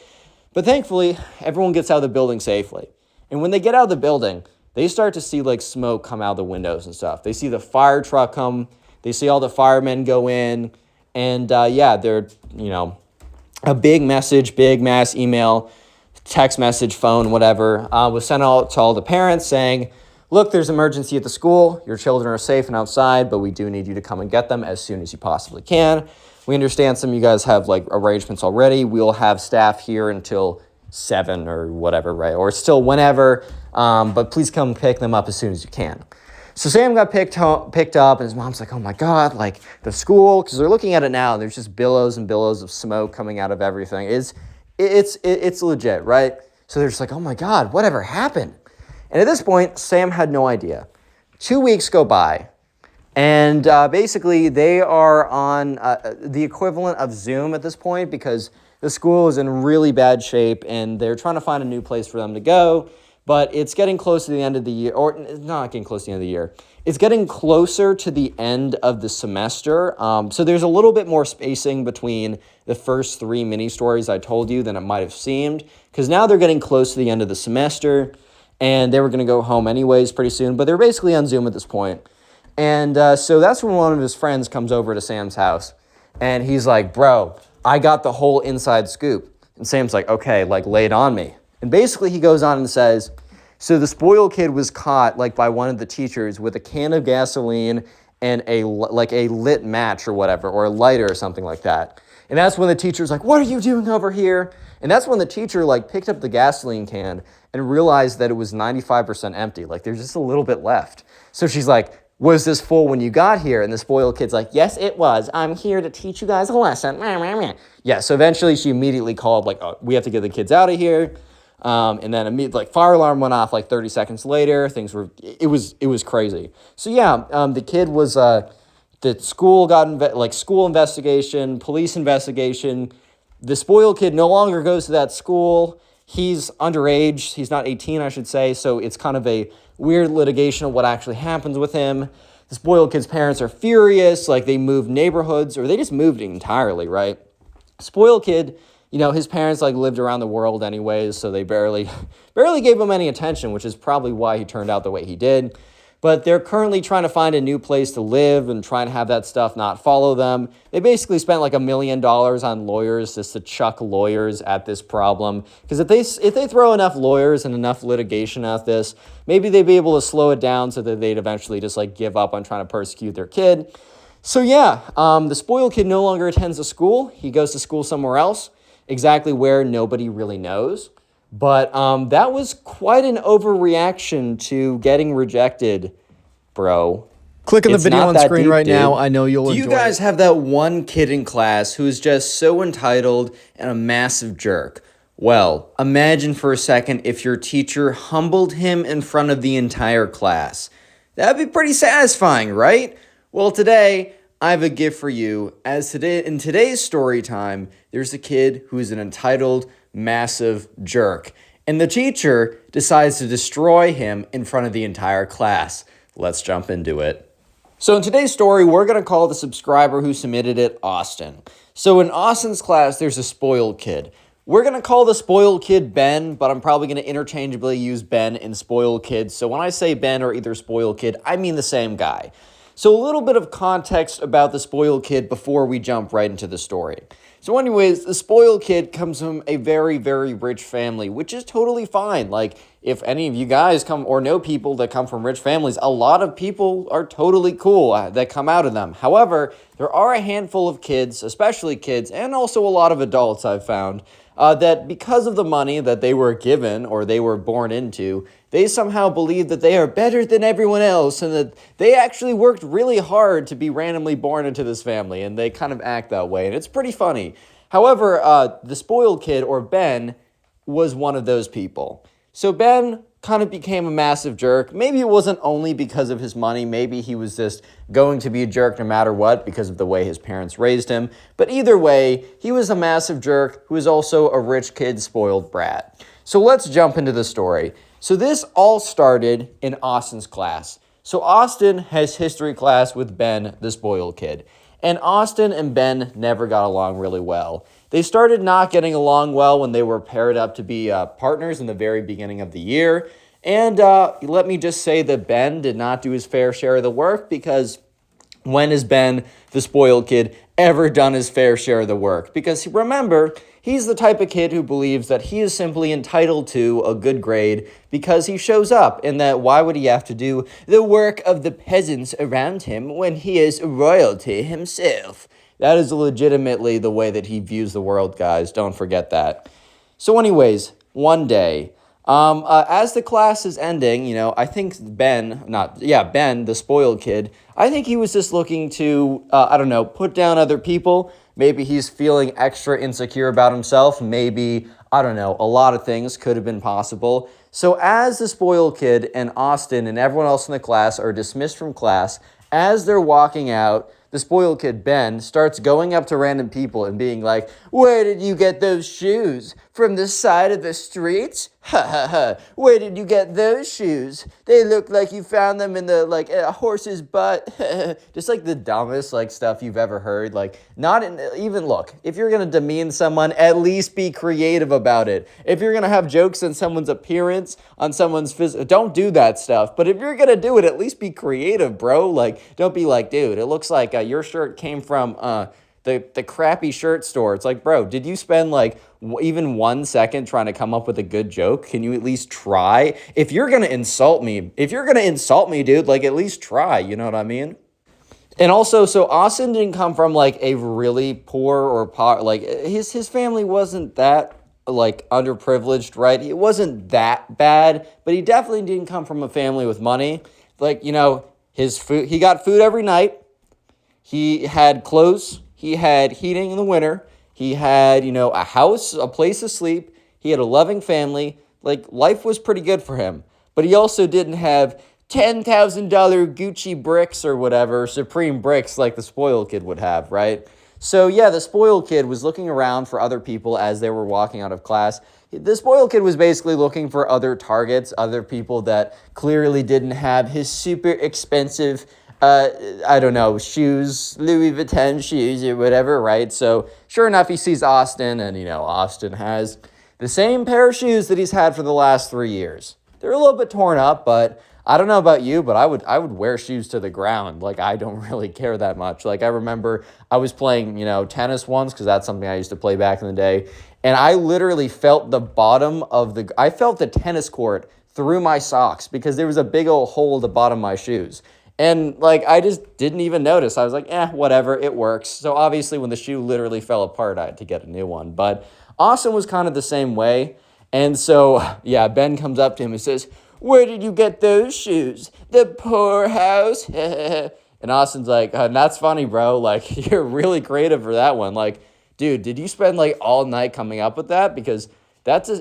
But thankfully, everyone gets out of the building safely. And when they get out of the building, they start to see, like, smoke come out of the windows and stuff. They see the fire truck come. They see all the firemen go in. And, yeah, they're, you know, a big message, big mass email, text message, phone, whatever, was sent out to all the parents saying, look, there's emergency at the school. Your children are safe and outside, but we do need you to come and get them as soon as you possibly can. We understand some of you guys have, like, arrangements already. We'll have staff here until 7 or whatever, right? Or still whenever, but please come pick them up as soon as you can. So Sam got picked up, and his mom's like, oh my God, like the school, because they're looking at it now, and there's just billows and billows of smoke coming out of everything. It's legit, right? So they're just like, oh my God, whatever happened? And at this point, Sam had no idea. 2 weeks go by, and basically they are on the equivalent of Zoom at this point because the school is in really bad shape, and they're trying to find a new place for them to go. But it's getting close to the end of the year, or not getting close to the end of the year. It's getting closer to the end of the semester. So there's a little bit more spacing between the first 3 mini stories I told you than it might have seemed. Because now they're getting close to the end of the semester, and they were going to go home anyways pretty soon. But they're basically on Zoom at this point. And so that's when one of his friends comes over to Sam's house. And he's like, bro, I got the whole inside scoop. And Sam's like, okay, like lay it on me. And basically he goes on and says, so the spoiled kid was caught like by one of the teachers with a can of gasoline and a lit match or whatever, or a lighter or something like that. And that's when the teacher's like, what are you doing over here? And that's when the teacher like picked up the gasoline can and realized that it was 95% empty. Like there's just a little bit left. So she's like, was this full when you got here? And the spoiled kid's like, yes, it was. I'm here to teach you guys a lesson. Yeah, so eventually she immediately called like, oh, we have to get the kids out of here. And then immediately, like fire alarm went off like 30 seconds later. It was crazy. So yeah, the kid was, the school got school investigation, police investigation. The spoiled kid no longer goes to that school. He's underage. He's not 18, I should say. So it's kind of a weird litigation of what actually happens with him. The spoiled kid's parents are furious. Like, they moved neighborhoods, or they just moved entirely, right? Spoiled kid, his parents like lived around the world anyways, so they barely gave him any attention, which is probably why he turned out the way he did. But they're currently trying to find a new place to live and try and have that stuff not follow them. They basically spent like $1 million on lawyers just to chuck lawyers at this problem. Because if they throw enough lawyers and enough litigation at this, maybe they'd be able to slow it down so that they'd eventually just like give up on trying to persecute their kid. So yeah, the spoiled kid no longer attends a school. He goes to school somewhere else, exactly where nobody really knows. But that was quite an overreaction to getting rejected, bro. Click on the video on screen right now. I know you'll enjoy it. Do you guys have that one kid in class who's just so entitled and a massive jerk? Well, imagine for a second if your teacher humbled him in front of the entire class. That'd be pretty satisfying, right? Well, today, I have a gift for you. In today's story time, there's a kid who is an entitled, massive jerk. And the teacher decides to destroy him in front of the entire class. Let's jump into it. So in today's story, we're going to call the subscriber who submitted it Austin. So in Austin's class, there's a spoiled kid. We're going to call the spoiled kid Ben, but I'm probably going to interchangeably use Ben and spoiled kid. So when I say Ben or either spoiled kid, I mean the same guy. So a little bit of context about the spoiled kid before we jump right into the story. So anyways, the spoiled kid comes from a very, very rich family, which is totally fine. Like, if any of you guys come or know people that come from rich families, a lot of people are totally cool that come out of them. However, there are a handful of kids, especially kids, and also a lot of adults I've found, that because of the money that they were given or they were born into, they somehow believe that they are better than everyone else and that they actually worked really hard to be randomly born into this family, and they kind of act that way, and it's pretty funny. However, the spoiled kid, or Ben, was one of those people. So Ben kind of became a massive jerk. Maybe it wasn't only because of his money. Maybe he was just going to be a jerk no matter what because of the way his parents raised him. But either way, he was a massive jerk who was also a rich kid, spoiled brat. So let's jump into the story. So this all started in Austin's class. So Austin has history class with Ben, the spoiled kid. And Austin and Ben never got along really well. They started not getting along well when they were paired up to be partners in the very beginning of the year. And let me just say that Ben did not do his fair share of the work, because when has Ben, the spoiled kid, ever done his fair share of the work? Because remember, he's the type of kid who believes that he is simply entitled to a good grade because he shows up, and that why would he have to do the work of the peasants around him when he is royalty himself? That is legitimately the way that he views the world, guys. Don't forget that. So one day, as the class is ending, I think Ben, the spoiled kid, I think he was just looking to, put down other people. Maybe he's feeling extra insecure about himself. Maybe, a lot of things could have been possible. So as the spoiled kid and Austin and everyone else in the class are dismissed from class, as they're walking out, the spoiled kid, Ben, starts going up to random people and being like, "Where did you get those shoes? From the side of the streets? Ha ha ha. Where did you get those shoes? They look like you found them in a horse's butt." Just like the dumbest stuff you've ever heard. If you're going to demean someone, at least be creative about it. If you're going to have jokes on someone's appearance, on someone's physical, don't do that stuff. But if you're going to do it, at least be creative, bro. Don't be like, "Dude, it looks like your shirt came from the crappy shirt store." It's like, bro, did you spend even 1 second trying to come up with a good joke? Can you at least try? If you're gonna insult me, dude, at least try. You know what I mean? And also, so Austin didn't come from a really poor his family wasn't that underprivileged, right? It wasn't that bad, but he definitely didn't come from a family with money. His food, he got food every night. He had clothes. He had heating in the winter. He had, a house, a place to sleep. He had a loving family. Life was pretty good for him. But he also didn't have $10,000 Gucci bricks or whatever, Supreme bricks like the spoiled kid would have, right? So yeah, the spoiled kid was looking around for other people as they were walking out of class. the spoiled kid was basically looking for other targets, other people that clearly didn't have his super expensive, I don't know, shoes, Louis Vuitton shoes or whatever, right? So sure enough, he sees Austin, and, Austin has the same pair of shoes that he's had for the last 3 years. They're a little bit torn up, but I don't know about you, but I would wear shoes to the ground. Like, I don't really care that much. Like, I remember I was playing, tennis once, because that's something I used to play back in the day, and I literally felt I felt the tennis court through my socks, because there was a big old hole at the bottom of my shoes. And, I just didn't even notice. I was like, whatever, it works. So, obviously, when the shoe literally fell apart, I had to get a new one. But Austin was kind of the same way. And so, Ben comes up to him and says, "Where did you get those shoes? The poorhouse?" And Austin's like, "That's funny, bro. Like, you're really creative for that one. Like, dude, did you spend, all night coming up with that? Because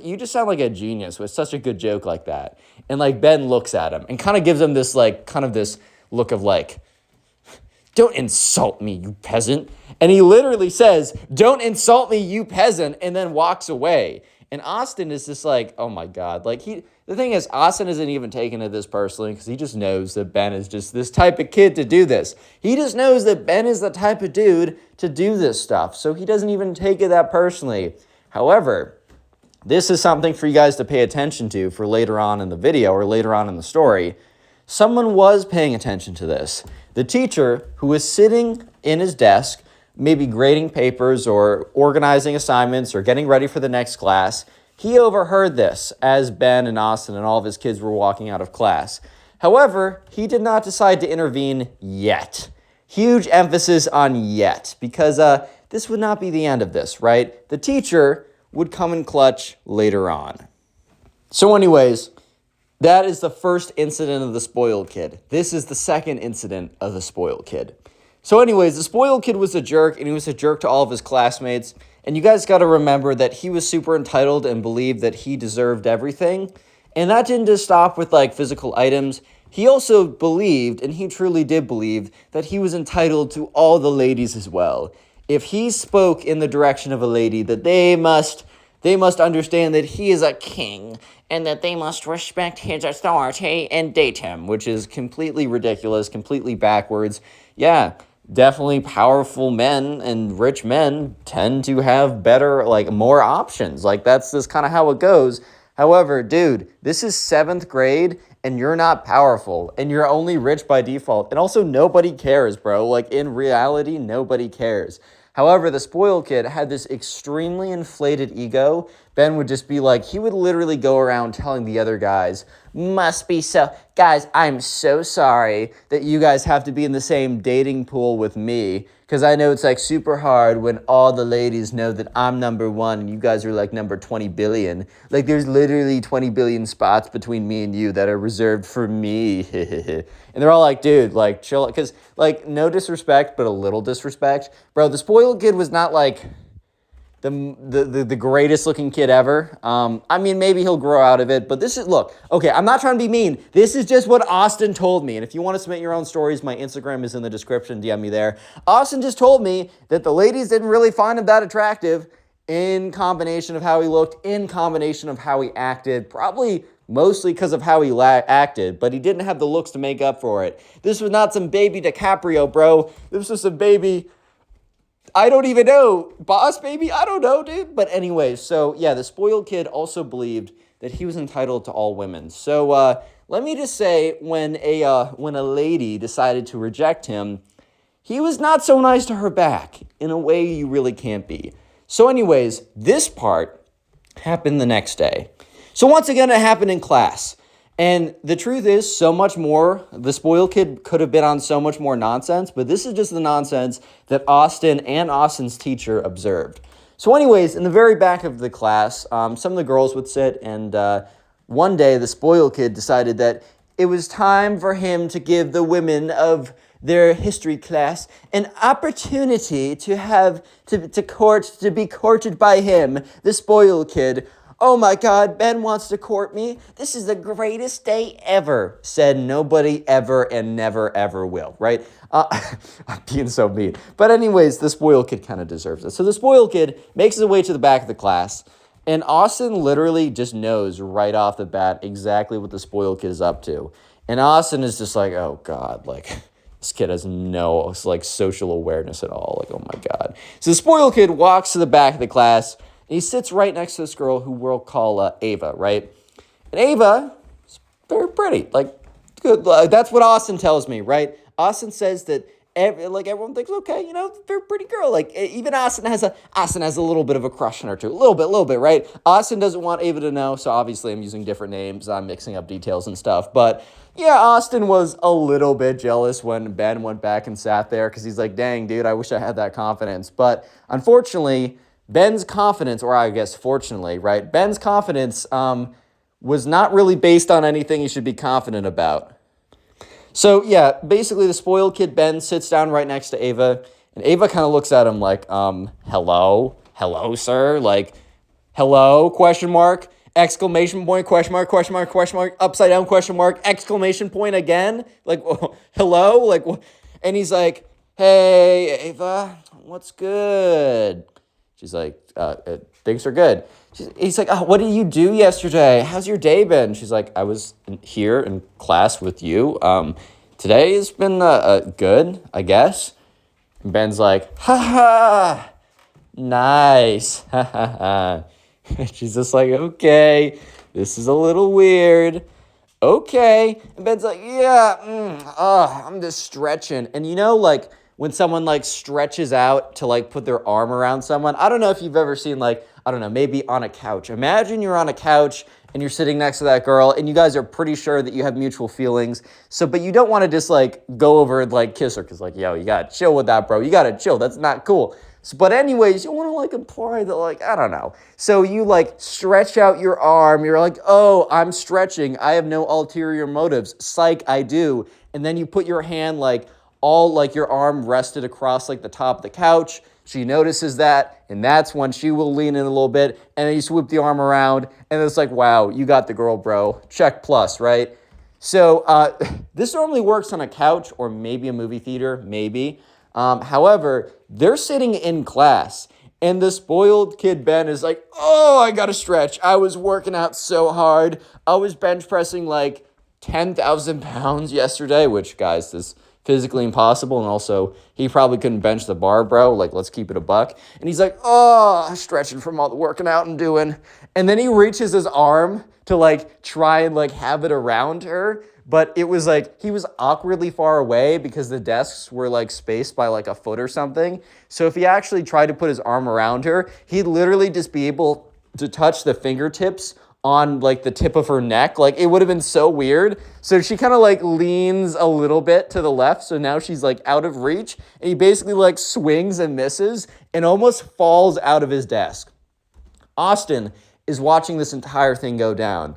you just sound like a genius with such a good joke like that." And, Ben looks at him and kind of gives him this, this look of, "Don't insult me, you peasant." And he literally says, "Don't insult me, you peasant," and then walks away. And Austin is just like, oh my God. The thing is, Austin isn't even taking it this personally, because he just knows that Ben is just this type of kid to do this. He just knows that Ben is the type of dude to do this stuff. So he doesn't even take it that personally. However, this is something for you guys to pay attention to for later on in the video or later on in the story. Someone was paying attention to this. The teacher, who was sitting in his desk, maybe grading papers or organizing assignments or getting ready for the next class, he overheard this as Ben and Austin and all of his kids were walking out of class. However, he did not decide to intervene yet. Huge emphasis on yet, because this would not be the end of this, right? The teacher would come in clutch later on. So anyways, that is the first incident of the spoiled kid. This is the second incident of the spoiled kid. So anyways, the spoiled kid was a jerk, and he was a jerk to all of his classmates. And you guys got to remember that he was super entitled and believed that he deserved everything. And that didn't just stop with physical items. He also believed, and he truly did believe, that he was entitled to all the ladies as well. If he spoke in the direction of a lady, that they must understand that he is a king and that they must respect his authority and date him, which is completely ridiculous, completely backwards. Yeah. Definitely powerful men and rich men tend to have better, more options. That's just kind of how it goes. However, dude, this is 7th grade and you're not powerful and you're only rich by default. And also nobody cares, bro. In reality, nobody cares. However, the spoiled kid had this extremely inflated ego. Ben would just be he would literally go around telling the other guys, guys, I'm so sorry that you guys have to be in the same dating pool with me, because I know it's super hard when all the ladies know that I'm number one and you guys are number 20 billion. There's literally 20 billion spots between me and you that are reserved for me. And they're all dude, chill, because no disrespect, but a little disrespect. Bro, the spoiled kid was not the greatest looking kid ever. I mean, maybe he'll grow out of it, but okay, I'm not trying to be mean. This is just what Austin told me. And if you want to submit your own stories, my Instagram is in the description. DM me there. Austin just told me that the ladies didn't really find him that attractive, in combination of how he looked, in combination of how he acted, probably mostly because of how he acted, but he didn't have the looks to make up for it. This was not some baby DiCaprio, bro. This was some baby, I don't even know, boss baby? I don't know, dude. But anyways, so yeah, the spoiled kid also believed that he was entitled to all women. So let me just say, when a lady decided to reject him, he was not so nice to her back, in a way you really can't be. So anyways, this part happened the next day. So once again, it happened in class. And the truth is, so much more, the spoiled kid could have been on so much more nonsense, but this is just the nonsense that Austin and Austin's teacher observed. So anyways, in the very back of the class, some of the girls would sit, and one day the spoiled kid decided that it was time for him to give the women of their history class an opportunity to be courted by him, the spoiled kid. "Oh my God, Ben wants to court me. This is the greatest day ever," said nobody ever and never ever will, right? I'm being so mean. But anyways, the spoiled kid kind of deserves it. So the spoiled kid makes his way to the back of the class, And Austin literally just knows right off the bat exactly what the spoiled kid is up to. And Austin is just like, oh, God, like, this kid has no, like, social awareness at all. Like, oh, my God. So the spoiled kid walks to the back of the class, and he sits right next to this girl who we'll call Ava, right? And Ava is very pretty. Like, good. That's what Austin tells me, right? Austin says that everyone thinks, okay, very pretty girl. Like, even Austin has a little bit of a crush on her too. A little bit, right? Austin doesn't want Ava to know, so obviously I'm using different names. I'm mixing up details and stuff. But yeah, Austin was a little bit jealous when Ben went back and sat there because he's like, dang, dude, I wish I had that confidence. But unfortunately, Ben's confidence, or I guess fortunately, right? Ben's confidence was not really based on anything he should be confident about. So, yeah, basically the spoiled kid, Ben, sits down right next to Ava, and Ava kind of looks at him like, hello, sir, like, hello, question mark, exclamation point, question mark, upside down question mark, exclamation point again, like, hello, like, and he's like, hey, Ava, what's good? She's like, things are good. He's like, oh, what did you do yesterday? How's your day been? She's like, I was here in class with you. Today has been good, I guess. And Ben's like, ha ha, nice, ha ha ha. She's just like, okay, this is a little weird. Okay. And Ben's like, yeah, I'm just stretching. And like, when someone like stretches out to like put their arm around someone, I don't know if you've ever seen like, I don't know, maybe on a couch. Imagine you're on a couch and you're sitting next to that girl and you guys are pretty sure that you have mutual feelings. So, but you don't want to just like go over and like kiss her because like, yo, you got to chill with that, bro. You got to chill. That's not cool. So, but anyways, you want to like imply that like, I don't know. So you like stretch out your arm. You're like, oh, I'm stretching. I have no ulterior motives. Psych, I do. And then you put your hand like, all like your arm rested across like the top of the couch. She notices that, and that's when she will lean in a little bit, and then you swoop the arm around, and it's like, wow, you got the girl, bro. Check plus, right? So this normally works on a couch or maybe a movie theater, maybe. However, they're sitting in class, and the spoiled kid Ben is like, oh, I gotta stretch. I was working out so hard. I was bench pressing like 10,000 pounds yesterday, which, guys, is physically impossible, and also he probably couldn't bench the bar, bro. Like, let's keep it a buck. And he's like, oh, stretching from all the working out and doing. And then he reaches his arm to like try and like have it around her, but it was like he was awkwardly far away because the desks were like spaced by like a foot or something. So if he actually tried to put his arm around her, he'd literally just be able to touch the fingertips on like the tip of her neck. Like, it would have been so weird. So she kind of like leans a little bit to the left. So now she's like out of reach, and he basically like swings and misses and almost falls out of his desk. Austin is watching this entire thing go down.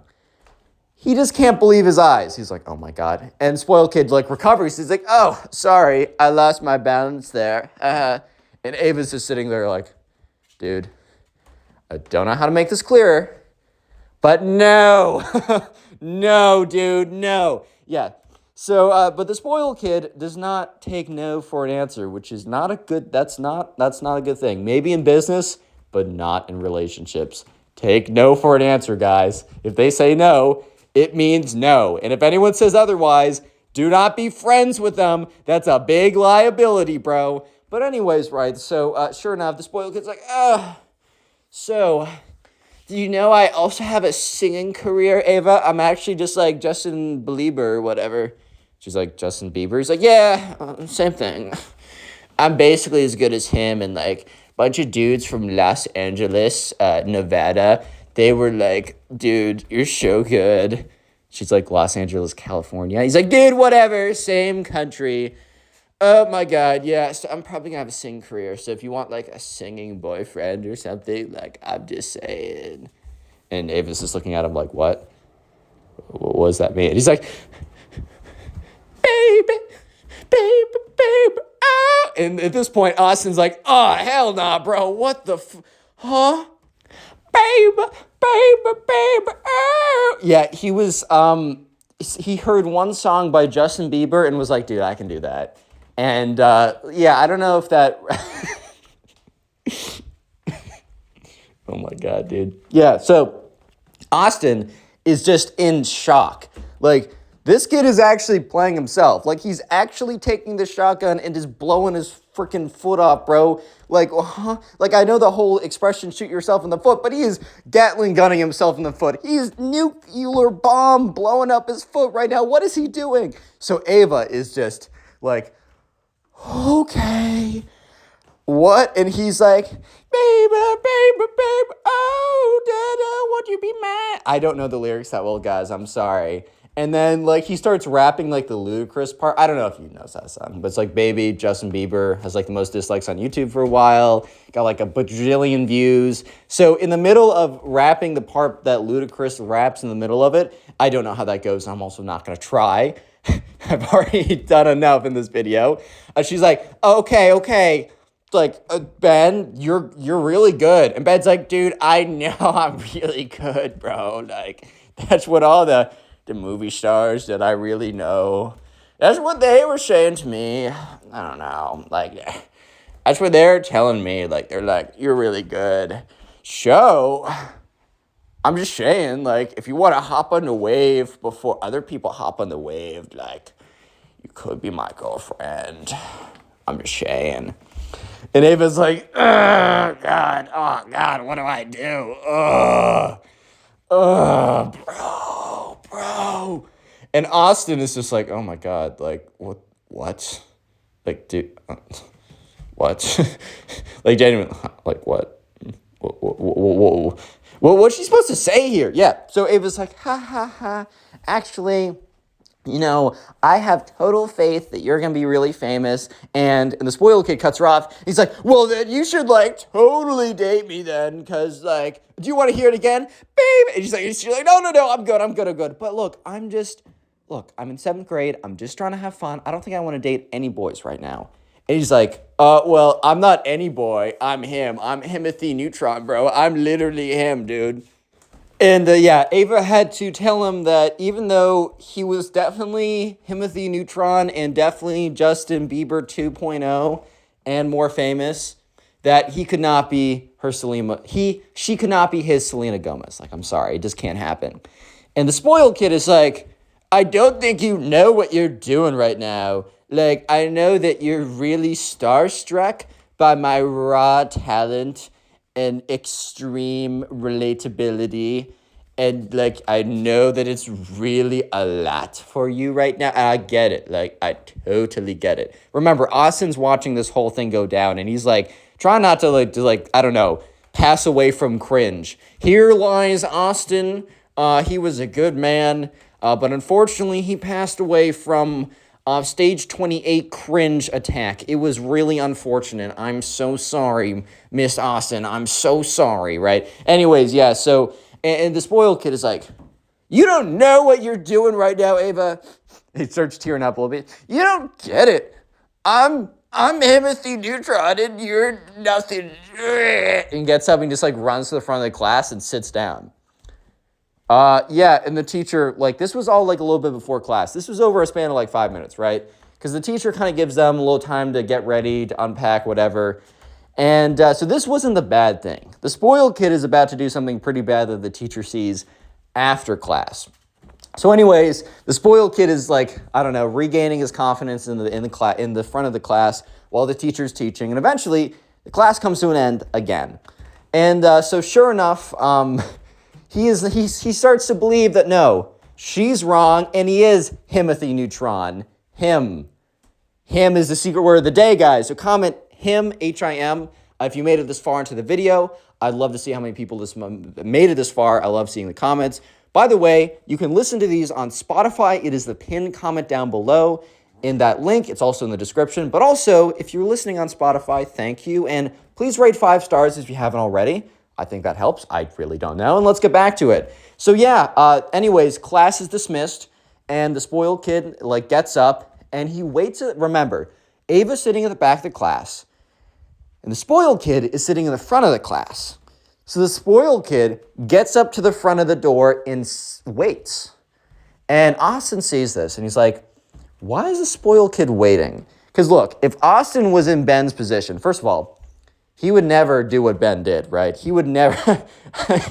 He just can't believe his eyes. He's like, oh my God. And spoiled kid like recovers. He's like, oh, sorry, I lost my balance there. And Ava's just sitting there like, dude, I don't know how to make this clearer. But no, no, dude, no. Yeah. So, but the spoiled kid does not take no for an answer, which is not a good, that's not a good thing. Maybe in business, but not in relationships. Take no for an answer, guys. If they say no, it means no. And if anyone says otherwise, do not be friends with them. That's a big liability, bro. But anyways, right, so sure enough, the spoiled kid's like, so... do you know I also have a singing career, Ava? I'm actually just like Justin Bieber or whatever. She's like, Justin Bieber? He's like, yeah, same thing. I'm basically as good as him, and like a bunch of dudes from Los Angeles, Nevada, they were like, dude, you're so good. She's like, Los Angeles, California. He's like, dude, whatever, same country. Oh my God, yeah, so I'm probably gonna have a singing career, so if you want like a singing boyfriend or something, like, I'm just saying. And Ava's just looking at him like, what? What does that mean? He's like, baby, ah! And at this point, Austin's like, oh, hell nah, bro, what the huh? Baby, ah! Yeah, he was, he heard one song by Justin Bieber and was like, dude, I can do that. And, yeah, I don't know if that... Oh my God, dude. Yeah, so Austin is just in shock. Like, this kid is actually playing himself. Like, he's actually taking the shotgun and just blowing his freaking foot off, bro. Like, like, I know the whole expression, shoot yourself in the foot, but he is Gatling gunning himself in the foot. He is nuclear bomb blowing up his foot right now. What is he doing? So Ava is just like, okay. What? And he's like, baby, oh, dada, would you be mad? I don't know the lyrics that well, guys. I'm sorry. And then, like, he starts rapping, like, the ludicrous part. I don't know if you know that song, but it's like, baby, Justin Bieber has, like, the most dislikes on YouTube for a while. Got, like, a bajillion views. So in the middle of rapping the part that Ludacris raps in the middle of it, I don't know how that goes, and I'm also not going to try. I've already done enough in this video. She's like, okay. Like, Ben, you're really good. And Ben's like, dude, I know I'm really good, bro. Like, that's what all the movie stars that I really know, that's what they were saying to me. I don't know. Like, that's what they're telling me. Like, they're like, you're really good. So, I'm just saying, like, if you want to hop on the wave before other people hop on the wave, like, you could be my girlfriend. I'm just saying. And Ava's like, oh, God, what do I do? Bro. And Austin is just like, oh, my God, like, what? Like, dude, what? Like, genuinely, like, what? What's she supposed to say here? Yeah, so Ava's like, ha, actually, you know, I have total faith that you're going to be really famous. And the spoiled kid cuts her off. He's like, well, then you should, like, totally date me then. Because, like, do you want to hear it again? Babe. And she's like, no, I'm good. But look, I'm in 7th grade. I'm just trying to have fun. I don't think I want to date any boys right now. And he's like, well, I'm not any boy. I'm him. I'm Timothy Neutron, bro. I'm literally him, dude. And Ava had to tell him that even though he was definitely Timothy Neutron and definitely Justin Bieber 2.0 and more famous, that he could not be her Selena. She could not be his Selena Gomez. Like, I'm sorry, it just can't happen. And the spoiled kid is like, I don't think you know what you're doing right now. Like, I know that you're really starstruck by my raw talent and extreme relatability, and like, I know that it's really a lot for you right now, and I get it. Like, I totally get it. Remember, Austin's watching this whole thing go down, and he's like, trying not to I don't know, pass away from cringe. Here lies Austin. He was a good man, but unfortunately, he passed away from stage 28 cringe attack. It was really unfortunate. I'm so sorry, Miss Austin. I'm so sorry, right? Anyways, yeah, so, and the spoiled kid is like, you don't know what you're doing right now, Ava. He starts tearing up a little bit. You don't get it. I'm Timothy Neutron and you're nothing. And gets up and just, like, runs to the front of the class and sits down. And the teacher, like, this was all, like, a little bit before class. This was over a span of, like, 5 minutes, right? Because the teacher kind of gives them a little time to get ready, to unpack, whatever. And so this wasn't the bad thing. The spoiled kid is about to do something pretty bad that the teacher sees after class. So anyways, the spoiled kid is, like, I don't know, regaining his confidence in the front of the class while the teacher's teaching. And eventually, the class comes to an end again. And so sure enough, he starts to believe that no, she's wrong, and he is Timothy Neutron. Him is the secret word of the day, guys. So comment him, H-I-M, if you made it this far into the video. I'd love to see how many people made it this far. I love seeing the comments. By the way, you can listen to these on Spotify. It is the pinned comment down below in that link. It's also in the description. But also, if you're listening on Spotify, thank you. And please rate 5 stars if you haven't already. I think that helps. I really don't know. And let's get back to it. So anyways, class is dismissed. And the spoiled kid, like, gets up. And he waits. Remember, Ava's sitting at the back of the class. And the spoiled kid is sitting in the front of the class. So the spoiled kid gets up to the front of the door and waits. And Austin sees this, and he's like, why is the spoiled kid waiting? Because look, if Austin was in Ben's position, first of all, he would never do what Ben did, right? He would never,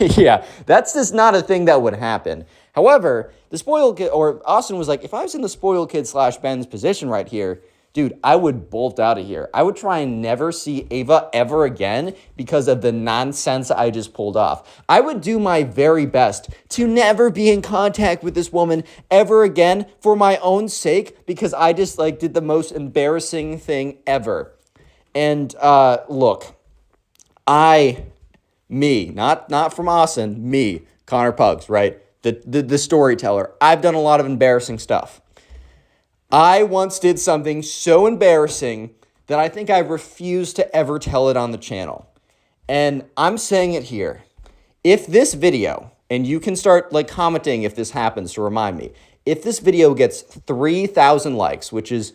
yeah, that's just not a thing that would happen. However, the spoiled kid, or Austin was like, if I was in the spoiled kid / Ben's position right here, dude, I would bolt out of here. I would try and never see Ava ever again because of the nonsense I just pulled off. I would do my very best to never be in contact with this woman ever again for my own sake because I just like did the most embarrassing thing ever. And look, not from Austin, me, Connor Pugs, right? The storyteller. I've done a lot of embarrassing stuff. I once did something so embarrassing that I think I refused to ever tell it on the channel. And I'm saying it here. If this video, and you can start like commenting if this happens to remind me, if this video gets 3,000 likes, which is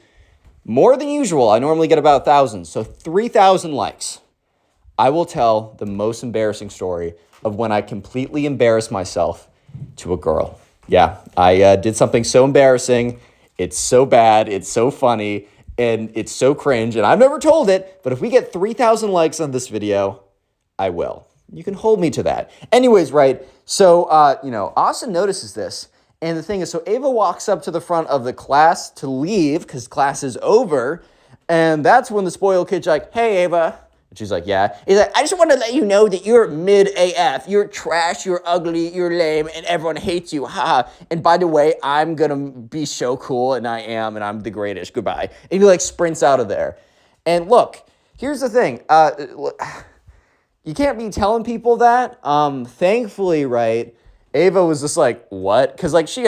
more than usual, I normally get about 1,000, so 3,000 likes, I will tell the most embarrassing story of when I completely embarrassed myself to a girl. Yeah, I did something so embarrassing. It's so bad, it's so funny, and it's so cringe, and I've never told it, but if we get 3,000 likes on this video, I will. You can hold me to that. Anyways, right, so, Austin notices this, and the thing is, so Ava walks up to the front of the class to leave, because class is over, and that's when the spoiled kid's like, hey, Ava. And she's like, yeah. He's like, I just want to let you know that you're mid AF. You're trash, you're ugly, you're lame, and everyone hates you. Ha. And by the way, I'm going to be so cool, and I am, and I'm the greatest. Goodbye. And he like sprints out of there. And look, here's the thing. You can't be telling people that. Thankfully, right, Ava was just like, what? Because like she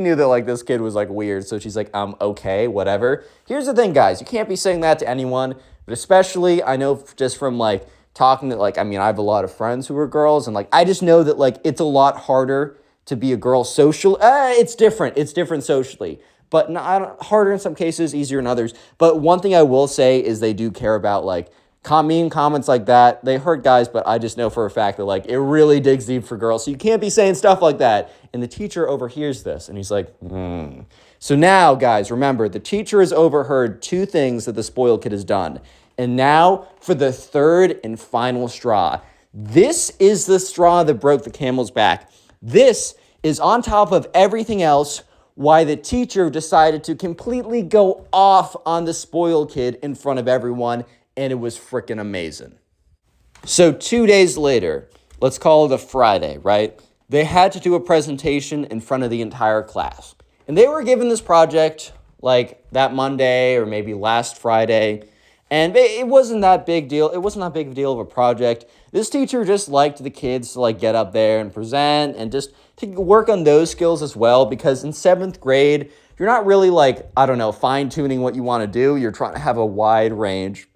knew that like this kid was like weird, so she's like, okay, whatever. Here's the thing, guys. You can't be saying that to anyone. But especially, I know just from, like, talking that, like, I mean, I have a lot of friends who are girls, and, like, I just know that, like, it's a lot harder to be a girl social. It's different. It's different socially. But not harder in some cases, easier in others. But one thing I will say is they do care about, like, mean comments like that. They hurt guys, but I just know for a fact that, like, it really digs deep for girls. So you can't be saying stuff like that. And the teacher overhears this, and he's like, So now, guys, remember, the teacher has overheard 2 things that the spoiled kid has done. And now for the third and final straw. This is the straw that broke the camel's back. This is on top of everything else why the teacher decided to completely go off on the spoiled kid in front of everyone, and it was freaking amazing. So 2 days later, let's call it a Friday, right? They had to do a presentation in front of the entire class. And they were given this project like that Monday or maybe last Friday. And it wasn't that big deal. It wasn't that big of a deal of a project. This teacher just liked the kids to like get up there and present and just to work on those skills as well. Because in 7th grade, you're not really like, I don't know, fine-tuning what you want to do. You're trying to have a wide range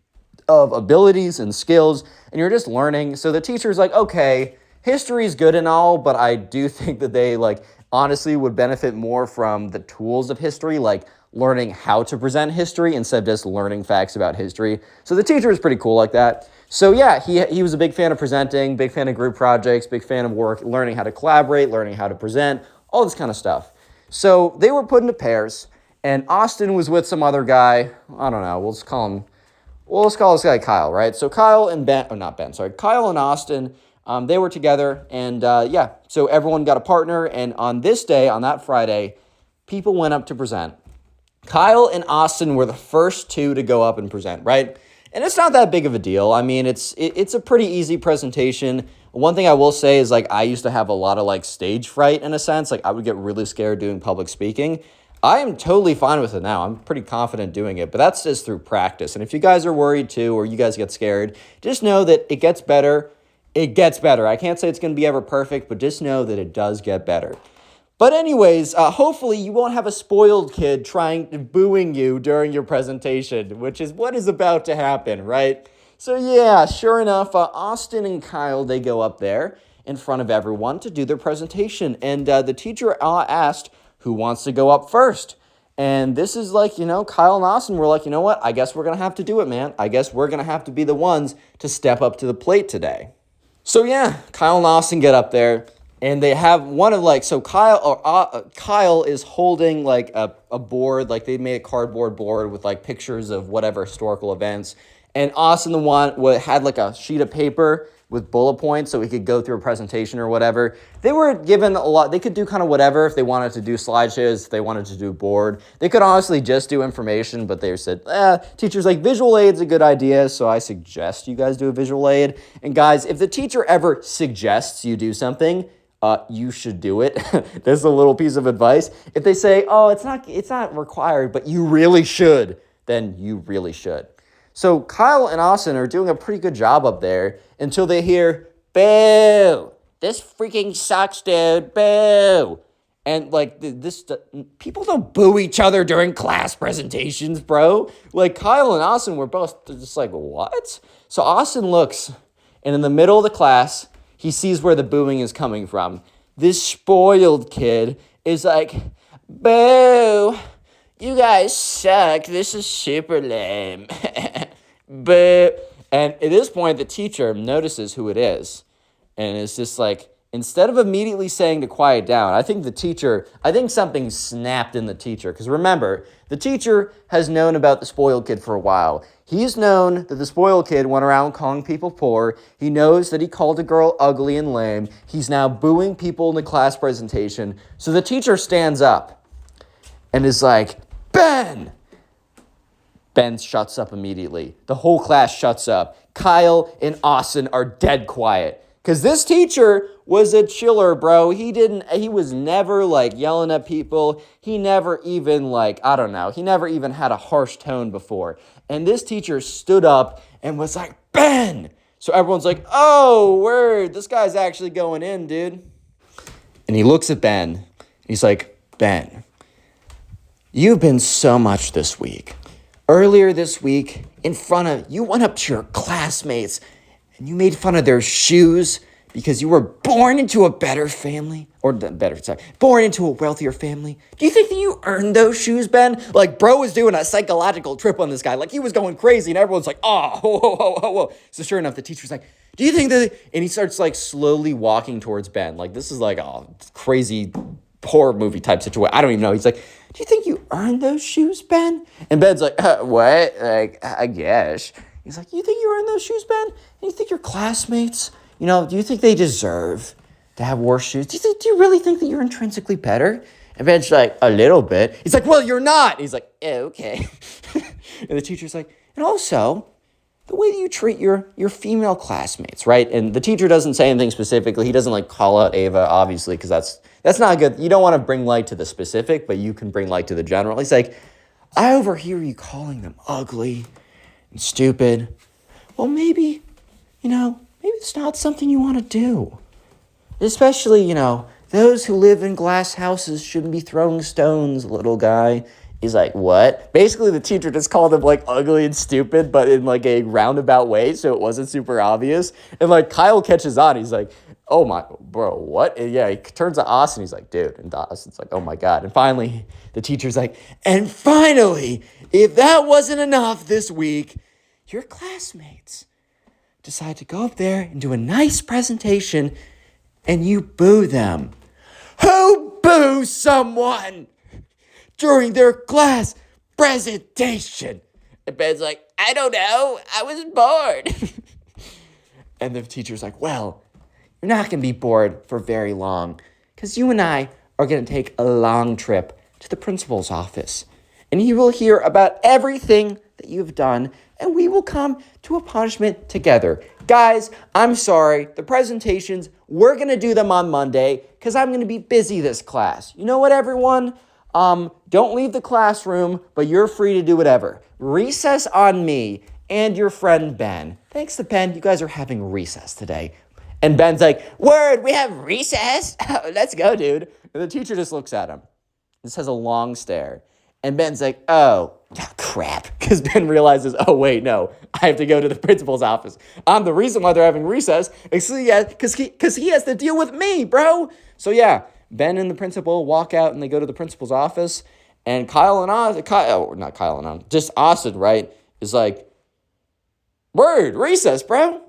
of abilities and skills, and you're just learning. So the teacher's like, okay, history is good and all, but I do think that they like honestly would benefit more from the tools of history, like learning how to present history instead of just learning facts about history. So the teacher was pretty cool like that. So yeah, he was a big fan of presenting, big fan of group projects, big fan of work, learning how to collaborate, learning how to present, all this kind of stuff. So they were put into pairs, and Austin was with some other guy. I don't know, let's call this guy Kyle, right? So Kyle and Kyle and Austin, they were together, and so everyone got a partner, and on this day, on that Friday, people went up to present. Kyle and Austin were the first 2 to go up and present, right? And it's not that big of a deal. I mean, it's a pretty easy presentation. One thing I will say is, like, I used to have a lot of, like, stage fright in a sense. Like, I would get really scared doing public speaking. I am totally fine with it now. I'm pretty confident doing it, but that's just through practice. And if you guys are worried too, or you guys get scared, just know that it gets better. It gets better. I can't say it's going to be ever perfect, but just know that it does get better. But anyways, hopefully you won't have a spoiled kid booing you during your presentation, which is what is about to happen, right? So yeah, sure enough, Austin and Kyle, they go up there in front of everyone to do their presentation. And the teacher asked, who wants to go up first? And this is like, Kyle and Austin were like, you know what? I guess we're going to have to do it, man. I guess we're going to have to be the ones to step up to the plate today. So yeah, Kyle and Austin get up there. And they have one of like, so Kyle is holding like a board, like they made a cardboard board with like pictures of whatever historical events. And Austin, the one, had like a sheet of paper with bullet points so he could go through a presentation or whatever. They were given a lot. They could do kind of whatever if they wanted to do slideshows, if they wanted to do board. They could honestly just do information, but they said, teacher's like, visual aid's a good idea, so I suggest you guys do a visual aid. And guys, if the teacher ever suggests you do something, you should do it. This is a little piece of advice. If they say, oh, it's not required, but you really should, then you really should. So Kyle and Austin are doing a pretty good job up there until they hear, boo, this freaking sucks, dude, boo. And like people don't boo each other during class presentations, bro. Like Kyle and Austin were both just like, what? So Austin looks, and in the middle of the class, he sees where the booing is coming from. This spoiled kid is like, boo, you guys suck. This is super lame. But, and at this point, the teacher notices who it is. And it's just like, instead of immediately saying to quiet down, I think something snapped in the teacher. Because remember, the teacher has known about the spoiled kid for a while. He's known that the spoiled kid went around calling people poor. He knows that he called a girl ugly and lame. He's now booing people in the class presentation. So the teacher stands up and is like, Ben! Ben shuts up immediately. The whole class shuts up. Kyle and Austin are dead quiet. Because this teacher was a chiller, bro. He was never like yelling at people. He never even he never even had a harsh tone before. And this teacher stood up and was like, Ben! So everyone's like, oh, word, this guy's actually going in, dude. And he looks at Ben. He's like, Ben, you've been so much this week. Earlier this week, you went up to your classmates and you made fun of their shoes because you were born into a born into a wealthier family. Do you think that you earned those shoes, Ben? Like, bro was doing a psychological trip on this guy. Like, he was going crazy and everyone's like, oh, whoa. So sure enough, the teacher's like, do you think that, and he starts like slowly walking towards Ben. Like, this is like a crazy horror movie type situation. I don't even know. He's like, do you think you earned those shoes, Ben? And Ben's like, what? Like, I guess. He's like, you think you earned those shoes, Ben? And you think your classmates, do you think they deserve to have worse shoes? Do you really think that you're intrinsically better? And Ben's like, a little bit. He's like, well, you're not. He's like, okay. And the teacher's like, and also, the way that you treat your female classmates, right? And the teacher doesn't say anything specifically. He doesn't like call out Ava, obviously, because that's not good. You don't want to bring light to the specific, but you can bring light to the general. He's like, I overhear you calling them ugly and stupid. Well, maybe it's not something you want to do. Especially, those who live in glass houses shouldn't be throwing stones, little guy. He's like, what? Basically, the teacher just called him, like, ugly and stupid, but in, like, a roundabout way, so it wasn't super obvious. And, like, Kyle catches on. He's like, oh, my, bro, what? And, yeah, he turns to Austin. He's like, dude. And Austin's like, oh, my God. And finally, the teacher's like, and finally, if that wasn't enough this week, your classmates decide to go up there and do a nice presentation, and you boo them. Who boos someone during their class presentation? And Ben's like, I don't know. I was bored. And the teacher's like, well, you're not going to be bored for very long because you and I are going to take a long trip to the principal's office. And he will hear about everything that you've done, and we will come to a punishment together. Guys, I'm sorry. The presentations, we're going to do them on Monday because I'm going to be busy this class. You know what, everyone? Don't leave the classroom, but you're free to do whatever. Recess on me and your friend Ben. Thanks to Ben, you guys are having recess today. And Ben's like, word, we have recess? Let's go, dude. And the teacher just looks at him. This has a long stare. And Ben's like, oh, crap. Because Ben realizes, oh, wait, no. I have to go to the principal's office. I'm the reason why they're having recess. Because he has to deal with me, bro. So, yeah, Ben and the principal walk out and they go to the principal's office. And Austin, right, is like, word, recess, bro.